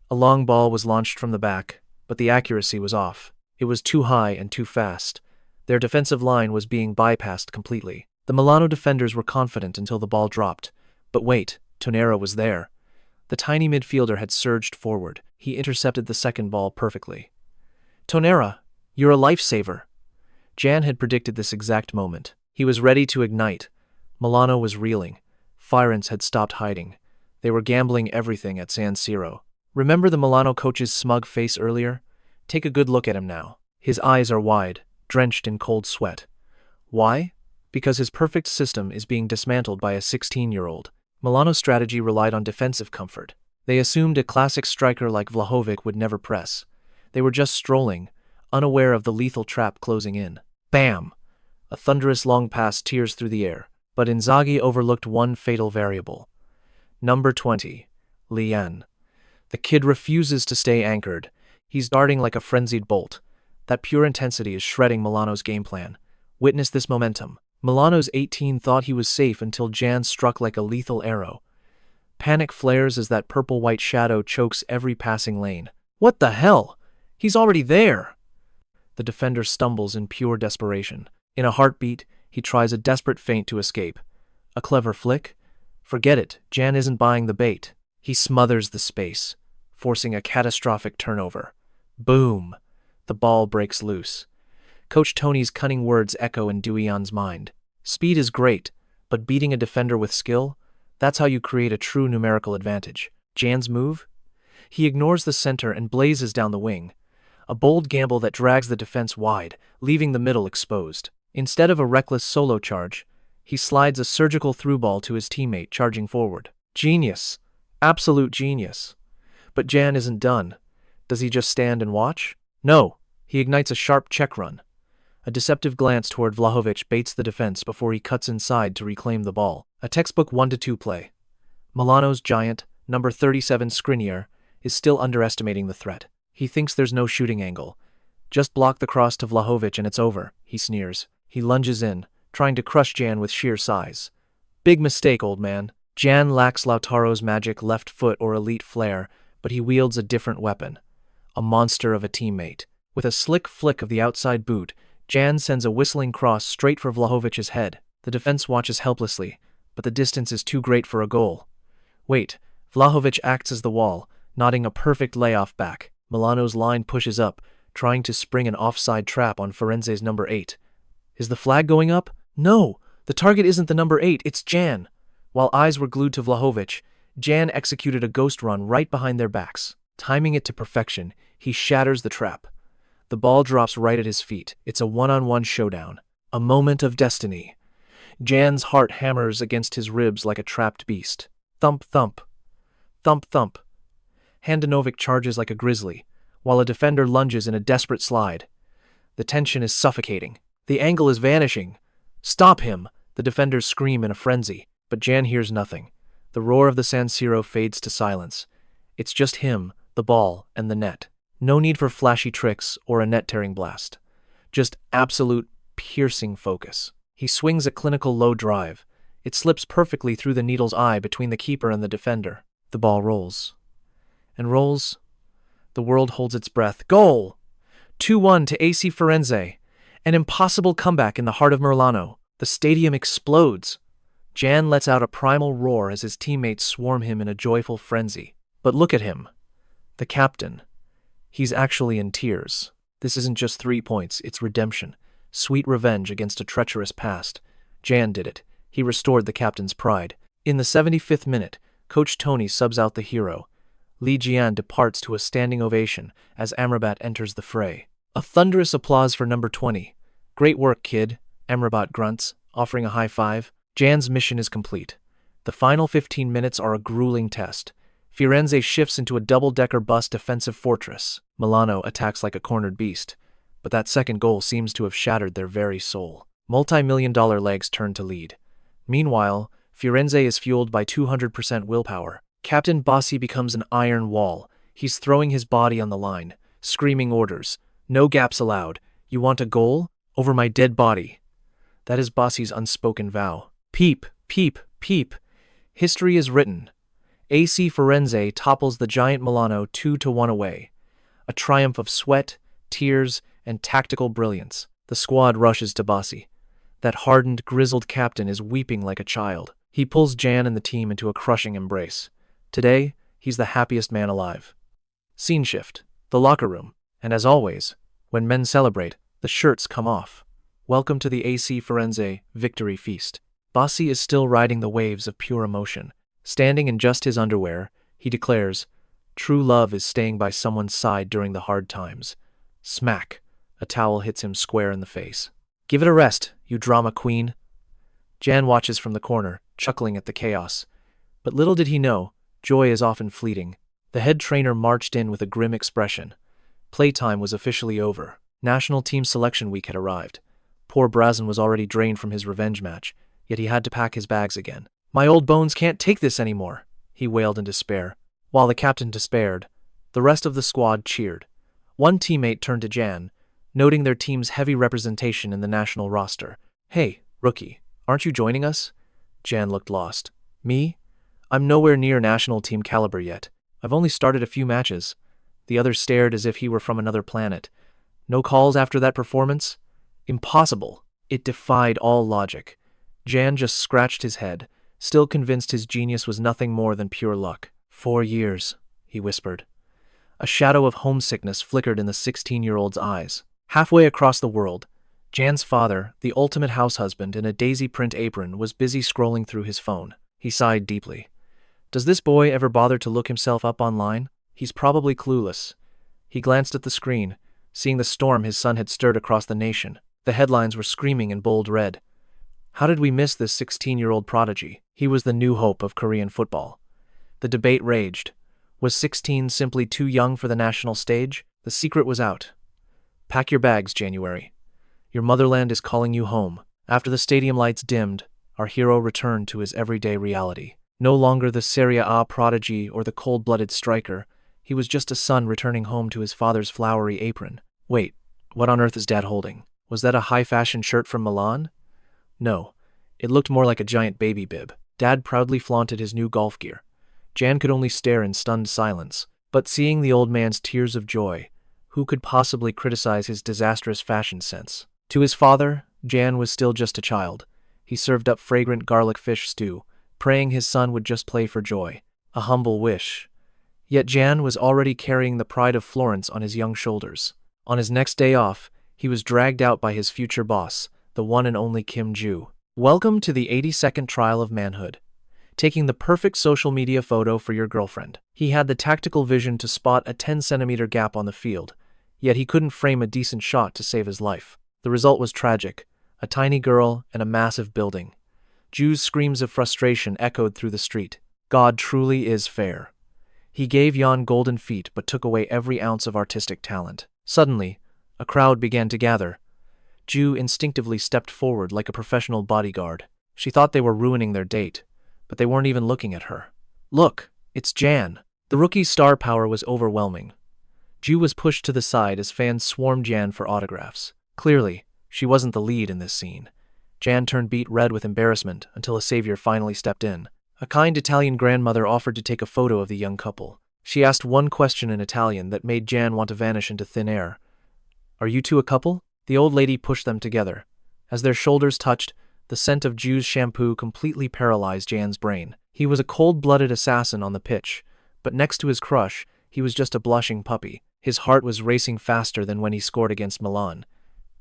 A long ball was launched from the back, but the accuracy was off. It was too high and too fast. Their defensive line was being bypassed completely. The Milano defenders were confident until the ball dropped. But wait, Tonera was there. The tiny midfielder had surged forward. He intercepted the second ball perfectly. Tonera, you're a lifesaver. Jan had predicted this exact moment. He was ready to ignite. Milano was reeling. Florence had stopped hiding. They were gambling everything at San Siro. Remember the Milano coach's smug face earlier? Take a good look at him now. His eyes are wide, drenched in cold sweat. Why? Because his perfect system is being dismantled by a 16-year-old. Milano's strategy relied on defensive comfort. They assumed a classic striker like 𝐏𝐵𝐃𝐃 would never press. They were just strolling, unaware of the lethal trap closing in. Bam! A thunderous long pass tears through the air, but Inzaghi overlooked one fatal variable. Number 20, Lian. The kid refuses to stay anchored. He's darting like a frenzied bolt. That pure intensity is shredding Milano's game plan. Witness this momentum. Milano's 18 thought he was safe until Jan struck like a lethal arrow. Panic flares as that purple-white shadow chokes every passing lane. What the hell? He's already there! The defender stumbles in pure desperation. In a heartbeat, he tries a desperate feint to escape. A clever flick? Forget it, Jan isn't buying the bait. He smothers the space, forcing a catastrophic turnover. Boom! The ball breaks loose. Coach Tony's cunning words echo in Duyan's mind. Speed is great, but beating a defender with skill? That's how you create a true numerical advantage. Jan's move? He ignores the center and blazes down the wing. A bold gamble that drags the defense wide, leaving the middle exposed. Instead of a reckless solo charge, he slides a surgical through ball to his teammate charging forward. Genius. Absolute genius. But Jan isn't done. Does he just stand and watch? No. He ignites a sharp check run. A deceptive glance toward Vlahovic baits the defense before he cuts inside to reclaim the ball. A textbook 1-2 play. Milano's giant, number 37 Skriniar, is still underestimating the threat. He thinks there's no shooting angle. Just block the cross to Vlahovic and it's over, he sneers. He lunges in, trying to crush Jan with sheer size. Big mistake, old man. Jan lacks Lautaro's magic left foot or elite flair, but he wields a different weapon. A monster of a teammate. With a slick flick of the outside boot, Jan sends a whistling cross straight for Vlahovic's head. The defense watches helplessly, but the distance is too great for a goal. Wait, Vlahovic acts as the wall, nodding a perfect layoff back. Milano's line pushes up, trying to spring an offside trap on Fiorenze's number 8. Is the flag going up? No, the target isn't the number 8, it's Jan. While eyes were glued to Vlahovic, Jan executed a ghost run right behind their backs. Timing it to perfection, he shatters the trap. The ball drops right at his feet. It's a one-on-one showdown. A moment of destiny. Jan's heart hammers against his ribs like a trapped beast. Thump, thump. Thump, thump. Handanovic charges like a grizzly, while a defender lunges in a desperate slide. The tension is suffocating. The angle is vanishing. Stop him! The defenders scream in a frenzy, but Jan hears nothing. The roar of the San Siro fades to silence. It's just him, the ball, and the net. No need for flashy tricks or a net-tearing blast. Just absolute, piercing focus. He swings a clinical low drive. It slips perfectly through the needle's eye between the keeper and the defender. The ball rolls. And rolls. The world holds its breath. Goal! 2-1 to AC Firenze. An impossible comeback in the heart of Milano. The stadium explodes. Jan lets out a primal roar as his teammates swarm him in a joyful frenzy. But look at him. The captain. He's actually in tears. This isn't just 3 points, it's redemption. Sweet revenge against a treacherous past. Jan did it. He restored the captain's pride. In the 75th minute, Coach Tony subs out the hero. Lian departs to a standing ovation as Amrabat enters the fray. A thunderous applause for number 20. Great work, kid, Amrabat grunts, offering a high five. Jan's mission is complete. The final 15 minutes are a grueling test. Firenze shifts into a double-decker bus defensive fortress. Milano attacks like a cornered beast, but that second goal seems to have shattered their very soul. Multi-million-dollar legs turn to lead. Meanwhile, Firenze is fueled by 200% willpower. Captain Bossi becomes an iron wall. He's throwing his body on the line, screaming orders. No gaps allowed. You want a goal? Over my dead body. That is Bossi's unspoken vow. Peep, peep, peep. History is written. AC Firenze topples the giant Milano 2-1 away. A triumph of sweat, tears, and tactical brilliance. The squad rushes to Bossi. That hardened, grizzled captain is weeping like a child. He pulls Jan and the team into a crushing embrace. Today, he's the happiest man alive. Scene shift. The locker room. And as always, when men celebrate, the shirts come off. Welcome to the AC Firenze victory feast. Bossi is still riding the waves of pure emotion. Standing in just his underwear, he declares, "True love is staying by someone's side during the hard times." Smack. A towel hits him square in the face. "Give it a rest, you drama queen." Jan watches from the corner, chuckling at the chaos. But little did he know, joy is often fleeting. The head trainer marched in with a grim expression. Playtime was officially over. National team selection week had arrived. Poor Brazen was already drained from his revenge match, yet he had to pack his bags again. "My old bones can't take this anymore," he wailed in despair. While the captain despaired, the rest of the squad cheered. One teammate turned to Jan, noting their team's heavy representation in the national roster. "Hey, rookie, aren't you joining us?" Jan looked lost. "Me? I'm nowhere near national team caliber yet. I've only started a few matches." The other stared as if he were from another planet. "No calls after that performance? Impossible." It defied all logic. Jan just scratched his head, still convinced his genius was nothing more than pure luck. 4 years, he whispered. A shadow of homesickness flickered in the 16-year-old's eyes. Halfway across the world, Jan's father, the ultimate house husband in a daisy print apron, was busy scrolling through his phone. He sighed deeply. Does this boy ever bother to look himself up online? He's probably clueless. He glanced at the screen, seeing the storm his son had stirred across the nation. The headlines were screaming in bold red. How did we miss this 16-year-old prodigy? He was the new hope of Korean football. The debate raged. Was 16 simply too young for the national stage? The secret was out. Pack your bags, January. Your motherland is calling you home. After the stadium lights dimmed, our hero returned to his everyday reality. No longer the Serie A prodigy or the cold-blooded striker, he was just a son returning home to his father's flowery apron. Wait, what on earth is Dad holding? Was that a high-fashion shirt from Milan? No, it looked more like a giant baby bib. Dad proudly flaunted his new golf gear. Jan could only stare in stunned silence, but seeing the old man's tears of joy, who could possibly criticize his disastrous fashion sense? To his father, Jan was still just a child. He served up fragrant garlic fish stew, praying his son would just play for joy. A humble wish. Yet Jan was already carrying the pride of Florence on his young shoulders. On his next day off, he was dragged out by his future boss, the one and only Kim-ju. Welcome to the 82nd trial of manhood. Taking the perfect social media photo for your girlfriend. He had the tactical vision to spot a 10-centimeter gap on the field, yet he couldn't frame a decent shot to save his life. The result was tragic. A tiny girl and a massive building. Ju's screams of frustration echoed through the street. God truly is fair. He gave Jan golden feet but took away every ounce of artistic talent. Suddenly, a crowd began to gather. Ju instinctively stepped forward like a professional bodyguard. She thought they were ruining their date, but they weren't even looking at her. Look, it's Jan. The rookie's star power was overwhelming. Ju was pushed to the side as fans swarmed Jan for autographs. Clearly, she wasn't the lead in this scene. Jan turned beet red with embarrassment until a savior finally stepped in. A kind Italian grandmother offered to take a photo of the young couple. She asked one question in Italian that made Jan want to vanish into thin air. Are you two a couple? The old lady pushed them together. As their shoulders touched, the scent of Ju's shampoo completely paralyzed Jan's brain. He was a cold-blooded assassin on the pitch, but next to his crush, he was just a blushing puppy. His heart was racing faster than when he scored against Milan.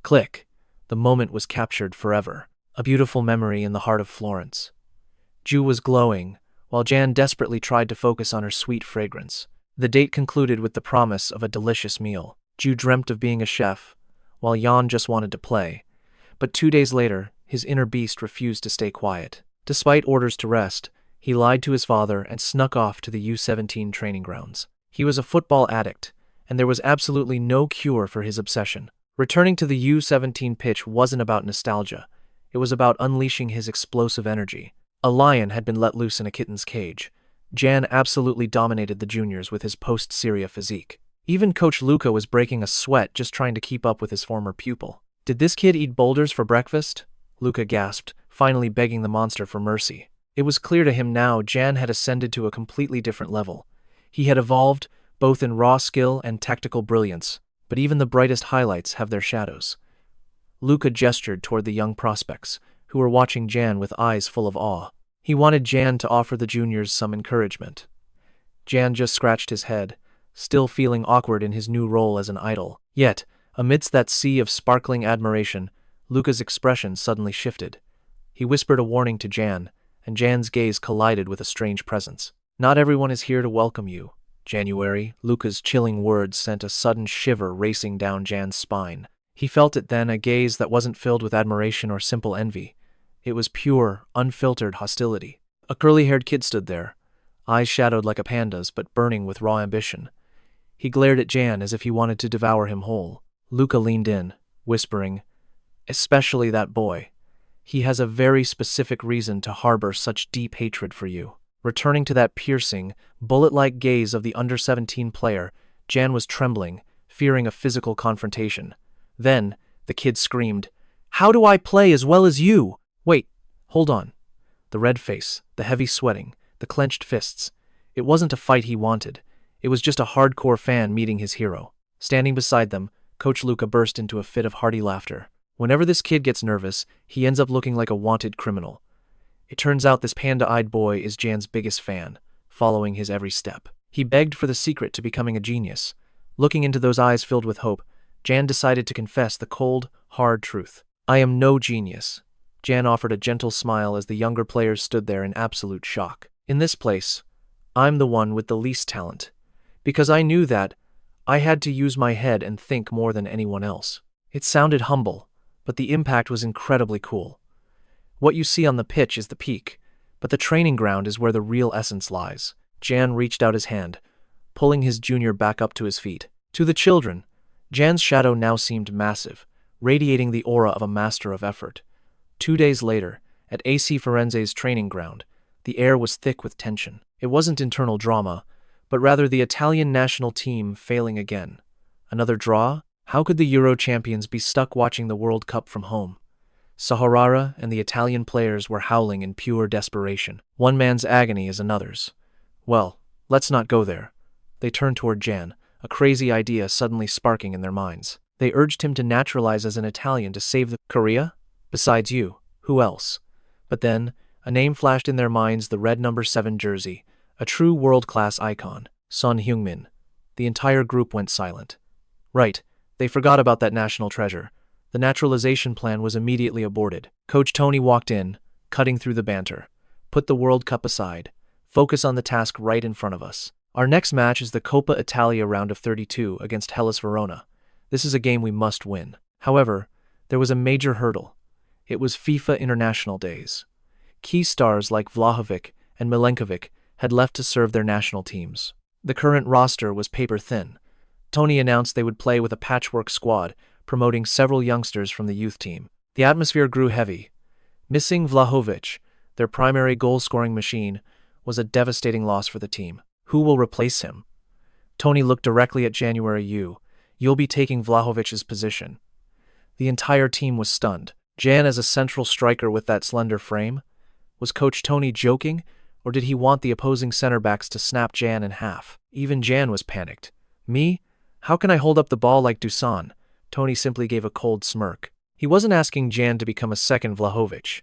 Click. The moment was captured forever. A beautiful memory in the heart of Florence. Ju was glowing, while Jan desperately tried to focus on her sweet fragrance. The date concluded with the promise of a delicious meal. Ju dreamt of being a chef, while Jan just wanted to play. But 2 days later, his inner beast refused to stay quiet. Despite orders to rest, he lied to his father and snuck off to the U17 training grounds. He was a football addict, and there was absolutely no cure for his obsession. Returning to the U17 pitch wasn't about nostalgia. It was about unleashing his explosive energy. A lion had been let loose in a kitten's cage. Jan absolutely dominated the juniors with his post-Syria physique. Even Coach Luca was breaking a sweat just trying to keep up with his former pupil. Did this kid eat boulders for breakfast? Luca gasped, finally begging the monster for mercy. It was clear to him now Jan had ascended to a completely different level. He had evolved, both in raw skill and tactical brilliance, but even the brightest highlights have their shadows. Luca gestured toward the young prospects, who were watching Jan with eyes full of awe. He wanted Jan to offer the juniors some encouragement. Jan just scratched his head, still feeling awkward in his new role as an idol. Yet, amidst that sea of sparkling admiration, Luca's expression suddenly shifted. He whispered a warning to Jan, and Jan's gaze collided with a strange presence. Not everyone is here to welcome you, January. Luca's chilling words sent a sudden shiver racing down Jan's spine. He felt it then, a gaze that wasn't filled with admiration or simple envy. It was pure, unfiltered hostility. A curly-haired kid stood there, eyes shadowed like a panda's but burning with raw ambition. He glared at Jan as if he wanted to devour him whole. Luca leaned in, whispering, "Especially that boy. He has a very specific reason to harbor such deep hatred for you." Returning to that piercing, bullet-like gaze of the under-17 player, Jan was trembling, fearing a physical confrontation. Then, the kid screamed, "How do I play as well as you?" Wait, hold on. The red face, the heavy sweating, the clenched fists. It wasn't a fight he wanted. It was just a hardcore fan meeting his hero. Standing beside them, Coach Luca burst into a fit of hearty laughter. Whenever this kid gets nervous, he ends up looking like a wanted criminal. It turns out this panda-eyed boy is Jan's biggest fan, following his every step. He begged for the secret to becoming a genius. Looking into those eyes filled with hope, Jan decided to confess the cold, hard truth. "I am no genius. Jan offered a gentle smile as the younger players stood there in absolute shock. In this place, I'm the one with the least talent, because I knew that I had to use my head and think more than anyone else. It sounded humble, but the impact was incredibly cool. What you see on the pitch is the peak, but the training ground is where the real essence lies. Jan reached out his hand, pulling his junior back up to his feet. To the children, Jan's shadow now seemed massive, radiating the aura of a master of effort. 2 days later, at AC Fiorente's training ground, the air was thick with tension. It wasn't internal drama, but rather the Italian national team failing again. Another draw? How could the Euro champions be stuck watching the World Cup from home? Sahara and the Italian players were howling in pure desperation. One man's agony is another's. Well, let's not go there. They turned toward Jan, a crazy idea suddenly sparking in their minds. They urged him to naturalize as an Italian to save the Korea? Besides you, who else? But then, a name flashed in their minds: the red number 7 jersey, a true world-class icon, Son Heung-min. The entire group went silent. Right, they forgot about that national treasure. The naturalization plan was immediately aborted. Coach Tony walked in, cutting through the banter. Put the World Cup aside. Focus on the task right in front of us. Our next match is the Coppa Italia round of 32 against Hellas Verona. This is a game we must win. However, there was a major hurdle. It was FIFA International Days. Key stars like Vlahovic and Milenkovic had left to serve their national teams. The current roster was paper thin. Tony announced they would play with a patchwork squad, promoting several youngsters from the youth team. The atmosphere grew heavy. Missing Vlahovic, their primary goal-scoring machine, was a devastating loss for the team. Who will replace him? Tony looked directly at January Yu. You'll be taking Vlahovic's position. The entire team was stunned. Jan as a central striker with that slender frame? Was Coach Tony joking, or did he want the opposing center-backs to snap Jan in half? Even Jan was panicked. Me? How can I hold up the ball like Dusan? Tony simply gave a cold smirk. He wasn't asking Jan to become a second Vlahovic.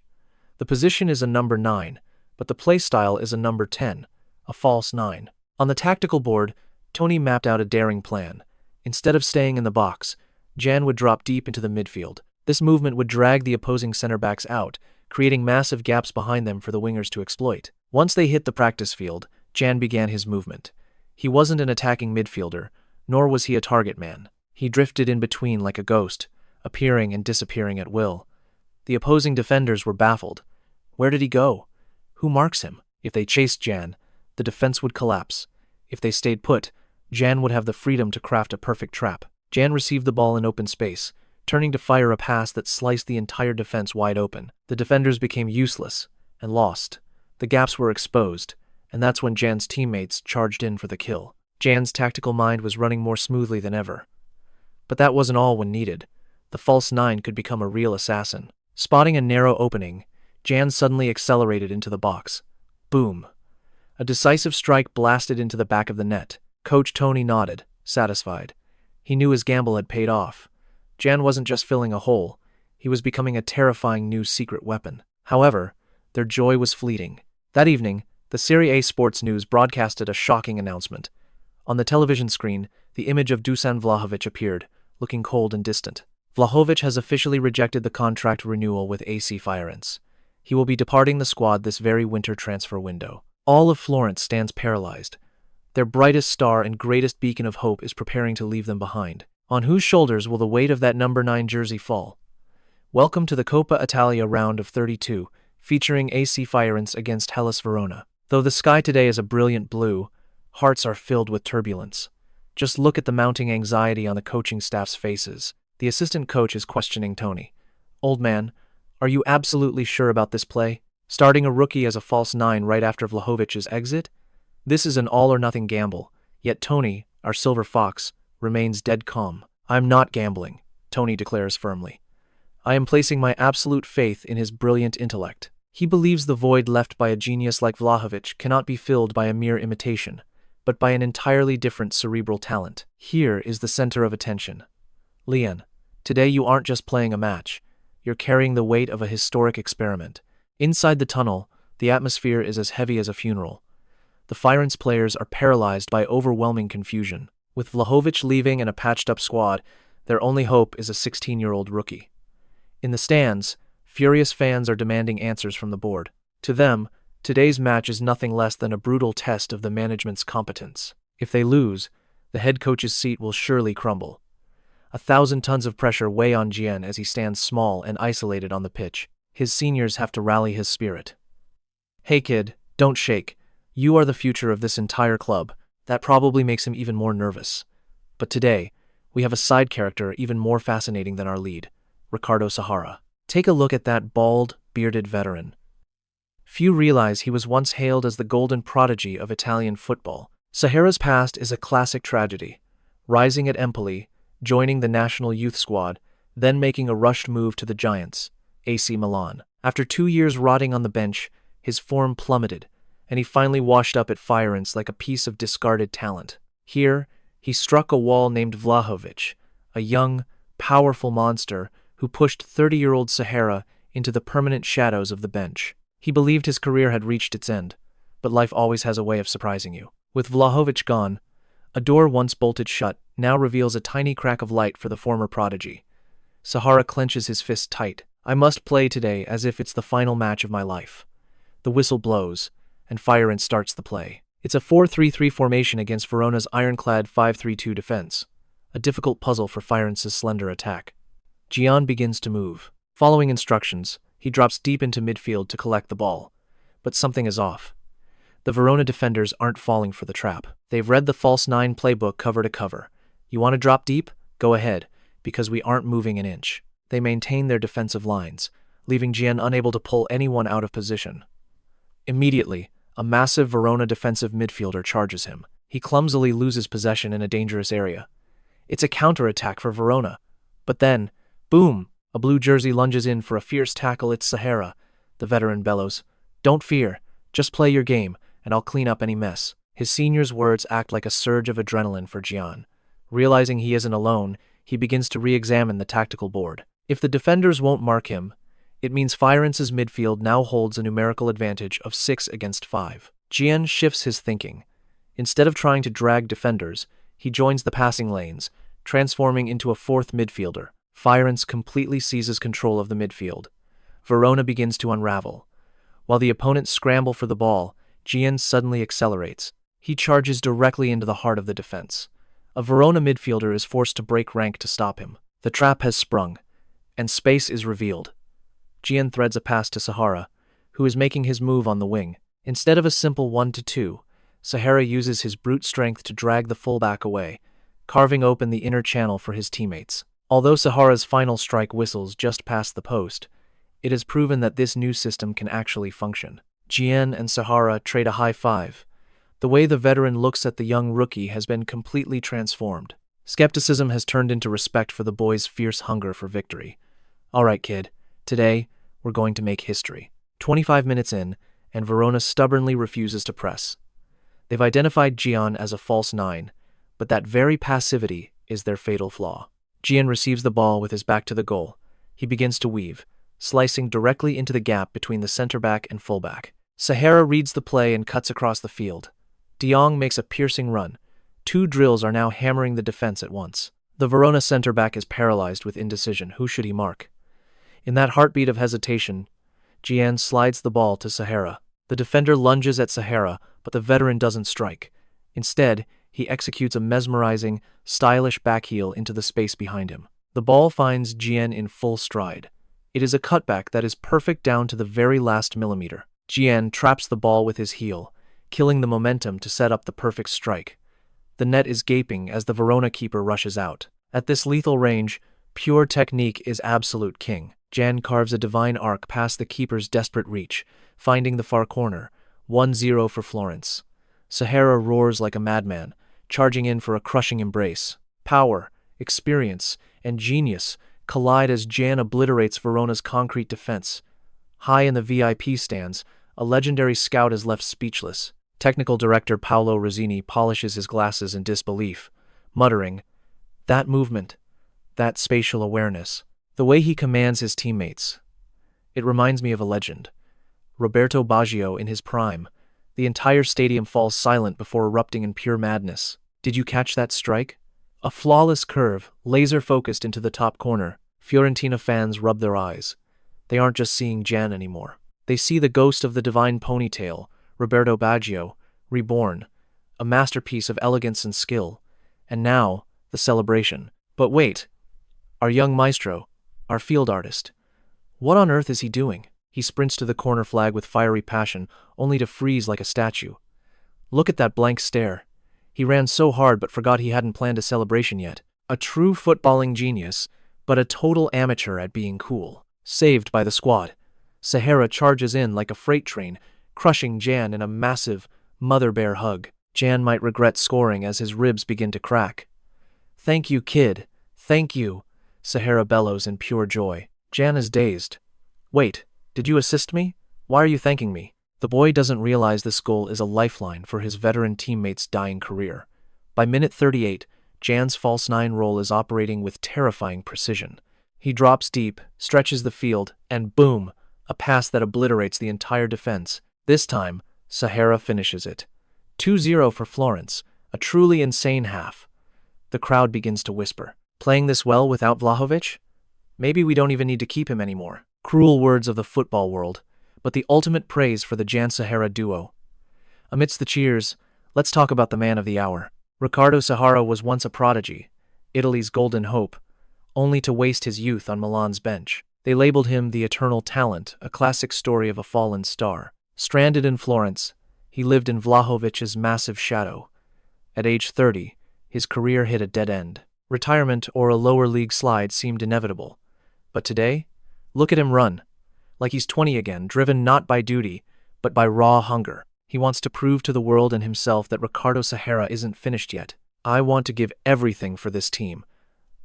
The position is a number 9, but the play style is a number 10, a false 9. On the tactical board, Tony mapped out a daring plan. Instead of staying in the box, Jan would drop deep into the midfield. This movement would drag the opposing center-backs out, creating massive gaps behind them for the wingers to exploit. Once they hit the practice field, Jan began his movement. He wasn't an attacking midfielder, nor was he a target man. He drifted in between like a ghost, appearing and disappearing at will. The opposing defenders were baffled. Where did he go? Who marks him? If they chased Jan, the defense would collapse. If they stayed put, Jan would have the freedom to craft a perfect trap. Jan received the ball in open space, turning to fire a pass that sliced the entire defense wide open. The defenders became useless and lost. The gaps were exposed, and that's when Jan's teammates charged in for the kill. Jan's tactical mind was running more smoothly than ever. But that wasn't all when needed. The false 9 could become a real assassin. Spotting a narrow opening, Jan suddenly accelerated into the box. Boom! A decisive strike blasted into the back of the net. Coach Tony nodded, satisfied. He knew his gamble had paid off. Jan wasn't just filling a hole, he was becoming a terrifying new secret weapon. However, their joy was fleeting. That evening, the Serie A Sports News broadcasted a shocking announcement. On the television screen, the image of Dusan Vlahovic appeared, looking cold and distant. Vlahovic has officially rejected the contract renewal with AC Florence. He will be departing the squad this very winter transfer window. All of Florence stands paralyzed. Their brightest star and greatest beacon of hope is preparing to leave them behind. On whose shoulders will the weight of that number 9 jersey fall? Welcome to the Coppa Italia round of 32, featuring AC Florence against Hellas Verona. Though the sky today is a brilliant blue, hearts are filled with turbulence. Just look at the mounting anxiety on the coaching staff's faces. The assistant coach is questioning Tony. Old man, are you absolutely sure about this play? Starting a rookie as a false 9 right after Vlahovic's exit? This is an all-or-nothing gamble, yet Tony, our silver fox, remains dead calm. I'm not gambling, Tony declares firmly. I am placing my absolute faith in his brilliant intellect. He believes the void left by a genius like Vlahovic cannot be filled by a mere imitation, but by an entirely different cerebral talent. Here is the center of attention. Lian, today you aren't just playing a match, you're carrying the weight of a historic experiment. Inside the tunnel, the atmosphere is as heavy as a funeral. The Florence players are paralyzed by overwhelming confusion. With Vlahovic leaving and a patched-up squad, their only hope is a 16-year-old rookie. In the stands, Furious fans are demanding answers from the board. To them, today's match is nothing less than a brutal test of the management's competence. If they lose, the head coach's seat will surely crumble. 1,000 tons of pressure weigh on Jian as he stands small and isolated on the pitch. His seniors have to rally his spirit. "Hey kid, don't shake. You are the future of this entire club." That probably makes him even more nervous. But today, we have a side character even more fascinating than our lead, Ricardo Sahara. Take a look at that bald, bearded veteran. Few realize he was once hailed as the golden prodigy of Italian football. Sahara's past is a classic tragedy. Rising at Empoli, joining the national youth squad, then making a rushed move to the giants, AC Milan. After 2 years rotting on the bench, his form plummeted, and he finally washed up at Florence like a piece of discarded talent. Here, he struck a wall named Vlahovic, a young, powerful monster who pushed 30-year-old Sahara into the permanent shadows of the bench. He believed his career had reached its end, but life always has a way of surprising you. With Vlahovic gone, a door once bolted shut now reveals a tiny crack of light for the former prodigy. Sahara clenches his fist tight. "I must play today as if it's the final match of my life." The whistle blows, and Fiorentina starts the play. It's a 4-3-3 formation against Verona's ironclad 5-3-2 defense, a difficult puzzle for Fiorente's slender attack. Gian begins to move. Following instructions, he drops deep into midfield to collect the ball. But something is off. The Verona defenders aren't falling for the trap. They've read the false nine playbook cover to cover. You want to drop deep? Go ahead, because we aren't moving an inch. They maintain their defensive lines, leaving Gian unable to pull anyone out of position. Immediately, a massive Verona defensive midfielder charges him. He clumsily loses possession in a dangerous area. It's a counter-attack for Verona. But then, boom, a blue jersey lunges in for a fierce tackle. It's Sahara. The veteran bellows, "Don't fear, just play your game, and I'll clean up any mess." His senior's words act like a surge of adrenaline for Gian. Realizing he isn't alone, he begins to re-examine the tactical board. If the defenders won't mark him, it means Fiorente's midfield now holds a numerical advantage of 6 against 5. Gian shifts his thinking. Instead of trying to drag defenders, he joins the passing lanes, transforming into a fourth midfielder. Fiorentina completely seizes control of the midfield. Verona begins to unravel. While the opponents scramble for the ball, Gian suddenly accelerates. He charges directly into the heart of the defense. A Verona midfielder is forced to break rank to stop him. The trap has sprung, and space is revealed. Gian threads a pass to Sahara, who is making his move on the wing. Instead of a simple 1-2, Sahara uses his brute strength to drag the fullback away, carving open the inner channel for his teammates. Although Sahara's final strike whistles just past the post, it has proven that this new system can actually function. Gian and Sahara trade a high five. The way the veteran looks at the young rookie has been completely transformed. Skepticism has turned into respect for the boy's fierce hunger for victory. "All right, kid. Today, we're going to make history." 25 minutes in, and Verona stubbornly refuses to press. They've identified Gian as a false 9, but that very passivity is their fatal flaw. Gian receives the ball with his back to the goal. He begins to weave, slicing directly into the gap between the center-back and fullback. Sahara reads the play and cuts across the field. De Jong makes a piercing run. 2 drills are now hammering the defense at once. The Verona center-back is paralyzed with indecision. Who should he mark? In that heartbeat of hesitation, Gian slides the ball to Sahara. The defender lunges at Sahara, but the veteran doesn't strike. Instead, he executes a mesmerizing, stylish backheel into the space behind him. The ball finds Gian in full stride. It is a cutback that is perfect down to the very last millimeter. Gian traps the ball with his heel, killing the momentum to set up the perfect strike. The net is gaping as the Verona keeper rushes out. At this lethal range, pure technique is absolute king. Gian carves a divine arc past the keeper's desperate reach, finding the far corner. 1-0 for Florence. Sahara roars like a madman, charging in for a crushing embrace. Power, experience, and genius collide as Gian obliterates Verona's concrete defense. High in the VIP stands, a legendary scout is left speechless. Technical director Paolo Rossini polishes his glasses in disbelief, muttering, "That movement, that spatial awareness, the way he commands his teammates. It reminds me of a legend. Roberto Baggio in his prime. The entire stadium falls silent before erupting in pure madness. Did you catch that strike? A flawless curve, laser-focused into the top corner. Fiorentina fans rub their eyes. They aren't just seeing Jan anymore. They see the ghost of the divine ponytail, Roberto Baggio, reborn, a masterpiece of elegance and skill. And now, the celebration. But wait, our young maestro, our field artist. What on earth is he doing? He sprints to the corner flag with fiery passion, only to freeze like a statue. Look at that blank stare. He ran so hard but forgot he hadn't planned a celebration yet. A true footballing genius, but a total amateur at being cool. Saved by the squad. Sahara charges in like a freight train, crushing Jan in a massive mother bear hug. Jan might regret scoring as his ribs begin to crack. "Thank you, kid. Thank you," Sahara bellows in pure joy. Jan is dazed. "Wait, did you assist me? Why are you thanking me?" The boy doesn't realize this goal is a lifeline for his veteran teammate's dying career. By minute 38, Jan's false nine roll is operating with terrifying precision. He drops deep, stretches the field, and boom, a pass that obliterates the entire defense. This time, Sahara finishes it. 2-0 for Florence, a truly insane half. The crowd begins to whisper. Playing this well without Vlahovic? Maybe we don't even need to keep him anymore. Cruel words of the football world, but the ultimate praise for the Jan-Sahara duo. Amidst the cheers, let's talk about the man of the hour. Riccardo Sahara was once a prodigy, Italy's golden hope, only to waste his youth on Milan's bench. They labeled him the eternal talent, a classic story of a fallen star. Stranded in Florence, he lived in Vlahovic's massive shadow. At age 30, his career hit a dead end. Retirement or a lower league slide seemed inevitable. But today, look at him run. Like he's 20 again, driven not by duty, but by raw hunger. He wants to prove to the world and himself that Riccardo Sahara isn't finished yet. I want to give everything for this team.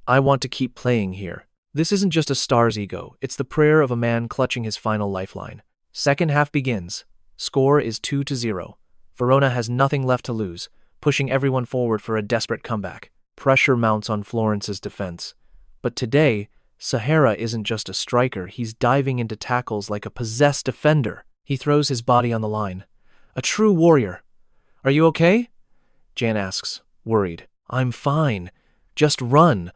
I want to keep playing here. This isn't just a star's ego, it's the prayer of a man clutching his final lifeline. Second half begins. Score is 2-0. Verona has nothing left to lose, pushing everyone forward for a desperate comeback. Pressure mounts on Florence's defense. But today, Sahara isn't just a striker, he's diving into tackles like a possessed defender. He throws his body on the line. A true warrior. "Are you okay?" Jan asks, worried. "I'm fine. Just run.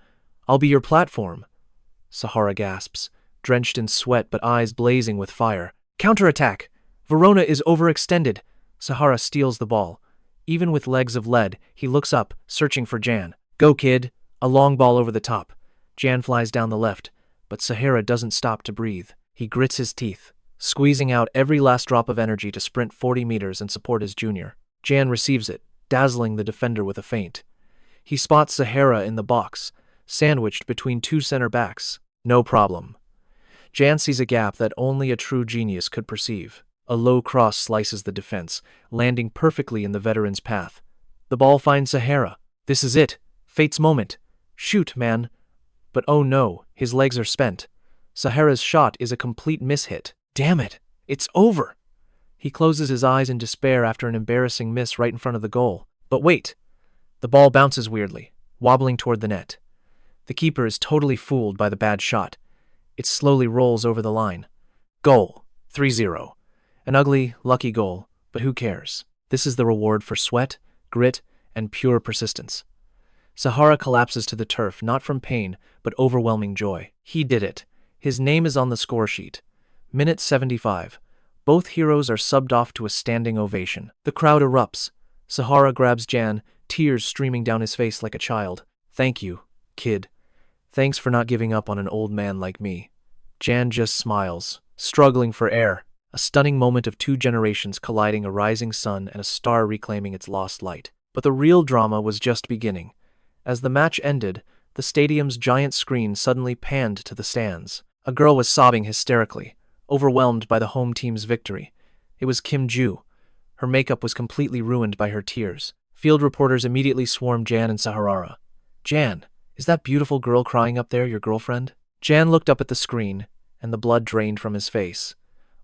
I'll be your platform." Sahara gasps, drenched in sweat but eyes blazing with fire. Counterattack! Verona is overextended. Sahara steals the ball. Even with legs of lead, he looks up, searching for Jan. "Go, kid!" A long ball over the top. Jan flies down the left, but Sahara doesn't stop to breathe. He grits his teeth, squeezing out every last drop of energy to sprint 40 meters and support his junior. Jan receives it, dazzling the defender with a feint. He spots Sahara in the box, sandwiched between two center backs. No problem. Jan sees a gap that only a true genius could perceive. A low cross slices the defense, landing perfectly in the veteran's path. The ball finds Sahara. This is it. Fate's moment. Shoot, man. But oh no, his legs are spent. Sahara's shot is a complete mishit. Damn it. It's over. He closes his eyes in despair after an embarrassing miss right in front of the goal. But wait. The ball bounces weirdly, wobbling toward the net. The keeper is totally fooled by the bad shot. It slowly rolls over the line. Goal. 3-0. An ugly, lucky goal, but who cares? This is the reward for sweat, grit, and pure persistence. Sahara collapses to the turf, not from pain, but overwhelming joy. He did it. His name is on the score sheet. Minute 75. Both heroes are subbed off to a standing ovation. The crowd erupts. Sahara grabs Jan, tears streaming down his face like a child. "Thank you, kid. Thanks for not giving up on an old man like me." Jan just smiles, struggling for air. A stunning moment of two generations colliding, a rising sun and a star reclaiming its lost light. But the real drama was just beginning. As the match ended, the stadium's giant screen suddenly panned to the stands. A girl was sobbing hysterically, overwhelmed by the home team's victory. It was Kim Ju. Her makeup was completely ruined by her tears. Field reporters immediately swarmed Jan and Sahara. "Jan, is that beautiful girl crying up there your girlfriend?" Jan looked up at the screen, and the blood drained from his face.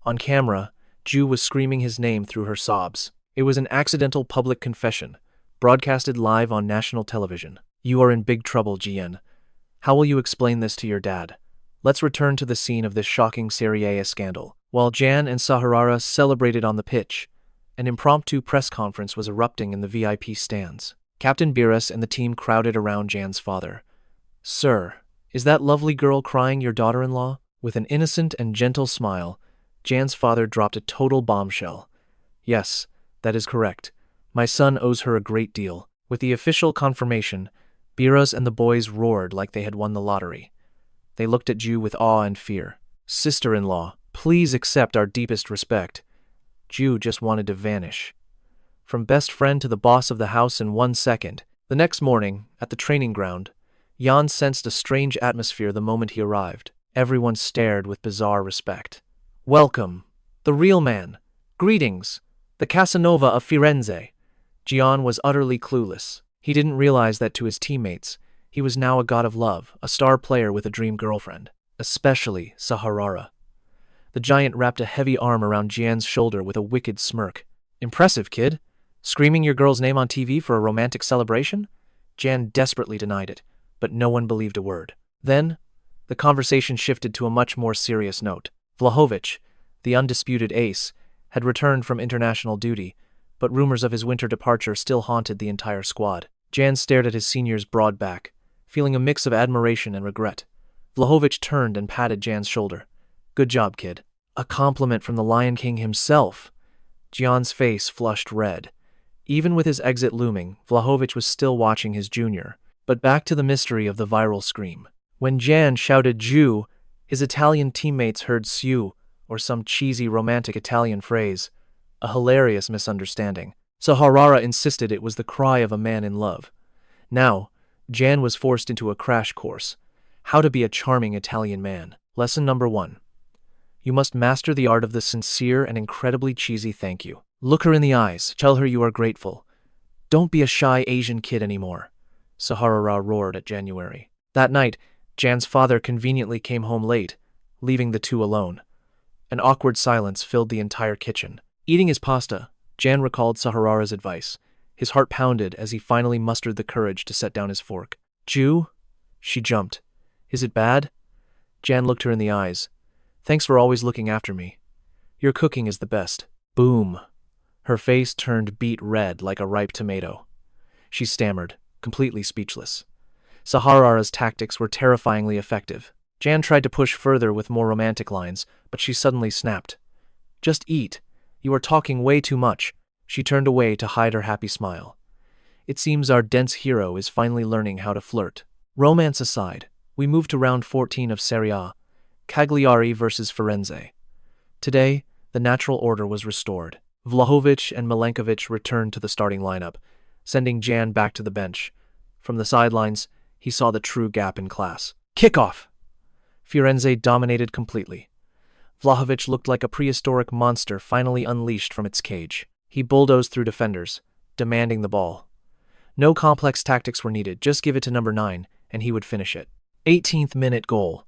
On camera, Ju was screaming his name through her sobs. It was an accidental public confession, broadcasted live on national television. "You are in big trouble, Jian. How will you explain this to your dad?" Let's return to the scene of this shocking Serie A scandal. While Jan and Sahara celebrated on the pitch, an impromptu press conference was erupting in the VIP stands. Captain Biras and the team crowded around Jan's father. "Sir, is that lovely girl crying your daughter-in-law?" With an innocent and gentle smile, Jan's father dropped a total bombshell. Yes, that is correct. My son owes her a great deal. With the official confirmation, Biras and the boys roared like they had won the lottery. They looked at Ju with awe and fear. Sister-in-law, please accept our deepest respect. Ju just wanted to vanish. From best friend to the boss of the house in 1 second. The next morning, at the training ground, Jan sensed a strange atmosphere the moment he arrived. Everyone stared with bizarre respect. Welcome, the real man. Greetings, the Casanova of Firenze. Gian was utterly clueless. He didn't realize that to his teammates, he was now a god of love, a star player with a dream girlfriend. Especially Saharara. The giant wrapped a heavy arm around Jian's shoulder with a wicked smirk. Impressive, kid. Screaming your girl's name on TV for a romantic celebration? Jian desperately denied it, but no one believed a word. Then, the conversation shifted to a much more serious note. Vlahovic, the undisputed ace, had returned from international duty, but rumors of his winter departure still haunted the entire squad. Jan stared at his senior's broad back, feeling a mix of admiration and regret. Vlahovic turned and patted Jan's shoulder. Good job, kid. A compliment from the Lion King himself. Jan's face flushed red. Even with his exit looming, Vlahovic was still watching his junior. But back to the mystery of the viral scream. When Jan shouted Ju, his Italian teammates heard Siu, or some cheesy romantic Italian phrase. A hilarious misunderstanding. Saharara insisted it was the cry of a man in love. Now, Jan was forced into a crash course. How to be a charming Italian man. Lesson number 1. You must master the art of the sincere and incredibly cheesy thank you. Look her in the eyes, tell her you are grateful. Don't be a shy Asian kid anymore, Saharara roared at January. That night, Jan's father conveniently came home late, leaving the two alone. An awkward silence filled the entire kitchen. Eating his pasta, Jan recalled Saharara's advice. His heart pounded as he finally mustered the courage to set down his fork. Ju? She jumped. Is it bad? Jan looked her in the eyes. Thanks for always looking after me. Your cooking is the best. Boom. Her face turned beet red like a ripe tomato. She stammered, completely speechless. Saharara's tactics were terrifyingly effective. Jan tried to push further with more romantic lines, but she suddenly snapped. Just eat. You are talking way too much. She turned away to hide her happy smile. It seems our dense hero is finally learning how to flirt. Romance aside, we move to round 14 of Serie A, Cagliari versus Firenze. Today, the natural order was restored. Vlahovic and Milenkovic returned to the starting lineup, sending Jan back to the bench. From the sidelines, he saw the true gap in class. Kickoff! Firenze dominated completely. Vlahovic looked like a prehistoric monster finally unleashed from its cage. He bulldozed through defenders, demanding the ball. No complex tactics were needed, just give it to number 9, and he would finish it. 18th minute goal.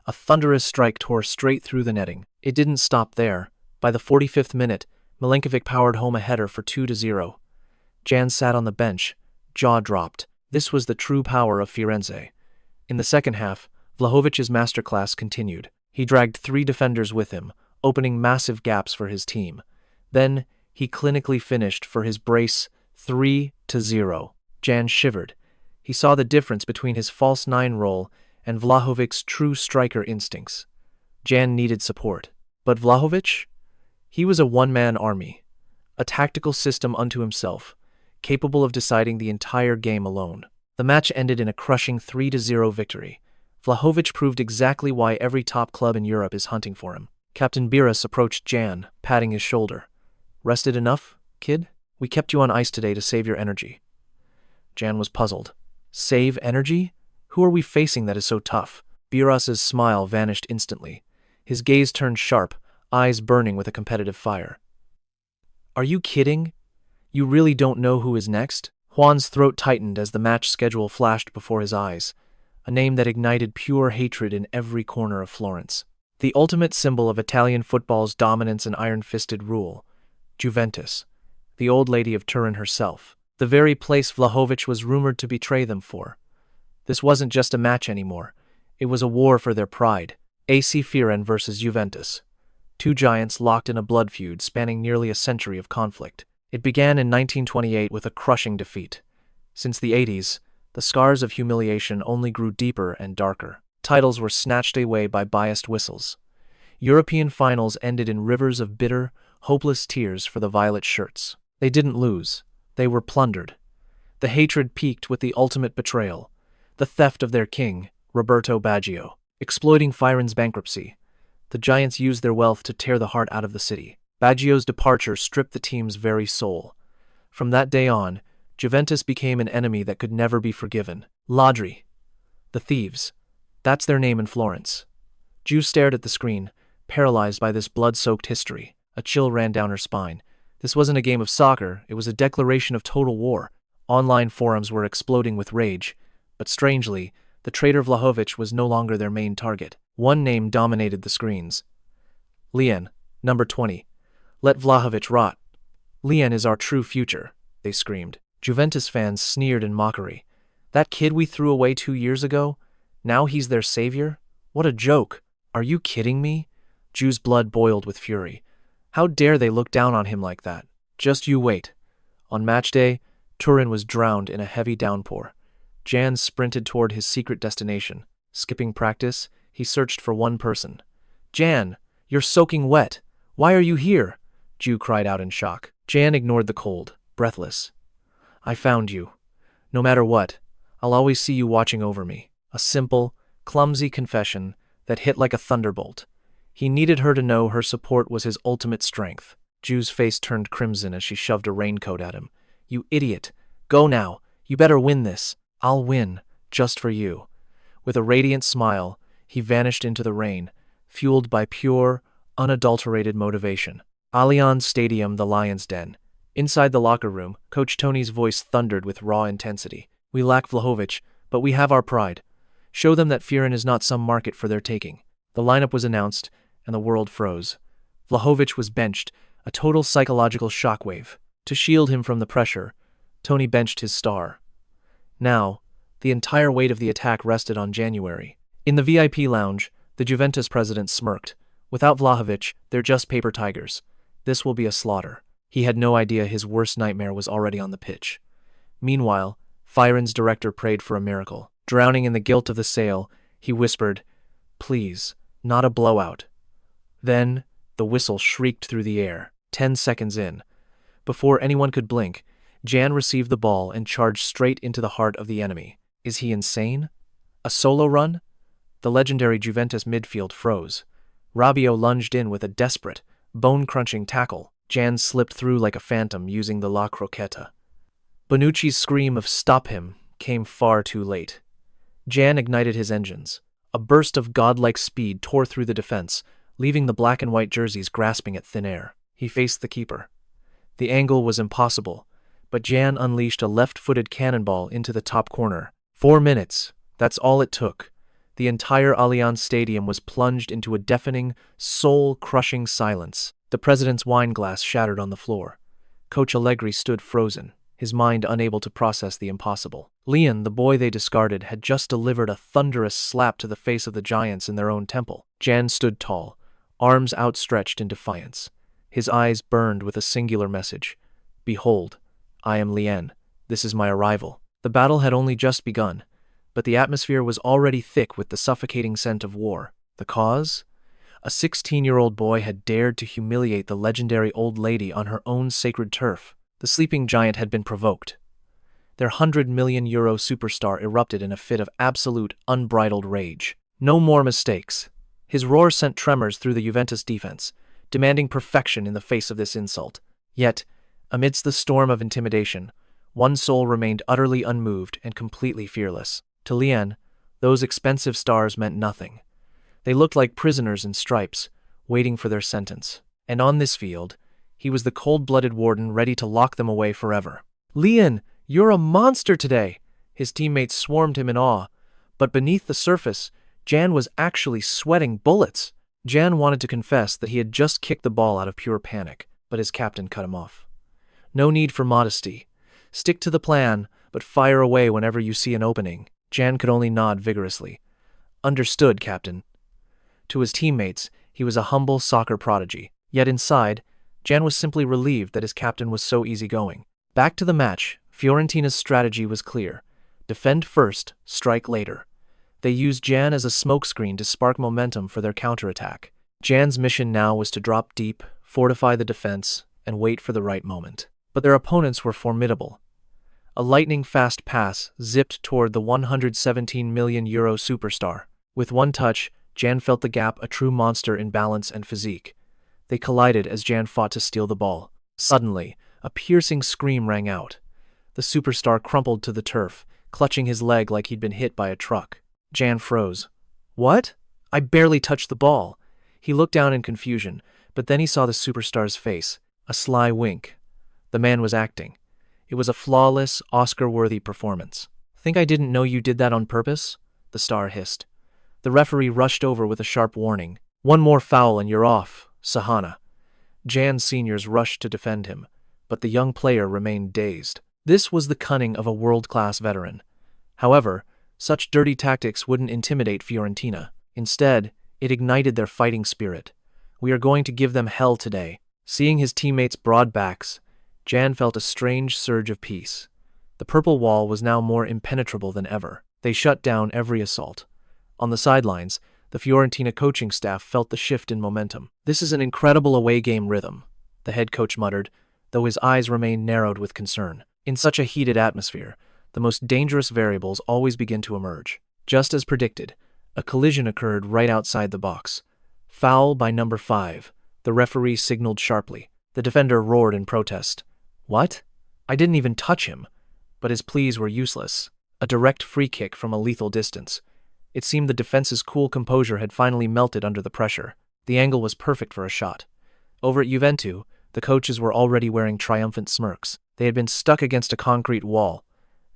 A thunderous strike tore straight through the netting. It didn't stop there. By the 45th minute, Milenkovic powered home a header for 2-0. Jan sat on the bench, jaw dropped. This was the true power of Firenze. In the second half, Vlahovic's masterclass continued. He dragged 3 defenders with him, opening massive gaps for his team. Then, he clinically finished for his brace 3-0. Jan shivered. He saw the difference between his false 9 role and Vlahovic's true striker instincts. Jan needed support. But Vlahovic? He was a one-man army, a tactical system unto himself, capable of deciding the entire game alone. The match ended in a crushing 3-0 victory. Vlahovic proved exactly why every top club in Europe is hunting for him. Captain Biras approached Jan, patting his shoulder. Rested enough, kid? We kept you on ice today to save your energy. Jan was puzzled. Save energy? Who are we facing that is so tough? Biras's smile vanished instantly. His gaze turned sharp, eyes burning with a competitive fire. Are you kidding? You really don't know who is next? Juan's throat tightened as the match schedule flashed before his eyes, a name that ignited pure hatred in every corner of Florence. The ultimate symbol of Italian football's dominance and iron-fisted rule, Juventus, the old lady of Turin herself, the very place Vlahovic was rumored to betray them for. This wasn't just a match anymore. It was a war for their pride. AC Milan versus Juventus. 2 giants locked in a blood feud spanning nearly a century of conflict. It began in 1928 with a crushing defeat. Since the 80s, the scars of humiliation only grew deeper and darker. Titles were snatched away by biased whistles. European finals ended in rivers of bitter, hopeless tears for the violet shirts. They didn't lose. They were plundered. The hatred peaked with the ultimate betrayal, the theft of their king, Roberto Baggio. Exploiting Fioren's bankruptcy, the Giants used their wealth to tear the heart out of the city. Baggio's departure stripped the team's very soul. From that day on, Juventus became an enemy that could never be forgiven. Ladri. The thieves. That's their name in Florence. Ju stared at the screen, paralyzed by this blood-soaked history. A chill ran down her spine. This wasn't a game of soccer, it was a declaration of total war. Online forums were exploding with rage, but strangely, the traitor Vlahovic was no longer their main target. One name dominated the screens. Lian, number 20. Let Vlahovic rot. Lian is our true future, they screamed. Juventus fans sneered in mockery. That kid we threw away 2 years ago? Now he's their savior? What a joke. Are you kidding me? Ju's blood boiled with fury. How dare they look down on him like that? Just you wait. On match day, Turin was drowned in a heavy downpour. Jan sprinted toward his secret destination. Skipping practice, he searched for one person. Jan, you're soaking wet. Why are you here? Ju cried out in shock. Jan ignored the cold, breathless. I found you. No matter what, I'll always see you watching over me. A simple, clumsy confession that hit like a thunderbolt. He needed her to know her support was his ultimate strength. Ju's face turned crimson as she shoved a raincoat at him. You idiot. Go now. You better win this. I'll win, just for you. With a radiant smile, he vanished into the rain, fueled by pure, unadulterated motivation. Allianz Stadium, the Lion's Den. Inside the locker room, Coach Tony's voice thundered with raw intensity. We lack Vlahovic, but we have our pride. Show them that Fiorentina is not some market for their taking. The lineup was announced, and the world froze. Vlahovic was benched, a total psychological shockwave. To shield him from the pressure, Tony benched his star. Now, the entire weight of the attack rested on January. In the VIP lounge, the Juventus president smirked. Without Vlahovic, they're just paper tigers. This will be a slaughter. He had no idea his worst nightmare was already on the pitch. Meanwhile, Fioren's director prayed for a miracle. Drowning in the guilt of the sale, he whispered, Please, not a blowout. Then, the whistle shrieked through the air. 10 seconds in. Before anyone could blink, Jan received the ball and charged straight into the heart of the enemy. Is he insane? A solo run? The legendary Juventus midfield froze. Rabiot lunged in with a desperate, bone-crunching tackle. Jan slipped through like a phantom using the La Croqueta. Bonucci's scream of "Stop him" came far too late. Jan ignited his engines. A burst of godlike speed tore through the defense, leaving the black and white jerseys grasping at thin air. He faced the keeper. The angle was impossible, but Jan unleashed a left-footed cannonball into the top corner. 4 minutes. That's all it took. The entire Allianz Stadium was plunged into a deafening, soul-crushing silence. The president's wine glass shattered on the floor. Coach Allegri stood frozen, his mind unable to process the impossible. Lian, the boy they discarded, had just delivered a thunderous slap to the face of the Giants in their own temple. Jan stood tall, arms outstretched in defiance. His eyes burned with a singular message. Behold, I am Lian. This is my arrival. The battle had only just begun, but the atmosphere was already thick with the suffocating scent of war. The cause? A 16-year-old boy had dared to humiliate the legendary old lady on her own sacred turf. The sleeping giant had been provoked. Their €100 million superstar erupted in a fit of absolute, unbridled rage. No more mistakes. His roar sent tremors through the Juventus defense, demanding perfection in the face of this insult. Yet, amidst the storm of intimidation, one soul remained utterly unmoved and completely fearless. To Lian, those expensive stars meant nothing. They looked like prisoners in stripes, waiting for their sentence. And on this field, he was the cold-blooded warden ready to lock them away forever. Lian, you're a monster today! His teammates swarmed him in awe, but beneath the surface, Jan was actually sweating bullets. Jan wanted to confess that he had just kicked the ball out of pure panic, but his captain cut him off. No need for modesty. Stick to the plan, but fire away whenever you see an opening. Jan could only nod vigorously. Understood, Captain. To his teammates, he was a humble soccer prodigy. Yet inside, Jan was simply relieved that his captain was so easygoing. Back to the match, Fiorentina's strategy was clear. Defend first, strike later. They used Jan as a smokescreen to spark momentum for their counterattack. Jan's mission now was to drop deep, fortify the defense, and wait for the right moment. But their opponents were formidable. A lightning-fast pass zipped toward the €117 million superstar. With one touch, Jan felt the gap, a true monster in balance and physique. They collided as Jan fought to steal the ball. Suddenly, a piercing scream rang out. The superstar crumpled to the turf, clutching his leg like he'd been hit by a truck. Jan froze. What? I barely touched the ball. He looked down in confusion, but then he saw the superstar's face, a sly wink. The man was acting. It was a flawless, Oscar-worthy performance. Think I didn't know you did that on purpose? The star hissed. The referee rushed over with a sharp warning. One more foul and you're off, Sahana. Jan's seniors rushed to defend him, but the young player remained dazed. This was the cunning of a world-class veteran. However, such dirty tactics wouldn't intimidate Fiorentina. Instead, it ignited their fighting spirit. We are going to give them hell today. Seeing his teammates' broad backs, Jan felt a strange surge of peace. The purple wall was now more impenetrable than ever. They shut down every assault. On the sidelines, the Fiorentina coaching staff felt the shift in momentum. This is an incredible away game rhythm, the head coach muttered, though his eyes remained narrowed with concern. In such a heated atmosphere, the most dangerous variables always begin to emerge. Just as predicted, a collision occurred right outside the box. Foul by number 5. The referee signaled sharply. The defender roared in protest. What? I didn't even touch him. But his pleas were useless. A direct free kick from a lethal distance. It seemed the defense's cool composure had finally melted under the pressure. The angle was perfect for a shot. Over at Juventus, the coaches were already wearing triumphant smirks. They had been stuck against a concrete wall,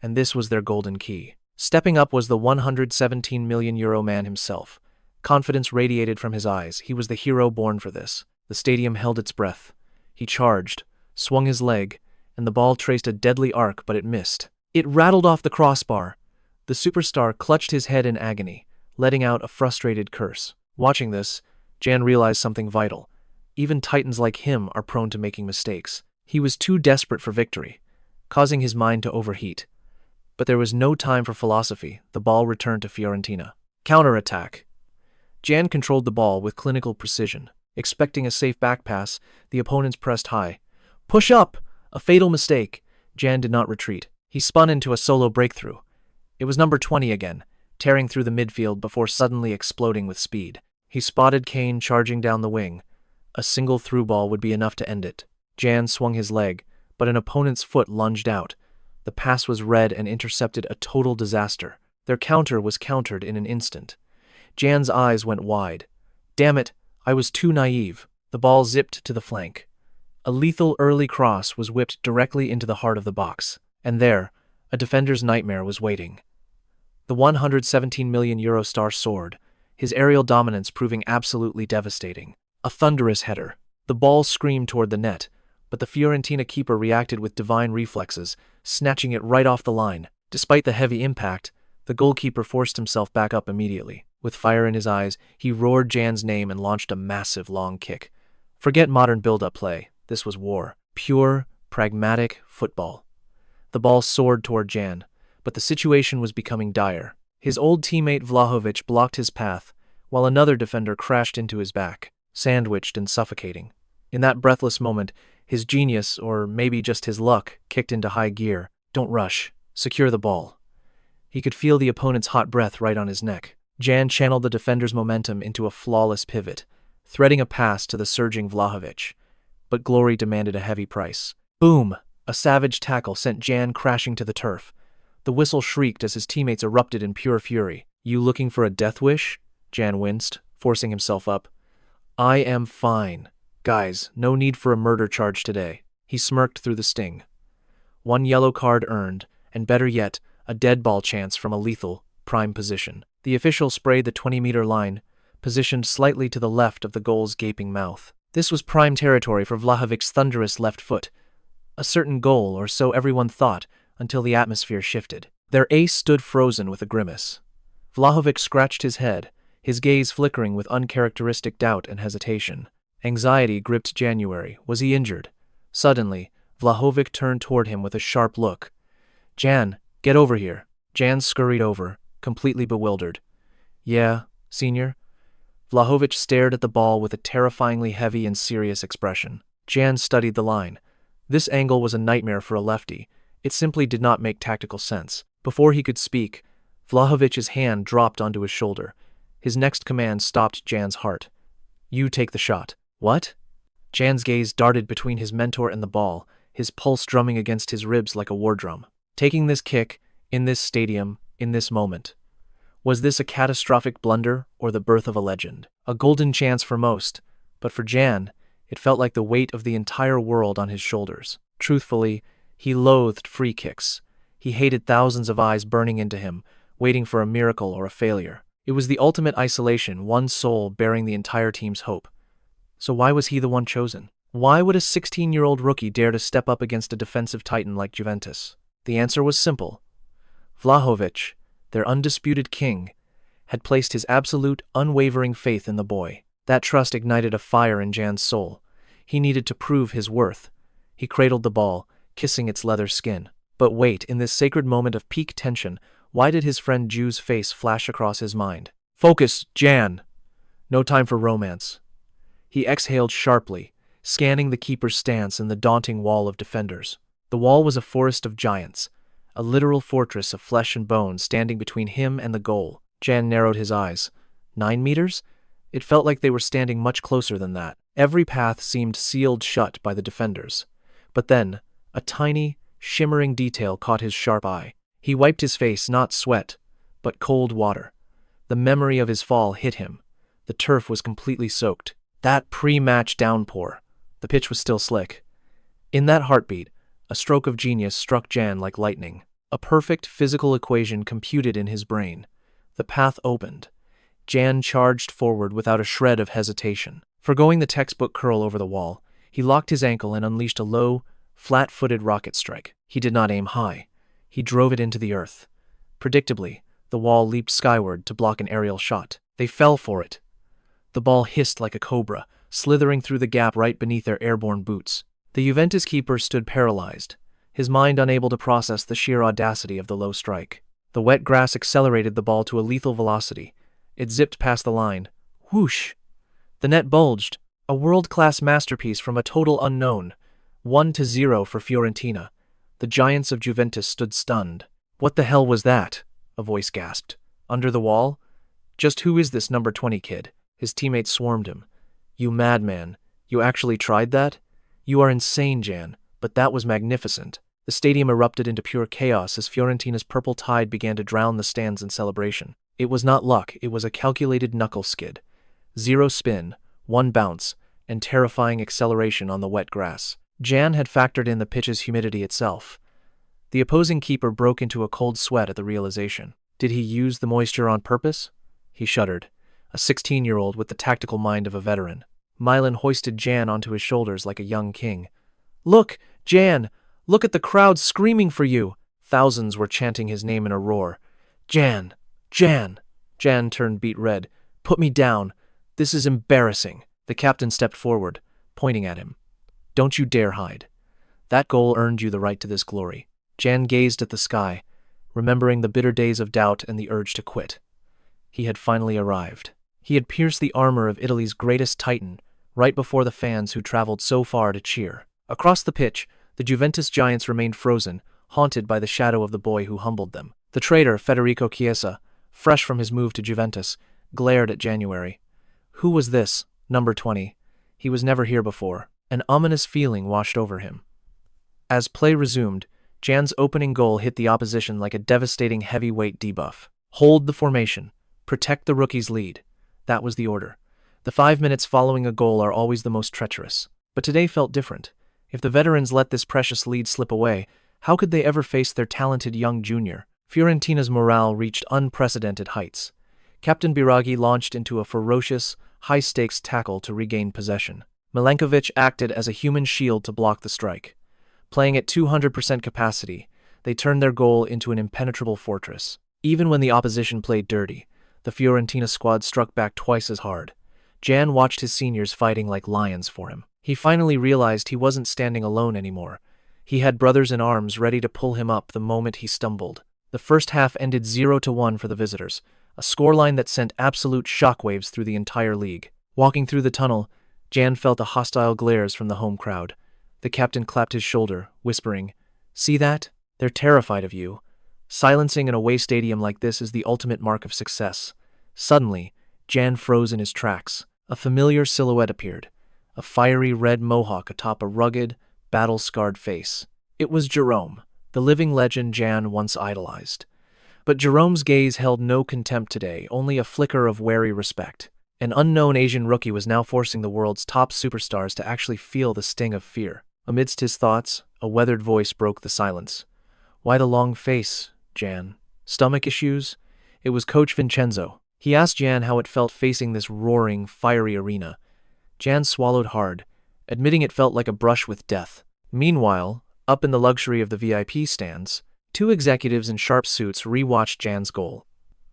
and this was their golden key. Stepping up was the €117 million man himself. Confidence radiated from his eyes. He was the hero born for this. The stadium held its breath. He charged, swung his leg, and the ball traced a deadly arc, but it missed. It rattled off the crossbar. The superstar clutched his head in agony, letting out a frustrated curse. Watching this, Jan realized something vital. Even titans like him are prone to making mistakes. He was too desperate for victory, causing his mind to overheat. But there was no time for philosophy. The ball returned to Fiorentina. Counterattack. Jan controlled the ball with clinical precision. Expecting a safe back pass, the opponents pressed high. Push up! A fatal mistake. Jan did not retreat. He spun into a solo breakthrough. It was number 20 again, tearing through the midfield before suddenly exploding with speed. He spotted Kane charging down the wing. A single through ball would be enough to end it. Jan swung his leg, but an opponent's foot lunged out. The pass was read and intercepted, a total disaster. Their counter was countered in an instant. Jan's eyes went wide. Damn it, I was too naive. The ball zipped to the flank. A lethal early cross was whipped directly into the heart of the box. And there, a defender's nightmare was waiting. The €117 million star soared, his aerial dominance proving absolutely devastating. A thunderous header. The ball screamed toward the net, but the Fiorentina keeper reacted with divine reflexes, snatching it right off the line. Despite the heavy impact, the goalkeeper forced himself back up immediately. With fire in his eyes, he roared Jan's name and launched a massive long kick. Forget modern build-up play. This was war. Pure, pragmatic football. The ball soared toward Jan, but the situation was becoming dire. His old teammate Vlahovic blocked his path, while another defender crashed into his back, sandwiched and suffocating. In that breathless moment, his genius, or maybe just his luck, kicked into high gear. Don't rush. Secure the ball. He could feel the opponent's hot breath right on his neck. Jan channeled the defender's momentum into a flawless pivot, threading a pass to the surging Vlahovic. But glory demanded a heavy price. Boom! A savage tackle sent Jan crashing to the turf. The whistle shrieked as his teammates erupted in pure fury. You looking for a death wish? Jan winced, forcing himself up. I am fine. Guys, no need for a murder charge today. He smirked through the sting. One yellow card earned, and better yet, a dead ball chance from a lethal, prime position. The official sprayed the 20-meter line, positioned slightly to the left of the goal's gaping mouth. This was prime territory for Vlahovic's thunderous left foot. A certain goal, or so everyone thought, until the atmosphere shifted. Their ace stood frozen with a grimace. Vlahovic scratched his head, his gaze flickering with uncharacteristic doubt and hesitation. Anxiety gripped January. Was he injured? Suddenly, Vlahovic turned toward him with a sharp look. Jan, get over here. Jan scurried over, completely bewildered. Yeah, senior. Vlahovic stared at the ball with a terrifyingly heavy and serious expression. Jan studied the line. This angle was a nightmare for a lefty. It simply did not make tactical sense. Before he could speak, Vlahovic's hand dropped onto his shoulder. His next command stopped Jan's heart. You take the shot. What? Jan's gaze darted between his mentor and the ball, his pulse drumming against his ribs like a war drum. Taking this kick, in this stadium, in this moment. Was this a catastrophic blunder or the birth of a legend? A golden chance for most, but for Jan, it felt like the weight of the entire world on his shoulders. Truthfully, he loathed free kicks. He hated thousands of eyes burning into him, waiting for a miracle or a failure. It was the ultimate isolation, one soul bearing the entire team's hope. So why was he the one chosen? Why would a 16-year-old rookie dare to step up against a defensive titan like Juventus? The answer was simple. Vlahovic, their undisputed king, had placed his absolute, unwavering faith in the boy. That trust ignited a fire in Jan's soul. He needed to prove his worth. He cradled the ball, kissing its leather skin. But wait, in this sacred moment of peak tension, why did his friend Ju's face flash across his mind? Focus, Jan! No time for romance. He exhaled sharply, scanning the keeper's stance and the daunting wall of defenders. The wall was a forest of giants, a literal fortress of flesh and bone standing between him and the goal. Jan narrowed his eyes. 9 meters? It felt like they were standing much closer than that. Every path seemed sealed shut by the defenders. But then, a tiny, shimmering detail caught his sharp eye. He wiped his face, not sweat, but cold water. The memory of his fall hit him. The turf was completely soaked. That pre-match downpour. The pitch was still slick. In that heartbeat, a stroke of genius struck Jan like lightning. A perfect physical equation computed in his brain. The path opened. Jan charged forward without a shred of hesitation. Forgoing the textbook curl over the wall, he locked his ankle and unleashed a low, flat-footed rocket strike. He did not aim high. He drove it into the earth. Predictably, the wall leaped skyward to block an aerial shot. They fell for it. The ball hissed like a cobra, slithering through the gap right beneath their airborne boots. The Juventus keeper stood paralyzed, his mind unable to process the sheer audacity of the low strike. The wet grass accelerated the ball to a lethal velocity. It zipped past the line. Whoosh! The net bulged. A world-class masterpiece from a total unknown. 1-0 for Fiorentina. The giants of Juventus stood stunned. What the hell was that? A voice gasped. Under the wall? Just who is this number 20 kid? His teammates swarmed him. You madman. You actually tried that? You are insane, Jan, but that was magnificent. The stadium erupted into pure chaos as Fiorentina's purple tide began to drown the stands in celebration. It was not luck, it was a calculated knuckle skid. 0 spin, 1 bounce, and terrifying acceleration on the wet grass. Jan had factored in the pitch's humidity itself. The opposing keeper broke into a cold sweat at the realization. Did he use the moisture on purpose? He shuddered. A 16-year-old with the tactical mind of a veteran. Milan hoisted Jan onto his shoulders like a young king. Look, Jan! Look at the crowd screaming for you! Thousands were chanting his name in a roar. Jan! Jan! Jan turned beet red. Put me down. This is embarrassing. The captain stepped forward, pointing at him. Don't you dare hide. That goal earned you the right to this glory. Jan gazed at the sky, remembering the bitter days of doubt and the urge to quit. He had finally arrived. He had pierced the armor of Italy's greatest titan, right before the fans who traveled so far to cheer. Across the pitch, the Juventus giants remained frozen, haunted by the shadow of the boy who humbled them. The traitor, Federico Chiesa, fresh from his move to Juventus, glared at January. Who was this, number 20? He was never here before. An ominous feeling washed over him. As play resumed, Jan's opening goal hit the opposition like a devastating heavyweight debuff. Hold the formation. Protect the rookie's lead. That was the order. The 5 minutes following a goal are always the most treacherous. But today felt different. If the veterans let this precious lead slip away, how could they ever face their talented young junior? Fiorentina's morale reached unprecedented heights. Captain Biraghi launched into a ferocious, high-stakes tackle to regain possession. Milankovic acted as a human shield to block the strike. Playing at 200% capacity, they turned their goal into an impenetrable fortress. Even when the opposition played dirty, the Fiorentina squad struck back twice as hard. Jan watched his seniors fighting like lions for him. He finally realized he wasn't standing alone anymore. He had brothers in arms ready to pull him up the moment he stumbled. The first half ended 0-1 for the visitors, a scoreline that sent absolute shockwaves through the entire league. Walking through the tunnel, Jan felt the hostile glares from the home crowd. The captain clapped his shoulder, whispering, "See that? They're terrified of you. Silencing an away stadium like this is the ultimate mark of success." Suddenly, Jan froze in his tracks. A familiar silhouette appeared, a fiery red mohawk atop a rugged, battle-scarred face. It was Jerome, the living legend Jan once idolized. But Jerome's gaze held no contempt today, only a flicker of wary respect. An unknown Asian rookie was now forcing the world's top superstars to actually feel the sting of fear. Amidst his thoughts, a weathered voice broke the silence. "Why the long face, Jan? Stomach issues?" It was Coach Vincenzo. He asked Jan how it felt facing this roaring, fiery arena. Jan swallowed hard, admitting it felt like a brush with death. Meanwhile, up in the luxury of the VIP stands, two executives in sharp suits rewatched Jan's goal.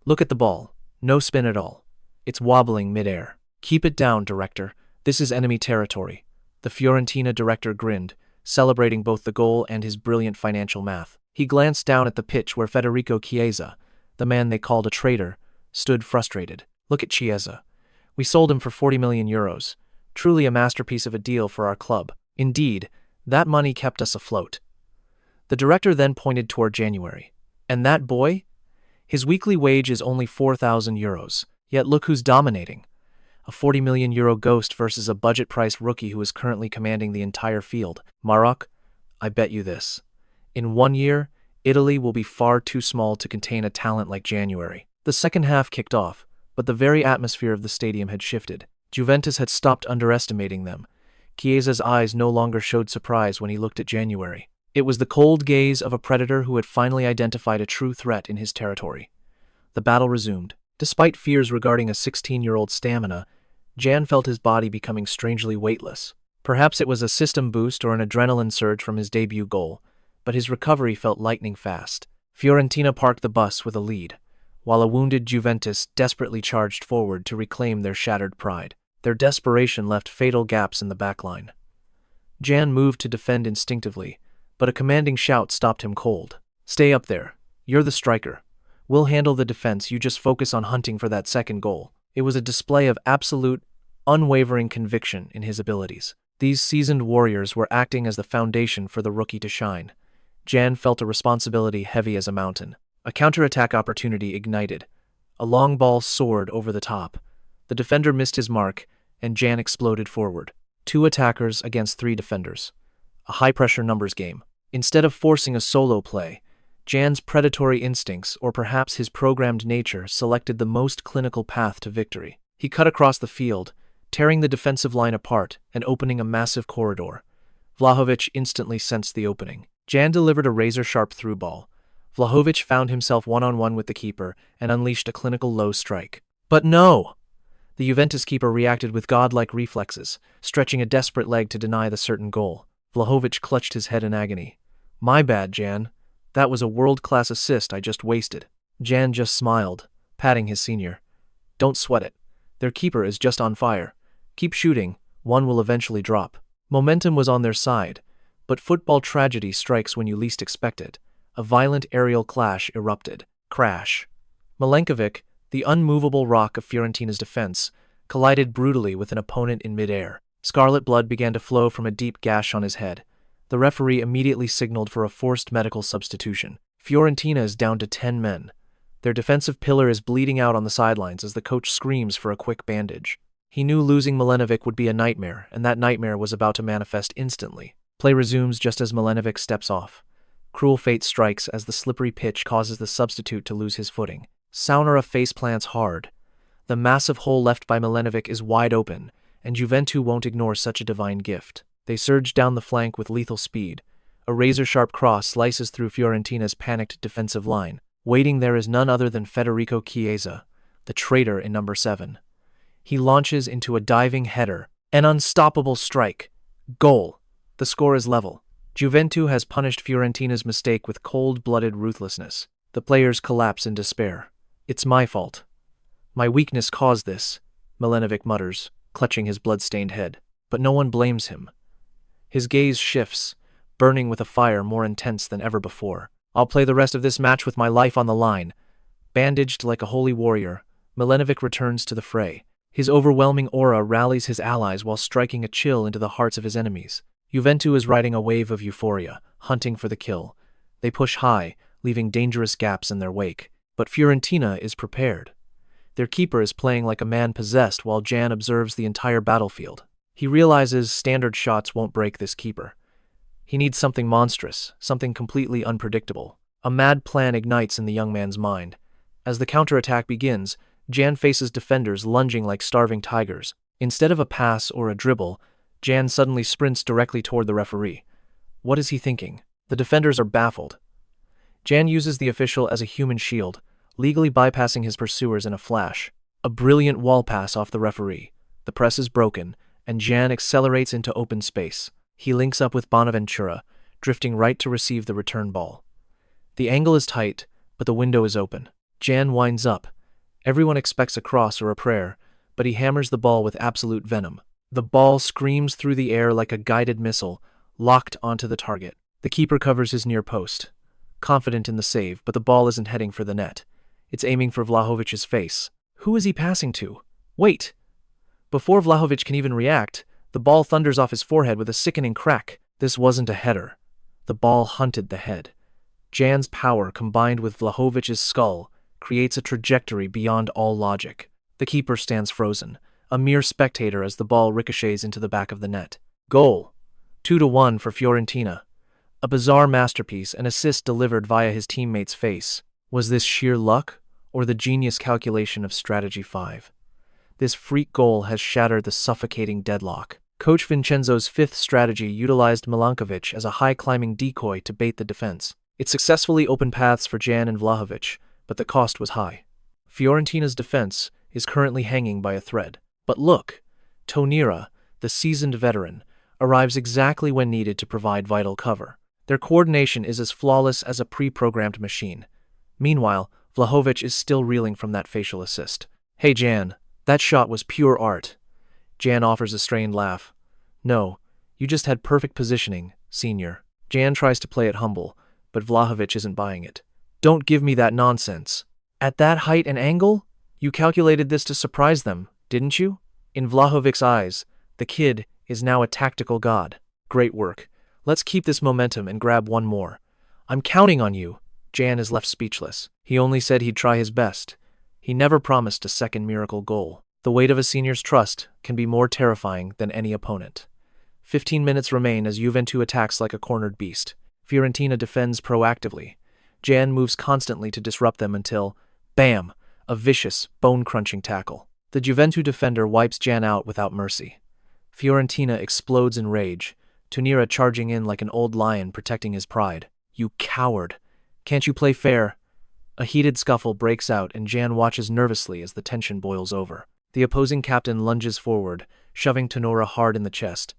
"Look at the ball. No spin at all. It's wobbling midair. Keep it down, director. This is enemy territory." The Fiorentina director grinned, celebrating both the goal and his brilliant financial math. He glanced down at the pitch where Federico Chiesa, the man they called a traitor, stood frustrated. "Look at Chiesa. We sold him for 40 million euros. Truly a masterpiece of a deal for our club. Indeed, that money kept us afloat." The director then pointed toward January. "And that boy? His weekly wage is only 4,000 euros. Yet look who's dominating. A 40 million euro ghost versus a budget-priced rookie who is currently commanding the entire field. Marok, I bet you this. In 1 year, Italy will be far too small to contain a talent like January." The second half kicked off, but the very atmosphere of the stadium had shifted. Juventus had stopped underestimating them. Chiesa's eyes no longer showed surprise when he looked at January. It was the cold gaze of a predator who had finally identified a true threat in his territory. The battle resumed. Despite fears regarding a 16-year-old stamina, Jan felt his body becoming strangely weightless. Perhaps it was a system boost or an adrenaline surge from his debut goal, but his recovery felt lightning fast. Fiorentina parked the bus with a lead, while a wounded Juventus desperately charged forward to reclaim their shattered pride. Their desperation left fatal gaps in the backline. Jan moved to defend instinctively, but a commanding shout stopped him cold. "Stay up there. You're the striker. We'll handle the defense, you just focus on hunting for that second goal." It was a display of absolute, unwavering conviction in his abilities. These seasoned warriors were acting as the foundation for the rookie to shine. Jan felt a responsibility heavy as a mountain. A counterattack opportunity ignited. A long ball soared over the top. The defender missed his mark, and Jan exploded forward. 2 attackers against 3 defenders. A high-pressure numbers game. Instead of forcing a solo play, Jan's predatory instincts, or perhaps his programmed nature, selected the most clinical path to victory. He cut across the field, tearing the defensive line apart and opening a massive corridor. Vlahovic instantly sensed the opening. Jan delivered a razor-sharp through ball. Vlahovic found himself one-on-one with the keeper and unleashed a clinical low strike. But no! The Juventus keeper reacted with godlike reflexes, stretching a desperate leg to deny the certain goal. Vlahovic clutched his head in agony. "My bad, Jan. That was a world-class assist I just wasted." Jan just smiled, patting his senior. "Don't sweat it. Their keeper is just on fire. Keep shooting, one will eventually drop." Momentum was on their side, but football tragedy strikes when you least expect it. A violent aerial clash erupted. Crash. Milankovic, the unmovable rock of Fiorentina's defense, collided brutally with an opponent in midair. Scarlet blood began to flow from a deep gash on his head. The referee immediately signaled for a forced medical substitution. Fiorentina is down to 10 men. Their defensive pillar is bleeding out on the sidelines as the coach screams for a quick bandage. He knew losing Milanovic would be a nightmare, and that nightmare was about to manifest instantly. Play resumes just as Milanovic steps off. Cruel fate strikes as the slippery pitch causes the substitute to lose his footing. Saunera faceplants hard. The massive hole left by Milanovic is wide open, and Juventus won't ignore such a divine gift. They surge down the flank with lethal speed. A razor-sharp cross slices through Fiorentina's panicked defensive line. Waiting there is none other than Federico Chiesa, the traitor in number 7. He launches into a diving header. An unstoppable strike. Goal. The score is level. Juventus has punished Fiorentina's mistake with cold-blooded ruthlessness. The players collapse in despair. "It's my fault. My weakness caused this," Milanovic mutters, clutching his blood-stained head. But no one blames him. His gaze shifts, burning with a fire more intense than ever before. "I'll play the rest of this match with my life on the line." Bandaged like a holy warrior, Milanovic returns to the fray. His overwhelming aura rallies his allies while striking a chill into the hearts of his enemies. Juventus is riding a wave of euphoria, hunting for the kill. They push high, leaving dangerous gaps in their wake. But Fiorentina is prepared. Their keeper is playing like a man possessed while Jan observes the entire battlefield. He realizes standard shots won't break this keeper. He needs something monstrous, something completely unpredictable. A mad plan ignites in the young man's mind. As the counterattack begins, Jan faces defenders lunging like starving tigers. Instead of a pass or a dribble, Jan suddenly sprints directly toward the referee. What is he thinking? The defenders are baffled. Jan uses the official as a human shield, legally bypassing his pursuers in a flash. A brilliant wall pass off the referee. The press is broken, and Jan accelerates into open space. He links up with Bonaventura, drifting right to receive the return ball. The angle is tight, but the window is open. Jan winds up. Everyone expects a cross or a prayer, but he hammers the ball with absolute venom. The ball screams through the air like a guided missile, locked onto the target. The keeper covers his near post, confident in the save, but the ball isn't heading for the net. It's aiming for Vlahovic's face. Who is he passing to? Wait! Before Vlahovic can even react, the ball thunders off his forehead with a sickening crack. This wasn't a header. The ball hunted the head. Jan's power, combined with Vlahovic's skull, creates a trajectory beyond all logic. The keeper stands frozen, a mere spectator as the ball ricochets into the back of the net. Goal! 2-1 for Fiorentina. A bizarre masterpiece, an assist delivered via his teammate's face. Was this sheer luck, or the genius calculation of Strategy 5? This freak goal has shattered the suffocating deadlock. Coach Vincenzo's fifth strategy utilized Milankovic as a high-climbing decoy to bait the defense. It successfully opened paths for Jan and Vlahovic, but the cost was high. Fiorentina's defense is currently hanging by a thread. But look, Tonira, the seasoned veteran, arrives exactly when needed to provide vital cover. Their coordination is as flawless as a pre-programmed machine. Meanwhile, Vlahovic is still reeling from that facial assist. Hey Jan, that shot was pure art. Jan offers a strained laugh. No, you just had perfect positioning, senior. Jan tries to play it humble, but Vlahovic isn't buying it. Don't give me that nonsense. At that height and angle? You calculated this to surprise them, didn't you? In Vlahovic's eyes, the kid is now a tactical god. Great work. Let's keep this momentum and grab one more. I'm counting on you. Jan is left speechless. He only said he'd try his best. He never promised a second miracle goal. The weight of a senior's trust can be more terrifying than any opponent. 15 minutes remain as Juventus attacks like a cornered beast. Fiorentina defends proactively. Jan moves constantly to disrupt them until, bam, a vicious, bone-crunching tackle. The Juventus defender wipes Jan out without mercy. Fiorentina explodes in rage, Tonira charging in like an old lion protecting his pride. You coward! Can't you play fair? A heated scuffle breaks out and Jan watches nervously as the tension boils over. The opposing captain lunges forward, shoving Tonira hard in the chest.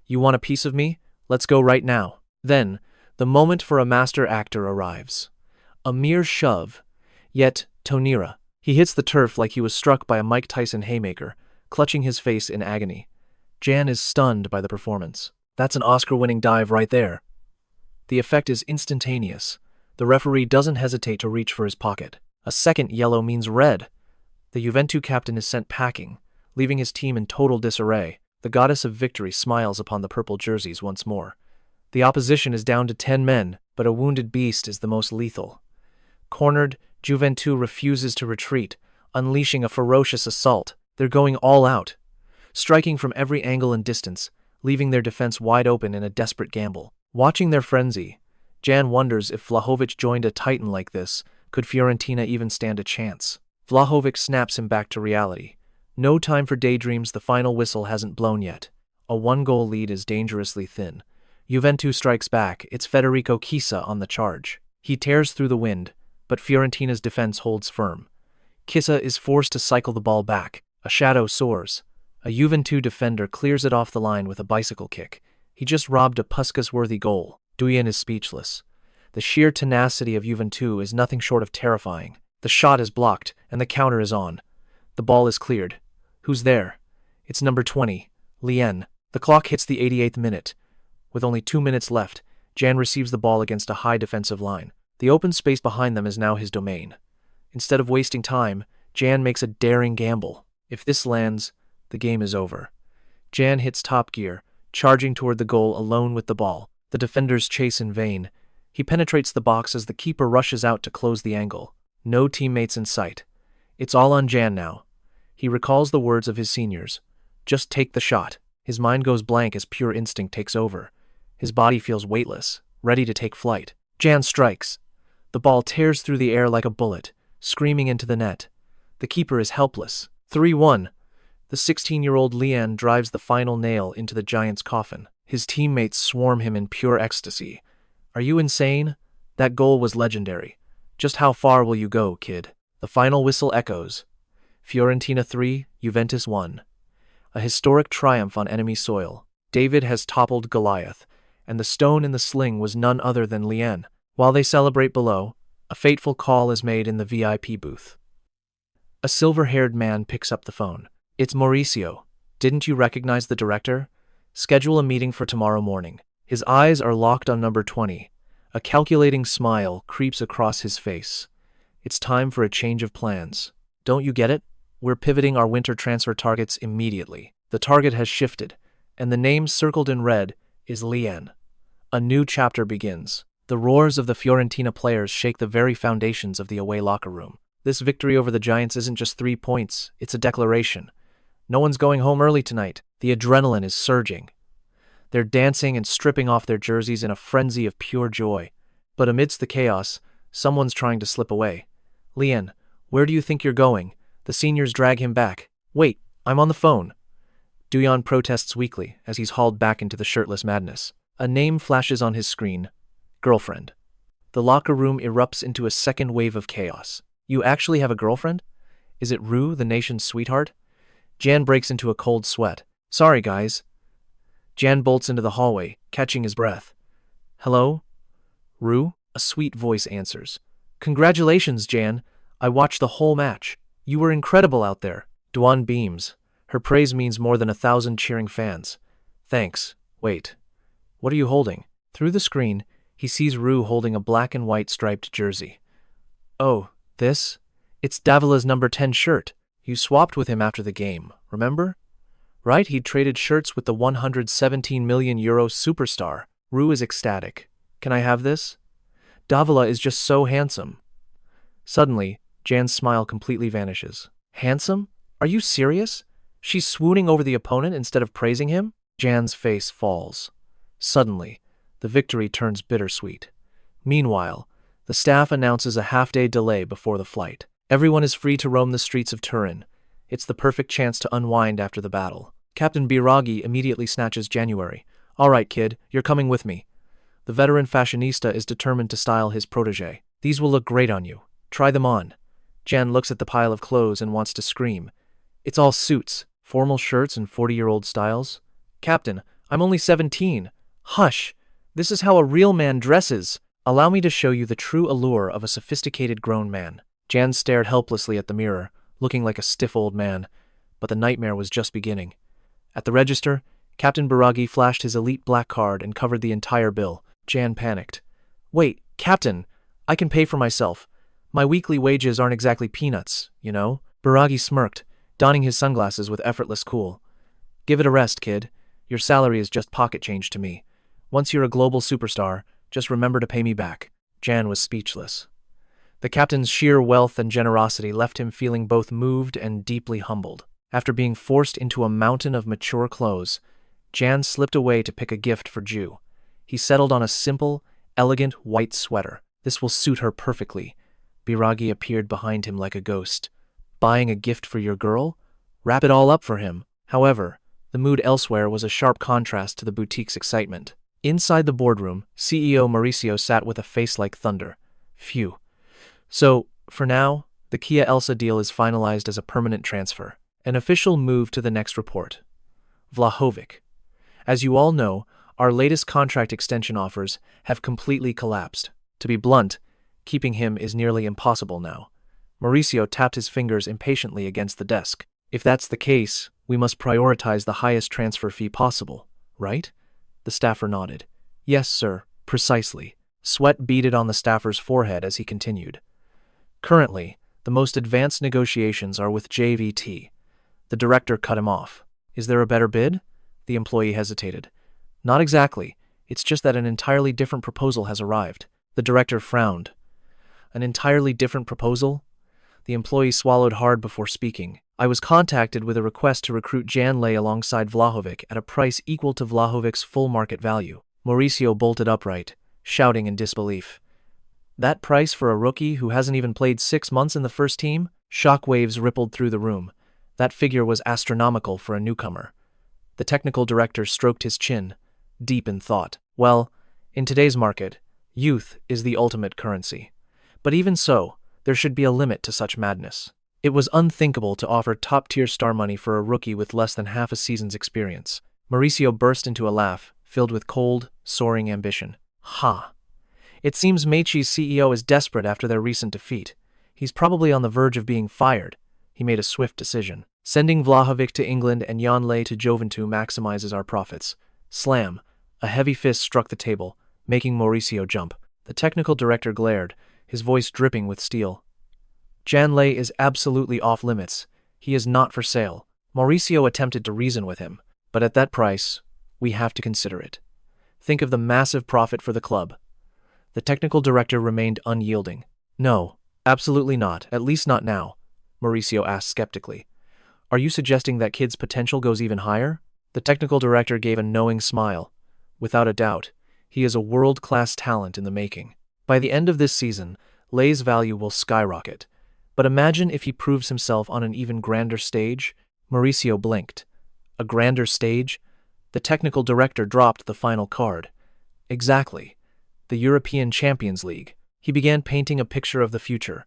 You want a piece of me? Let's go right now. Then, the moment for a master actor arrives. A mere shove. Yet, Tonira. He hits the turf like he was struck by a Mike Tyson haymaker, clutching his face in agony. Jan is stunned by the performance. That's an Oscar-winning dive right there. The effect is instantaneous. The referee doesn't hesitate to reach for his pocket. A second yellow means red. The Juventus captain is sent packing, leaving his team in total disarray. The goddess of victory smiles upon the purple jerseys once more. The opposition is down to 10 men, but a wounded beast is the most lethal. Cornered, Juventus refuses to retreat, unleashing a ferocious assault. They're going all out, striking from every angle and distance, leaving their defense wide open in a desperate gamble. Watching their frenzy, Jan wonders if Vlahovic joined a titan like this, could Fiorentina even stand a chance? Vlahovic snaps him back to reality. No time for daydreams, the final whistle hasn't blown yet. A one-goal lead is dangerously thin. Juventus strikes back, it's Federico Chiesa on the charge. He tears through the wind, but Fiorentina's defense holds firm. Chiesa is forced to cycle the ball back. A shadow soars. A Juventus defender clears it off the line with a bicycle kick. He just robbed a Puskas-worthy goal. Lian is speechless. The sheer tenacity of Juventus is nothing short of terrifying. The shot is blocked, and the counter is on. The ball is cleared. Who's there? It's number 20, Lian. The clock hits the 88th minute. With only 2 minutes left, Jan receives the ball against a high defensive line. The open space behind them is now his domain. Instead of wasting time, Jan makes a daring gamble. If this lands, the game is over. Jan hits top gear, charging toward the goal alone with the ball. The defenders chase in vain. He penetrates the box as the keeper rushes out to close the angle. No teammates in sight. It's all on Jan now. He recalls the words of his seniors. Just take the shot. His mind goes blank as pure instinct takes over. His body feels weightless, ready to take flight. Jan strikes. The ball tears through the air like a bullet, screaming into the net. The keeper is helpless. 3-1. The 16-year-old Lian drives the final nail into the Giants' coffin. His teammates swarm him in pure ecstasy. Are you insane? That goal was legendary. Just how far will you go, kid? The final whistle echoes. Fiorentina 3, Juventus 1. A historic triumph on enemy soil. David has toppled Goliath, and the stone in the sling was none other than Lian. While they celebrate below, a fateful call is made in the VIP booth. A silver-haired man picks up the phone. It's Mauricio. Didn't you recognize the director? Schedule a meeting for tomorrow morning. His eyes are locked on number 20. A calculating smile creeps across his face. It's time for a change of plans. Don't you get it? We're pivoting our winter transfer targets immediately. The target has shifted, and the name circled in red is Lian. A new chapter begins. The roars of the Fiorentina players shake the very foundations of the away locker room. This victory over the Giants isn't just 3 points, it's a declaration. No one's going home early tonight. The adrenaline is surging. They're dancing and stripping off their jerseys in a frenzy of pure joy. But amidst the chaos, someone's trying to slip away. Lian, where do you think you're going? The seniors drag him back. Wait, I'm on the phone. Duyan protests weakly as he's hauled back into the shirtless madness. A name flashes on his screen. Girlfriend. The locker room erupts into a second wave of chaos. You actually have a girlfriend? Is it Rue, the nation's sweetheart? Jan breaks into a cold sweat. Sorry, guys. Jan bolts into the hallway, catching his breath. Hello? Rue? A sweet voice answers. Congratulations, Jan. I watched the whole match. You were incredible out there. Duan beams. Her praise means more than 1,000 cheering fans. Thanks. Wait. What are you holding? Through the screen, he sees Rue holding a black and white striped jersey. Oh, this? It's Davila's number 10 shirt. You swapped with him after the game, remember? Right, he'd traded shirts with the 117 million euro superstar. Rue is ecstatic. Can I have this? Davila is just so handsome. Suddenly, Jan's smile completely vanishes. Handsome? Are you serious? She's swooning over the opponent instead of praising him? Jan's face falls. Suddenly, the victory turns bittersweet. Meanwhile, the staff announces a half-day delay before the flight. Everyone is free to roam the streets of Turin. It's the perfect chance to unwind after the battle. Captain Biragi immediately snatches January. All right, kid, you're coming with me. The veteran fashionista is determined to style his protege. These will look great on you. Try them on. Jan looks at the pile of clothes and wants to scream. It's all suits, formal shirts and 40-year-old styles. Captain, I'm only 17. Hush! This is how a real man dresses. Allow me to show you the true allure of a sophisticated grown man. Jan stared helplessly at the mirror, looking like a stiff old man, but the nightmare was just beginning. At the register, Captain Biragi flashed his elite black card and covered the entire bill. Jan panicked. Wait, Captain, I can pay for myself. My weekly wages aren't exactly peanuts, you know? Biragi smirked, donning his sunglasses with effortless cool. Give it a rest, kid. Your salary is just pocket change to me. Once you're a global superstar, just remember to pay me back. Jan was speechless. The captain's sheer wealth and generosity left him feeling both moved and deeply humbled. After being forced into a mountain of mature clothes, Jan slipped away to pick a gift for Ju. He settled on a simple, elegant white sweater. This will suit her perfectly. Biragi appeared behind him like a ghost. Buying a gift for your girl? Wrap it all up for him. However, the mood elsewhere was a sharp contrast to the boutique's excitement. Inside the boardroom, CEO Mauricio sat with a face like thunder. Phew. So, for now, the 𝐾𝐈𝐄𝐃 deal is finalized as a permanent transfer. An official move to the next report. Vlahovic. As you all know, our latest contract extension offers have completely collapsed. To be blunt, keeping him is nearly impossible now. Mauricio tapped his fingers impatiently against the desk. If that's the case, we must prioritize the highest transfer fee possible, right? The staffer nodded. Yes, sir, precisely. Sweat beaded on the staffer's forehead as he continued. Currently, The most advanced negotiations are with JVT. The director cut him off. Is there a better bid? The employee hesitated. Not exactly. It's just that an entirely different proposal has arrived. The director frowned. An entirely different proposal? The employee swallowed hard before speaking. I was contacted with a request to recruit Jan Lay alongside Vlahovic at a price equal to Vlahovic's full market value. Mauricio bolted upright, shouting in disbelief. That price for a rookie who hasn't even played 6 months in the first team? Shockwaves rippled through the room. That figure was astronomical for a newcomer. The technical director stroked his chin, deep in thought. Well, in today's market, youth is the ultimate currency. But even so, there should be a limit to such madness. It was unthinkable to offer top-tier star money for a rookie with less than half a season's experience. Mauricio burst into a laugh, filled with cold, soaring ambition. Ha! It seems 𝐏𝐫𝐸's CEO is desperate after their recent defeat. He's probably on the verge of being fired. He made a swift decision. Sending Vlahovic to England and Jan Lay to Juventus maximizes our profits. Slam! A heavy fist struck the table, making Mauricio jump. The technical director glared, his voice dripping with steel. Jan Lay is absolutely off limits. He is not for sale. Mauricio attempted to reason with him, but at that price, we have to consider it. Think of the massive profit for the club. The technical director remained unyielding. No, absolutely not, at least not now, Mauricio asked skeptically. Are you suggesting that kid's potential goes even higher? The technical director gave a knowing smile. Without a doubt, he is a world-class talent in the making. By the end of this season, Lay's value will skyrocket. But imagine if he proves himself on an even grander stage. Mauricio blinked. A grander stage? The technical director dropped the final card. Exactly. The European Champions League. He began painting a picture of the future.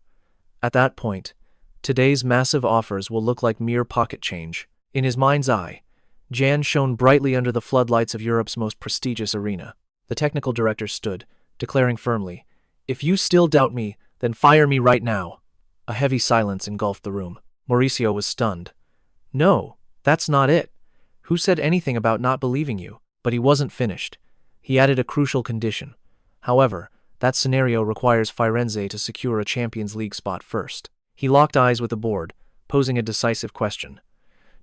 At that point, today's massive offers will look like mere pocket change. In his mind's eye, Jan shone brightly under the floodlights of Europe's most prestigious arena. The technical director stood, declaring firmly, "If you still doubt me, then fire me right now." A heavy silence engulfed the room. Mauricio was stunned. "No, that's not it. Who said anything about not believing you?" But he wasn't finished. He added a crucial condition. However, that scenario requires Fiorentina to secure a Champions League spot first. He locked eyes with the board, posing a decisive question.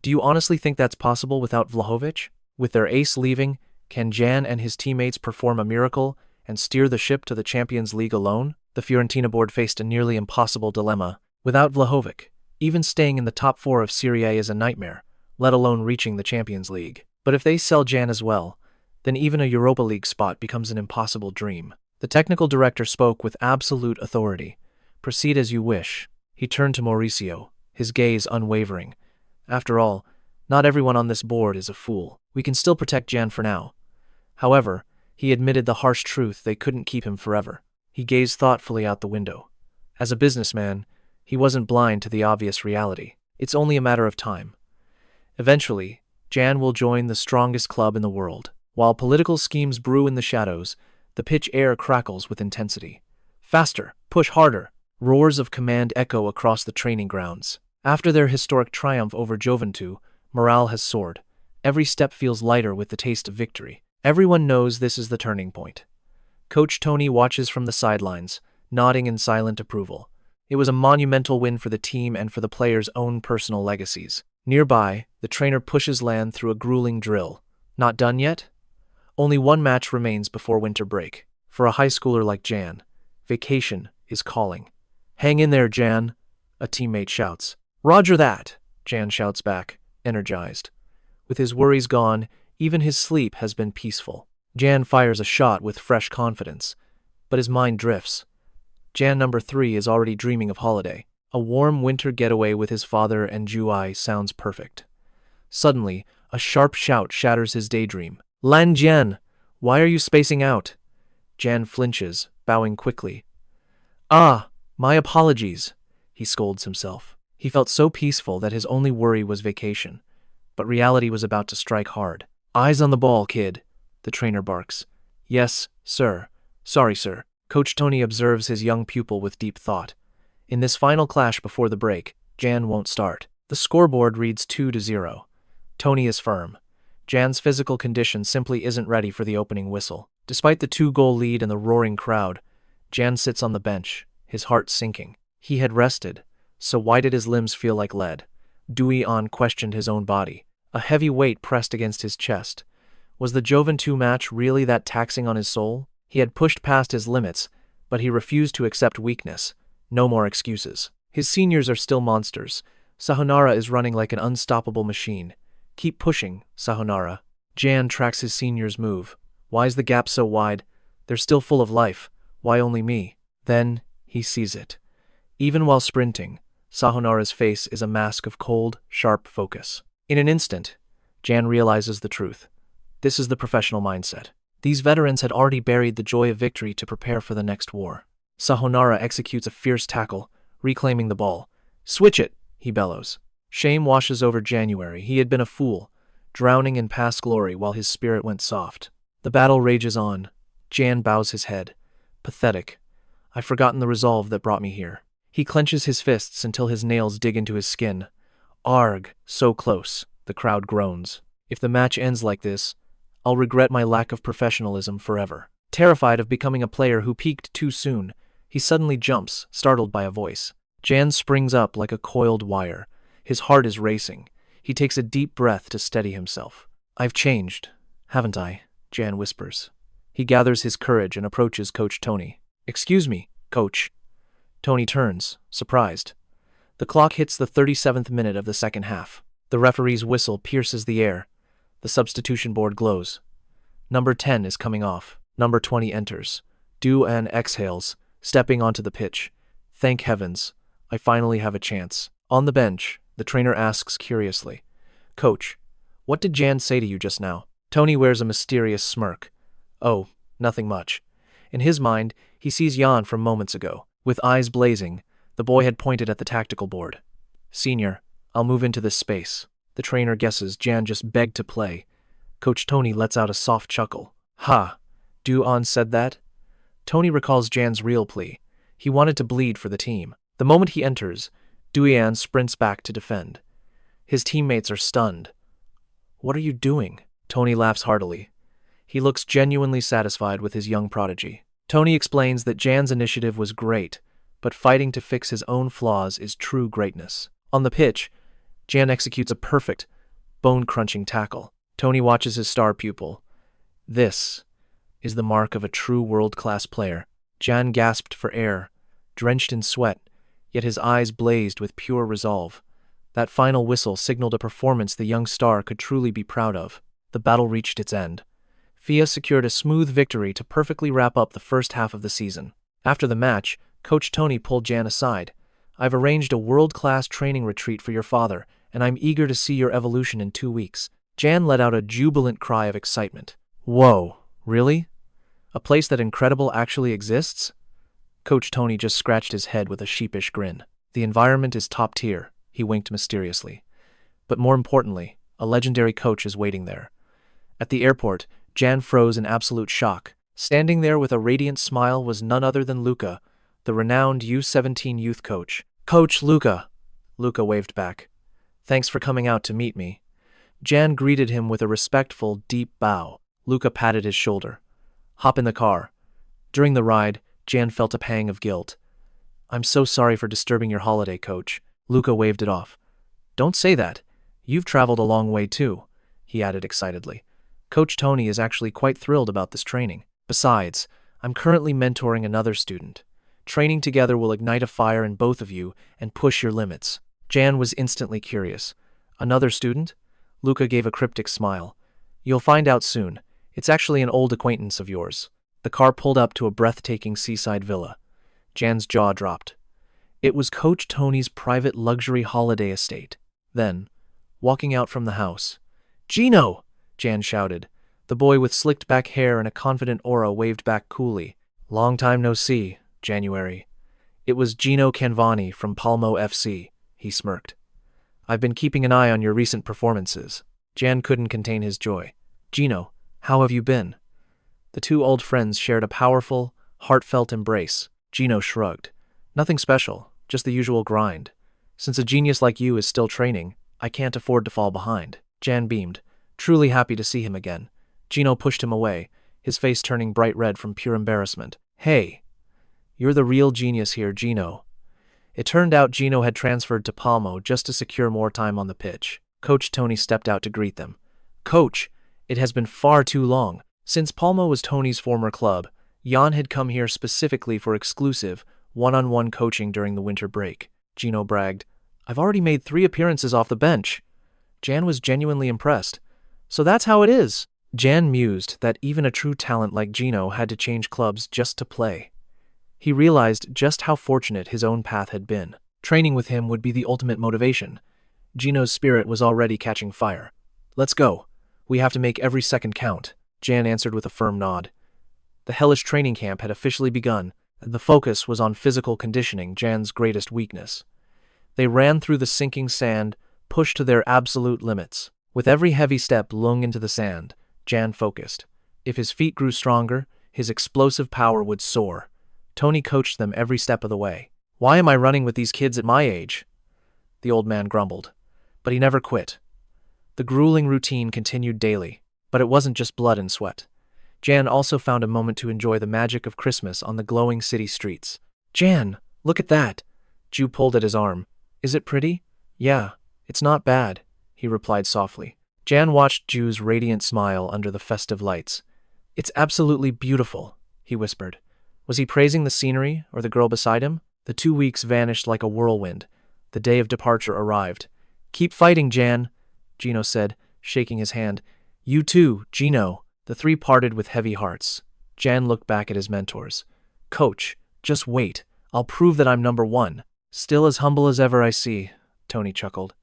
Do you honestly think that's possible without Vlahovic? With their ace leaving, can Jan and his teammates perform a miracle and steer the ship to the Champions League alone? The Fiorentina board faced a nearly impossible dilemma. Without Vlahovic, even staying in the top 4 of Serie A is a nightmare, let alone reaching the Champions League. But if they sell Jan as well, then even a Europa League spot becomes an impossible dream. The technical director spoke with absolute authority. Proceed as you wish. He turned to Mauricio, his gaze unwavering. After all, not everyone on this board is a fool. We can still protect Jan for now. However, he admitted the harsh truth: they couldn't keep him forever. He gazed thoughtfully out the window. As a businessman, he wasn't blind to the obvious reality. It's only a matter of time. Eventually, Jan will join the strongest club in the world. While political schemes brew in the shadows, the pitch air crackles with intensity. Faster, push harder. Roars of command echo across the training grounds. After their historic triumph over Juventus, morale has soared. Every step feels lighter with the taste of victory. Everyone knows this is the turning point. Coach Tony watches from the sidelines, nodding in silent approval. It was a monumental win for the team and for the players' own personal legacies. Nearby, the trainer pushes Lian through a grueling drill. Not done yet? Only one match remains before winter break. For a high schooler like Jan, vacation is calling. Hang in there, Jan, a teammate shouts. Roger that, Jan shouts back, energized. With his worries gone, even his sleep has been peaceful. Jan fires a shot with fresh confidence, but his mind drifts. Jan number 3 is already dreaming of holiday. A warm winter getaway with his father and Juai sounds perfect. Suddenly, a sharp shout shatters his daydream. Lan Jan, why are you spacing out? Jan flinches, bowing quickly. Ah, my apologies, he scolds himself. He felt so peaceful that his only worry was vacation, but reality was about to strike hard. Eyes on the ball, kid, the trainer barks. Yes, sir. Sorry, sir. Coach Tony observes his young pupil with deep thought. In this final clash before the break, Jan won't start. The scoreboard reads 2-0. Tony is firm. Jan's physical condition simply isn't ready for the opening whistle. Despite the 2-goal lead and the roaring crowd, Jan sits on the bench, his heart sinking. He had rested, So why did his limbs feel like lead? Lian questioned his own body. A heavy weight pressed against his chest. Was the Juventus match really that taxing on his soul? He had pushed past his limits, but he refused to accept weakness. No more excuses. His seniors are still monsters. Sayonara is running like an unstoppable machine. Keep pushing, Sayonara. Jan tracks his seniors' move. Why is the gap so wide? They're still full of life. Why only me? Then he sees it. Even while sprinting, Sayonara's face is a mask of cold, sharp focus. In an instant, Jan realizes the truth. This is the professional mindset. These veterans had already buried the joy of victory to prepare for the next war. Sayonara executes a fierce tackle, reclaiming the ball. Switch it, he bellows. Shame washes over January. He had been a fool, drowning in past glory while his spirit went soft. The battle rages on. Jan bows his head. Pathetic. I've forgotten the resolve that brought me here. He clenches his fists until his nails dig into his skin. Arg, so close, the crowd groans. If the match ends like this, I'll regret my lack of professionalism forever. Terrified of becoming a player who peaked too soon, he suddenly jumps, startled by a voice. Jan springs up like a coiled wire. His heart is racing. He takes a deep breath to steady himself. I've changed, haven't I? Jan whispers. He gathers his courage and approaches Coach Tony. Excuse me, Coach. Tony turns, surprised. The clock hits the 37th minute of the second half. The referee's whistle pierces the air. The substitution board glows. Number 10 is coming off. Number 20 enters. Lian exhales, stepping onto the pitch. Thank heavens, I finally have a chance. On the bench, the trainer asks curiously, Coach, what did Jan say to you just now? Tony wears a mysterious smirk. Oh, nothing much. In his mind, he sees Jan from moments ago. With eyes blazing, the boy had pointed at the tactical board. Senior, I'll move into this space. The trainer guesses Jan just begged to play. Coach Tony lets out a soft chuckle. Ha! Lian said that? Tony recalls Jan's real plea. He wanted to bleed for the team. The moment he enters, Lian sprints back to defend. His teammates are stunned. What are you doing? Tony laughs heartily. He looks genuinely satisfied with his young prodigy. Tony explains that Jan's initiative was great, but fighting to fix his own flaws is true greatness. On the pitch, Jan executes a perfect, bone-crunching tackle. Tony watches his star pupil. This is the mark of a true world-class player. Jan gasped for air, drenched in sweat, yet his eyes blazed with pure resolve. That final whistle signaled a performance the young star could truly be proud of. The battle reached its end. Fia secured a smooth victory to perfectly wrap up the first half of the season. After the match, Coach Tony pulled Jan aside. I've arranged a world-class training retreat for your father, and I'm eager to see your evolution in 2 weeks. Jan let out a jubilant cry of excitement. Whoa, really? A place that incredible actually exists? Coach Tony just scratched his head with a sheepish grin. The environment is top tier, he winked mysteriously. But more importantly, a legendary coach is waiting there. At the airport, Jan froze in absolute shock. Standing there with a radiant smile was none other than Luca, the renowned U17 youth coach. Coach Luca! Luca waved back. Thanks for coming out to meet me. Jan greeted him with a respectful, deep bow. Luca patted his shoulder. Hop in the car. During the ride, Jan felt a pang of guilt. I'm so sorry for disturbing your holiday, Coach. Luca waved it off. Don't say that. You've traveled a long way too, he added excitedly. Coach Tony is actually quite thrilled about this training. Besides, I'm currently mentoring another student. Training together will ignite a fire in both of you and push your limits. Jan was instantly curious. Another student? Luca gave a cryptic smile. You'll find out soon. It's actually an old acquaintance of yours. The car pulled up to a breathtaking seaside villa. Jan's jaw dropped. It was Coach Tony's private luxury holiday estate. Then, walking out from the house, Gino! Jan shouted. The boy with slicked back hair and a confident aura waved back coolly. Long time no see, January. It was Gino Canvani from Palmo FC, he smirked. I've been keeping an eye on your recent performances. Jan couldn't contain his joy. Gino, how have you been? The two old friends shared a powerful, heartfelt embrace. Gino shrugged. Nothing special, just the usual grind. Since a genius like you is still training, I can't afford to fall behind. Jan beamed, truly happy to see him again. Gino pushed him away, his face turning bright red from pure embarrassment. Hey, you're the real genius here, Gino. It turned out Gino had transferred to Palmo just to secure more time on the pitch. Coach Tony stepped out to greet them. "Coach, it has been far too long." Since Palmo was Tony's former club, Jan had come here specifically for exclusive, one-on-one coaching during the winter break. Gino bragged, "I've already made 3 appearances off the bench." Jan was genuinely impressed. "So that's how it is." Jan mused that even a true talent like Gino had to change clubs just to play. He realized just how fortunate his own path had been. Training with him would be the ultimate motivation. Gino's spirit was already catching fire. "Let's go. We have to make every second count." Jan answered with a firm nod. The hellish training camp had officially begun, and the focus was on physical conditioning, Jan's greatest weakness. They ran through the sinking sand, pushed to their absolute limits. With every heavy step lung into the sand, Jan focused. If his feet grew stronger, his explosive power would soar. Tony coached them every step of the way. "Why am I running with these kids at my age?" the old man grumbled. But he never quit. The grueling routine continued daily, but it wasn't just blood and sweat. Jan also found a moment to enjoy the magic of Christmas on the glowing city streets. "Jan, look at that!" Ju pulled at his arm. "Is it pretty?" "Yeah, it's not bad," he replied softly. Jan watched Ju's radiant smile under the festive lights. "It's absolutely beautiful," he whispered. Was he praising the scenery or the girl beside him? The 2 weeks vanished like a whirlwind. The day of departure arrived. "Keep fighting, Jan," Gino said, shaking his hand. "You too, Gino." The 3 parted with heavy hearts. Jan looked back at his mentors. "Coach, just wait. I'll prove that I'm number 1. "Still as humble as ever, I see," Tony chuckled.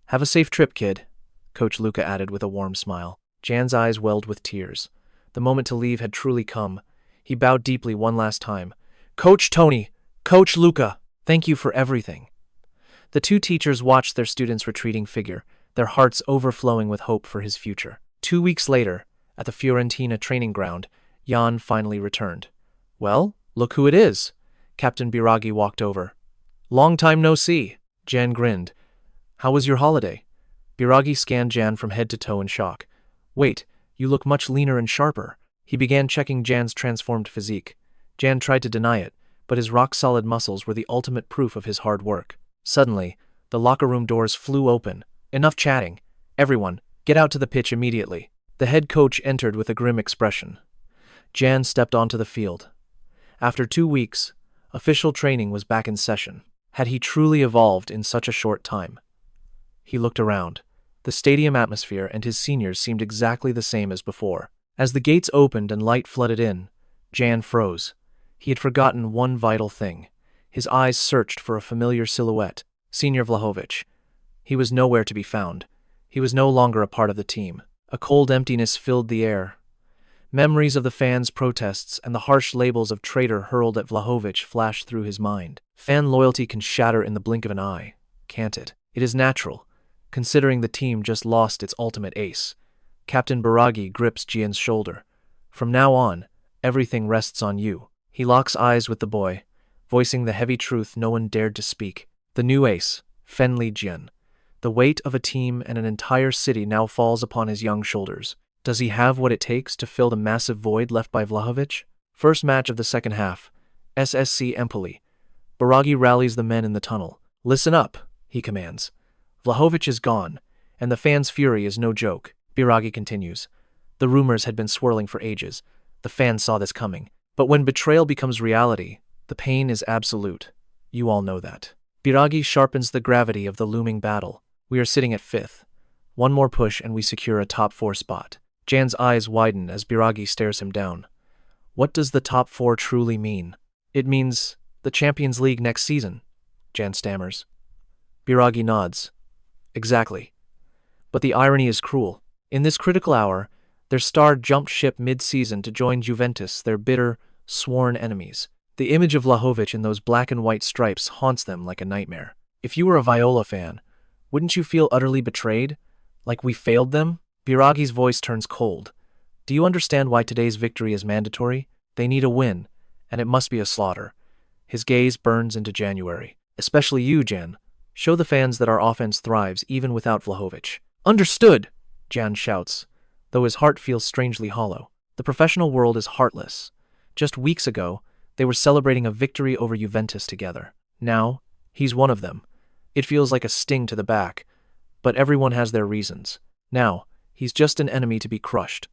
"Have a safe trip, kid," Coach Luca added with a warm smile. Jan's eyes welled with tears. The moment to leave had truly come. He bowed deeply one last time. "Coach Tony, Coach Luca, thank you for everything." The 2 teachers watched their student's retreating figure, their hearts overflowing with hope for his future. 2 weeks later, at the Fiorentina training ground, Jan finally returned. "Well, look who it is." Captain Biraghi walked over. "Long time no see." Jan grinned. "How was your holiday?" Biraghi scanned Jan from head to toe in shock. "Wait, you look much leaner and sharper." He began checking Jan's transformed physique. Jan tried to deny it, but his rock-solid muscles were the ultimate proof of his hard work. Suddenly, the locker room doors flew open. "Enough chatting. Everyone, get out to the pitch immediately." The head coach entered with a grim expression. Jan stepped onto the field. After 2 weeks, official training was back in session. Had he truly evolved in such a short time? He looked around. The stadium atmosphere and his seniors seemed exactly the same as before. As the gates opened and light flooded in, Jan froze. He had forgotten one vital thing. His eyes searched for a familiar silhouette, Senior Vlahovic. He was nowhere to be found. He was no longer a part of the team. A cold emptiness filled the air. Memories of the fans' protests and the harsh labels of traitor hurled at Vlahovic flashed through his mind. Fan loyalty can shatter in the blink of an eye, can't it? It is natural, considering the team just lost its ultimate ace. Captain Biraghi grips Gian's shoulder. "From now on, everything rests on you." He locks eyes with the boy, voicing the heavy truth no one dared to speak. The new ace, Fenli Gian. The weight of a team and an entire city now falls upon his young shoulders. Does he have what it takes to fill the massive void left by Vlahovic? First match of the second half. SSC Empoli. Biraghi rallies the men in the tunnel. "Listen up," he commands. "Vlahovic is gone, and the fans' fury is no joke." Biraghi continues. "The rumors had been swirling for ages. The fans saw this coming. But when betrayal becomes reality, the pain is absolute. You all know that." Biraghi sharpens the gravity of the looming battle. "We are sitting at 5th. One more push and we secure a top 4 spot." Jan's eyes widen as Biraghi stares him down. "What does the top 4 truly mean?" "It means the Champions League next season," Jan stammers. Biraghi nods. "Exactly. But the irony is cruel. In this critical hour, their star jumped ship mid-season to join Juventus, their bitter, sworn enemies. The image of Vlahovic in those black and white stripes haunts them like a nightmare. If you were a Viola fan, wouldn't you feel utterly betrayed? Like we failed them?" Biraghi's voice turns cold. "Do you understand why today's victory is mandatory? They need a win, and it must be a slaughter." His gaze burns into January. "Especially you, Jan. Show the fans that our offense thrives even without Vlahovic." "Understood!" Jan shouts, though his heart feels strangely hollow. The professional world is heartless. Just weeks ago, they were celebrating a victory over Juventus together. Now, He's one of them. It feels like a sting to the back, but everyone has their reasons. Now, he's just an enemy to be crushed.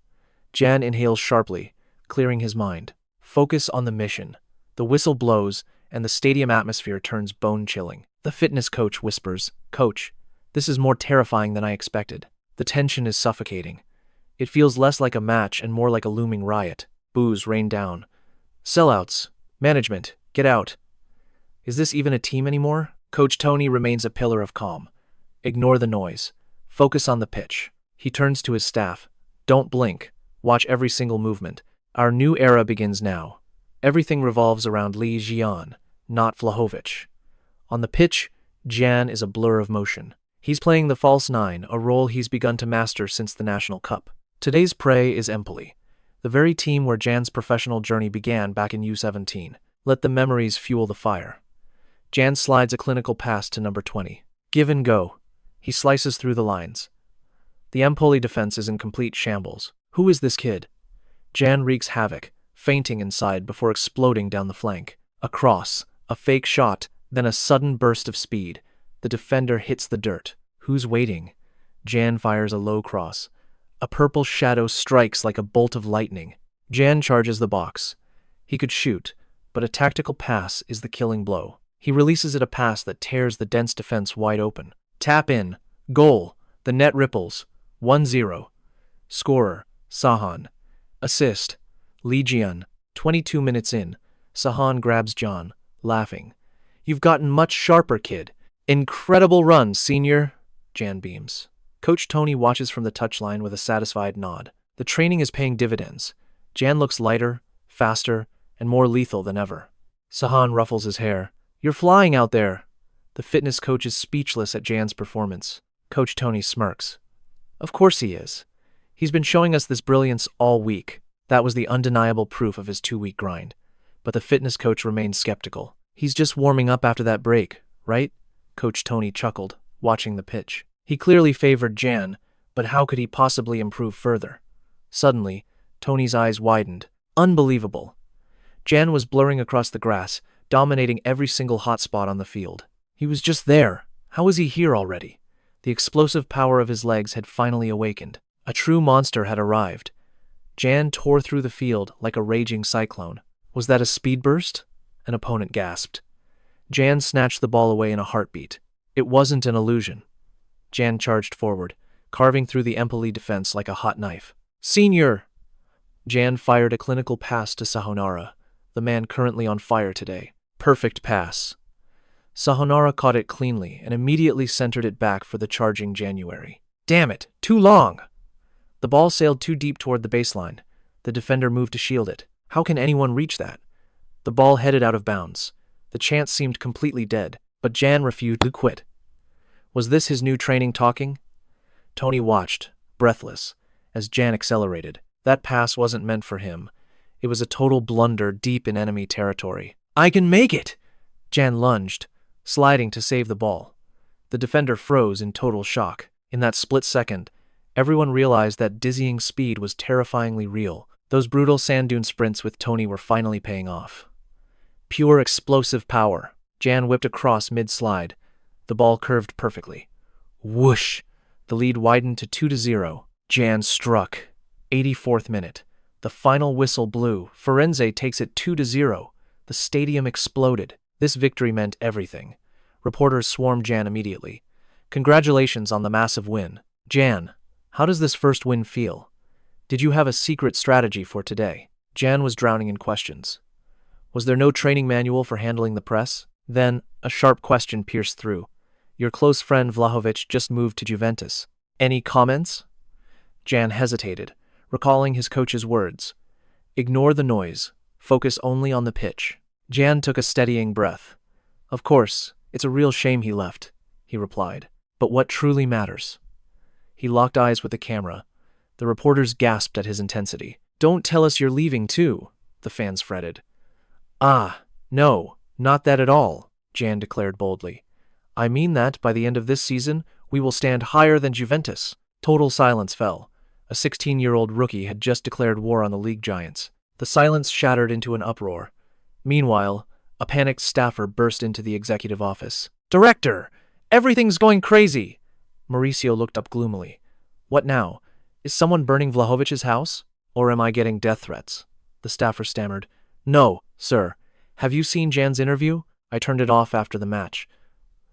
Jan inhales sharply, clearing his mind. Focus on the mission. The whistle blows, and the stadium atmosphere turns bone-chilling. The fitness coach whispers, "Coach, this is more terrifying than I expected." The tension is suffocating. It feels less like a match and more like a looming riot. Boos rain down. "Sellouts. Management. Get out." Is this even a team anymore? Coach Tony remains a pillar of calm. Ignore the noise. Focus on the pitch. He turns to his staff. "Don't blink. Watch every single movement. Our new era begins now. Everything revolves around Lian, not Vlahovic." On the pitch, Jan is a blur of motion. He's playing the false nine, a role he's begun to master since the National Cup. Today's prey is Empoli, the very team where Jan's professional journey began back in U17. Let the memories fuel the fire. Jan slides a clinical pass to number 20. Give and go. He slices through the lines. The Empoli defense is in complete shambles. Who is this kid? Jan wreaks havoc, fainting inside before exploding down the flank. A cross, a fake shot, then a sudden burst of speed. The defender hits the dirt. Who's waiting? Jan fires a low cross. A purple shadow strikes like a bolt of lightning. Jan charges the box. He could shoot, but a tactical pass is the killing blow. He releases it, a pass that tears the dense defense wide open. Tap in. Goal. The net ripples. 1-0. Scorer. Sahan. Assist. Lian. 22 minutes in. Sahan grabs John, laughing. You've gotten much sharper, kid. Incredible run, senior. Jan beams. Coach Tony watches from the touchline with a satisfied nod. The training is paying dividends. Jan looks lighter, faster, and more lethal than ever. Sahan ruffles his hair. You're flying out there. The fitness coach is speechless at Jan's performance. Coach Tony smirks. Of course he is. He's been showing us this brilliance all week. That was the undeniable proof of his 2-week grind. But the fitness coach remained skeptical. He's just warming up after that break, right? Coach Tony chuckled, watching the pitch. He clearly favored Jan, but how could he possibly improve further? Suddenly, Tony's eyes widened. Unbelievable. Jan was blurring across the grass, dominating every single hot spot on the field. He was just there. How was he here already? The explosive power of his legs had finally awakened. A true monster had arrived. Jan tore through the field like a raging cyclone. Was that a speed burst? An opponent gasped. Jan snatched the ball away in a heartbeat. It wasn't an illusion. Jan charged forward, carving through the Empoli defense like a hot knife. Senior! Jan fired a clinical pass to Sahonara, the man currently on fire today. Perfect pass. Sahonara caught it cleanly and immediately centered it back for the charging January. Damn it, too long! The ball sailed too deep toward the baseline. The defender moved to shield it. How can anyone reach that? The ball headed out of bounds. The chance seemed completely dead, but Jan refused to quit. Was this his new training talking? Tony watched, breathless, as Jan accelerated. That pass wasn't meant for him. It was a total blunder deep in enemy territory. I can make it! Jan lunged, sliding to save the ball. The defender froze in total shock. In that split second, everyone realized that dizzying speed was terrifyingly real. Those brutal sand dune sprints with Tony were finally paying off. Pure explosive power. Jan whipped across mid-slide. The ball curved perfectly. Whoosh! The lead widened to 2-0. Jan struck. 84th minute. The final whistle blew. Florence takes it 2-0. The stadium exploded. This victory meant everything. Reporters swarmed Jan immediately. Congratulations on the massive win. Jan, how does this first win feel? Did you have a secret strategy for today? Jan was drowning in questions. Was there no training manual for handling the press? Then, a sharp question pierced through. Your close friend Vlahovic just moved to Juventus. Any comments? Jan hesitated, recalling his coach's words. Ignore the noise. Focus only on the pitch. Jan took a steadying breath. Of course, it's a real shame he left, he replied. But what truly matters? He locked eyes with the camera. The reporters gasped at his intensity. Don't tell us you're leaving too, the fans fretted. Ah, no, not that at all, Jan declared boldly. I mean that by the end of this season, we will stand higher than Juventus. Total silence fell. A 16-year-old rookie had just declared war on the league giants. The silence shattered into an uproar. Meanwhile, A panicked staffer burst into the executive office. "Director! Everything's going crazy!" Mauricio looked up gloomily. "What now? Is someone burning Vlahovic's house? Or am I getting death threats?" The staffer stammered. "No, sir. Have you seen Jan's interview? I turned it off after the match."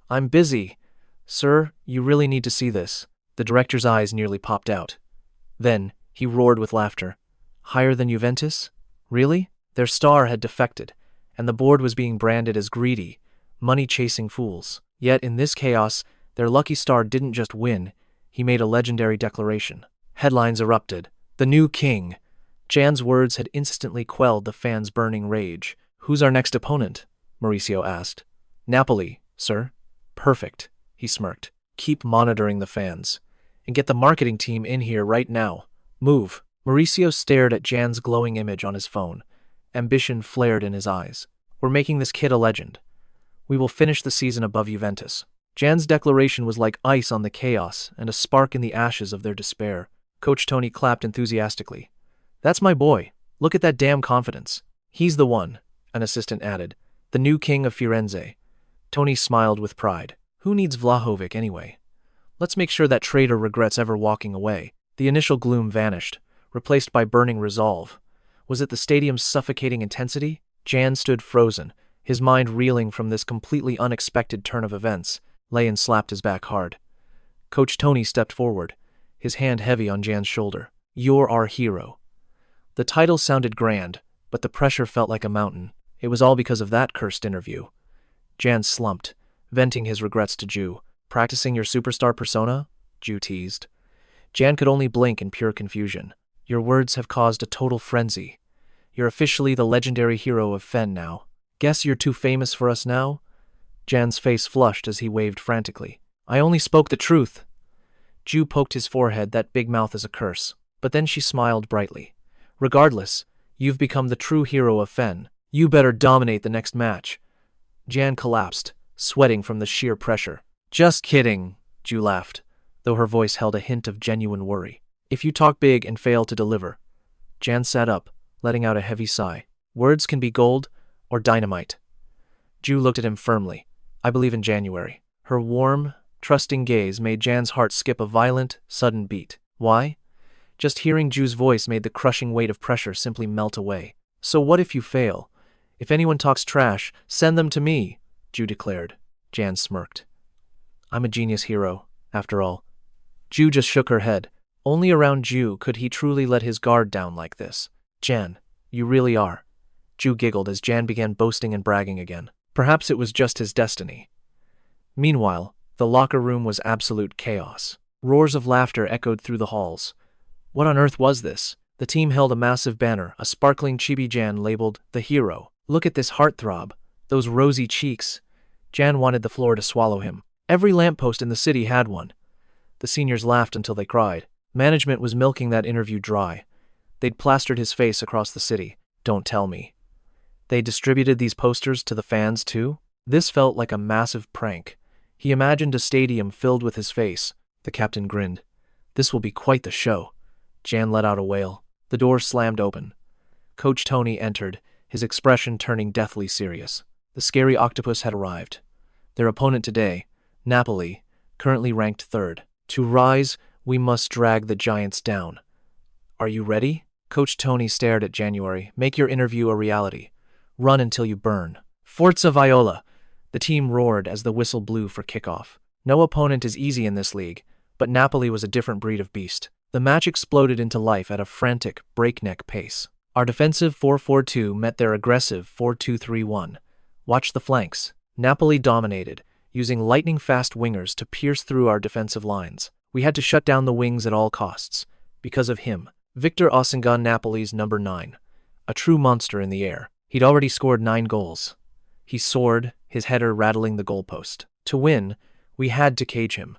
"I'm busy. Sir, you really need to see this." The director's eyes nearly popped out. Then, he roared with laughter. "Higher than Juventus? Really?" Their star had defected, and the board was being branded as greedy, money-chasing fools. Yet in this chaos, their lucky star didn't just win, he made a legendary declaration. Headlines erupted. "The new king." Jan's words had instantly quelled the fans' burning rage. "Who's our next opponent?" Mauricio asked. "Napoli, sir." "Perfect," he smirked. "Keep monitoring the fans. And get the marketing team in here right now. Move." Mauricio stared at Jan's glowing image on his phone. Ambition flared in his eyes. "We're making this kid a legend. We will finish the season above Juventus." Jan's declaration was like ice on the chaos and a spark in the ashes of their despair. Coach Tony clapped enthusiastically. "That's my boy. Look at that damn confidence." "He's the one," an assistant added. "The new king of Firenze." Tony smiled with pride. "Who needs Vlahovic anyway? Let's make sure that traitor regrets ever walking away." The initial gloom vanished, replaced by burning resolve. Was it the stadium's suffocating intensity? Jan stood frozen, his mind reeling from this completely unexpected turn of events. Lian slapped his back hard. Coach Tony stepped forward, his hand heavy on Jan's shoulder. "You're our hero." The title sounded grand, but the pressure felt like a mountain. It was all because of that cursed interview. Jan slumped, venting his regrets to Ju. "Practicing your superstar persona?" Ju teased. Jan could only blink in pure confusion. "Your words have caused a total frenzy. You're officially the legendary hero of Fen now. Guess you're too famous for us now?" Jan's face flushed as he waved frantically. "I only spoke the truth." Ju poked his forehead, that big mouth as a curse. But then she smiled brightly. "Regardless, you've become the true hero of Fen. You better dominate the next match." Jan collapsed, sweating from the sheer pressure. "Just kidding," Ju laughed, though her voice held a hint of genuine worry. "If you talk big and fail to deliver." Jan sat up, letting out a heavy sigh. "Words can be gold or dynamite." Ju looked at him firmly. "I believe in January." Her warm, trusting gaze made Jan's heart skip a violent, sudden beat. Why? Just hearing Ju's voice made the crushing weight of pressure simply melt away. "So what if you fail? If anyone talks trash, send them to me," Ju declared. Jan smirked. "I'm a genius hero, after all." Ju just shook her head. Only around Ju could he truly let his guard down like this. "Jan, you really are." Ju giggled as Jan began boasting and bragging again. Perhaps it was just his destiny. Meanwhile, the locker room was absolute chaos. Roars of laughter echoed through the halls. What on earth was this? The team held a massive banner, a sparkling chibi Jan labeled the hero. "Look at this heartthrob, those rosy cheeks." Jan wanted the floor to swallow him. Every lamppost in the city had one. The seniors laughed until they cried. Management was milking that interview dry. They'd plastered his face across the city. Don't tell me. They distributed these posters to the fans too? This felt like a massive prank. He imagined a stadium filled with his face. The captain grinned. "This will be quite the show." Jan let out a wail. The door slammed open. Coach Tony entered, his expression turning deathly serious. The scary octopus had arrived. Their opponent today, Napoli, currently ranked third. To rise, we must drag the giants down. "Are you ready?" Coach Tony stared at January. "Make your interview a reality. Run until you burn." "Forza Viola!" The team roared as the whistle blew for kickoff. No opponent is easy in this league, but Napoli was a different breed of beast. The match exploded into life at a frantic, breakneck pace. Our defensive 4-4-2 met their aggressive 4-2-3-1. Watch the flanks. Napoli dominated, using lightning-fast wingers to pierce through our defensive lines. We had to shut down the wings at all costs. Because of him, Victor Osimhen, Napoli's number 9. A true monster in the air. He'd already scored 9 goals. He soared, his header rattling the goalpost. To win, we had to cage him.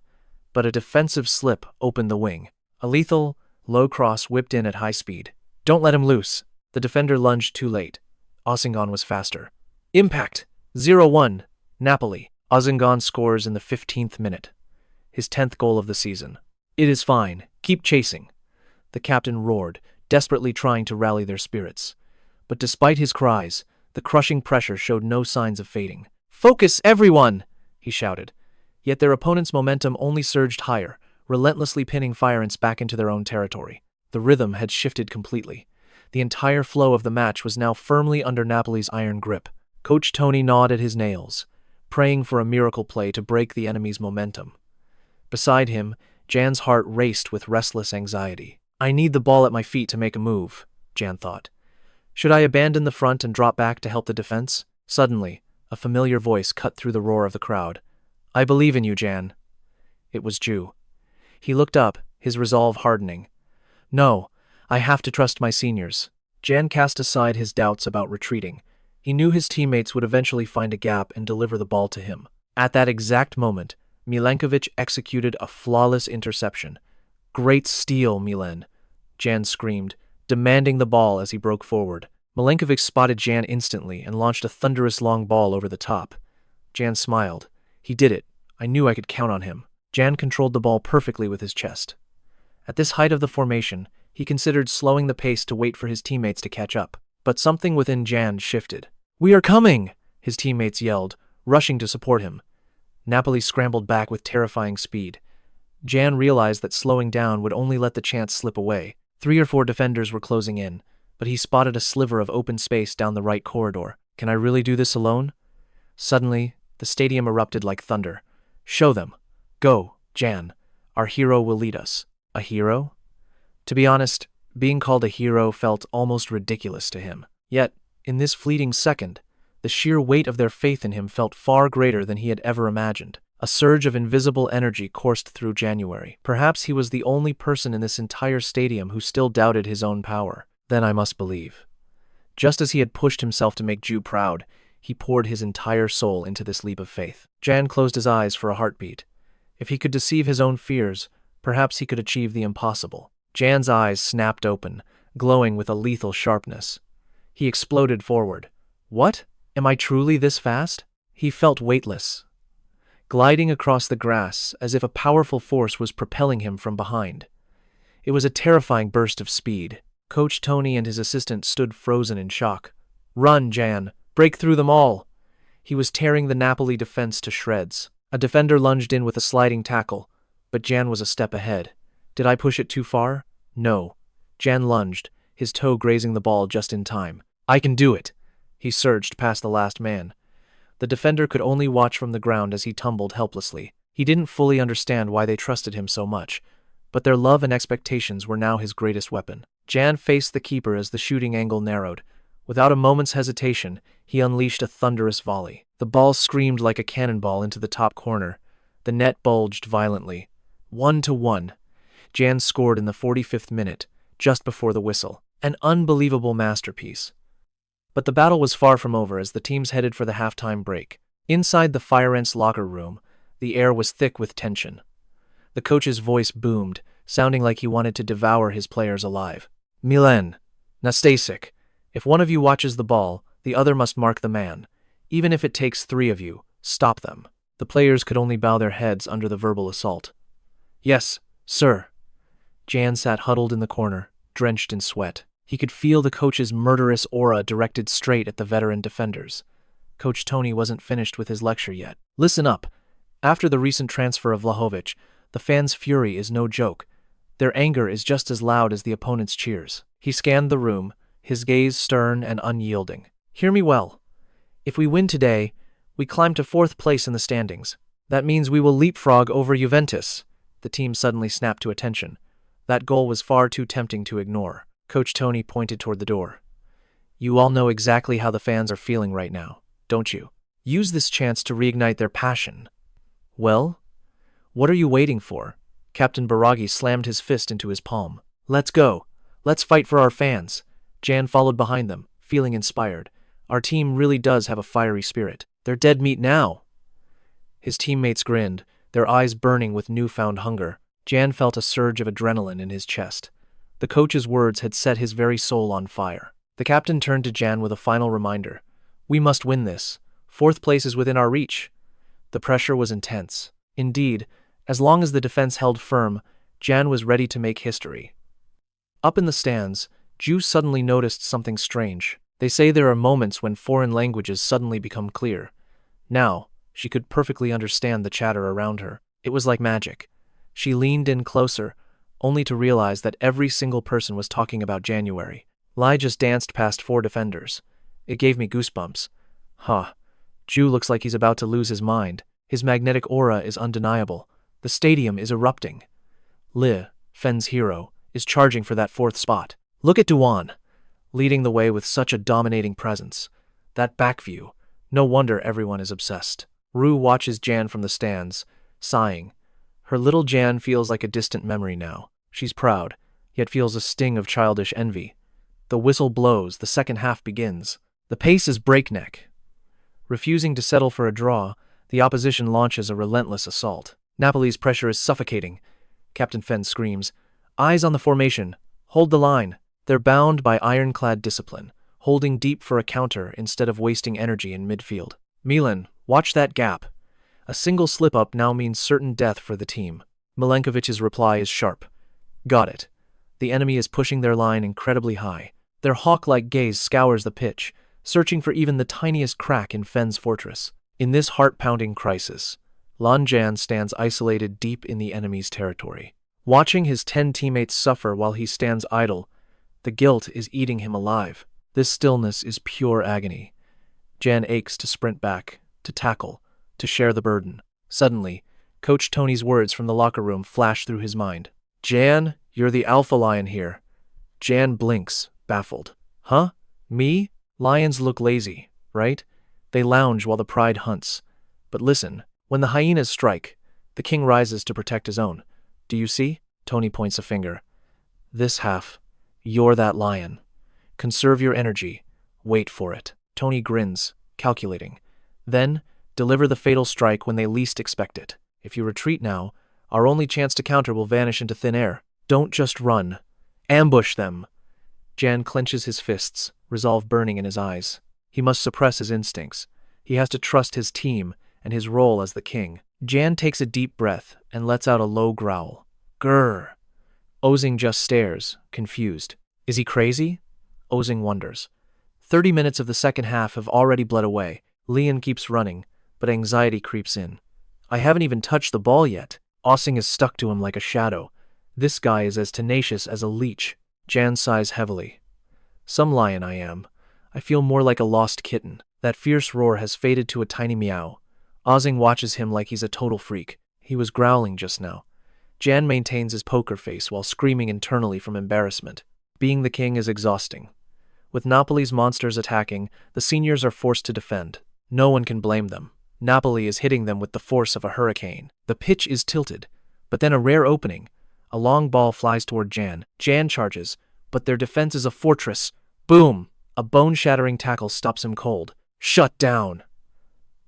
But a defensive slip opened the wing. A lethal, low cross whipped in at high speed. "Don't let him loose." The defender lunged too late. Osimhen was faster. Impact! 0-1, Napoli. Osimhen scores in the 15th minute. His 10th goal of the season. "It is fine. Keep chasing." The captain roared, desperately trying to rally their spirits. But despite his cries, The crushing pressure showed no signs of fading. "Focus, everyone!" he shouted. Yet their opponent's momentum only surged higher, relentlessly pinning Fiorentina back into their own territory. The rhythm had shifted completely. The entire flow of the match was now firmly under Napoli's iron grip. Coach Tony gnawed at his nails, praying for a miracle play to break the enemy's momentum. Beside him, Jan's heart raced with restless anxiety. "I need the ball at my feet to make a move," Jan thought. "Should I abandon the front and drop back to help the defense?" Suddenly, a familiar voice cut through the roar of the crowd. "I believe in you, Jan." It was Ju. He looked up, his resolve hardening. "No, I have to trust my seniors." Jan cast aside his doubts about retreating. He knew his teammates would eventually find a gap and deliver the ball to him. At that exact moment, 𝐏𝐫𝐄𝐃 executed a flawless interception. "Great steal, Milan," Jan screamed, demanding the ball as he broke forward. 𝐏𝐫𝐿𝐼𝐄𝐃 spotted Jan instantly and launched a thunderous long ball over the top. Jan smiled. "He did it. I knew I could count on him." Jan controlled the ball perfectly with his chest. At this height of the formation, he considered slowing the pace to wait for his teammates to catch up. But something within Jan shifted. "We are coming!" his teammates yelled, rushing to support him. Napoli scrambled back with terrifying speed. Jan realized that slowing down would only let the chance slip away. 3 or 4 defenders were closing in, but he spotted a sliver of open space down the right corridor. "Can I really do this alone?" Suddenly, the stadium erupted like thunder. "Show them. Go, Jan. Our hero will lead us." A hero? To be honest, being called a hero felt almost ridiculous to him. Yet, in this fleeting second, the sheer weight of their faith in him felt far greater than he had ever imagined. A surge of invisible energy coursed through January. Perhaps he was the only person in this entire stadium who still doubted his own power. Then I must believe. Just as he had pushed himself to make Ju proud, he poured his entire soul into this leap of faith. Jan closed his eyes for a heartbeat. If he could deceive his own fears, perhaps he could achieve the impossible. Jan's eyes snapped open, glowing with a lethal sharpness. He exploded forward. "What? Am I truly this fast?" He felt weightless, gliding across the grass as if a powerful force was propelling him from behind. It was a terrifying burst of speed. Coach Tony and his assistant stood frozen in shock. "Run, Jan! Break through them all!" He was tearing the Napoli defense to shreds. A defender lunged in with a sliding tackle, but Jan was a step ahead. Did I push it too far? No. Jan lunged, his toe grazing the ball just in time. "I can do it!" He surged past the last man. The defender could only watch from the ground as he tumbled helplessly. He didn't fully understand why they trusted him so much, but their love and expectations were now his greatest weapon. Jan faced the keeper as the shooting angle narrowed. Without a moment's hesitation, he unleashed a thunderous volley. The ball screamed like a cannonball into the top corner. The net bulged violently. 1-1. Jan scored in the 45th minute, just before the whistle. An unbelievable masterpiece. But the battle was far from over as the teams headed for the halftime break. Inside the Fiorentina locker room, the air was thick with tension. The coach's voice boomed, sounding like he wanted to devour his players alive. "Milan, Nastasic, if one of you watches the ball, the other must mark the man. Even if it takes 3 of you, stop them." The players could only bow their heads under the verbal assault. "Yes, sir." Jan sat huddled in the corner, drenched in sweat. He could feel the coach's murderous aura directed straight at the veteran defenders. Coach Tony wasn't finished with his lecture yet. "Listen up. After the recent transfer of Vlahovic, the fans' fury is no joke. Their anger is just as loud as the opponent's cheers." He scanned the room, his gaze stern and unyielding. "Hear me well. If we win today, we climb to 4th place in the standings. That means we will leapfrog over Juventus." The team suddenly snapped to attention. That goal was far too tempting to ignore. Coach Tony pointed toward the door. "You all know exactly how the fans are feeling right now, don't you? Use this chance to reignite their passion." "Well, what are you waiting for?" Captain Biraghi slammed his fist into his palm. "Let's go. Let's fight for our fans." Jan followed behind them, feeling inspired. Our team really does have a fiery spirit. They're dead meat now. His teammates grinned, their eyes burning with newfound hunger. Jan felt a surge of adrenaline in his chest. The coach's words had set his very soul on fire. The captain turned to Jan with a final reminder. "We must win this. 4th place is within our reach." The pressure was intense. Indeed, as long as the defense held firm, Jan was ready to make history. Up in the stands, Ju suddenly noticed something strange. They say there are moments when foreign languages suddenly become clear. Now, she could perfectly understand the chatter around her. It was like magic. She leaned in closer, only to realize that every single person was talking about January. Lai just danced past 4 defenders. It gave me goosebumps. Ju looks like he's about to lose his mind. His magnetic aura is undeniable. The stadium is erupting. Fen's hero, is charging for that 4th spot. Look at Duan, leading the way with such a dominating presence. That back view, no wonder everyone is obsessed. Ru watches Jan from the stands, sighing. Her little Jan feels like a distant memory now. She's proud, yet feels a sting of childish envy. The whistle blows, the second half begins. The pace is breakneck. Refusing to settle for a draw, the opposition launches a relentless assault. Napoli's pressure is suffocating. Captain Fen screams, "Eyes on the formation. Hold the line." They're bound by ironclad discipline, holding deep for a counter instead of wasting energy in midfield. Milan, watch that gap. A single slip-up now means certain death for the team. Milenkovic's reply is sharp. Got it. The enemy is pushing their line incredibly high. Their hawk-like gaze scours the pitch, searching for even the tiniest crack in Fen's fortress. In this heart-pounding crisis, Lan Jan stands isolated deep in the enemy's territory. Watching his 10 teammates suffer while he stands idle, the guilt is eating him alive. This stillness is pure agony. Jan aches to sprint back, to tackle, to share the burden. Suddenly, Coach Tony's words from the locker room flash through his mind. "Jan, you're the alpha lion here." Jan blinks, baffled. "Huh? Me?" Lions look lazy, right? They lounge while the pride hunts. But listen, when the hyenas strike, the king rises to protect his own. Do you see? Tony points a finger. This half, you're that lion. Conserve your energy. Wait for it. Tony grins, calculating. Then, deliver the fatal strike when they least expect it. If you retreat now, our only chance to counter will vanish into thin air. Don't just run. Ambush them. Jan clenches his fists, resolve burning in his eyes. He must suppress his instincts. He has to trust his team and his role as the king. Jan takes a deep breath and lets out a low growl. Grrr. Ozing just stares, confused. Is he crazy? Ozing wonders. 30 minutes of the second half have already bled away. Lian keeps running, but anxiety creeps in. I haven't even touched the ball yet. Ozing is stuck to him like a shadow. This guy is as tenacious as a leech. Jan sighs heavily. Some lion I am. I feel more like a lost kitten. That fierce roar has faded to a tiny meow. Ozing watches him like he's a total freak. He was growling just now. Jan maintains his poker face while screaming internally from embarrassment. Being the king is exhausting. With Napoli's monsters attacking, the seniors are forced to defend. No one can blame them. Napoli is hitting them with the force of a hurricane. The pitch is tilted, but then a rare opening. A long ball flies toward Jan. Jan charges, but their defense is a fortress. Boom! A bone-shattering tackle stops him cold. Shut down!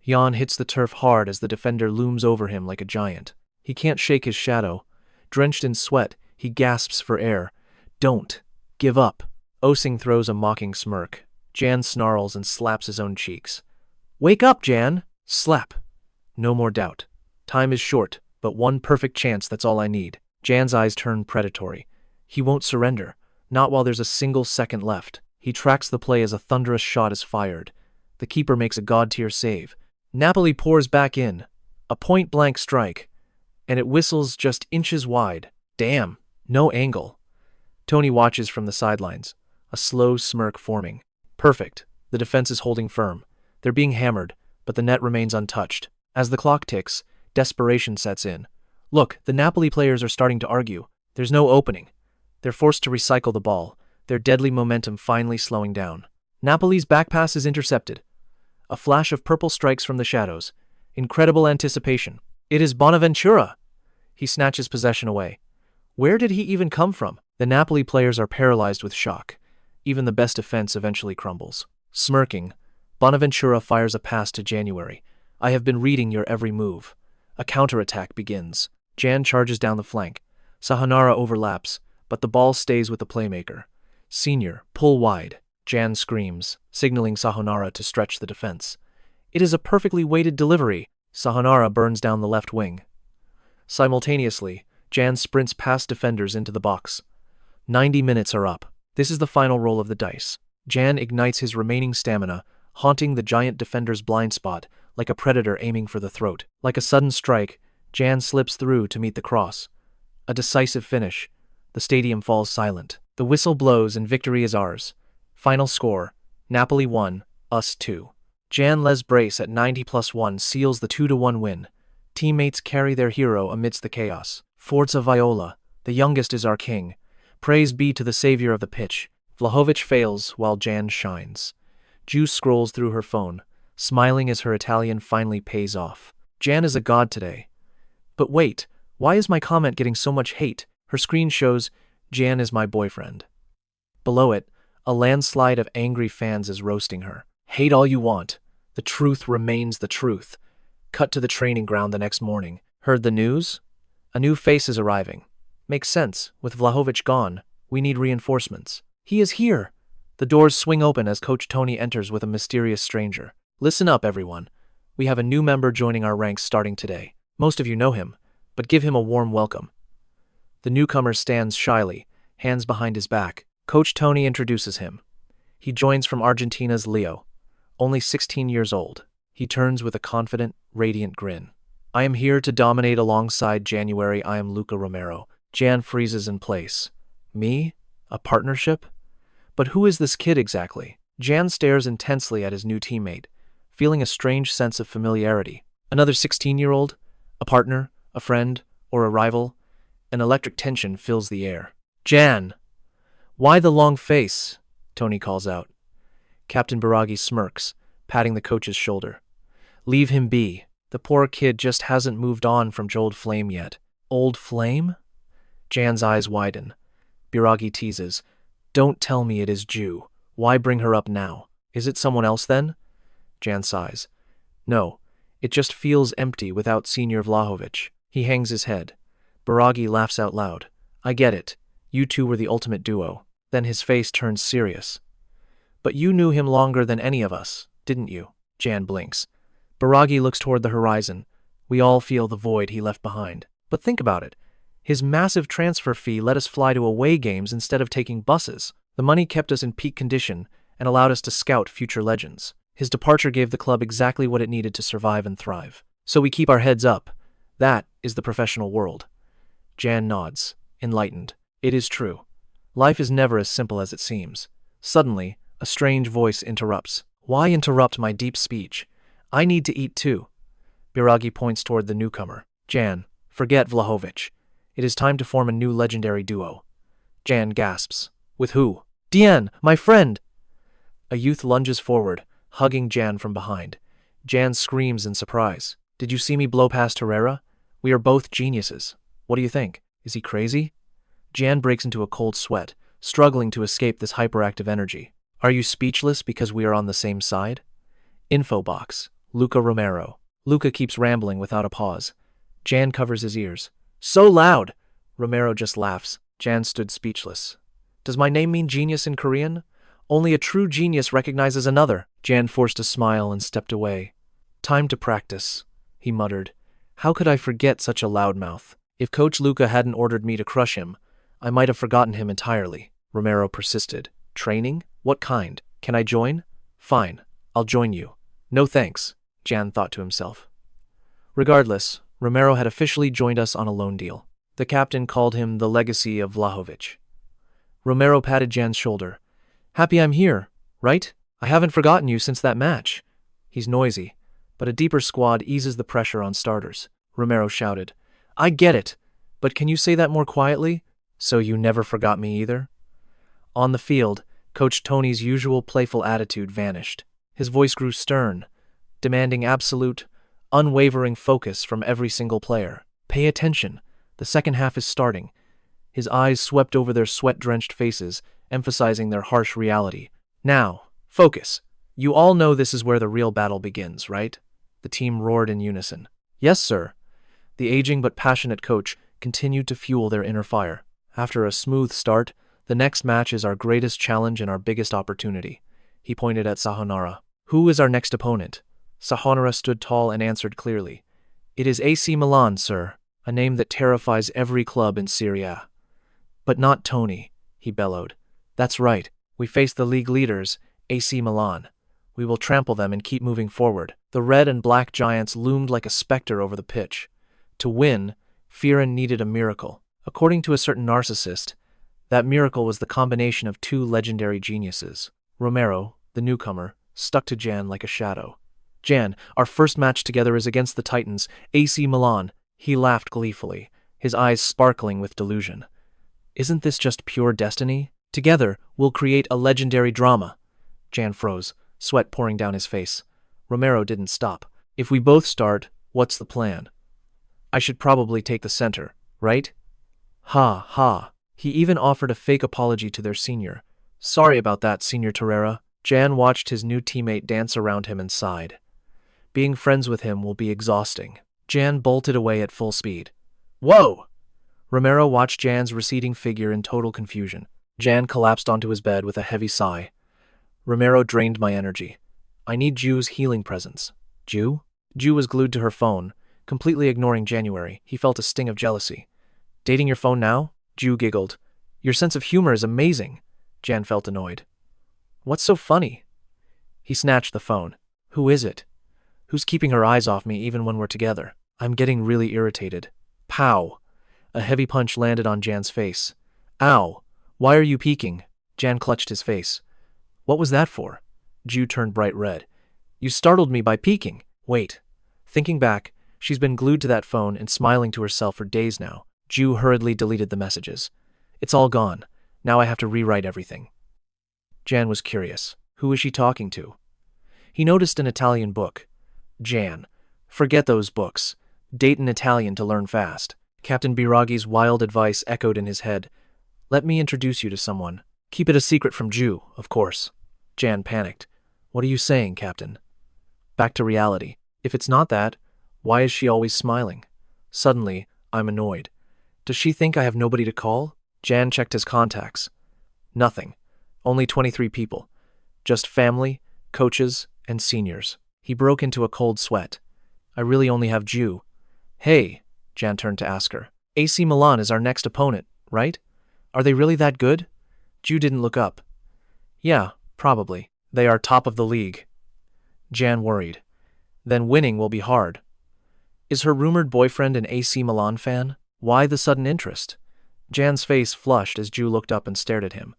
Jan hits the turf hard as the defender looms over him like a giant. He can't shake his shadow. Drenched in sweat, he gasps for air. Don't. Give up. Ozing throws a mocking smirk. Jan snarls and slaps his own cheeks. Wake up, Jan! Slap. No more doubt. Time is short, but one perfect chance, that's all I need. Jan's eyes turn predatory. He won't surrender, not while there's a single second left. He tracks the play as a thunderous shot is fired. The keeper makes a god-tier save. Napoli pours back in. A point-blank strike. And it whistles just inches wide. Damn, no angle. Tony watches from the sidelines, a slow smirk forming. Perfect. The defense is holding firm. They're being hammered, but the net remains untouched. As the clock ticks, desperation sets in. Look, the Napoli players are starting to argue. There's no opening. They're forced to recycle the ball, their deadly momentum finally slowing down. Napoli's back pass is intercepted. A flash of purple strikes from the shadows. Incredible anticipation. It is Bonaventura. He snatches possession away. Where did he even come from? The Napoli players are paralyzed with shock. Even the best defense eventually crumbles. Smirking, Bonaventura fires a pass to January. I have been reading your every move. A counterattack begins. Jan charges down the flank. Sahanara overlaps, but the ball stays with the playmaker. Senior, pull wide. Jan screams, signaling Sahanara to stretch the defense. It is a perfectly weighted delivery. Sahanara burns down the left wing. Simultaneously, Jan sprints past defenders into the box. 90 minutes are up. This is the final roll of the dice. Jan ignites his remaining stamina, haunting the giant defender's blind spot, like a predator aiming for the throat. Like a sudden strike, Jan slips through to meet the cross. A decisive finish. The stadium falls silent. The whistle blows and victory is ours. Final score: Napoli 1, us 2. Jan Les brace at 90+1 seals the 2-1 win. Teammates carry their hero amidst the chaos. Forza Viola, the youngest is our king. Praise be to the savior of the pitch. Vlahovic fails while Jan shines. Juice scrolls through her phone, smiling as her Italian finally pays off. Jan is a god today. But wait, why is my comment getting so much hate? Her screen shows, Jan is my boyfriend. Below it, a landslide of angry fans is roasting her. Hate all you want. The truth remains the truth. Cut to the training ground the next morning. Heard the news? A new face is arriving. Makes sense. With Vlahovic gone, we need reinforcements. He is here. The doors swing open as Coach Tony enters with a mysterious stranger. Listen up, everyone. We have a new member joining our ranks starting today. Most of you know him, but give him a warm welcome. The newcomer stands shyly, hands behind his back. Coach Tony introduces him. He joins from Argentina's Leo, only 16 years old. He turns with a confident, radiant grin. I am here to dominate alongside January. I am Luca Romero. Jan freezes in place. Me? A partnership? But who is this kid exactly? Jan stares intensely at his new teammate, feeling a strange sense of familiarity. Another 16-year-old? A partner? A friend? Or a rival? An electric tension fills the air. Jan! Why the long face? Tony calls out. Captain Biraghi smirks, patting the coach's shoulder. Leave him be. The poor kid just hasn't moved on from Old Flame yet. Old Flame? Jan's eyes widen. Biraghi teases. Don't tell me it is Jew. Why bring her up now? Is it someone else then? Jan sighs. No, it just feels empty without Senior Vlahovic. He hangs his head. Biraghi laughs out loud. I get it. You two were the ultimate duo. Then his face turns serious. But you knew him longer than any of us, didn't you? Jan blinks. Biraghi looks toward the horizon. We all feel the void he left behind. But think about it. His massive transfer fee let us fly to away games instead of taking buses. The money kept us in peak condition and allowed us to scout future legends. His departure gave the club exactly what it needed to survive and thrive. So we keep our heads up. That is the professional world. Jan nods, enlightened. It is true. Life is never as simple as it seems. Suddenly, a strange voice interrupts. Why interrupt my deep speech? I need to eat too. Biraghi points toward the newcomer. Jan, forget Vlahovic. It is time to form a new legendary duo. Jan gasps. With who? Dian, my friend! A youth lunges forward, hugging Jan from behind. Jan screams in surprise. Did you see me blow past Herrera? We are both geniuses. What do you think? Is he crazy? Jan breaks into a cold sweat, struggling to escape this hyperactive energy. Are you speechless because we are on the same side? Info box. Luca Romero. Luca keeps rambling without a pause. Jan covers his ears. So loud! Romero just laughs. Jan stood speechless. Does my name mean genius in Korean? Only a true genius recognizes another. Jan forced a smile and stepped away. Time to practice, he muttered. How could I forget such a loudmouth? If Coach Luca hadn't ordered me to crush him, I might have forgotten him entirely. Romero persisted. Training? What kind? Can I join? Fine, I'll join you. No thanks, Jan thought to himself. Regardless, Romero had officially joined us on a loan deal. The captain called him the legacy of Vlahovic. Romero patted Jan's shoulder. Happy I'm here, right? I haven't forgotten you since that match. He's noisy, but a deeper squad eases the pressure on starters. Romero shouted. I get it, but can you say that more quietly? So you never forgot me either? On the field, Coach Tony's usual playful attitude vanished. His voice grew stern, demanding absolute, unwavering focus from every single player. Pay attention. The second half is starting. His eyes swept over their sweat-drenched faces, emphasizing their harsh reality. Now, focus. You all know this is where the real battle begins, right? The team roared in unison. Yes, sir. The aging but passionate coach continued to fuel their inner fire. After a smooth start, the next match is our greatest challenge and our biggest opportunity. He pointed at Sayonara. Who is our next opponent? Sayonara stood tall and answered clearly. It is AC Milan, sir, a name that terrifies every club in Serie A. But not Tony, he bellowed. That's right, We face the league leaders, AC Milan. We will trample them and keep moving forward. The red and black giants loomed like a specter over the pitch. To win, Fiorentina needed a miracle. According to a certain narcissist, that miracle was the combination of two legendary geniuses. Romero, the newcomer, stuck to Jan like a shadow. Jan, our first match together is against the Titans, AC Milan. He laughed gleefully, his eyes sparkling with delusion. Isn't this just pure destiny? Together, we'll create a legendary drama. Jan froze, sweat pouring down his face. Romero didn't stop. If we both start, what's the plan? I should probably take the center, right? Ha ha. He even offered a fake apology to their senior. Sorry about that, Senior Torreira. Jan watched his new teammate dance around him and sighed. Being friends with him will be exhausting. Jan bolted away at full speed. Whoa! Romero watched Jan's receding figure in total confusion. Jan collapsed onto his bed with a heavy sigh. Romero drained my energy. I need Ju's healing presence. Ju? Ju was glued to her phone, completely ignoring January. He felt a sting of jealousy. Dating your phone now? Ju giggled. Your sense of humor is amazing. Jan felt annoyed. What's so funny? He snatched the phone. Who is it? Who's keeping her eyes off me even when we're together? I'm getting really irritated. Pow! A heavy punch landed on Jan's face. Ow! Why are you peeking? Jan clutched his face. What was that for? Ju turned bright red. You startled me by peeking. Wait. Thinking back, she's been glued to that phone and smiling to herself for days now. Ju hurriedly deleted the messages. It's all gone. Now I have to rewrite everything. Jan was curious. Who is she talking to? He noticed an Italian book. Jan, forget those books. Date an Italian to learn fast. Captain Biraghi's wild advice echoed in his head. Let me introduce you to someone. Keep it a secret from Ju, of course. Jan panicked. What are you saying, Captain? Back to reality. If it's not that, why is she always smiling? Suddenly, I'm annoyed. Does she think I have nobody to call? Jan checked his contacts. Nothing. Only 23 people. Just family, coaches, and seniors. He broke into a cold sweat. I really only have Ju. Hey, Jan turned to ask her. AC Milan is our next opponent, right? Are they really that good? Ju didn't look up. Yeah, probably. They are top of the league. Jan worried. Then winning will be hard. Is her rumored boyfriend an AC Milan fan? Why the sudden interest? Jan's face flushed as Ju looked up and stared at him.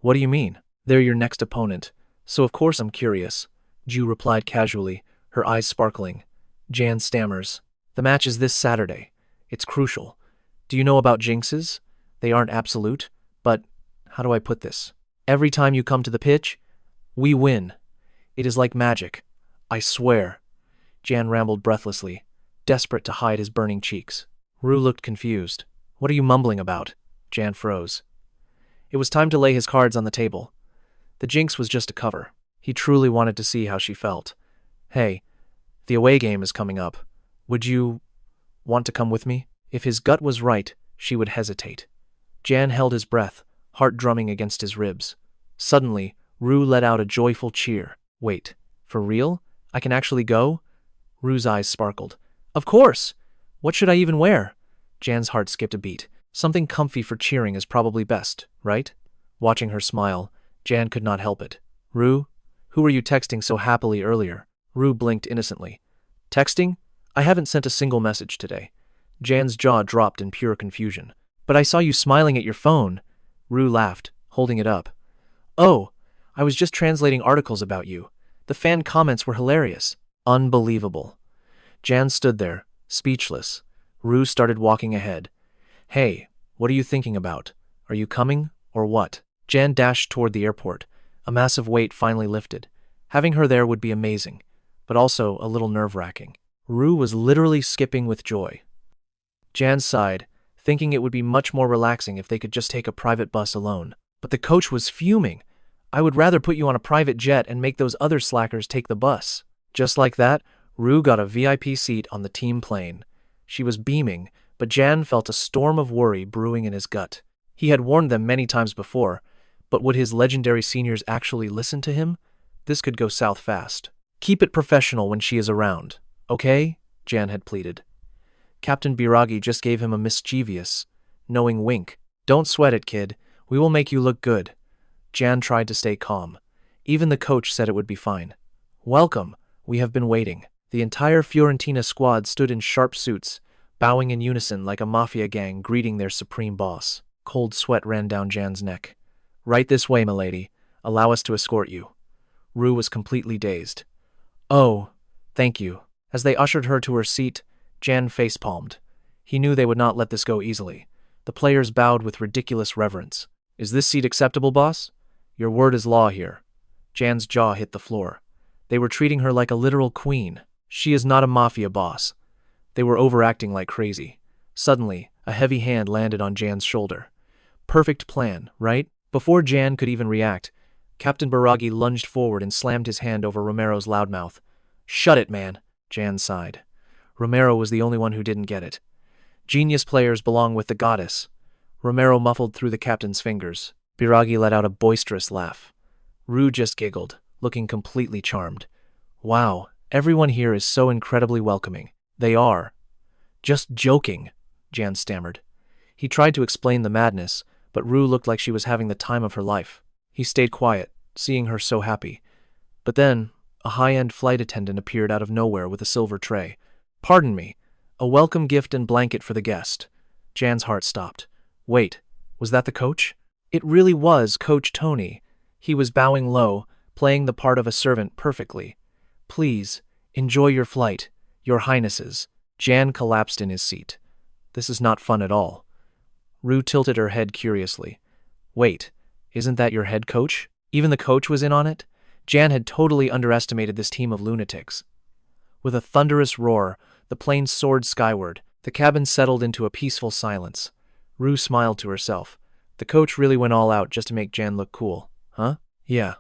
What do you mean? They're your next opponent, so of course I'm curious. Ju replied casually, her eyes sparkling. Jan stammers. The match is this Saturday. It's crucial. Do you know about jinxes? They aren't absolute, but how do I put this? Every time you come to the pitch, we win. It is like magic. I swear. Jan rambled breathlessly, desperate to hide his burning cheeks. Rue looked confused. What are you mumbling about? Jan froze. It was time to lay his cards on the table. The jinx was just a cover. He truly wanted to see how she felt. Hey, the away game is coming up. Would you want to come with me? If his gut was right, she would hesitate. Jan held his breath, heart drumming against his ribs. Suddenly, Rue let out a joyful cheer. Wait, for real? I can actually go? Rue's eyes sparkled. Of course! What should I even wear? Jan's heart skipped a beat. Something comfy for cheering is probably best, right? Watching her smile, Jan could not help it. Rue, who were you texting so happily earlier? Rue blinked innocently. Texting? I haven't sent a single message today. Jan's jaw dropped in pure confusion. But I saw you smiling at your phone. Rue laughed, holding it up. Oh, I was just translating articles about you. The fan comments were hilarious. Unbelievable. Jan stood there, speechless. Rue started walking ahead. Hey, what are you thinking about? Are you coming, or what? Jan dashed toward the airport. A massive weight finally lifted. Having her there would be amazing, but also a little nerve-wracking. Rue was literally skipping with joy. Jan sighed, thinking it would be much more relaxing if they could just take a private bus alone. But the coach was fuming. I would rather put you on a private jet and make those other slackers take the bus. Just like that, Rue got a VIP seat on the team plane. She was beaming, but Jan felt a storm of worry brewing in his gut. He had warned them many times before, but would his legendary seniors actually listen to him? This could go south fast. Keep it professional when she is around, okay? Jan had pleaded. Captain Biraghi just gave him a mischievous, knowing wink. Don't sweat it, kid. We will make you look good. Jan tried to stay calm. Even the coach said it would be fine. Welcome, we have been waiting. The entire Fiorentina squad stood in sharp suits, bowing in unison like a mafia gang greeting their supreme boss. Cold sweat ran down Jan's neck. Right this way, milady. Allow us to escort you. Rue was completely dazed. Oh, thank you. As they ushered her to her seat, Jan facepalmed. He knew they would not let this go easily. The players bowed with ridiculous reverence. Is this seat acceptable, boss? Your word is law here. Jan's jaw hit the floor. They were treating her like a literal queen. She is not a mafia boss. They were overacting like crazy. Suddenly, a heavy hand landed on Jan's shoulder. Perfect plan, right? Before Jan could even react, Captain Biraghi lunged forward and slammed his hand over Romero's loudmouth. Shut it, man, Jan sighed. Romero was the only one who didn't get it. Genius players belong with the goddess. Romero muffled through the captain's fingers. Biraghi let out a boisterous laugh. Rue just giggled, looking completely charmed. Wow, everyone here is so incredibly welcoming. They are. Just joking, Jan stammered. He tried to explain the madness, but Rue looked like she was having the time of her life. He stayed quiet, seeing her so happy. But then, a high-end flight attendant appeared out of nowhere with a silver tray. Pardon me, a welcome gift and blanket for the guest. Jan's heart stopped. Wait, was that the coach? It really was Coach Tony. He was bowing low, playing the part of a servant perfectly. Please, enjoy your flight, your highnesses. Jan collapsed in his seat. This is not fun at all. Rue tilted her head curiously. Wait, isn't that your head coach? Even the coach was in on it? Jan had totally underestimated this team of lunatics. With a thunderous roar, the plane soared skyward. The cabin settled into a peaceful silence. Rue smiled to herself. The coach really went all out just to make Jan look cool, huh? Yeah.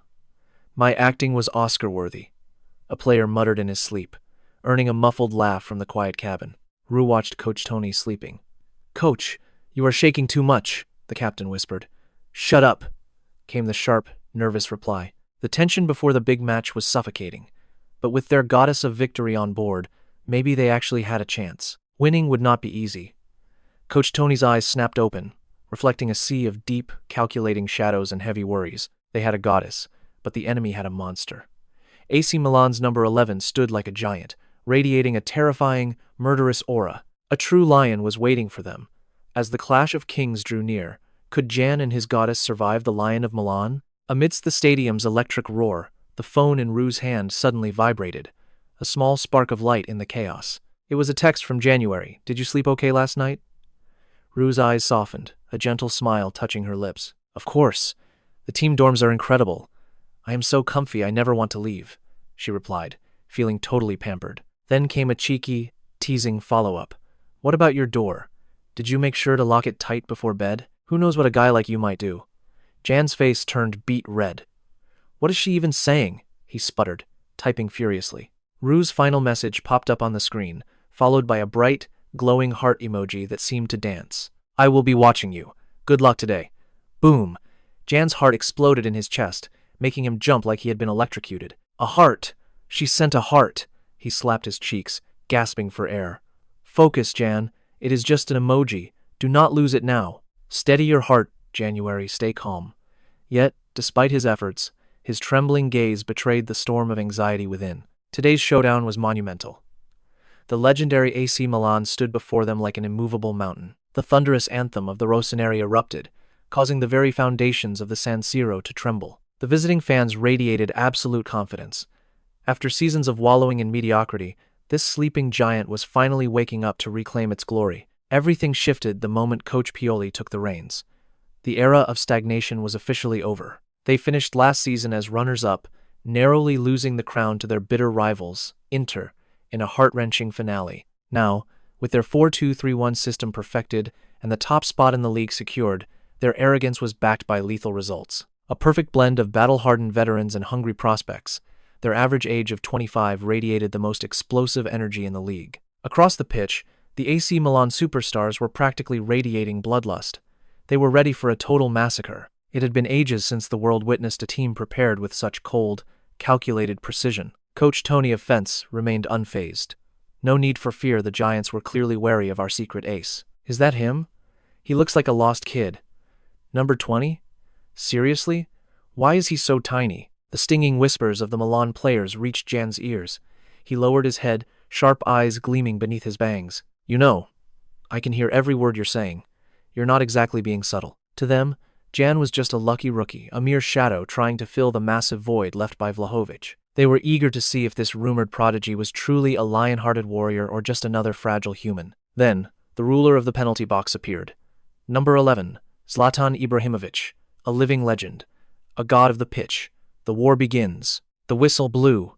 My acting was Oscar-worthy, a player muttered in his sleep, earning a muffled laugh from the quiet cabin. Rue watched Coach Tony sleeping. Coach, you are shaking too much, the captain whispered. Shut up, came the sharp, nervous reply. The tension before the big match was suffocating, but with their goddess of victory on board, maybe they actually had a chance. Winning would not be easy. Coach Tony's eyes snapped open, reflecting a sea of deep, calculating shadows and heavy worries. They had a goddess, but the enemy had a monster. AC Milan's number 11 stood like a giant, radiating a terrifying, murderous aura. A true lion was waiting for them. As the clash of kings drew near, could Jan and his goddess survive the Lion of Milan? Amidst the stadium's electric roar, the phone in Rue's hand suddenly vibrated, a small spark of light in the chaos. It was a text from January. Did you sleep okay last night? Rue's eyes softened, a gentle smile touching her lips. Of course. The team dorms are incredible. I am so comfy I never want to leave, she replied, feeling totally pampered. Then came a cheeky, teasing follow-up. What about your door? Did you make sure to lock it tight before bed? Who knows what a guy like you might do? Jan's face turned beet red. What is she even saying? He sputtered, typing furiously. Rue's final message popped up on the screen, followed by a bright, glowing heart emoji that seemed to dance. I will be watching you. Good luck today. Boom! Jan's heart exploded in his chest, making him jump like he had been electrocuted. A heart! She sent a heart! He slapped his cheeks, gasping for air. Focus, Jan. It is just an emoji. Do not lose it now. Steady your heart, January. Stay calm. Yet, despite his efforts, his trembling gaze betrayed the storm of anxiety within. Today's showdown was monumental. The legendary AC Milan stood before them like an immovable mountain. The thunderous anthem of the Rossoneri erupted, causing the very foundations of the San Siro to tremble. The visiting fans radiated absolute confidence. After seasons of wallowing in mediocrity, this sleeping giant was finally waking up to reclaim its glory. Everything shifted the moment Coach Pioli took the reins. The era of stagnation was officially over. They finished last season as runners-up, narrowly losing the crown to their bitter rivals, Inter, in a heart-wrenching finale. Now, with their 4-2-3-1 system perfected and the top spot in the league secured, their arrogance was backed by lethal results. A perfect blend of battle-hardened veterans and hungry prospects, their average age of 25 radiated the most explosive energy in the league. Across the pitch, the AC Milan superstars were practically radiating bloodlust. They were ready for a total massacre. It had been ages since the world witnessed a team prepared with such cold, calculated precision. Coach Tony of Fence remained unfazed. No need for fear, the Giants were clearly wary of our secret ace. Is that him? He looks like a lost kid. Number 20? Seriously? Why is he so tiny? The stinging whispers of the Milan players reached Jan's ears. He lowered his head, sharp eyes gleaming beneath his bangs. You know, I can hear every word you're saying. You're not exactly being subtle. To them, Jan was just a lucky rookie, a mere shadow trying to fill the massive void left by 𝐏𝐵𝐺. They were eager to see if this rumored prodigy was truly a lion-hearted warrior or just another fragile human. Then, the ruler of the penalty box appeared. Number 11, Zlatan Ibrahimović, a living legend, a god of the pitch. The war begins. The whistle blew.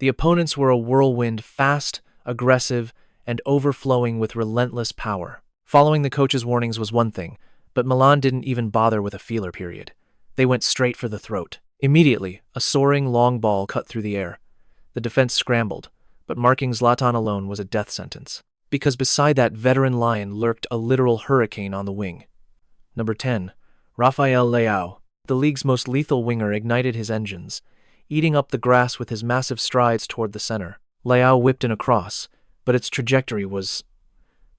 The opponents were a whirlwind, fast, aggressive, and overflowing with relentless power. Following the coach's warnings was one thing, but Milan didn't even bother with a feeler period. They went straight for the throat. Immediately, a soaring long ball cut through the air. The defense scrambled, but marking Zlatan alone was a death sentence, because beside that veteran lion lurked a literal hurricane on the wing. Number 10, Rafael Leão. The league's most lethal winger ignited his engines, eating up the grass with his massive strides toward the center. Leão whipped in a cross, but its trajectory was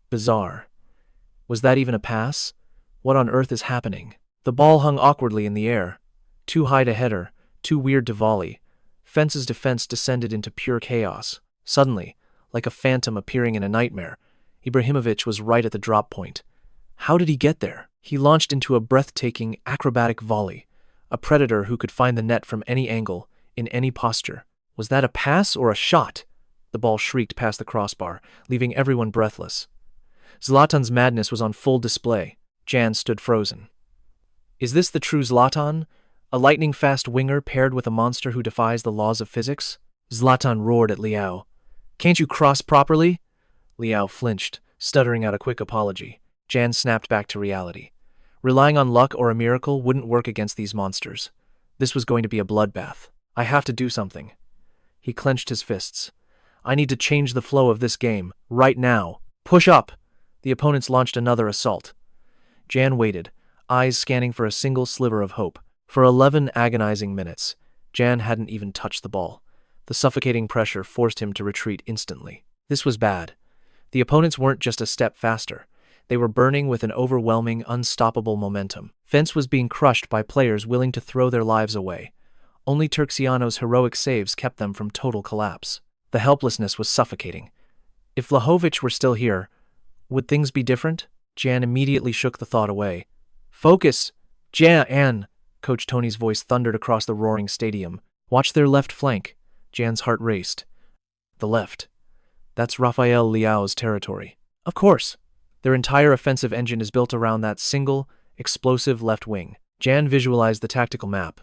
bizarre. Was that even a pass? What on earth is happening? The ball hung awkwardly in the air. Too high to header, too weird to volley. Fence's defense descended into pure chaos. Suddenly, like a phantom appearing in a nightmare, Ibrahimović was right at the drop point. How did he get there? He launched into a breathtaking, acrobatic volley, a predator who could find the net from any angle, in any posture. Was that a pass or a shot? The ball shrieked past the crossbar, leaving everyone breathless. Zlatan's madness was on full display. Jan stood frozen. Is this the true Zlatan? A lightning-fast winger paired with a monster who defies the laws of physics? Zlatan roared at Leão. Can't you cross properly? Leão flinched, stuttering out a quick apology. Jan snapped back to reality. Relying on luck or a miracle wouldn't work against these monsters. This was going to be a bloodbath. I have to do something. He clenched his fists. I need to change the flow of this game, right now. Push up! The opponents launched another assault. Jan waited, eyes scanning for a single sliver of hope. For 11 agonizing minutes, Jan hadn't even touched the ball. The suffocating pressure forced him to retreat instantly. This was bad. The opponents weren't just a step faster. They were burning with an overwhelming, unstoppable momentum. Fence was being crushed by players willing to throw their lives away. Only Terziano's heroic saves kept them from total collapse. The helplessness was suffocating. If 𝐏𝐵𝐺 were still here, would things be different? Jan immediately shook the thought away. Focus! Jan! Coach Tony's voice thundered across the roaring stadium. Watch their left flank. Jan's heart raced. The left. That's Rafael Leão's territory. Of course. Their entire offensive engine is built around that single, explosive left wing. Jan visualized the tactical map.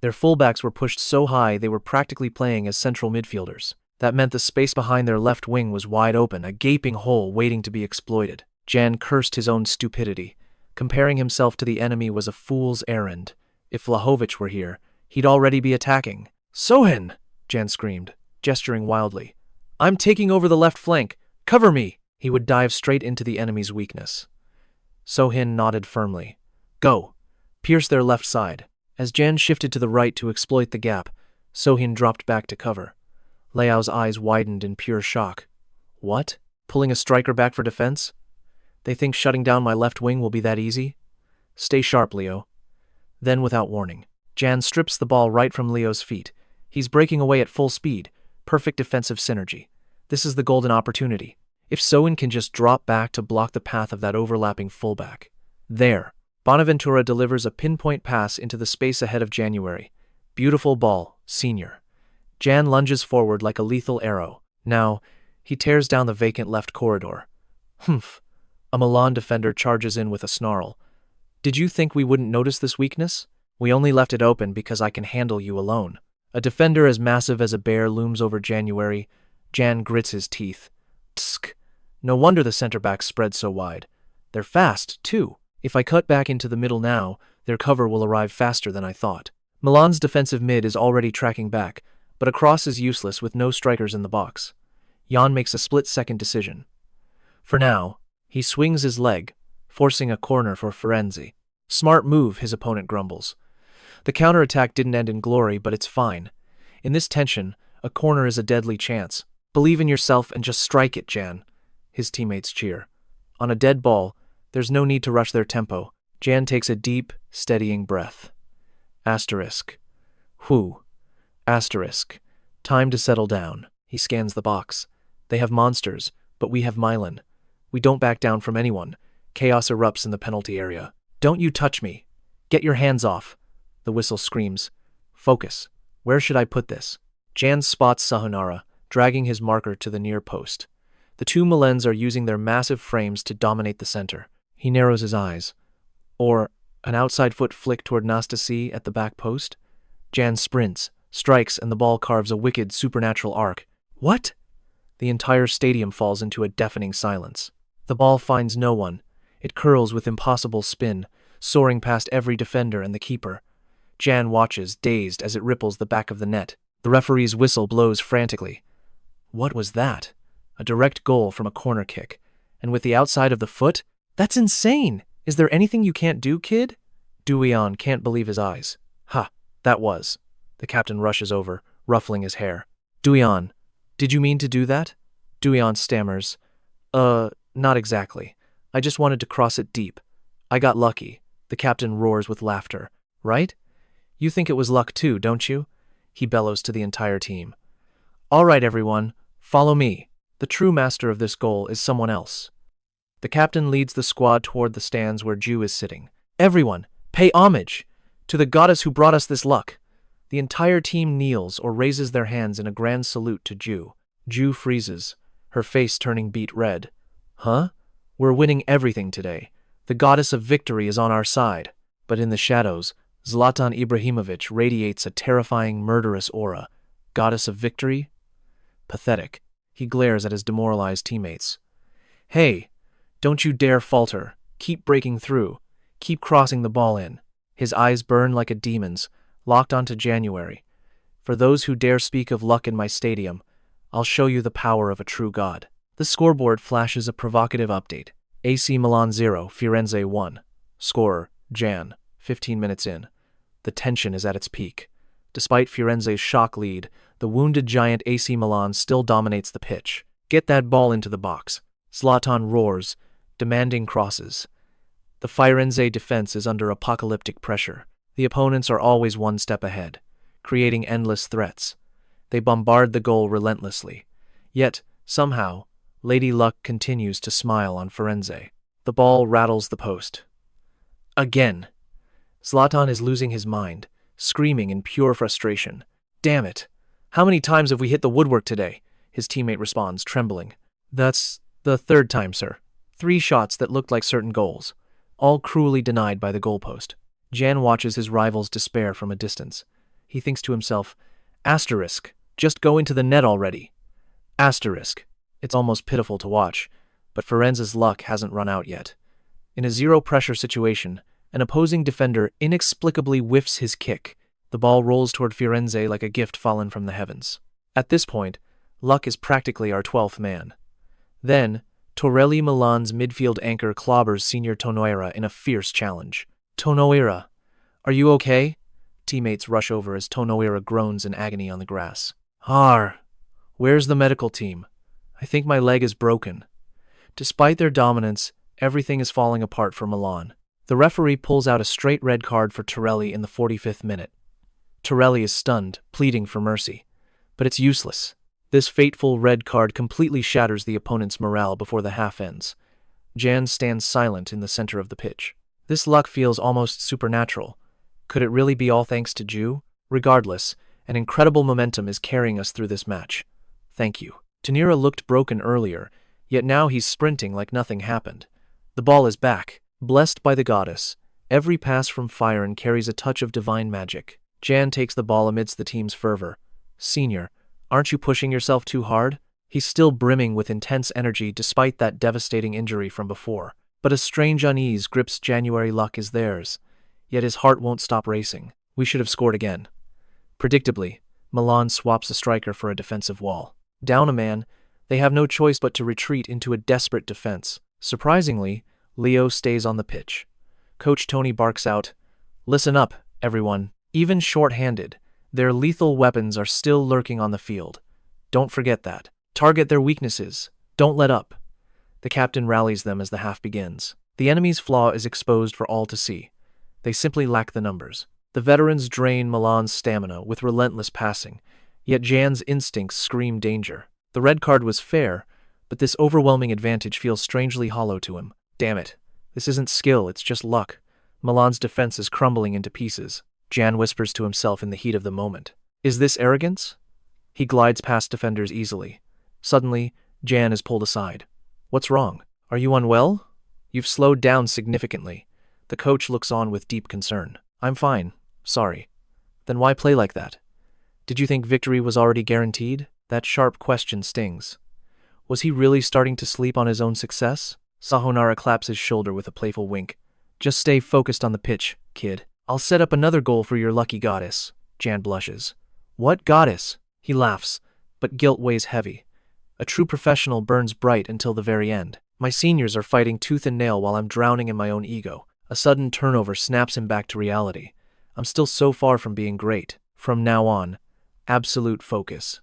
Their fullbacks were pushed so high they were practically playing as central midfielders. That meant the space behind their left wing was wide open, a gaping hole waiting to be exploited. Jan cursed his own stupidity. Comparing himself to the enemy was a fool's errand. If 𝐏𝐵𝐺 were here, he'd already be attacking. Sohin! Jan screamed, gesturing wildly. I'm taking over the left flank. Cover me! He would dive straight into the enemy's weakness. Sohin nodded firmly. Go! Pierce their left side. As Jan shifted to the right to exploit the gap, Sohin dropped back to cover. Leão's eyes widened in pure shock. What? Pulling a striker back for defense? They think shutting down my left wing will be that easy? Stay sharp, Leo. Then, without warning, Jan strips the ball right from Leo's feet. He's breaking away at full speed. Perfect defensive synergy. This is the golden opportunity. If Sohin can just drop back to block the path of that overlapping fullback. There. Bonaventura delivers a pinpoint pass into the space ahead of January. Beautiful ball, senior. Jan lunges forward like a lethal arrow. Now, he tears down the vacant left corridor. Humph. A Milan defender charges in with a snarl. Did you think we wouldn't notice this weakness? We only left it open because I can handle you alone. A defender as massive as a bear looms over January. Jan grits his teeth. Tsk. No wonder the center-backs spread so wide. They're fast, too. If I cut back into the middle now, their cover will arrive faster than I thought. Milan's defensive mid is already tracking back, but a cross is useless with no strikers in the box. Jan makes a split-second decision. For now, he swings his leg, forcing a corner for Fiorentina. Smart move, his opponent grumbles. The counterattack didn't end in glory, but it's fine. In this tension, a corner is a deadly chance. Believe in yourself and just strike it, Jan. His teammates cheer. On a dead ball, there's no need to rush their tempo. Jan takes a deep, steadying breath. Asterisk. Whew. Asterisk. Time to settle down. He scans the box. They have monsters, but we have Milan. We don't back down from anyone. Chaos erupts in the penalty area. Don't you touch me. Get your hands off. The whistle screams. Focus. Where should I put this? Jan spots Sahunara, dragging his marker to the near post. The two Milans are using their massive frames to dominate the center. He narrows his eyes. Or an outside foot flick toward Nastasi at the back post? Jan sprints, strikes, and the ball carves a wicked supernatural arc. What? The entire stadium falls into a deafening silence. The ball finds no one. It curls with impossible spin, soaring past every defender and the keeper. Jan watches, dazed, as it ripples the back of the net. The referee's whistle blows frantically. What was that? A direct goal from a corner kick. And with the outside of the foot? That's insane! Is there anything you can't do, kid? Duion can't believe his eyes. Ha, that was. The captain rushes over, ruffling his hair. Duion, did you mean to do that? Duion stammers. Not exactly. I just wanted to cross it deep. I got lucky. The captain roars with laughter. Right? You think it was luck too, don't you? He bellows to the entire team. All right, everyone, follow me. The true master of this goal is someone else. The captain leads the squad toward the stands where Ju is sitting. Everyone, pay homage to the goddess who brought us this luck. The entire team kneels or raises their hands in a grand salute to Ju. Ju freezes, her face turning beet red. Huh? We're winning everything today. The goddess of victory is on our side. But in the shadows, Zlatan Ibrahimovic radiates a terrifying, murderous aura. Goddess of victory? Pathetic. He glares at his demoralized teammates. Hey, don't you dare falter. Keep breaking through. Keep crossing the ball in. His eyes burn like a demon's, locked onto January. For those who dare speak of luck in my stadium, I'll show you the power of a true god. The scoreboard flashes a provocative update. AC Milan 0, Fiorentina 1. Scorer, Jan, 15 minutes in. The tension is at its peak. Despite Firenze's shock lead, the wounded giant AC Milan still dominates the pitch. Get that ball into the box. Zlatan roars, demanding crosses. The Firenze defense is under apocalyptic pressure. The opponents are always one step ahead, creating endless threats. They bombard the goal relentlessly. Yet, somehow, Lady Luck continues to smile on Firenze. The ball rattles the post. Again! Zlatan is losing his mind, screaming in pure frustration. Damn it! How many times have we hit the woodwork today? His teammate responds, trembling. That's the third time, sir. 3 shots that looked like certain goals, all cruelly denied by the goalpost. Jan watches his rival's despair from a distance. He thinks to himself, asterisk, just go into the net already. Asterisk. It's almost pitiful to watch, but Firenze's luck hasn't run out yet. In a zero-pressure situation, an opposing defender inexplicably whiffs his kick. The ball rolls toward Firenze like a gift fallen from the heavens. At this point, luck is practically our 12th man. Then, Torelli Milan's midfield anchor clobbers senior Tonoira in a fierce challenge. Tonoira, are you okay? Teammates rush over as Tonoira groans in agony on the grass. Where's the medical team? I think my leg is broken. Despite their dominance, everything is falling apart for Milan. The referee pulls out a straight red card for Torelli in the 45th minute. Torelli is stunned, pleading for mercy. But it's useless. This fateful red card completely shatters the opponent's morale before the half ends. Jan stands silent in the center of the pitch. This luck feels almost supernatural. Could it really be all thanks to Ju? Regardless, an incredible momentum is carrying us through this match. Thank you. Tanira looked broken earlier, yet now he's sprinting like nothing happened. The ball is back. Blessed by the goddess, every pass from Firen carries a touch of divine magic. Jan takes the ball amidst the team's fervor. Senior, aren't you pushing yourself too hard? He's still brimming with intense energy despite that devastating injury from before. But a strange unease grips January luck as theirs. Yet his heart won't stop racing. We should have scored again. Predictably, Milan swaps a striker for a defensive wall. Down a man, they have no choice but to retreat into a desperate defense. Surprisingly, Leo stays on the pitch. Coach Tony barks out, "Listen up, everyone. Even short-handed, their lethal weapons are still lurking on the field. Don't forget that. Target their weaknesses. Don't let up." The captain rallies them as the half begins. The enemy's flaw is exposed for all to see. They simply lack the numbers. The veterans drain Milan's stamina with relentless passing, yet Jan's instincts scream danger. The red card was fair, but this overwhelming advantage feels strangely hollow to him. Damn it. This isn't skill, it's just luck. Milan's defense is crumbling into pieces. Jan whispers to himself in the heat of the moment. Is this arrogance? He glides past defenders easily. Suddenly, Jan is pulled aside. What's wrong? Are you unwell? You've slowed down significantly. The coach looks on with deep concern. I'm fine. Sorry. Then why play like that? Did you think victory was already guaranteed? That sharp question stings. Was he really starting to sleep on his own success? Sahonara claps his shoulder with a playful wink. Just stay focused on the pitch, kid. I'll set up another goal for your lucky goddess. Jan blushes. What goddess? He laughs, but guilt weighs heavy. A true professional burns bright until the very end. My seniors are fighting tooth and nail while I'm drowning in my own ego. A sudden turnover snaps him back to reality. I'm still so far from being great. From now on, absolute focus.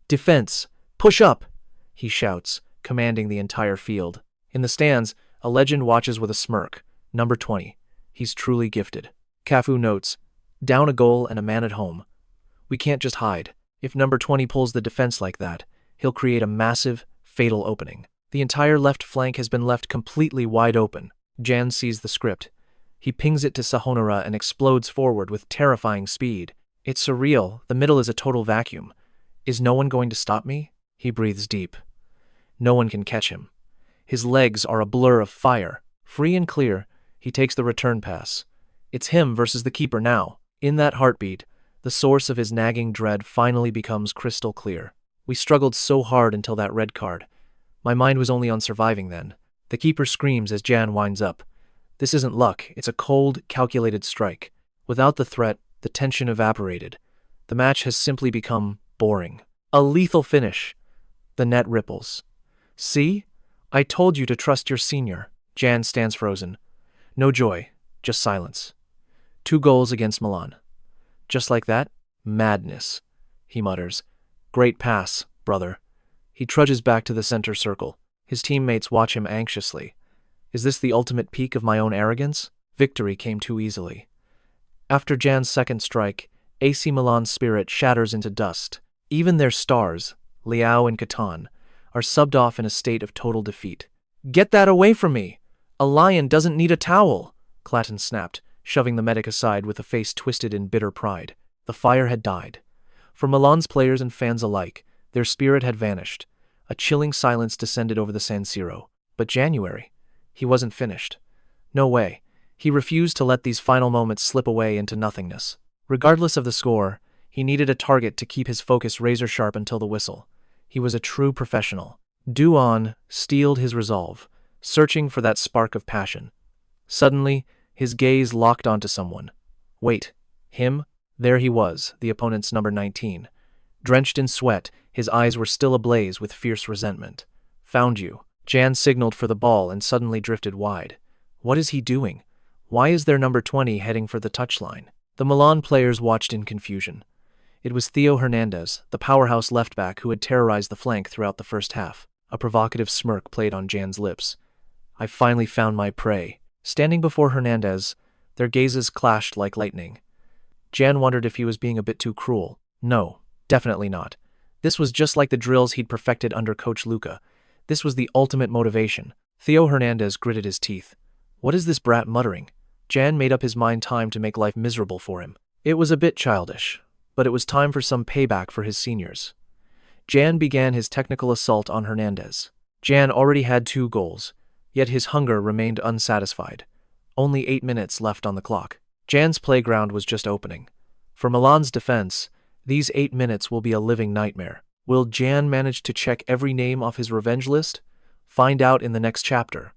Defense! Push up! He shouts, commanding the entire field. In the stands, a legend watches with a smirk. Number 20. He's truly gifted. Cafu notes, down a goal and a man at home. We can't just hide. If number 20 pulls the defense like that, he'll create a massive, fatal opening. The entire left flank has been left completely wide open. Jan sees the script. He pings it to Sahonara and explodes forward with terrifying speed. It's surreal. The middle is a total vacuum. Is no one going to stop me? He breathes deep. No one can catch him. His legs are a blur of fire. Free and clear, he takes the return pass. It's him versus the keeper now. In that heartbeat, the source of his nagging dread finally becomes crystal clear. We struggled so hard until that red card. My mind was only on surviving then. The keeper screams as Jan winds up. This isn't luck, it's a cold, calculated strike. Without the threat, the tension evaporated. The match has simply become boring. A lethal finish. The net ripples. See? I told you to trust your senior. Jan stands frozen. No joy, just silence. 2 goals against Milan. Just like that? Madness. He mutters. Great pass, brother. He trudges back to the center circle. His teammates watch him anxiously. Is this the ultimate peak of my own arrogance? Victory came too easily. After Jan's second strike, AC Milan's spirit shatters into dust. Even their stars, Liao and Catan, are subbed off in a state of total defeat. Get that away from me! A lion doesn't need a towel! Clatton snapped, shoving the medic aside with a face twisted in bitter pride. The fire had died. For Milan's players and fans alike, their spirit had vanished. A chilling silence descended over the San Siro. But January? He wasn't finished. No way. He refused to let these final moments slip away into nothingness. Regardless of the score, he needed a target to keep his focus razor-sharp until the whistle. He was a true professional. Duan steeled his resolve, searching for that spark of passion. Suddenly, his gaze locked onto someone. Wait, him? There he was, the opponent's number 19. Drenched in sweat, his eyes were still ablaze with fierce resentment. Found you. Jan signaled for the ball and suddenly drifted wide. What is he doing? Why is their number 20 heading for the touchline? The Milan players watched in confusion. It was Theo Hernandez, the powerhouse left-back who had terrorized the flank throughout the first half. A provocative smirk played on Jan's lips. I finally found my prey. Standing before Hernandez, their gazes clashed like lightning. Jan wondered if he was being a bit too cruel. No, definitely not. This was just like the drills he'd perfected under Coach Luca. This was the ultimate motivation. Theo Hernandez gritted his teeth. What is this brat muttering? Jan made up his mind time to make life miserable for him. It was a bit childish, but it was time for some payback for his seniors. Jan began his technical assault on Hernandez. Jan already had 2 goals, yet his hunger remained unsatisfied. Only 8 minutes left on the clock. Jan's playground was just opening. For Milan's defense, these 8 minutes will be a living nightmare. Will Jan manage to check every name off his revenge list? Find out in the next chapter.